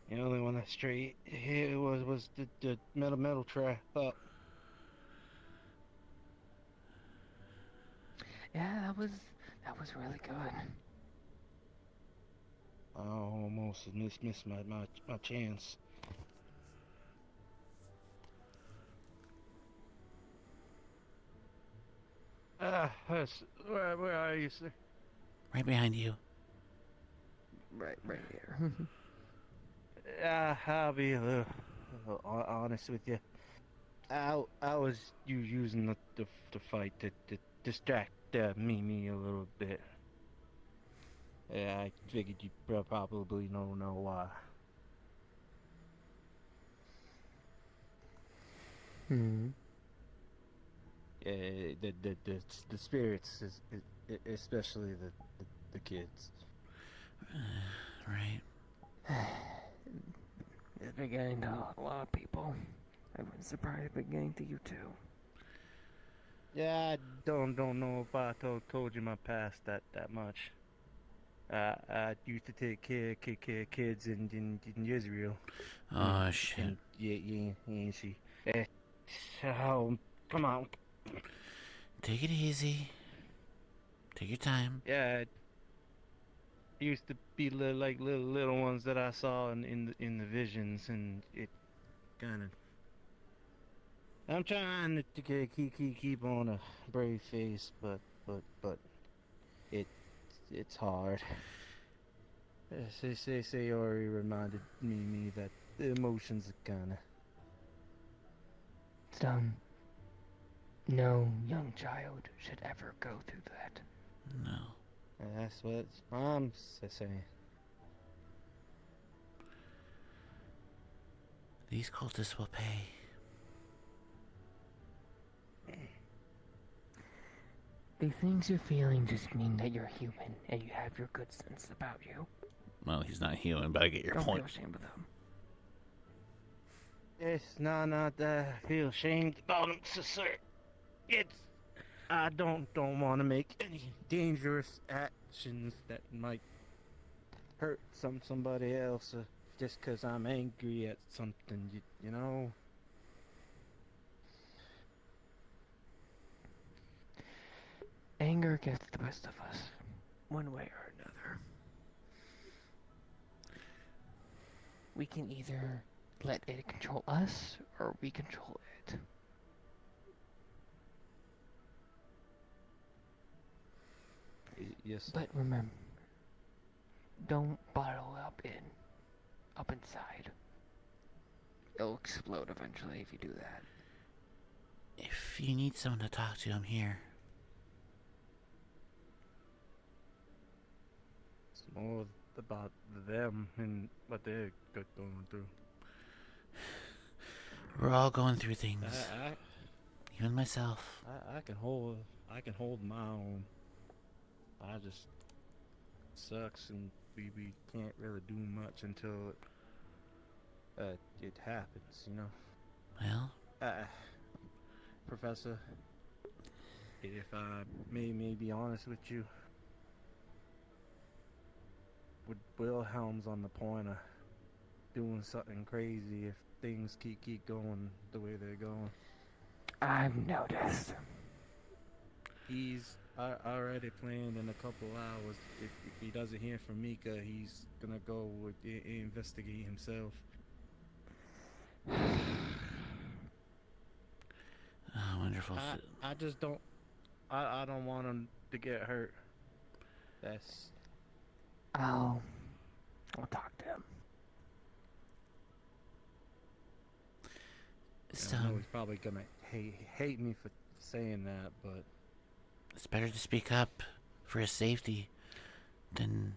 one that straight hit was the metal trap up.
Yeah, that was really good.
I almost missed my chance. Where are you, sir?
Right behind you.
Right here.
I'll be a little honest with you. I was using the fight to distract me a little bit. Yeah, I figured you probably know why.
Hmm.
Yeah, the spirits, especially the kids.
Right.
It's been getting to a lot of people. I wouldn't surprise it been getting to you too.
Yeah, I don't know if I told you my past that much. I used to take care of kids in Israel.
Oh, shit.
And yeah, she. So, come on.
Take it easy. Take your time.
Yeah, it used to be like little ones that I saw in the visions, and it kind of. I'm trying to keep on a brave face, but it's hard. Say Ori reminded me that the emotions are kinda.
Stone. No young child should ever go through that.
No.
That's what Mom's saying.
These cultists will pay.
The things you're feeling just mean that you're human and you have your good sense about you.
Well, he's not human, but I get your
Don't
point.
feel ashamed of them.
It's not that I feel ashamed about him, sir. It's I don't want to make any dangerous actions that might hurt somebody else just 'cause I'm angry at something. You know.
Anger gets the best of us, one way or another. We can either let it control us, or we control it.
Yes.
But remember, don't bottle up inside. It'll explode eventually if you do that.
If you need someone to talk to, I'm here.
It's more about them and what they're going through.
We're all going through things. Even myself.
I can hold my own. I just sucks, and we can't really do much until it happens, you know.
Well,
Professor, if I may be honest with you, with Wilhelm's on the point of doing something crazy if things keep going the way they're going.
I've noticed.
He's already planned in a couple hours. If he doesn't hear from Mika, he's gonna go investigate himself.
Oh, wonderful.
I just don't. I don't want him to get hurt. That's.
I'll talk to him.
I know he's probably gonna hate me for saying that, but
it's better to speak up for his safety than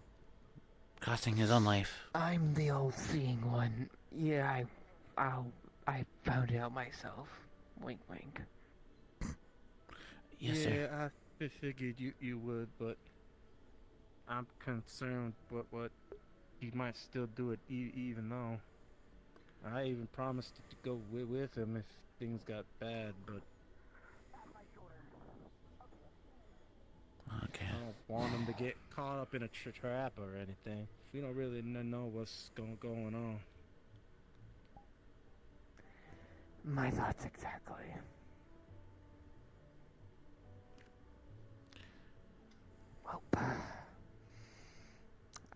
costing his own life.
I'm the old seeing one. Yeah, I found it out myself. Wink, wink.
Yes, sir.
Yeah, I figured you would, but I'm concerned what he might still do it even though. I even promised to go with him if things got bad, but
okay.
I don't want him to get caught up in a trap or anything. We don't really know what's going on.
My thoughts exactly. Well,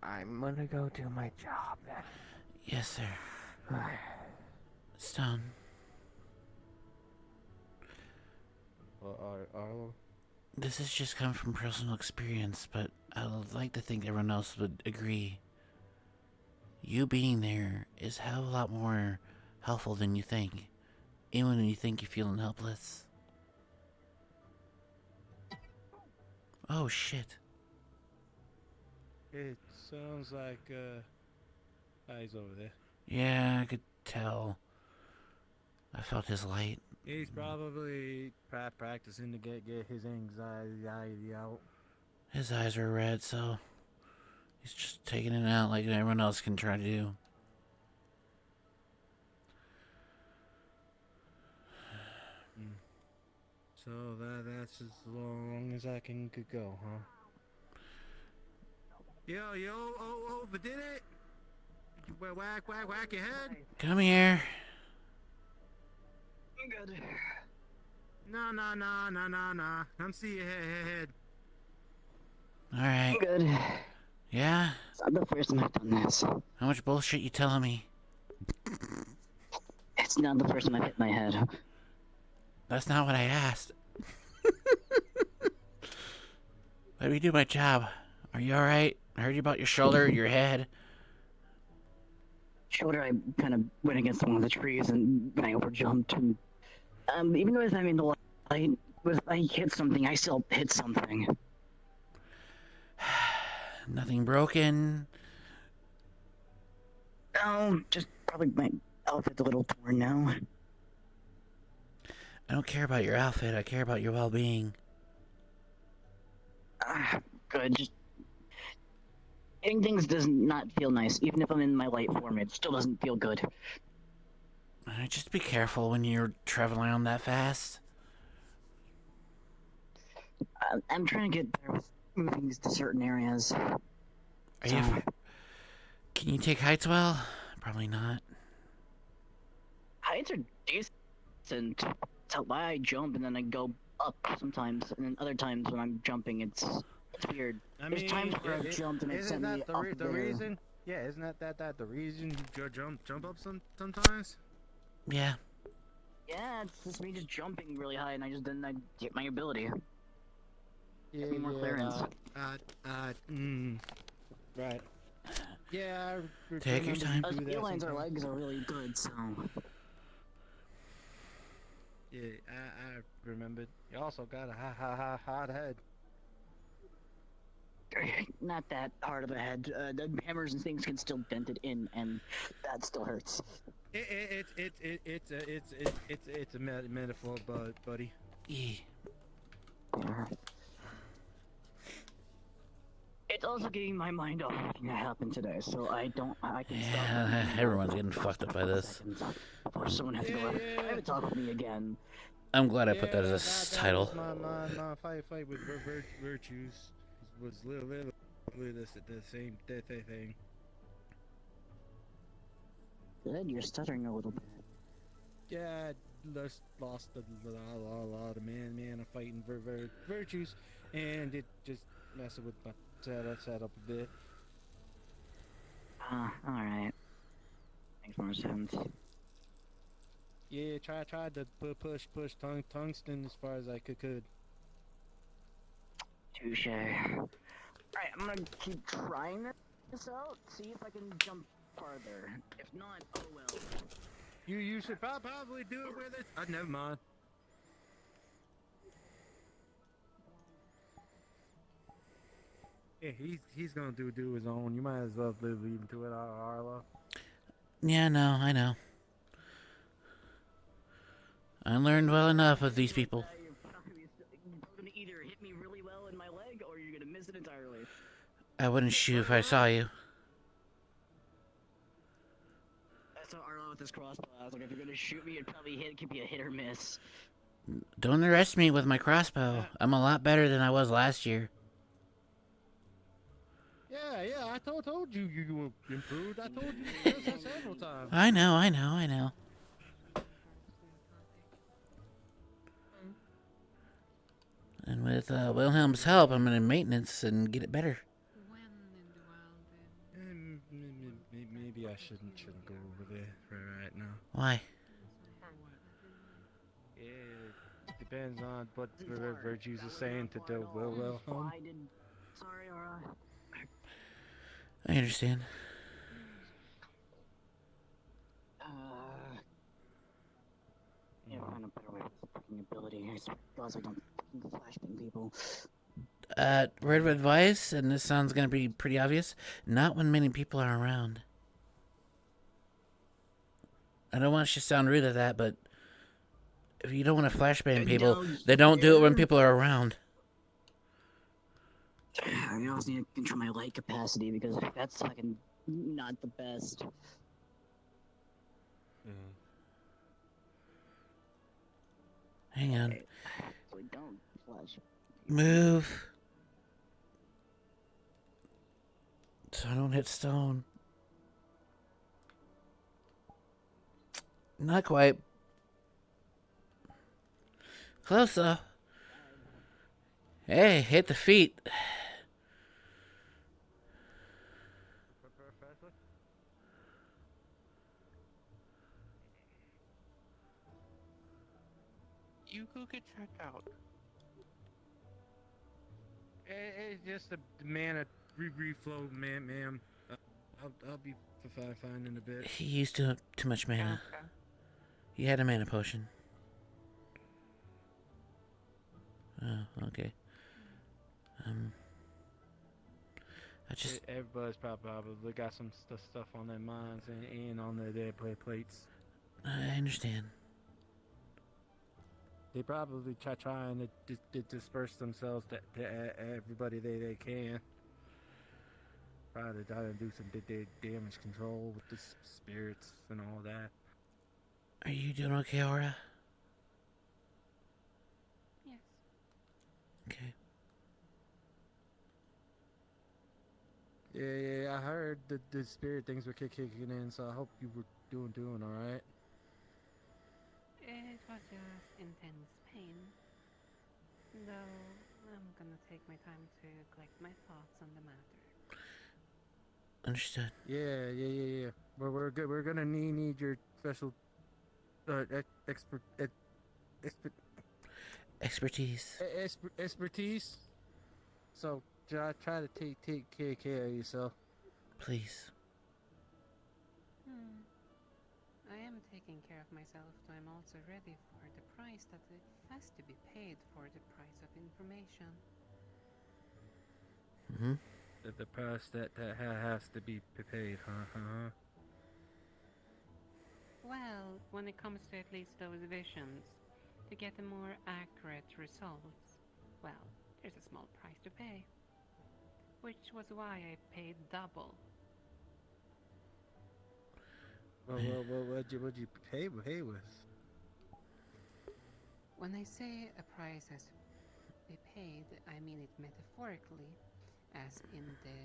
I'm gonna go do my job then.
Yes, sir. Stone.
Arlo?
This has just come from personal experience, but I would like to think everyone else would agree. you being there is a hell of a lot more helpful than you think. Even when you think you're feeling helpless. Oh, shit.
It sounds like, he's over there.
Yeah, I could tell. I felt his light.
He's probably practicing to get his anxiety out.
His eyes are red, so he's just taking it out like everyone else can try to do.
So that's as long as I could go, huh? Yo, overdid it? Whack your head?
Come here.
I'm good.
Nah. Come see your head.
Alright.
I'm good.
Yeah?
It's not the first time I've done this.
How much bullshit you telling me?
It's not the first time I've hit my head.
That's not what I asked. Let me do my job. Are you alright? I heard you about your shoulder, your head.
Shoulder, I kind of went against one of the trees and when I overjumped. And, even though I was having the light, I hit something, I still hit something.
Nothing broken.
No, just probably my outfit's a little torn now.
I don't care about your outfit. I care about your well-being.
Good. Just hitting things does not feel nice. Even if I'm in my light form, it still doesn't feel good.
Just be careful when you're traveling around that fast.
I'm trying to get better with moving to certain areas.
Are you? Can you take heights well? Probably not.
Heights are decent. That's why I jump and then I go up sometimes, and then other times when I'm jumping, it's weird. There's times where I've jumped and it sent me up
the
there.
reason? Yeah, isn't that the reason you jump up sometimes?
Yeah.
Yeah, it's just me just jumping really high, and I get my ability.
Yeah,
Give me more clearance.
Right. Yeah, I
Take your time.
Us felines, our legs are really good, so.
Yeah, I remembered. You also got a hard head.
Not that hard of a head. The hammers and things can still dent it in, and that still hurts.
It's a metaphor, buddy.
Yeah.
It's also getting my mind off everything that happened today, so I can stop.
Yeah, everyone's getting fucked up by this.
Before someone has to go have a talk with me again.
I'm glad I put that as a title.
My fight with virtues was literally the same thing.
Good, you're stuttering a little bit.
Yeah, I lost a lot of man fighting virtues, and it just messed with my setup a bit.
Alright. Makes more sense.
Yeah, tried to push tungsten as far as I could.
Touche. Alright, I'm gonna keep trying this out, see if I can jump farther. If not, oh well.
You should probably do it with it. Never mind. Yeah, he's gonna do his own. You might as well leave him to it, Arlo.
Yeah, no, I know. I learned well enough of these people.
You're gonna either hit me really well in my leg, or you're gonna miss it entirely.
I wouldn't shoot if I saw you.
I saw Arlo with his crossbow. I was like, if you're gonna shoot me, it'd probably could be a hit or miss.
Don't underestimate me with my crossbow. I'm a lot better than I was last year.
Yeah, I told you improved. I told you that several times.
I know. And with Wilhelm's help, I'm gonna maintenance and get it better.
Maybe I shouldn't go over there right now.
Why?
Yeah, it depends on what virtues are saying to do Wilhelm.
Sorry, Aura.
I understand.
flashbang ability. I swear to God, I don't fucking flashbang people.
Word of advice, and this sounds gonna be pretty obvious, not when many people are around. I don't want you to sound rude at that, but if you don't want to flashbang people, then don't do it when people are around.
I also need to control my light capacity because that's fucking not the best.
Hang on.
So we don't flash.
Move. So I don't hit stone. Not quite. Close though. Hey, hit the feet.
You go get checked out. It's just a mana reflow, ma'am. I'll be fine in a bit.
He used too much mana.
Okay.
He had a mana potion. Oh, okay. I just...
Everybody's probably got some stuff on their minds and on their plates.
I understand.
They probably trying to disperse themselves to everybody they can. Probably trying to do some damage control with the spirits and all that.
Are you doing okay, Aura?
Yes.
Okay.
Yeah, I heard the spirit things were kicking in, so I hope you were doing alright.
It was just intense pain. Though I'm gonna take my time to collect my thoughts on the matter.
Understood.
Yeah. We're good. We're gonna need your special expertise. So try to take care of yourself.
Please.
I am taking care of myself, though I'm also ready for the price that has to be paid for the price of information.
Mm-hmm.
The price that has to be paid, huh?
Well, when it comes to at least those visions, to get the more accurate results, well, there's a small price to pay. Which was why I paid double.
Well, what'd you pay with?
When I say a price has to be paid, I mean it metaphorically, as in the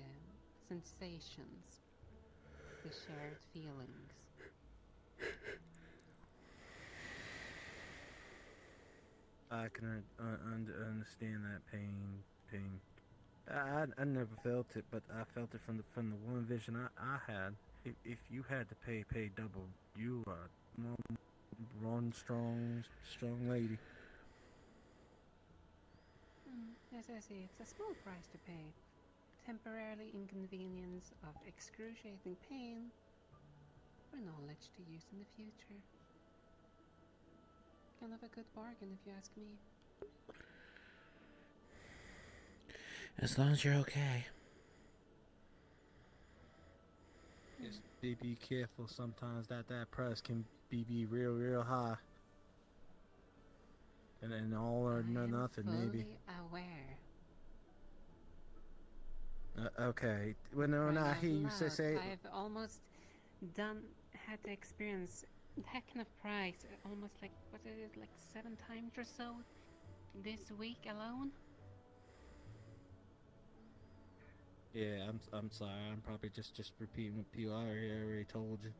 sensations, the shared feelings.
I can understand that pain. I never felt it, but I felt it from the one vision I had. If you had to pay double, you are one strong lady.
As I say, it's a small price to pay. Temporarily inconvenience of excruciating pain, or knowledge to use in the future. Kind of a good bargain, if you ask me.
As long as you're okay.
Just be careful. Sometimes that price can be real high. And then all or nothing, maybe.
Aware.
Okay. When I hear you say,
I've almost had to experience that kind of price almost like 7 times or so this week alone.
yeah, I'm sorry. I'm probably just repeating what people already told you.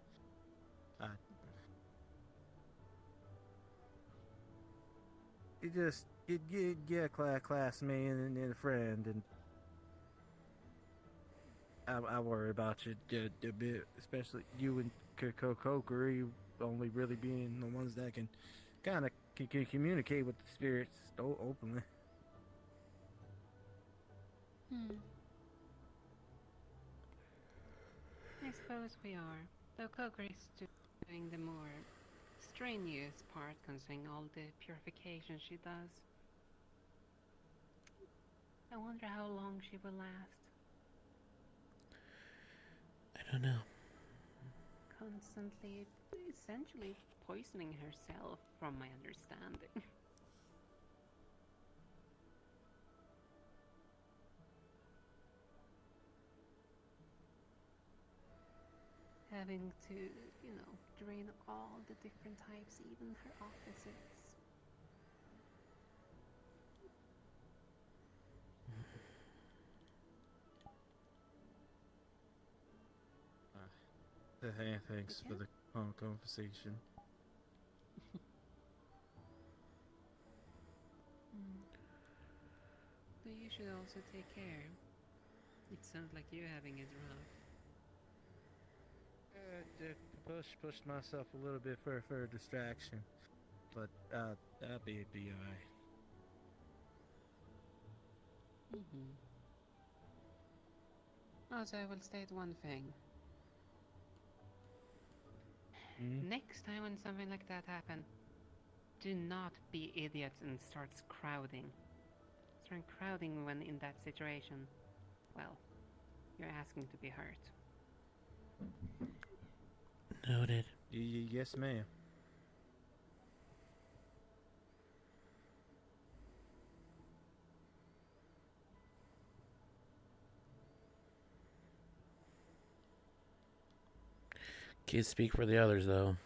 You get a classmate and a friend, and I worry about you a bit, especially you and Kokori only really being the ones that can kind of can communicate with the spirits openly.
I suppose we are, though Kokori's doing the more strenuous part considering all the purification she does. I wonder how long she will last.
I don't know.
Constantly, essentially poisoning herself, from my understanding. Having to, drain all the different types, even her opposites.
Hey, thanks for the conversation.
But you should also take care. It sounds like you're having it rough.
Push myself a little bit for a distraction, but I'll be alright.
Also, I will state one thing. Next time when something like that happens, do not be idiots and start crowding. Start crowding when in that situation. Well, you're asking to be hurt.
Noted.
Yes, ma'am.
Can't speak for the others, though.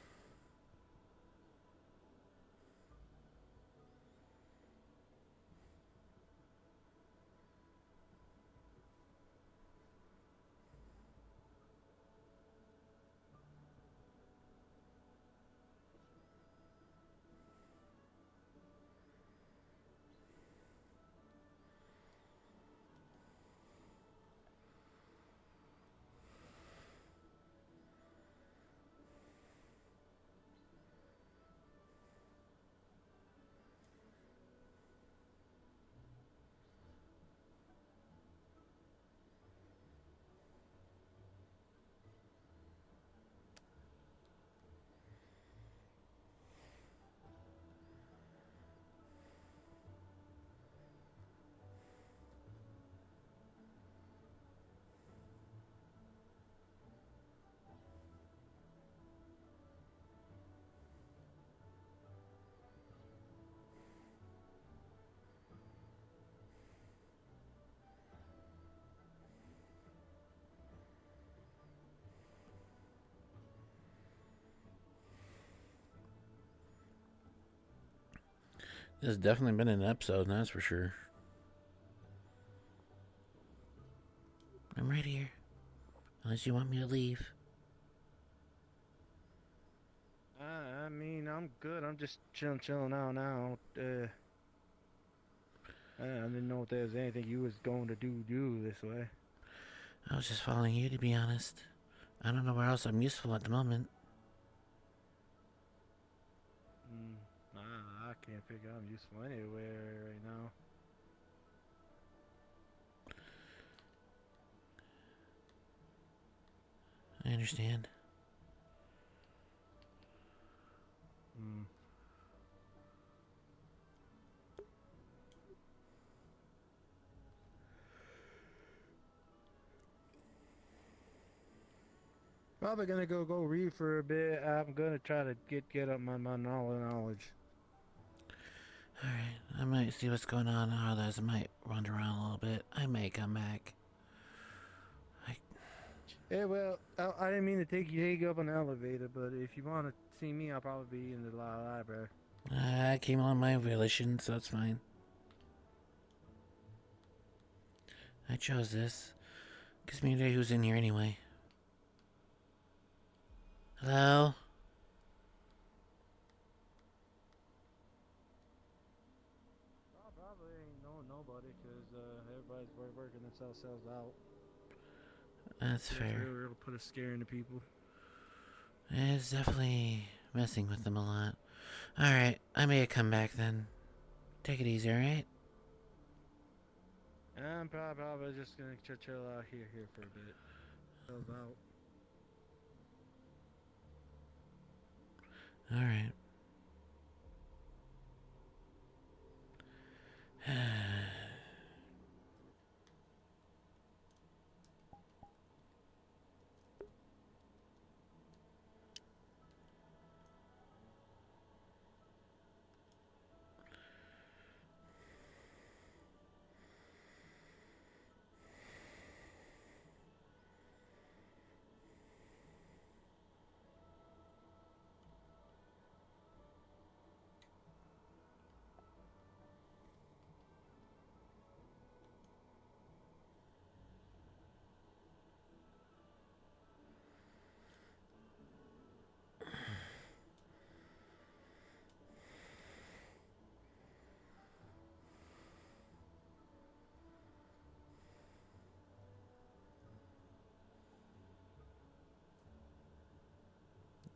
There's definitely been an episode, that's for sure. I'm right here. Unless you want me to leave.
I mean, I'm good. I'm just chilling out now. I didn't know if there was anything you was going to do this way.
I was just following you, to be honest. I don't know where else I'm useful at the moment.
I can't figure I'm useful anywhere right now.
I understand.
Probably gonna go read for a bit. I'm gonna try to get up my knowledge.
Alright, I might see what's going on. Others, I might wander around a little bit. I may come back.
Yeah, well, I didn't mean to take you up on the elevator, but if you want to see me, I'll probably be in the library.
I came on my volition, so it's fine. I chose this. Gives me an idea who's in here anyway. Hello?
Probably ain't nobody, because everybody's working themselves out.
That's fair.
It'll put a scare into people.
It's definitely messing with them a lot. Alright, I may come back then. Take it easy, alright?
I'm probably just gonna chill out here for a bit. Chills out.
All right.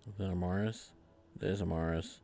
Is that Amaris? There's Amaris.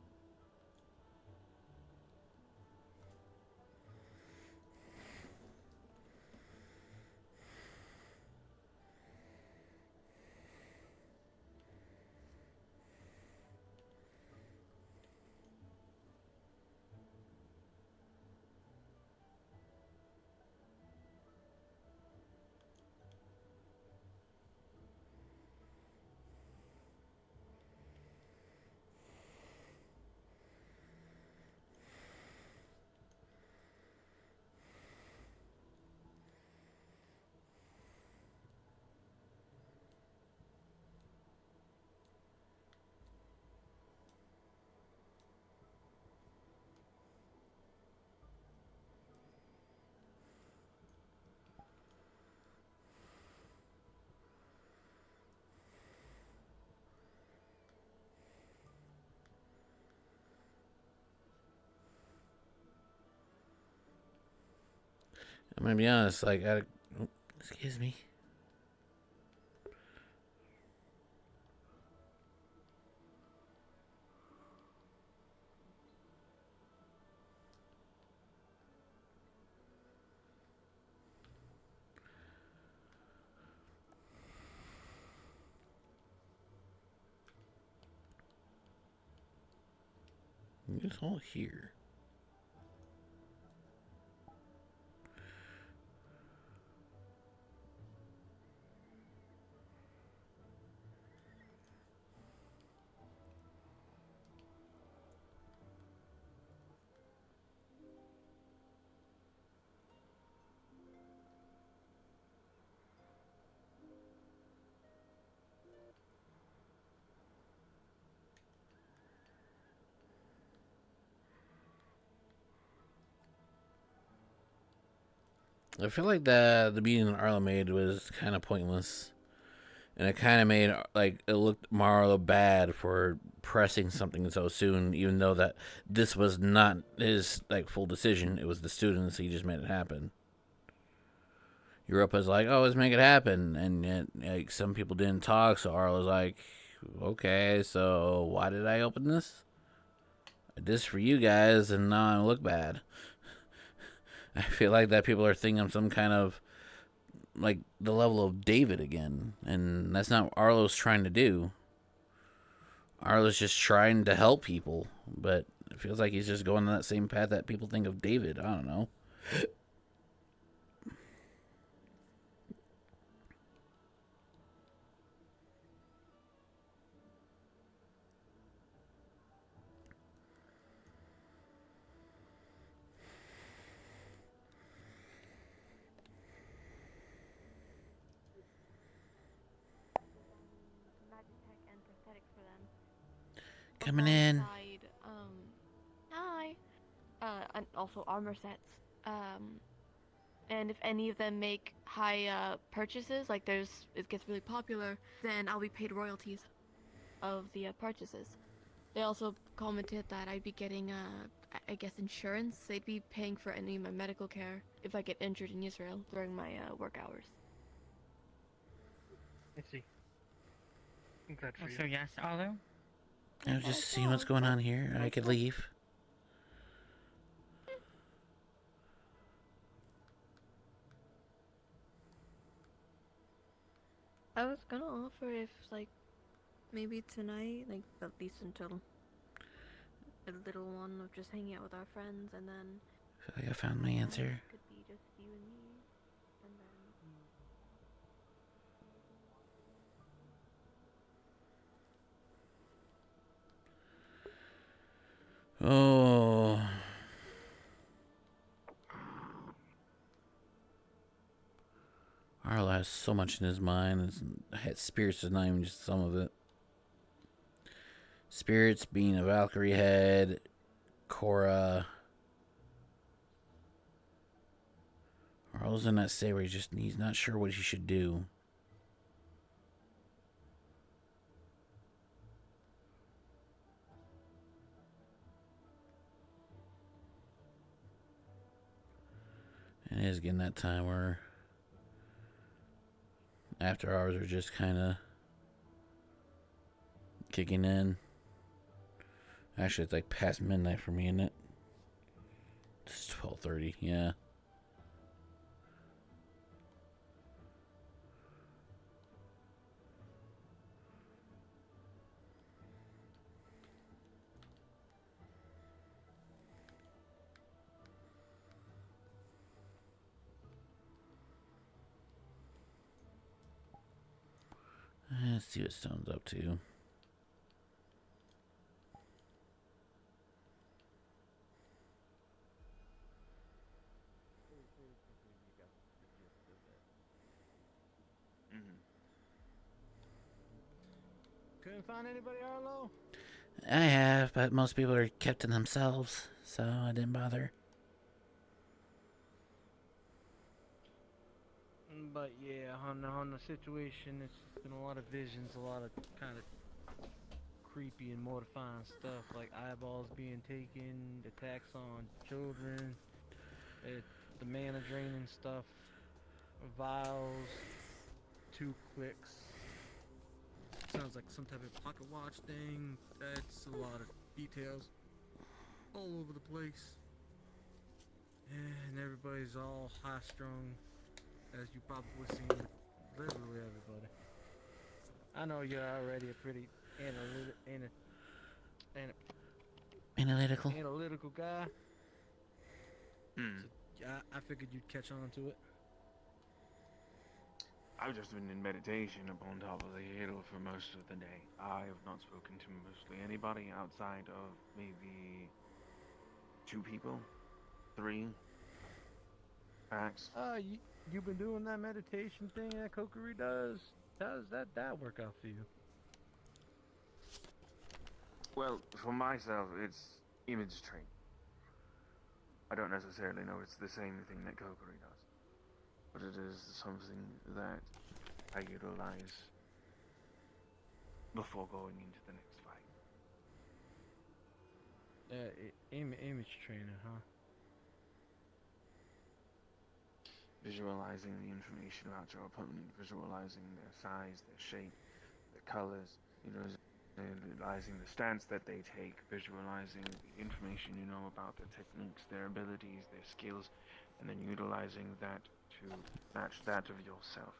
I'm gonna be honest, like, excuse me. It's all here. I feel like the meeting that Arlo made was kind of pointless, and it kind of made like it looked Marlo bad for pressing something so soon, even though that this was not his like full decision. It was the students. He just made it happen. Europa's like, oh, let's make it happen, and yet, like some people didn't talk, so Arlo's like, okay, so why did I open this? I did this for you guys, and now I look bad. I feel like that people are thinking I'm some kind of like the level of David again, and that's not what Arlo's trying to do. Arlo's just trying to help people, but it feels like he's just going on that same path that people think of David. I don't know.
Magitech and prosthetics for them.
Coming in.
Alongside, hi. And also armor sets. And if any of them make high purchases, like it gets really popular, then I'll be paid royalties of the purchases. They also commented that I'd be getting, I guess, insurance. They'd be paying for any of my medical care if I get injured in Israel during my work hours.
I see. I'm glad for you.
So yes, Arlo?
I was just seeing what's going on here. I could leave.
I was gonna offer if, like, maybe tonight, like, at least until a little one of just hanging out with our friends, and then
I feel like I found my answer.
could be just you and me, and then
Oh. Arlo has so much in his mind. Spirits is not even just some of it. Spirits being a Valkyrie head, Cora. Arlo's in that state where he's not sure what he should do. And it is getting that time where after hours are just kind of kicking in. Actually, it's like past midnight for me, isn't it? It's 12:30, yeah. Let's see what Stone's up to.
Couldn't find anybody, Arlo?
I have, but most people are kept to themselves, so I didn't bother.
But yeah, on the situation, it's been a lot of visions, a lot of kind of creepy and mortifying stuff, like eyeballs being taken, attacks on children, the mana draining stuff, vials, 2 clicks. Sounds like some type of pocket watch thing. That's a lot of details all over the place. And everybody's all high strung, as you probably seen with literally everybody. I know you're already a pretty analytical guy. So I figured you'd catch on to it.
I've just been in meditation upon top of the hill for most of the day. I have not spoken to mostly anybody outside of maybe 2 people, 3, max.
You've been doing that meditation thing that Kokiri does. How does that work out for you?
Well, for myself, it's image training. I don't necessarily know it's the same thing that Kokiri does, but it is something that I utilize before going into the next fight.
Image trainer, huh?
Visualizing the information about your opponent, visualizing their size, their shape, their colors, visualizing the stance that they take, visualizing the information you know about their techniques, their abilities, their skills, and then utilizing that to match that of yourself.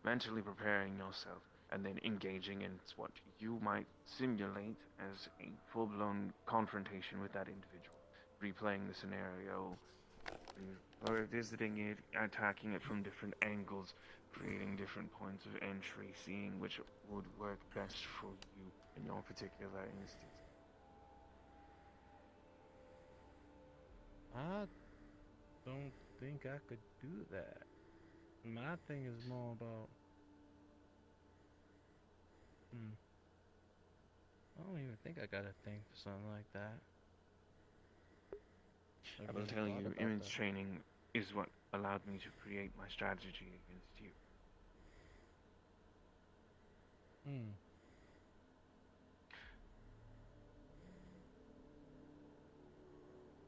Mentally preparing yourself, and then engaging in what you might simulate as a full-blown confrontation with that individual. Replaying the scenario, or visiting it, attacking it from different angles, creating different points of entry, seeing which would work best for you in your particular instance.
I don't think I could do that. My thing is more about... I don't even think I got a thing for something like that.
I will tell you, image training is what allowed me to create my strategy against you.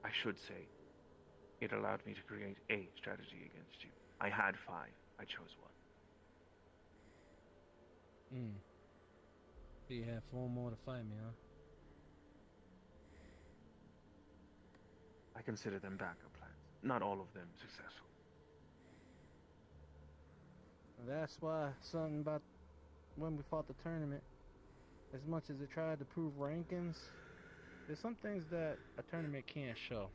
I should say, it allowed me to create a strategy against you. I had 5. I chose 1.
So you have 4 more to fight me, huh?
I consider them backup plans. Not all of them successful.
That's why something about when we fought the tournament, as much as it tried to prove rankings, there's some things that a tournament can't show.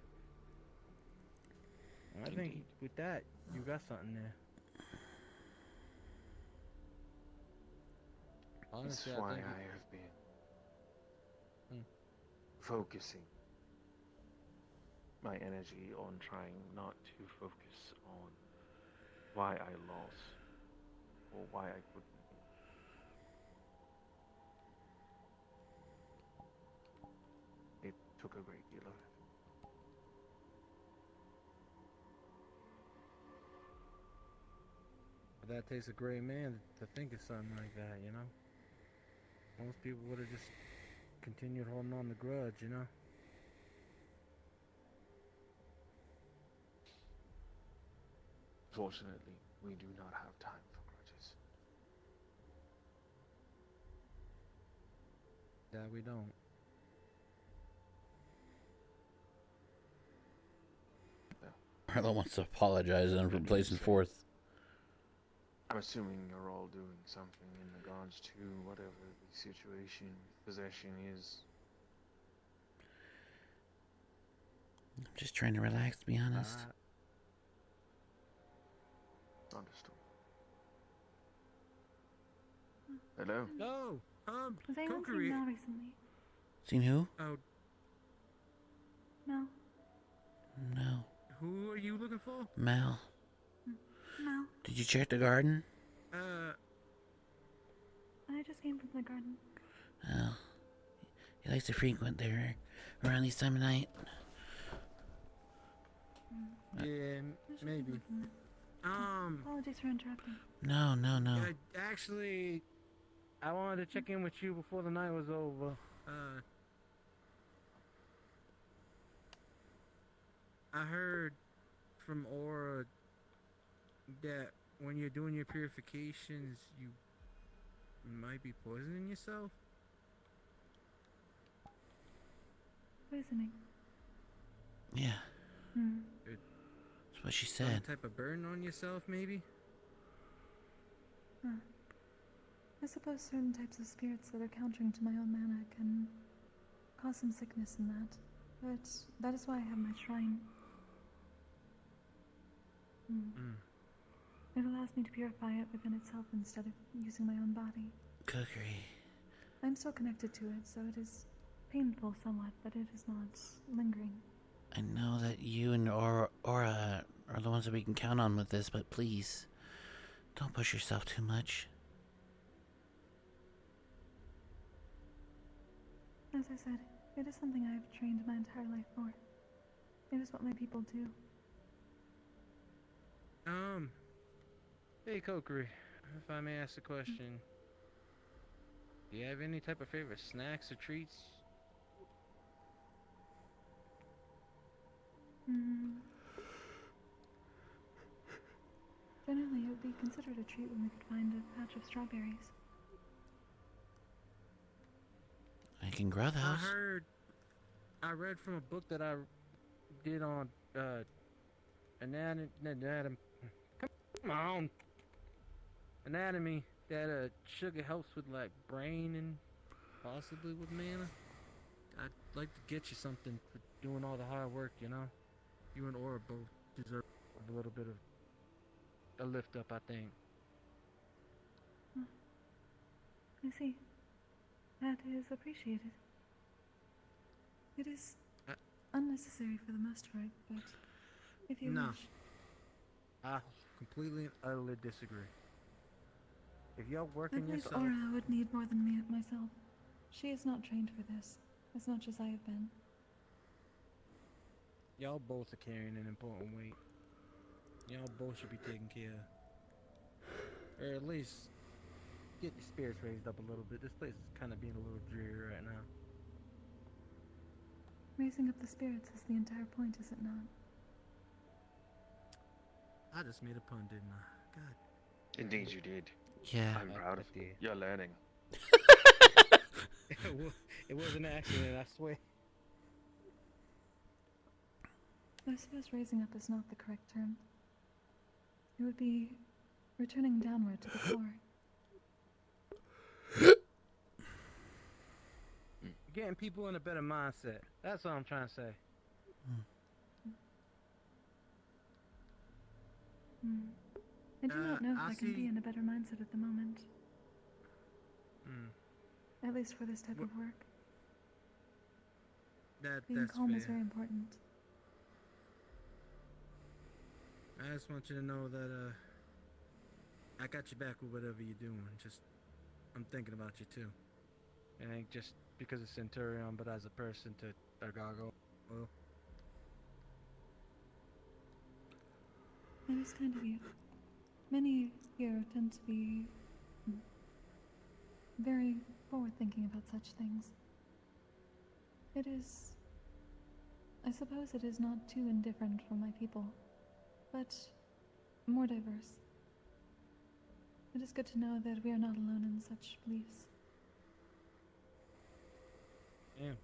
And I think with that, you got something there.
This
Honestly,
is why
I think
I have been focusing my energy on trying not to focus on why I lost or why I couldn't win. It took a great deal of it.
But that takes a great man to think of something like that, you know? Most people would have just continued holding on the grudge, you know?
Fortunately, we do not have time for grudges.
That we don't.
Arlo wants to apologize and for placing fourth.
I'm assuming you're all doing something in regards to whatever the situation, possession is.
I'm just trying to relax, to be honest.
Understood. Hello?
No!
Has anyone seen
Kokiri.
Mel recently?
Seen who?
Oh,
Mel?
No.
who are you looking for?
Mel.
Mel?
Did you check the garden?
I just came from the garden.
Oh. He likes to frequent there around this time of night.
Yeah, maybe.
Apologies for interrupting.
No.
Actually, I wanted to check in with you before the night was over. I heard from Aura that when you're doing your purifications, you might be poisoning yourself.
Poisoning.
Yeah.
Hmm.
That's what she
Some
said.
type of burn on yourself, maybe?
Huh. I suppose certain types of spirits that are countering to my own mana can cause some sickness in that. But that is why I have my shrine. It allows me to purify it within itself instead of using my own body.
Cookery.
I'm still connected to it, so it is painful somewhat, but it is not lingering.
I know that you and Aura are the ones that we can count on with this, but please, don't push yourself too much.
As I said, it is something I have trained my entire life for. It is what my people do.
Hey Kokiri, if I may ask a question, do you have any type of favorite snacks or treats?
Generally, it would be considered a treat when we could find a patch of strawberries.
I can grow those.
I read from a book that I did on anatomy that sugar helps with like brain and possibly with mana. I'd like to get you something for doing all the hard work, you know. You and Aura both deserve a little bit of a lift up, I think.
I see. That is appreciated. It is unnecessary for the most part, but if you wish.
I completely and utterly disagree. If you're
I
working
believe
yourself,
Aura would need more than me myself. She is not trained for this, as much as I have been.
y'all both are carrying an important weight. Y'all both should be taken care of. Or at least get your spirits raised up a little bit. This place is kind of being a little dreary right now.
Raising up the spirits is the entire point, is it not?
I just made a pun, didn't I? God.
Indeed you did.
Yeah.
I'm proud of you. You're learning.
It was an accident, I swear.
I suppose raising up is not the correct term. It would be returning downward to the core.
getting people in a better mindset. That's what I'm trying to say.
I do not know if I can
see-
be in a better mindset at the moment. At least for this type of work. Being
That's
calm is
fair.
very important.
I just want you to know that I got your back with whatever you're doing. Just I'm thinking about you too. It ain't just because of Centurion, but as a person to Argago. Well,
That is kind of you. Many here tend to be very forward-thinking about such things. It is... I suppose it is not too indifferent from my people, but more diverse. It is good to know that we are not alone in such beliefs.
damn.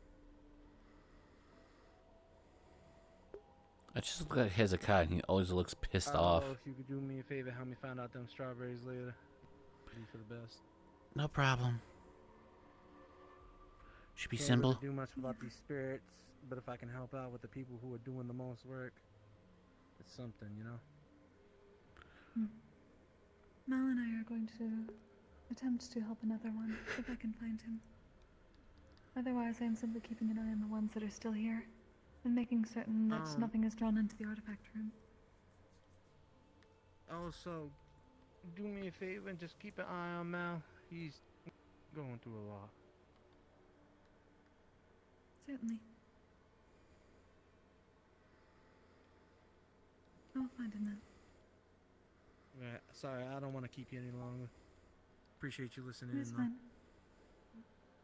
I just look at Hezekiah and he always looks pissed off.
If you could do me a favor, help me find out them strawberries later. Be for the best.
No problem. Should be
Can't
simple.
really do much about these spirits, but if I can help out with the people who are doing the most work, it's something, you know?
Mal and I are going to attempt to help another one, if I can find him. Otherwise, I am simply keeping an eye on the ones that are still here, and making certain that nothing is drawn into the artifact room.
Also, do me a favor and just keep an eye on Mal. He's going through a lot.
Certainly. I'll find him then.
Right, sorry, I don't want to keep you any longer. Appreciate you listening.
It is fine.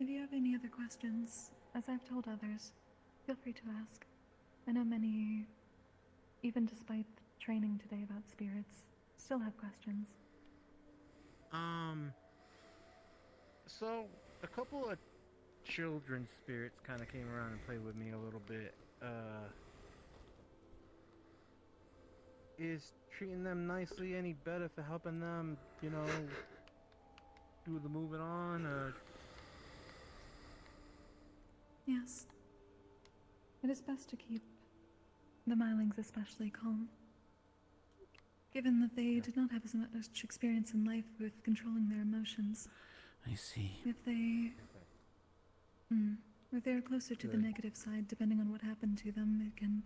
If you have any other questions, as I've told others, feel free to ask. I know many, even despite the training today about spirits, still have questions.
So, a couple of children's spirits kind of came around and played with me a little bit. Is treating them nicely any better for helping them, you know, do the moving on, or...
Yes. It is best to keep the Mylings especially calm. Given that they did not have as much experience in life with controlling their emotions.
I see.
If they... if they're closer to the negative side, depending on what happened to them, it can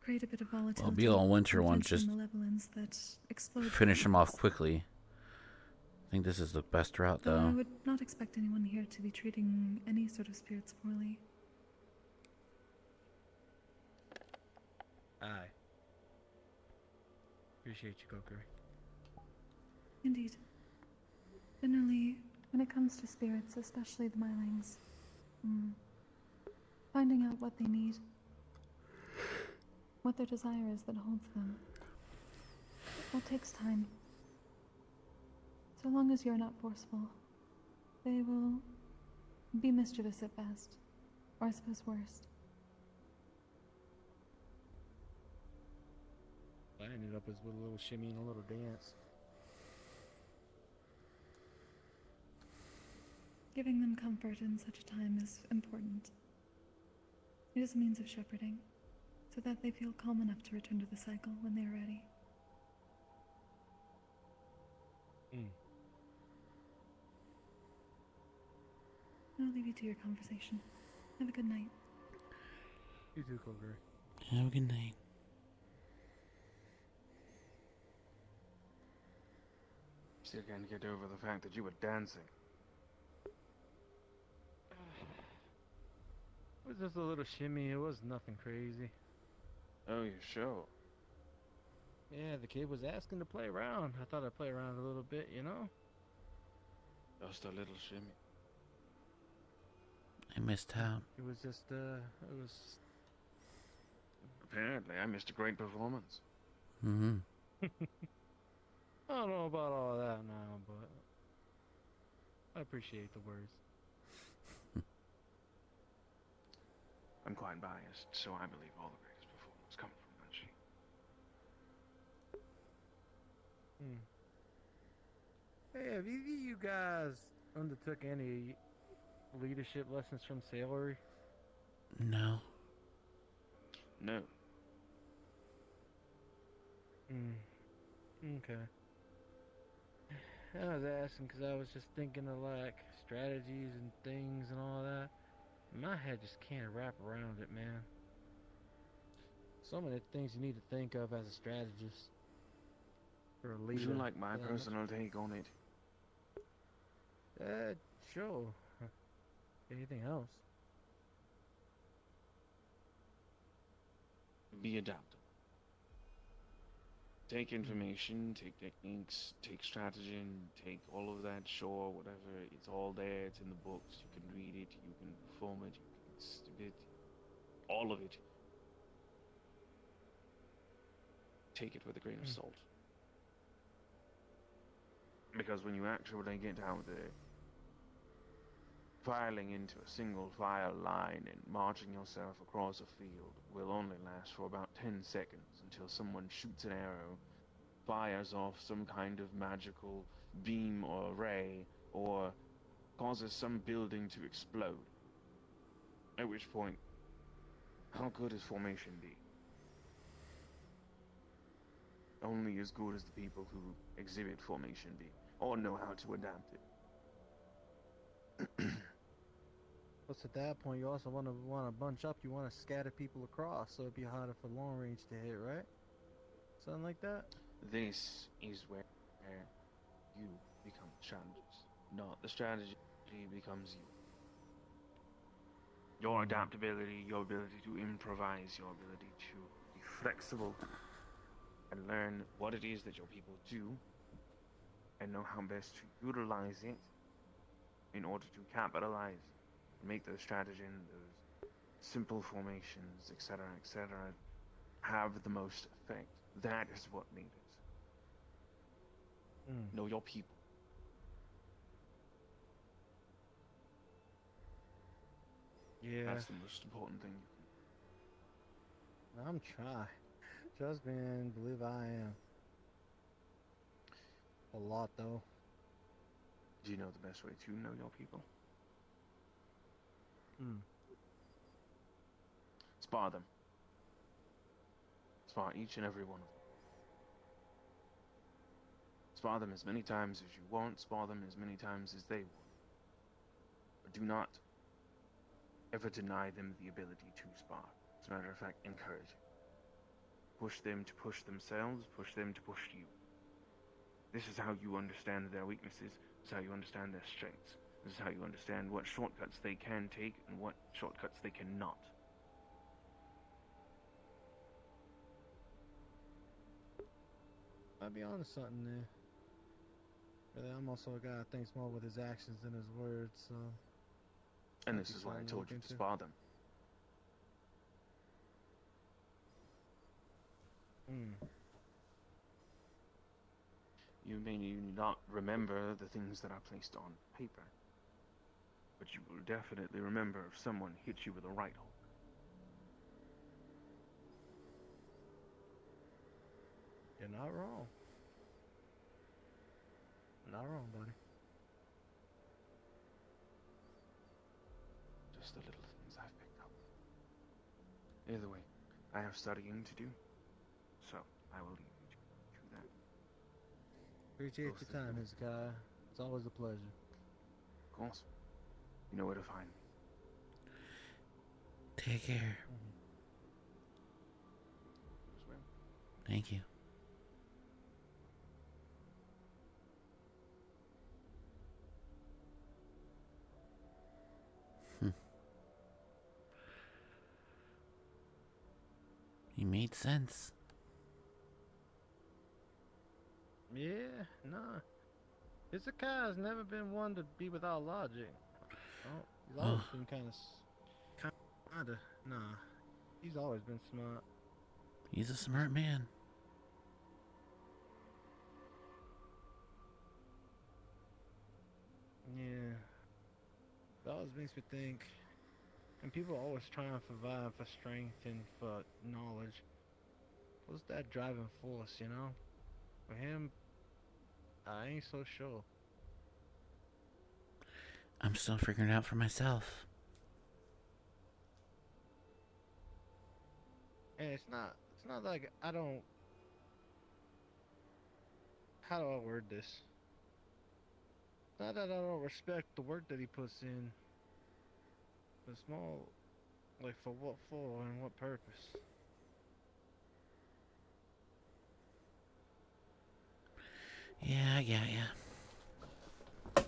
create a bit of volatility.
Well, Beal and Winter
and
ones
tension
just
malevolence that explodes
finish them off
afterwards.
quickly. I think this is the best route,
Though I
though.
would not expect anyone here to be treating any sort of spirits poorly.
Aye. Appreciate you, Kokiri.
Indeed. Generally, when it comes to spirits, especially the Mylings, finding out what they need, what their desire is that holds them, that takes time. So long as you're not forceful, they will be mischievous at best, or I suppose worst.
I ended up with a little shimmy and a little dance.
Giving them comfort in such a time is important. It is a means of shepherding, so that they feel calm enough to return to the cycle when they are ready. I'll leave you to your conversation. Have a good night.
You too, Kokiri.
Have a good night.
Still can't get over the fact that you were dancing.
It was just a little shimmy. It was nothing crazy.
Oh, you sure?
Yeah, the kid was asking to play around. I thought I'd play around a little bit, you know?
Just a little shimmy.
I missed out.
It was just, it was...
Apparently, I missed a great performance.
Mm-hmm.
I don't know about all that now, but I appreciate the words.
I'm quite biased, so I believe all the greatest performance come from Munchie.
Hey, have either of you guys undertook any leadership lessons from Sailory?
No.
No.
Okay. I was asking because I was just thinking of like strategies and things and all that. My head just can't wrap around it, man. So many things you need to think of as a strategist. Or a
Would
leader.
you like my
for that
personal take on it?
much. Sure. Anything else?
Be adaptable. Take information, take techniques, take strategy, take all of that, sure, whatever. It's all there, it's in the books. You can read it, you can perform it, all of it. Take it with a grain of salt. Because when you actually get out there, filing into a single file line and marching yourself across a field will only last for about 10 seconds until someone shoots an arrow, fires off some kind of magical beam or ray, or causes some building to explode. At which point, how good is formation be? Only as good as the people who exhibit formation be, or know how to adapt it.
Plus, at that point, you also want to bunch up. You want to scatter people across, so it'd be harder for long range to hit, right? Something like that.
This is where you become the strategist, not the strategy becomes you. Your adaptability, your ability to improvise, your ability to be flexible and learn what it is that your people do and know how best to utilize it in order to capitalize and make those strategies, those simple formations, etc., have the most effect. That is what matters. Know your people.
Yeah.
That's the most important thing.
I'm trying. Trust me and believe I am. A lot, though.
Do you know the best way to know your people? Spar them. Spar each and every one of them. Spar them as many times as you want. Spar them as many times as they want. But do not ever deny them the ability to spar. As a matter of fact, encourage it. Push them to push themselves, push them to push you. This is how you understand their weaknesses. This is how you understand their strengths. This is how you understand what shortcuts they can take and what shortcuts they cannot.
I'll be honest something there. But I'm also a guy that thinks more with his actions than his words, so...
And this is why I told you to spar them. You may not remember the things that are placed on paper, but you will definitely remember if someone hit you with a right hook.
You're not wrong. Not wrong, buddy.
Just the little things I've picked up. Either way, I have studying to do, so I will leave you to that.
Appreciate your time, Hezekiah. It's always a pleasure.
Of course. You know where to find me.
Take care. Thank you. He made sense.
Yeah, nah. Hezekiah's never been one to be without logic. Oh, he's always been kinda, nah. He's always been smart.
He's a smart man.
Yeah. It always makes me think, and people always try and provide for strength and for knowledge. What's that driving force, you know? For him, I ain't so sure.
I'm still figuring it out for myself.
And it's not like I don't. How do I word this? Not that I don't respect the work that he puts in. But small, like for what for and what purpose?
Yeah, yeah. What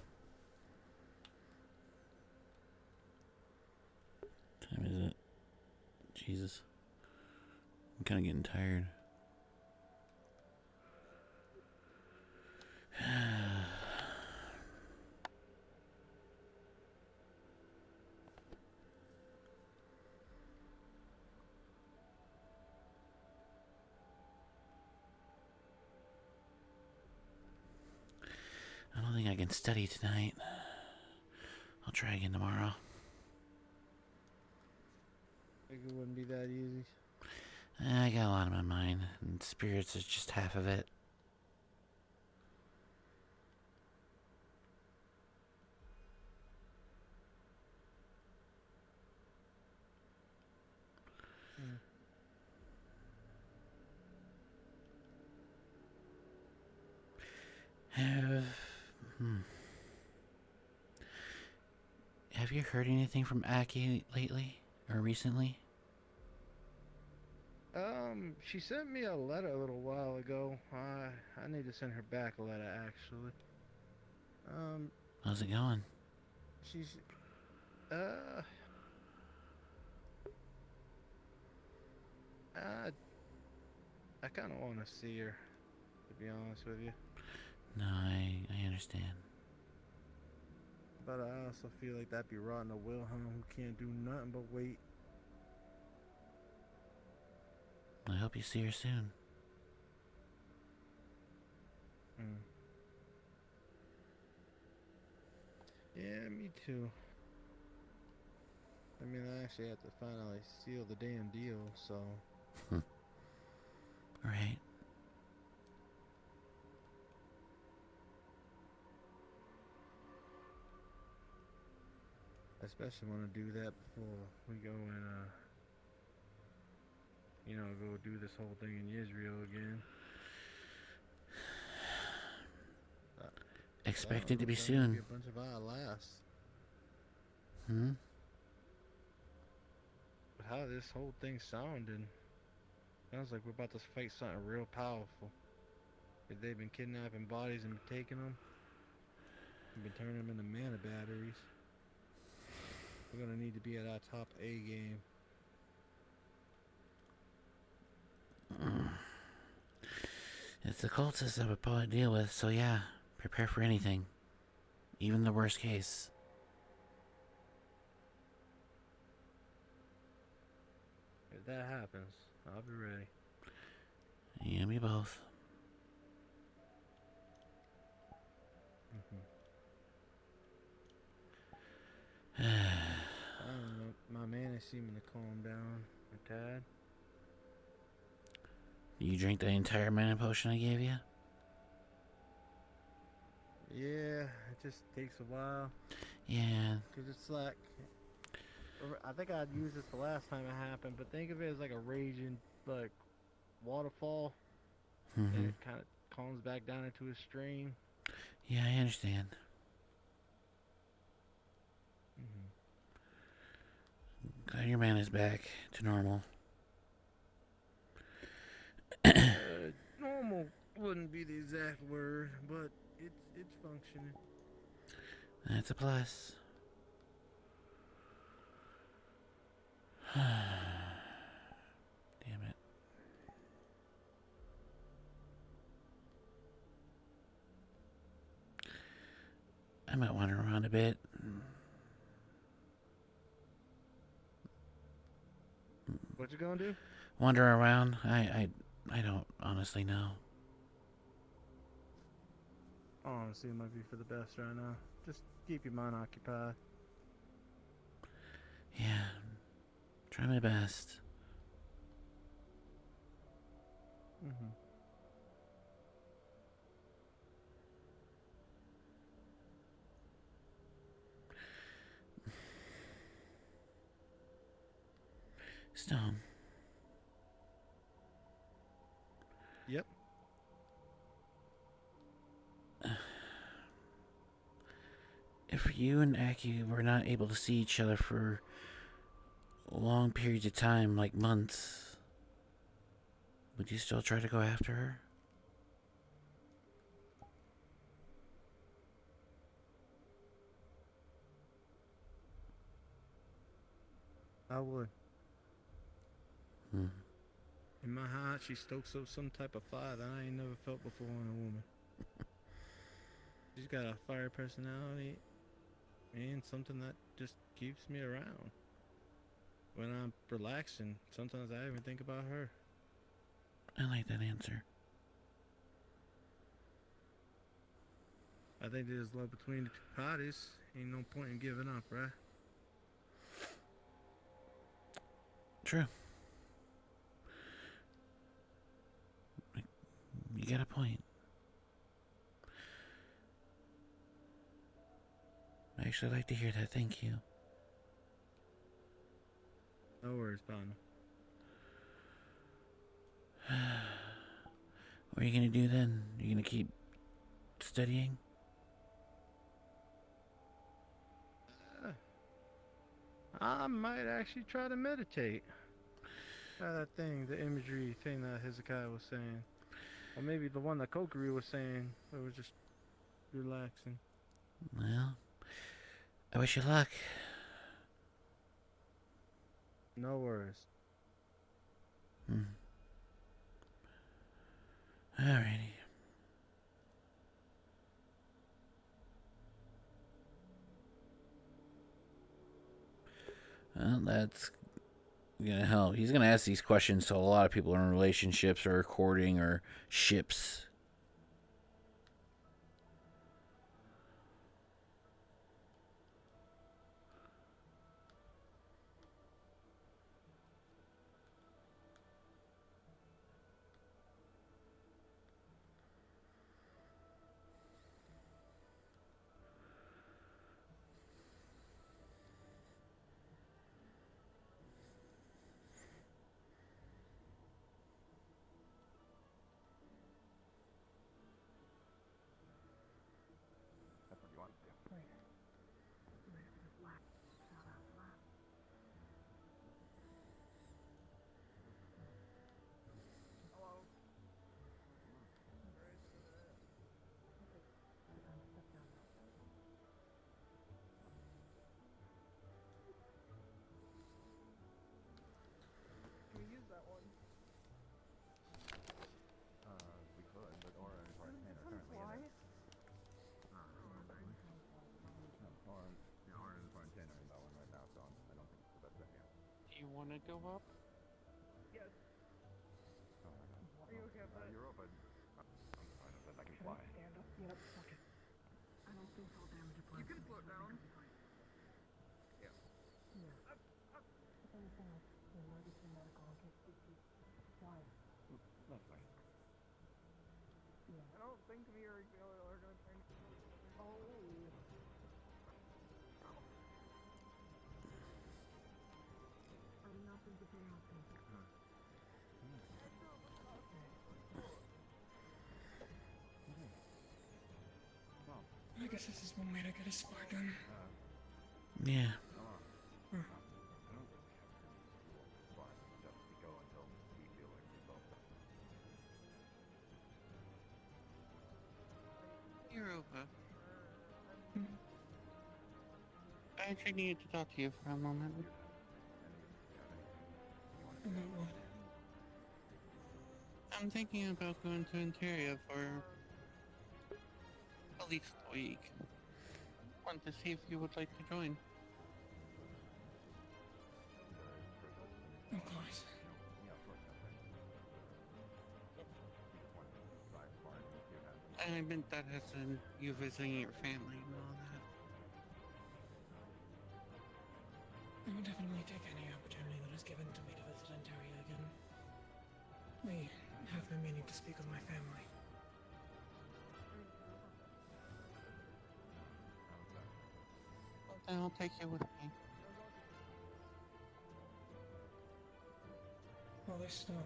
time is it? Jesus. I'm kind of getting tired. I don't think I can study tonight. I'll try again tomorrow.
Think it wouldn't be that easy.
I got a lot on my mind, and spirits is just half of it. Have you heard anything from Aki lately or recently?
She sent me a letter a little while ago. I need to send her back a letter actually.
How's it going?
She's I kind of want to see her, to be honest with you.
No, I understand.
But I also feel like that'd be rotten to Wilhelm, who can't do nothing but wait.
I hope you see her soon.
Yeah, me too. I mean, I actually have to finally seal the damn deal, so.
Right.
I especially want to do that before we go and, go do this whole thing in Israel again.
Expect it to be
Be
soon.
a bunch of our last. But how this whole thing sounded, sounds like we're about to fight something real powerful. If they've been kidnapping bodies and taking them, and been turning them into mana batteries, we're gonna need to be at our top A game.
It's the cultists I would probably deal with, so yeah, prepare for anything. Even the worst case.
If that happens, I'll be ready.
You and me both.
I don't know. My man is seeming to calm down a tad.
You drink the entire mana potion I gave you?
Yeah, it just takes a while.
Yeah.
Because it's like, I think I'd used this the last time it happened, but think of it as like a raging, like, waterfall. And it kind of calms back down into a stream.
Yeah, I understand. Glad your mana's back to normal.
Normal wouldn't be the exact word, but it's functioning.
That's a plus. Damn it. I might wander around a bit.
What you gonna do?
Wander around? I don't honestly know.
Honestly, it might be for the best right now. Just keep your mind occupied.
Yeah. Try my best. Stone.
Yep.
If you and Aki were not able to see each other for long periods of time, like months, would you still try to go after her?
I would.
Hmm.
In my heart, she stokes up some type of fire that I ain't never felt before in a woman. She's got a fire personality and something that just keeps me around. When I'm relaxing, sometimes I even think about her.
I like that answer.
I think there's love between the two parties. Ain't no point in giving up, right?
True. You got a point. I actually like to hear that. Thank you.
No worries, partner.
What are you gonna do then? You gonna keep studying?
I might actually try to meditate. That thing, the imagery thing that Hezekiah was saying. Or maybe the one that Kokiri was saying. It was just relaxing.
Well, I wish you luck.
No worries.
Alrighty. Well, that's gonna help. He's gonna ask these questions to a lot of people in relationships or courting or ships.
That's what you want to do.
Can we use that one?
We could, but Aura and Quarantine are currently in it. No, Aura and Quarantine are in that one right now, so I don't think it's the best idea.
Do you want to go up?
Yes.
Oh my god.
Are you okay with that?
You're open. I'm fine with it. I can fly.
Stand up. Yep. Okay. I don't think I'll damage a plant. You can float down. Yeah. Yeah. Up. If anything, like emergency medical in case we fly.
That's fine.
Yeah. I don't think me or Gail are gonna try and. Oh. I do not think it's an option.
I guess this is one way to get a spar done.
Yeah.
I don't think we have to fly. Just go until we feel like we both.
Europa. I actually needed to talk to you for a moment.
About what?
I'm thinking about going to Ontario for at least a week. Want to see if you would like to join.
Of course.
I meant that as in you visiting your family and all that.
I will definitely take any opportunity that is given to me to visit Ontario again. We have been meaning to speak with my family.
Then I'll take you with me.
Oh, there's stone.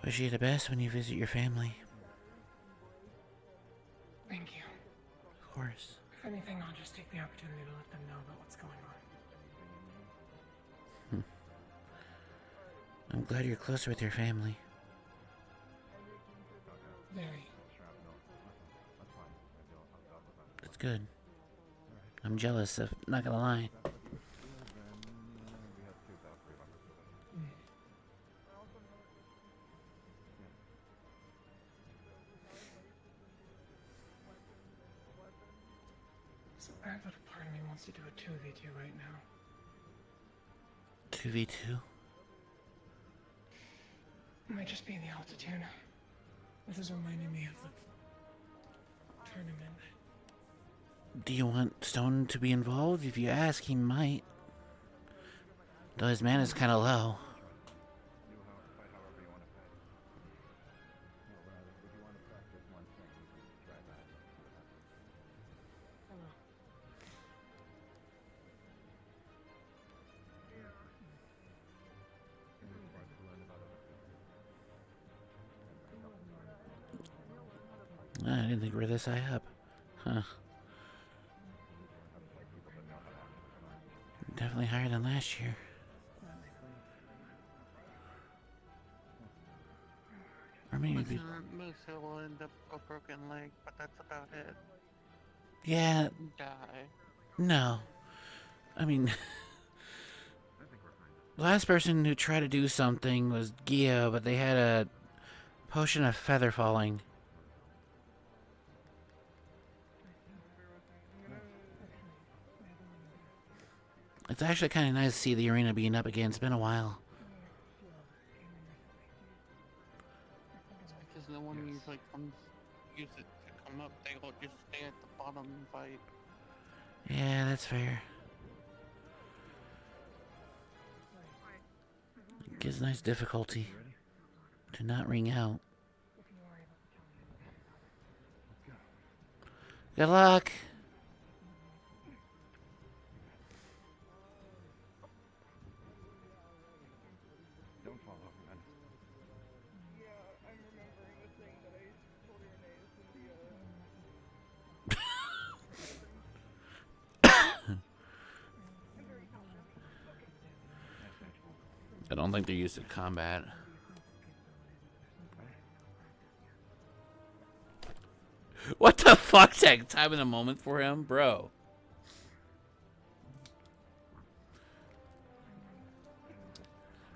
Wish you the best when you visit your family.
Thank you.
Of course.
If anything, I'll just take the opportunity to let them know about what's going on.
I'm glad you're close with your family.
Very.
That's good. I'm jealous, not gonna lie.
So bad that a part of me wants to do a 2v2 right now.
2v2?
It might just be the altitude. This is reminding me of the tournament.
Do you want Stone to be involved? If you ask, he might. Though his mana's kind of low. I didn't think we were this high up. Huh. Definitely higher than last year. Or maybe...
Moose will end up a broken leg, but that's about it.
Yeah.
Die.
No. I mean... The last person who tried to do something was Gia, but they had a potion of feather falling. It's actually kind of nice to see the arena being up again. It's been a while.
Because no one usually comes use it to come up. They will just stay at the bottom and fight.
Yeah, that's fair. It gives nice difficulty to not ring out. Good luck!
Don't fall off, man.
I don't think they're used to combat. What the fuck? That time in a moment for him, bro.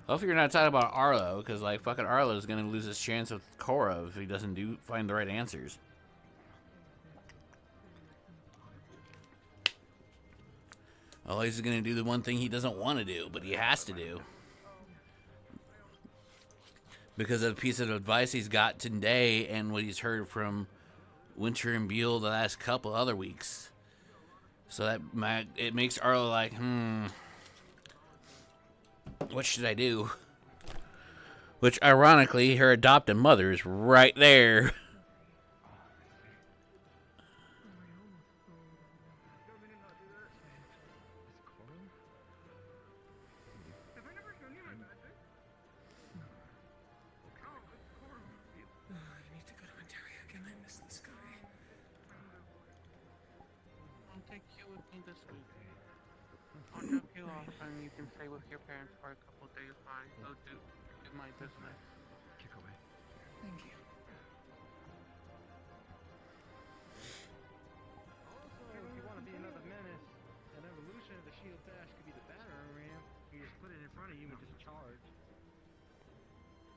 Hopefully you're not talking about Arlo, because like fucking Arlo is gonna lose his chance with Korra if he doesn't find the right answers. Oh, he's gonna do the one thing he doesn't want to do, but he has to do. Because of the piece of advice he's got today and what he's heard from Winter and Buell the last couple other weeks. So that it makes Arlo like, what should I do? Which, ironically, her adopted mother is right there.
I need to go to Ontario again. I miss this guy.
I'll take you with me this week. I'll drop you off and you can stay with your parents for a couple days while I go do my business.
Kick away.
Thank you.
Also, if you want to be another menace, an evolution of the shield dash could be the battering ram. You just put it in front of you and just charge.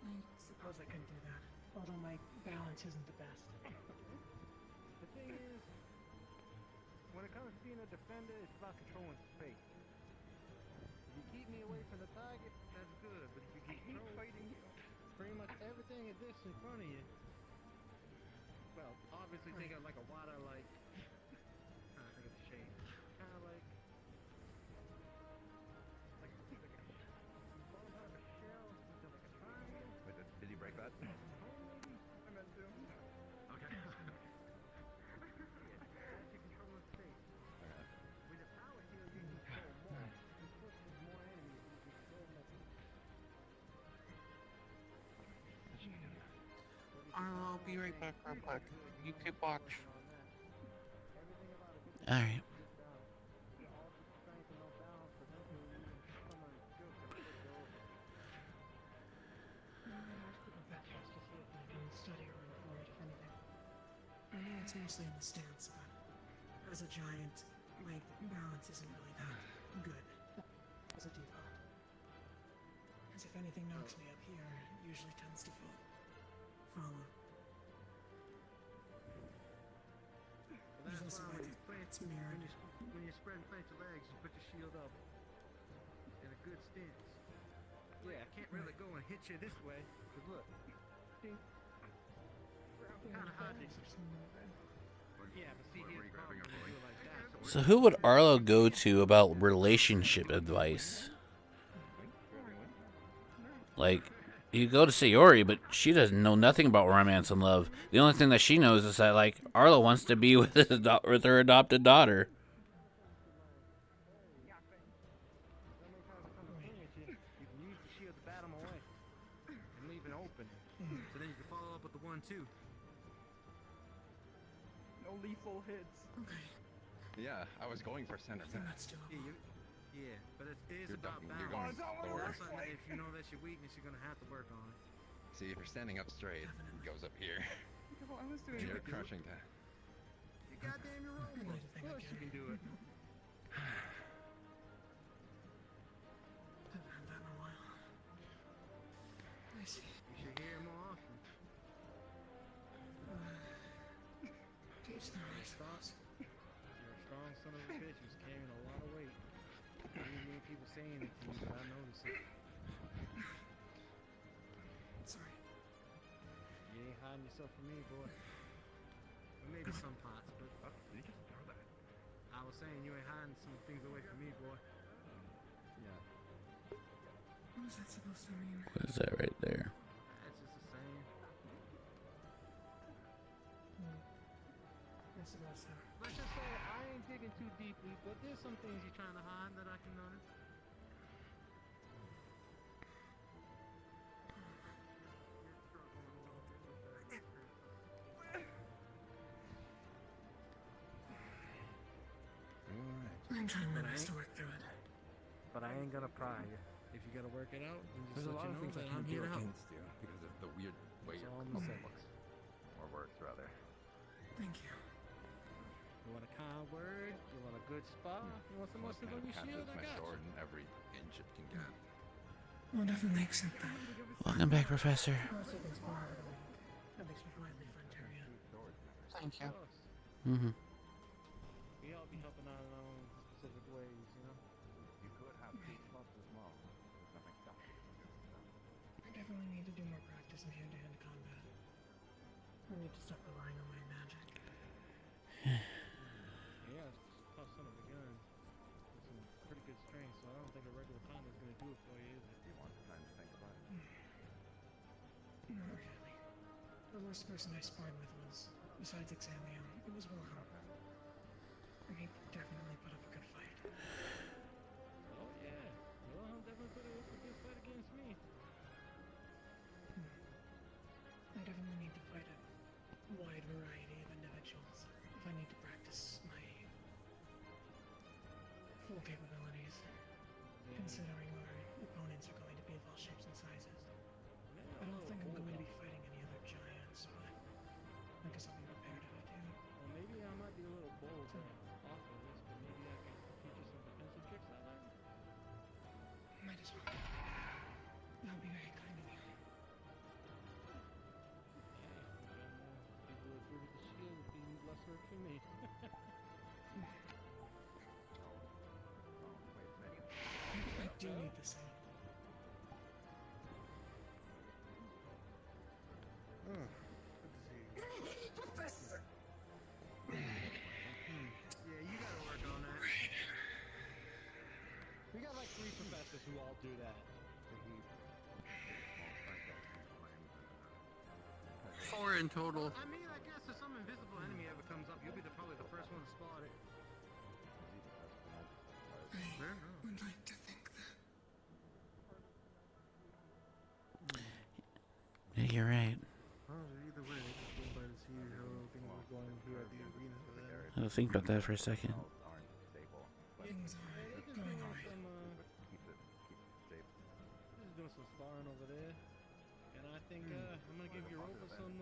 I suppose I could do that, although my balance isn't the best.
The thing is, when it comes to being a defender, it's about controlling space. If you keep me away from the target, that's good. But if you control pretty much everything at this in front of you, well, obviously think of like a water like. I think it's a shape. Kind of like. Bottom part of a shell into like a triangle.
Wait, did he break that?
I meant to. Okay. You control the
I'll be right back, Robot. You keep watch.
Alright.
I know it's mostly in the stance, but as a giant, my balance isn't really that good as a default. As if anything knocks me up here, it usually tends to follow. There's also like it's mirrored.
When you spread and plant your legs, you put your shield up in a good stance. Yeah, I can't really go and hit you this way, because look. See? Kind of hard to... Yeah, but see, here's the problem. When you do it like that,
So who would Arlo go to about relationship advice? Like, you go to Sayori, but she doesn't know nothing about romance and love. The only thing that she knows is that, like, Arlo wants to be with her adopted daughter.
You can use the shield to bat them away and leave it open. So then you can follow up with the 1-2.
No lethal hits.
Okay.
Yeah, I was going for center.
That's doable.
Yeah, but it is
You're
about
ducking, you're
balance.
going lower.
That's something that if you know that's your weakness, you're gonna have to work on it.
See, if you're standing up straight, it goes up here.
No, I was doing
And you're
it.
crushing that.
You goddamn your own way. Of course you can do it.
Haven't had that in a while. I see.
You should hear it more often.
Teach them, I suppose.
You're a strong son of a bitch who's carrying a lot of weight. I didn't mean people saying it to you, but I noticed it.
Sorry.
You ain't hiding yourself from me, boy. Well, maybe some parts, but...
Did you just throw that?
I was saying you ain't hiding some things away from me, boy.
Yeah.
What is that supposed to mean?
What is that right there?
That's just a saying.
I suppose so.
Let's just say I ain't digging too deeply, but there's some things you're trying to hide that I can notice.
I'm trying my best to work through it.
But I ain't gonna pry you. If you gotta work it out, then just
There's a
let
lot
you
of
know
things I
that
can
I'm
do
here to help.
against you because of the weird way
That's
your
all I'm
code
saying.
looks. Or words, rather.
Thank you.
You want a kind word? You want a good spot? You want some more
Most
stuff on your
kind
shield?
of
I
my
got
sword
you.
in every inch it can get.
Well, it definitely makes it that.
Welcome back, Professor.
Also gets more out of the week. That makes me finally fun area.
Thank you.
Mm-hmm.
We all be helping out in our own specific ways, you know?
You could have two clubs as well. There's nothing stopping you from doing so.
I definitely need to do more practice in hand-to-hand combat. I need to stop relying on my magic.
Yeah, it's just a tough son of a gun. With some pretty good strength, so I don't think a regular combat's gonna do it for you, is it?
You want time to think about it?
Not really. The worst person I sparred with was, besides Examio, it was Wilhelm. And he definitely put up a good fight.
Oh yeah, Wilhelm definitely put up a good fight against me.
I definitely need to fight a wide variety of individuals if I need to practice my full capabilities, considering our opponents are going to be of all shapes and sizes. I don't think I'm going to be fighting any other giants, but I guess I'll be prepared if I do.
Well, maybe I might be a little bold off of this, but maybe I can teach you some defensive tricks I learned.
Might as well. That would be very kind of you.
People who agree with the shield would be less work for me.
I do need the same.
Professor! Yeah, you gotta work on that. We got like 3 professors who all do that.
4 in total.
I mean, I guess if some invisible enemy ever comes up, you'll be probably the first one to spot it.
I would like to think that.
Yeah, you're right.
Well, either way,
I had to think about that for a second.
Things are going alright.
Just doing some sparring over there. And I think I'm gonna give Europa some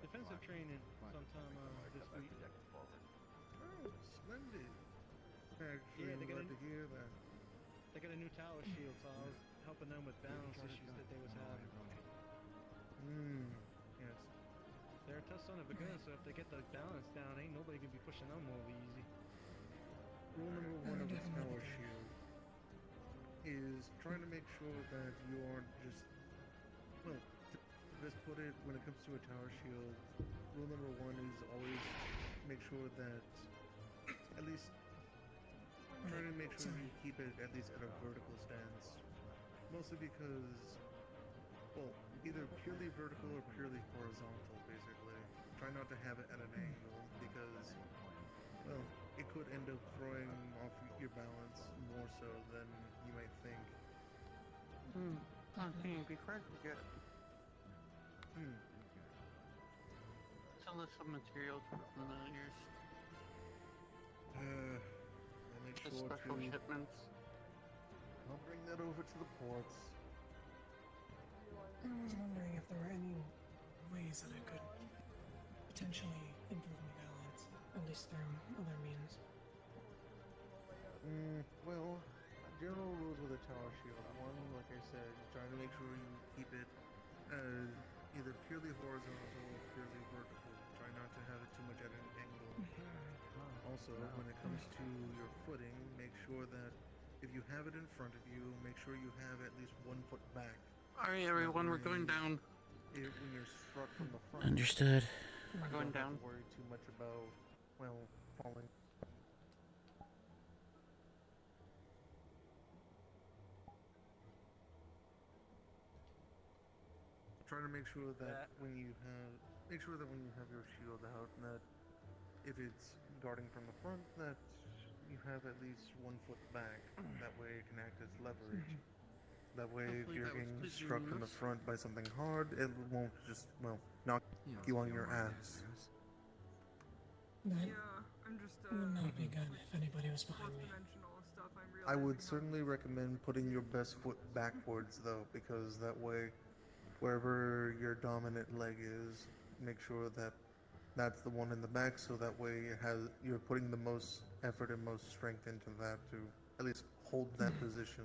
defensive training sometime this week.
Oh, splendid. Actually,
Yeah,
I'm glad to hear that.
they got a new tower shield, so I was helping them with balance issues that they was having.
Yes.
They're a tough son of a gun, so if they get the balance down, ain't nobody gonna be pushing them over easy.
Rule number one of the tower shield is trying to make sure that you aren't just, well, to best put it, when it comes to a tower shield, rule number one is always make sure that, at least, try to make sure you keep it at least at a vertical stance. Mostly because, well, either purely vertical or purely horizontal, basically. Try not to have it at an angle, because, well, it could end up throwing off your balance more so than you might think.
Can you be correct again? Tell us some materials for familiars.
I'll make
The
sure
special
to...
shipments.
I'll bring that over to the ports.
I was wondering if there were any ways that I could potentially improve my balance, at least through other means.
Well, general rules with a tower shield. One, like I said, trying to make sure you keep it either purely horizontal or purely vertical. Try not to have it too much at an angle. Also, when it comes to your footing, make sure that if you have it in front of you, make sure you have at least 1 foot back.
Alright, everyone, we're going down.
When you're struck from the front,
Understood.
We're going
don't
down.
have to worry too much about, well, falling. Try to make sure that when you have your shield out, that if it's guarding from the front, that you have at least 1 foot back. That way it can act as leverage. That way, if you're getting struck from the front by something hard, it won't just, well, knock you on your ass.
That would not be good if anybody was behind me.
I would certainly recommend putting your best foot backwards, though, because that way, wherever your dominant leg is, make sure that that's the one in the back, so that way you're putting the most effort and most strength into that to at least hold that position.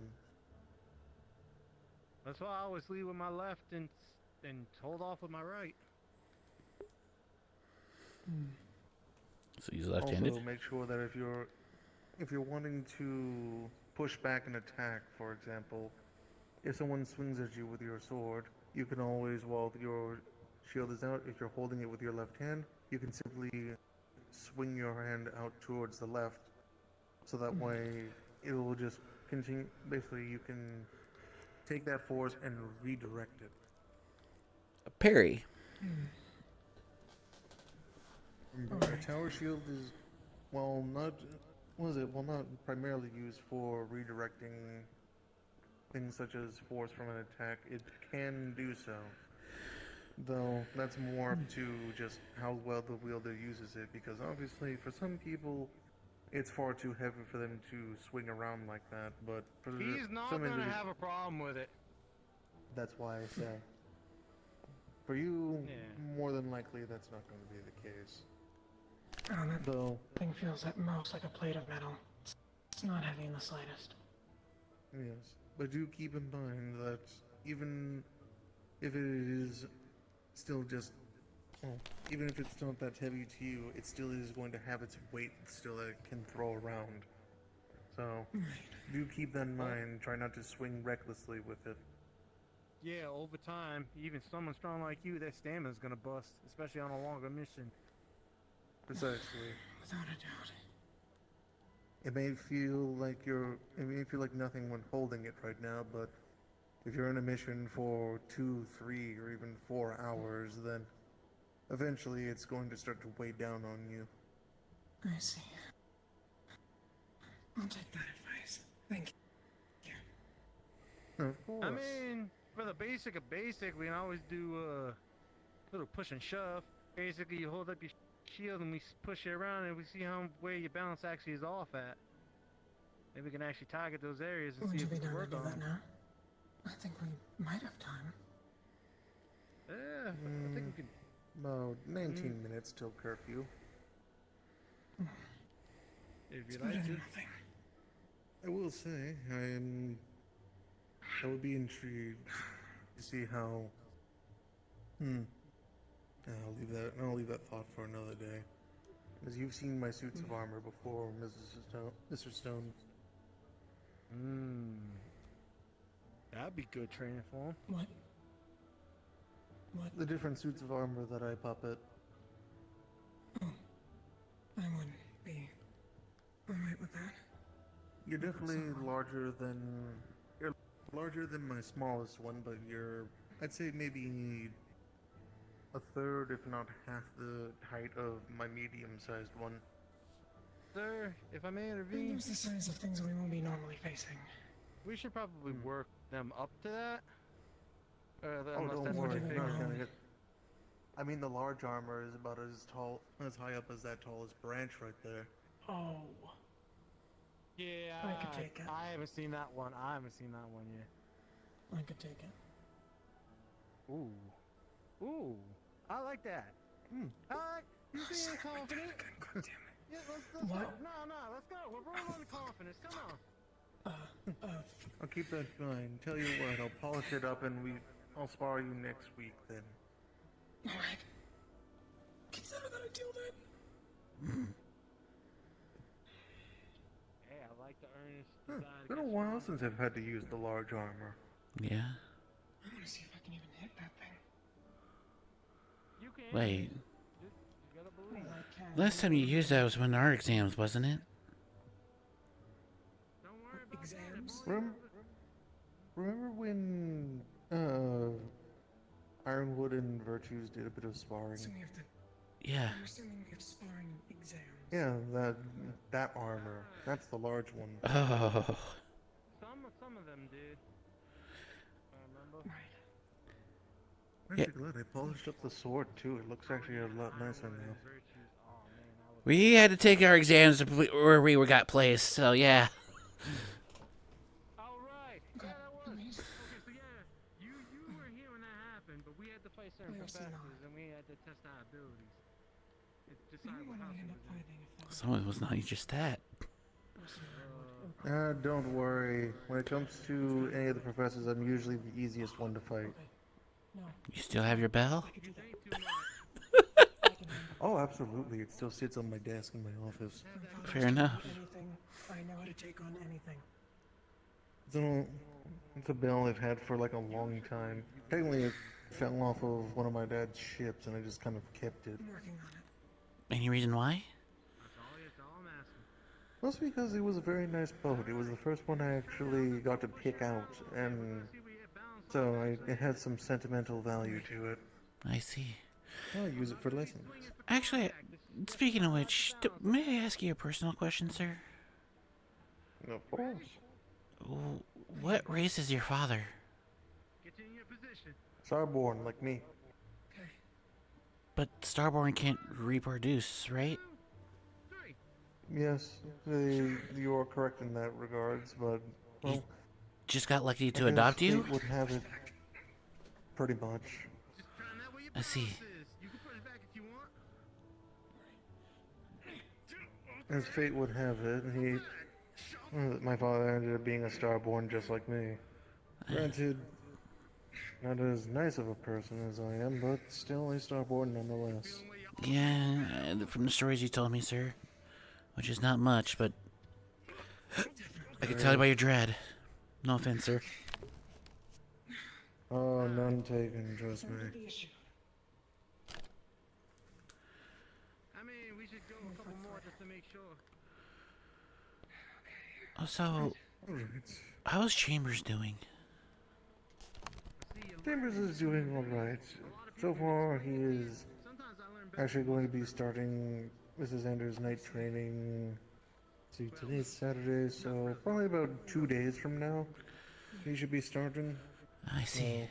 That's why I always lead with my left and hold off with my right.
So he's left-handed.
Also, make sure that if you're wanting to push back an attack, for example, if someone swings at you with your sword, you can always, while your shield is out, if you're holding it with your left hand, you can simply swing your hand out towards the left, so that way it will just continue. Basically, you can take that force and redirect it.
A parry.
A tower shield is, not primarily used for redirecting things such as force from an attack. It can do so, though that's more up to just how well the wielder uses it, because obviously for some people it's far too heavy for them to swing around like that, but for
He's not
some
gonna have a problem with it.
That's why I say. For you,
Yeah.
more than likely that's not going to be the case.
That
Though,
thing feels at most like a plate of metal. It's not heavy in the slightest.
yes, but do keep in mind that even if it is still just, even if it's not that heavy to you, it still is going to have its weight still that it can throw around. So, do keep that in mind. Try not to swing recklessly with it.
Yeah, over time, even someone strong like you, their stamina's gonna bust, especially on a longer mission.
Precisely.
Without a doubt.
It may feel like nothing when holding it right now, but if you're in a mission for 2, 3, or even 4 hours, then eventually it's going to start to weigh down on you.
I see. I'll take that advice. Thank you.
Of course.
I mean, for the basic of basic, we can always do a little push and shove. Basically, you hold up your shield and we push it around and we see where your balance actually is off at. Maybe we can actually target those areas and
Would
see
you
if
be
we can
down to
work
do
on
that
them.
now? I think we might have time.
Yeah, I think we can.
About 19 minutes till curfew.
If
It's
you
better
like
than
to.
nothing.
I will say, I would be intrigued to see how. I'll leave that thought for another day. As you've seen my suits of armor before, Mr. Stone.
That'd be good training for him.
What?
The different suits of armor that I puppet.
I wouldn't be alright with that.
You're definitely larger than my smallest one, but I'd say maybe a third, if not half the height of my medium-sized one.
Sir, if I may
And
intervene,
there's the signs of things we won't be normally facing.
we should probably work them up to that.
Oh,
Unless
don't
that's what
worry.
you
You're
think.
not gonna get. I mean, the large armor is about as high up as that tallest branch right there.
Oh.
Yeah,
I could take it.
I haven't seen that one. I haven't seen that one yet.
I could take it.
Ooh, I like that. I like you being confident.
God damn it.
Yeah, let's
What?
go. No, let's go. We're rolling on the confidence. Come on.
I'll keep that in mind. Tell you what, I'll polish it up and I'll spar you next week then.
Alright. Consider that a deal then.
Hey, I like the earnest
Huh,
desire
it's
to
been a
get
while
stronger.
since I've had to use the large armor.
Yeah.
I want to see if I can even hit that thing.
You can.
Wait.
You gotta believe.
Well, I can.
Last time you used that was when our exams, wasn't it?
Don't worry about
Exams?
Remember when Ironwood and Virtues did a bit of sparring?
So we have to.
Yeah.
I'm assuming we have sparring exams.
Yeah, that armor. That's the large one.
Oh.
Some of them did. I remember.
Right.
I'm actually glad I polished up the sword too. It looks actually a lot nicer now.
We had to take our exams where we got placed, so yeah.
Alright. Yeah, that was. Okay, so yeah, you were here when that happened, but we had to fight certain professors and we had to test our abilities. Decide what house it was in.
So it was not just that.
Don't worry. When it comes to any of the professors, I'm usually the easiest one to fight.
You still have your bell?
Oh, absolutely. It still sits on my desk in my office.
Fair enough.
Anything. I know how to take on anything.
It's a bell I've had for like a long time. Technically, it fell off of one of my dad's ships, and I just kind of kept it.
I'm working on it.
Any reason why?
That's all I'm asking.
Mostly because it was a very nice boat. It was the first one I actually got to pick out, and so it had some sentimental value to it.
I see.
I'll use it for lessons.
Actually, speaking of which, may I ask you a personal question, sir?
Of course.
What race is your father?
Get in your position.
Starborn, like me.
But Starborn can't reproduce, right?
Yes, you are correct in that regards, but well,
Just got lucky
I
to
guess
adopt you?
fate would have it pretty much.
I see.
You can push back if you want.
As fate would have it, my father ended up being a Starborn just like me. Granted, not as nice of a person as I am, but still a Starborn nonetheless.
Yeah, from the stories you told me, sir. Which is not much, but I can tell by your dread. No offense, sir.
Oh, none taken, trust me.
I mean, we should go a couple more just to make sure.
Oh, so, how's Chambers doing?
Chambers is doing alright. So far, he is actually going to be starting Mrs. Anders' night training. Let's see, today's Saturday, so probably about 2 days from now, he should be starting.
I see.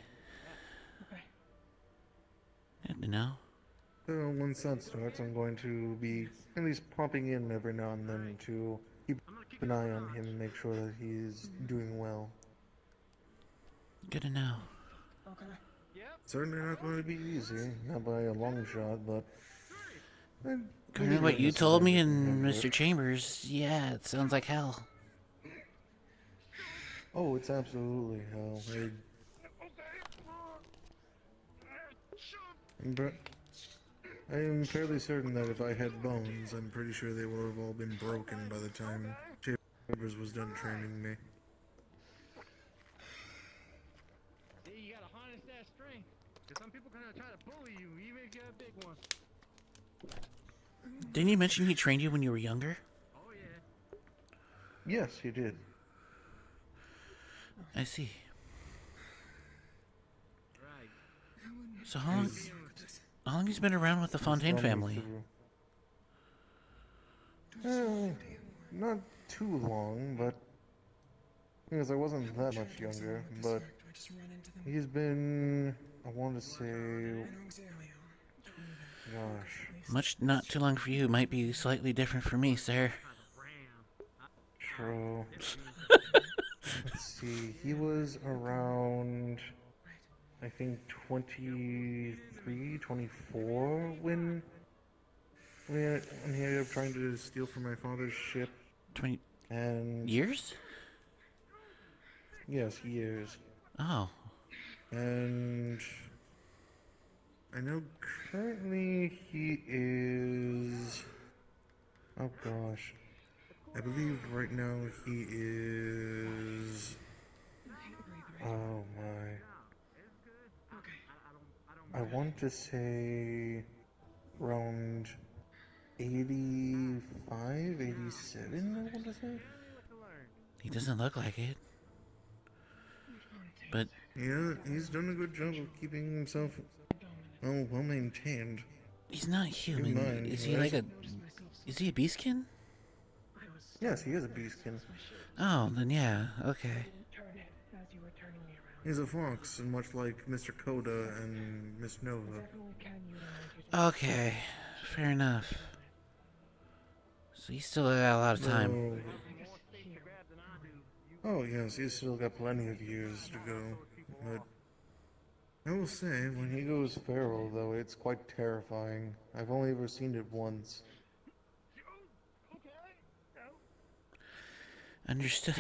Good to know.
once that starts, I'm going to be at least popping in every now and then to keep an eye on him and make sure that he's doing well.
Good to know.
Okay.
Certainly not going to be easy, not by a long shot, but
According to what you told me and Mr. Chambers, yeah, it sounds like hell.
Oh, it's absolutely hell. I am fairly certain that if I had bones, I'm pretty sure they would have all been broken by the time Chambers was done training me.
See, you gotta harness that strength. Cause some people kind of try to bully you, even if you're a big one.
Didn't you mention he trained you when you were younger?
Oh yeah.
Yes, he did.
I see.
Right.
So how long has he been around with the Fontaine family?
Not too long, but because I wasn't that much younger, but he's been, I want to say, gosh.
Much not too long for you might be slightly different for me, sir.
True. Let's see, he was around, I think, 23, 24 when he ended up trying to steal from my father's ship.
20
and
years?
Yes, years.
Oh.
And I know currently he is, oh gosh, I believe right now he is, oh my, I want to say around 85, 87, I want to say.
He doesn't look like it. But
yeah, he's done a good job of keeping himself well maintained.
He's not human. Is he like a beastkin?
Yes, he is a beastkin.
Oh, then yeah, okay.
He's a fox, much like Mr. Coda and Miss Nova.
Okay, fair enough. So he's still got a lot of time.
Oh yes, he's still got plenty of years to go. But I will say, when he goes feral, though, it's quite terrifying. I've only ever seen it once.
Understood.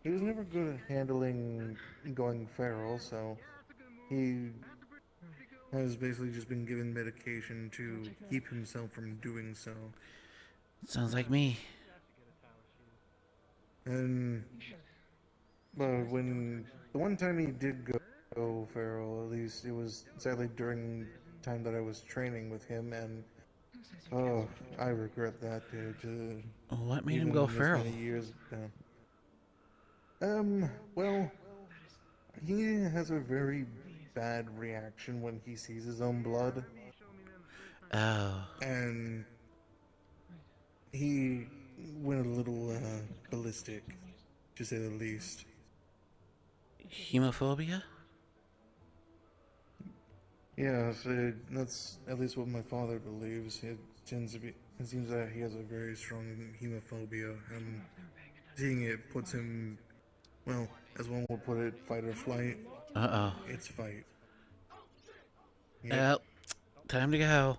He was never good at handling going feral, so he has basically just been given medication to keep himself from doing so.
Sounds like me.
But when the one time he did go feral, at least it was sadly during the time that I was training with him, and oh, I regret that, dude.
What made him go feral?
Many years down. Well, he has a very bad reaction when he sees his own blood.
Oh.
And he went a little ballistic, to say the least.
Hemophobia?
Yeah, so that's at least what my father believes. It seems that he has a very strong hemophobia, and seeing it puts him, well, as one would put it, fight or flight.
Uh-oh.
It's fight. Yep.
Well, time to go.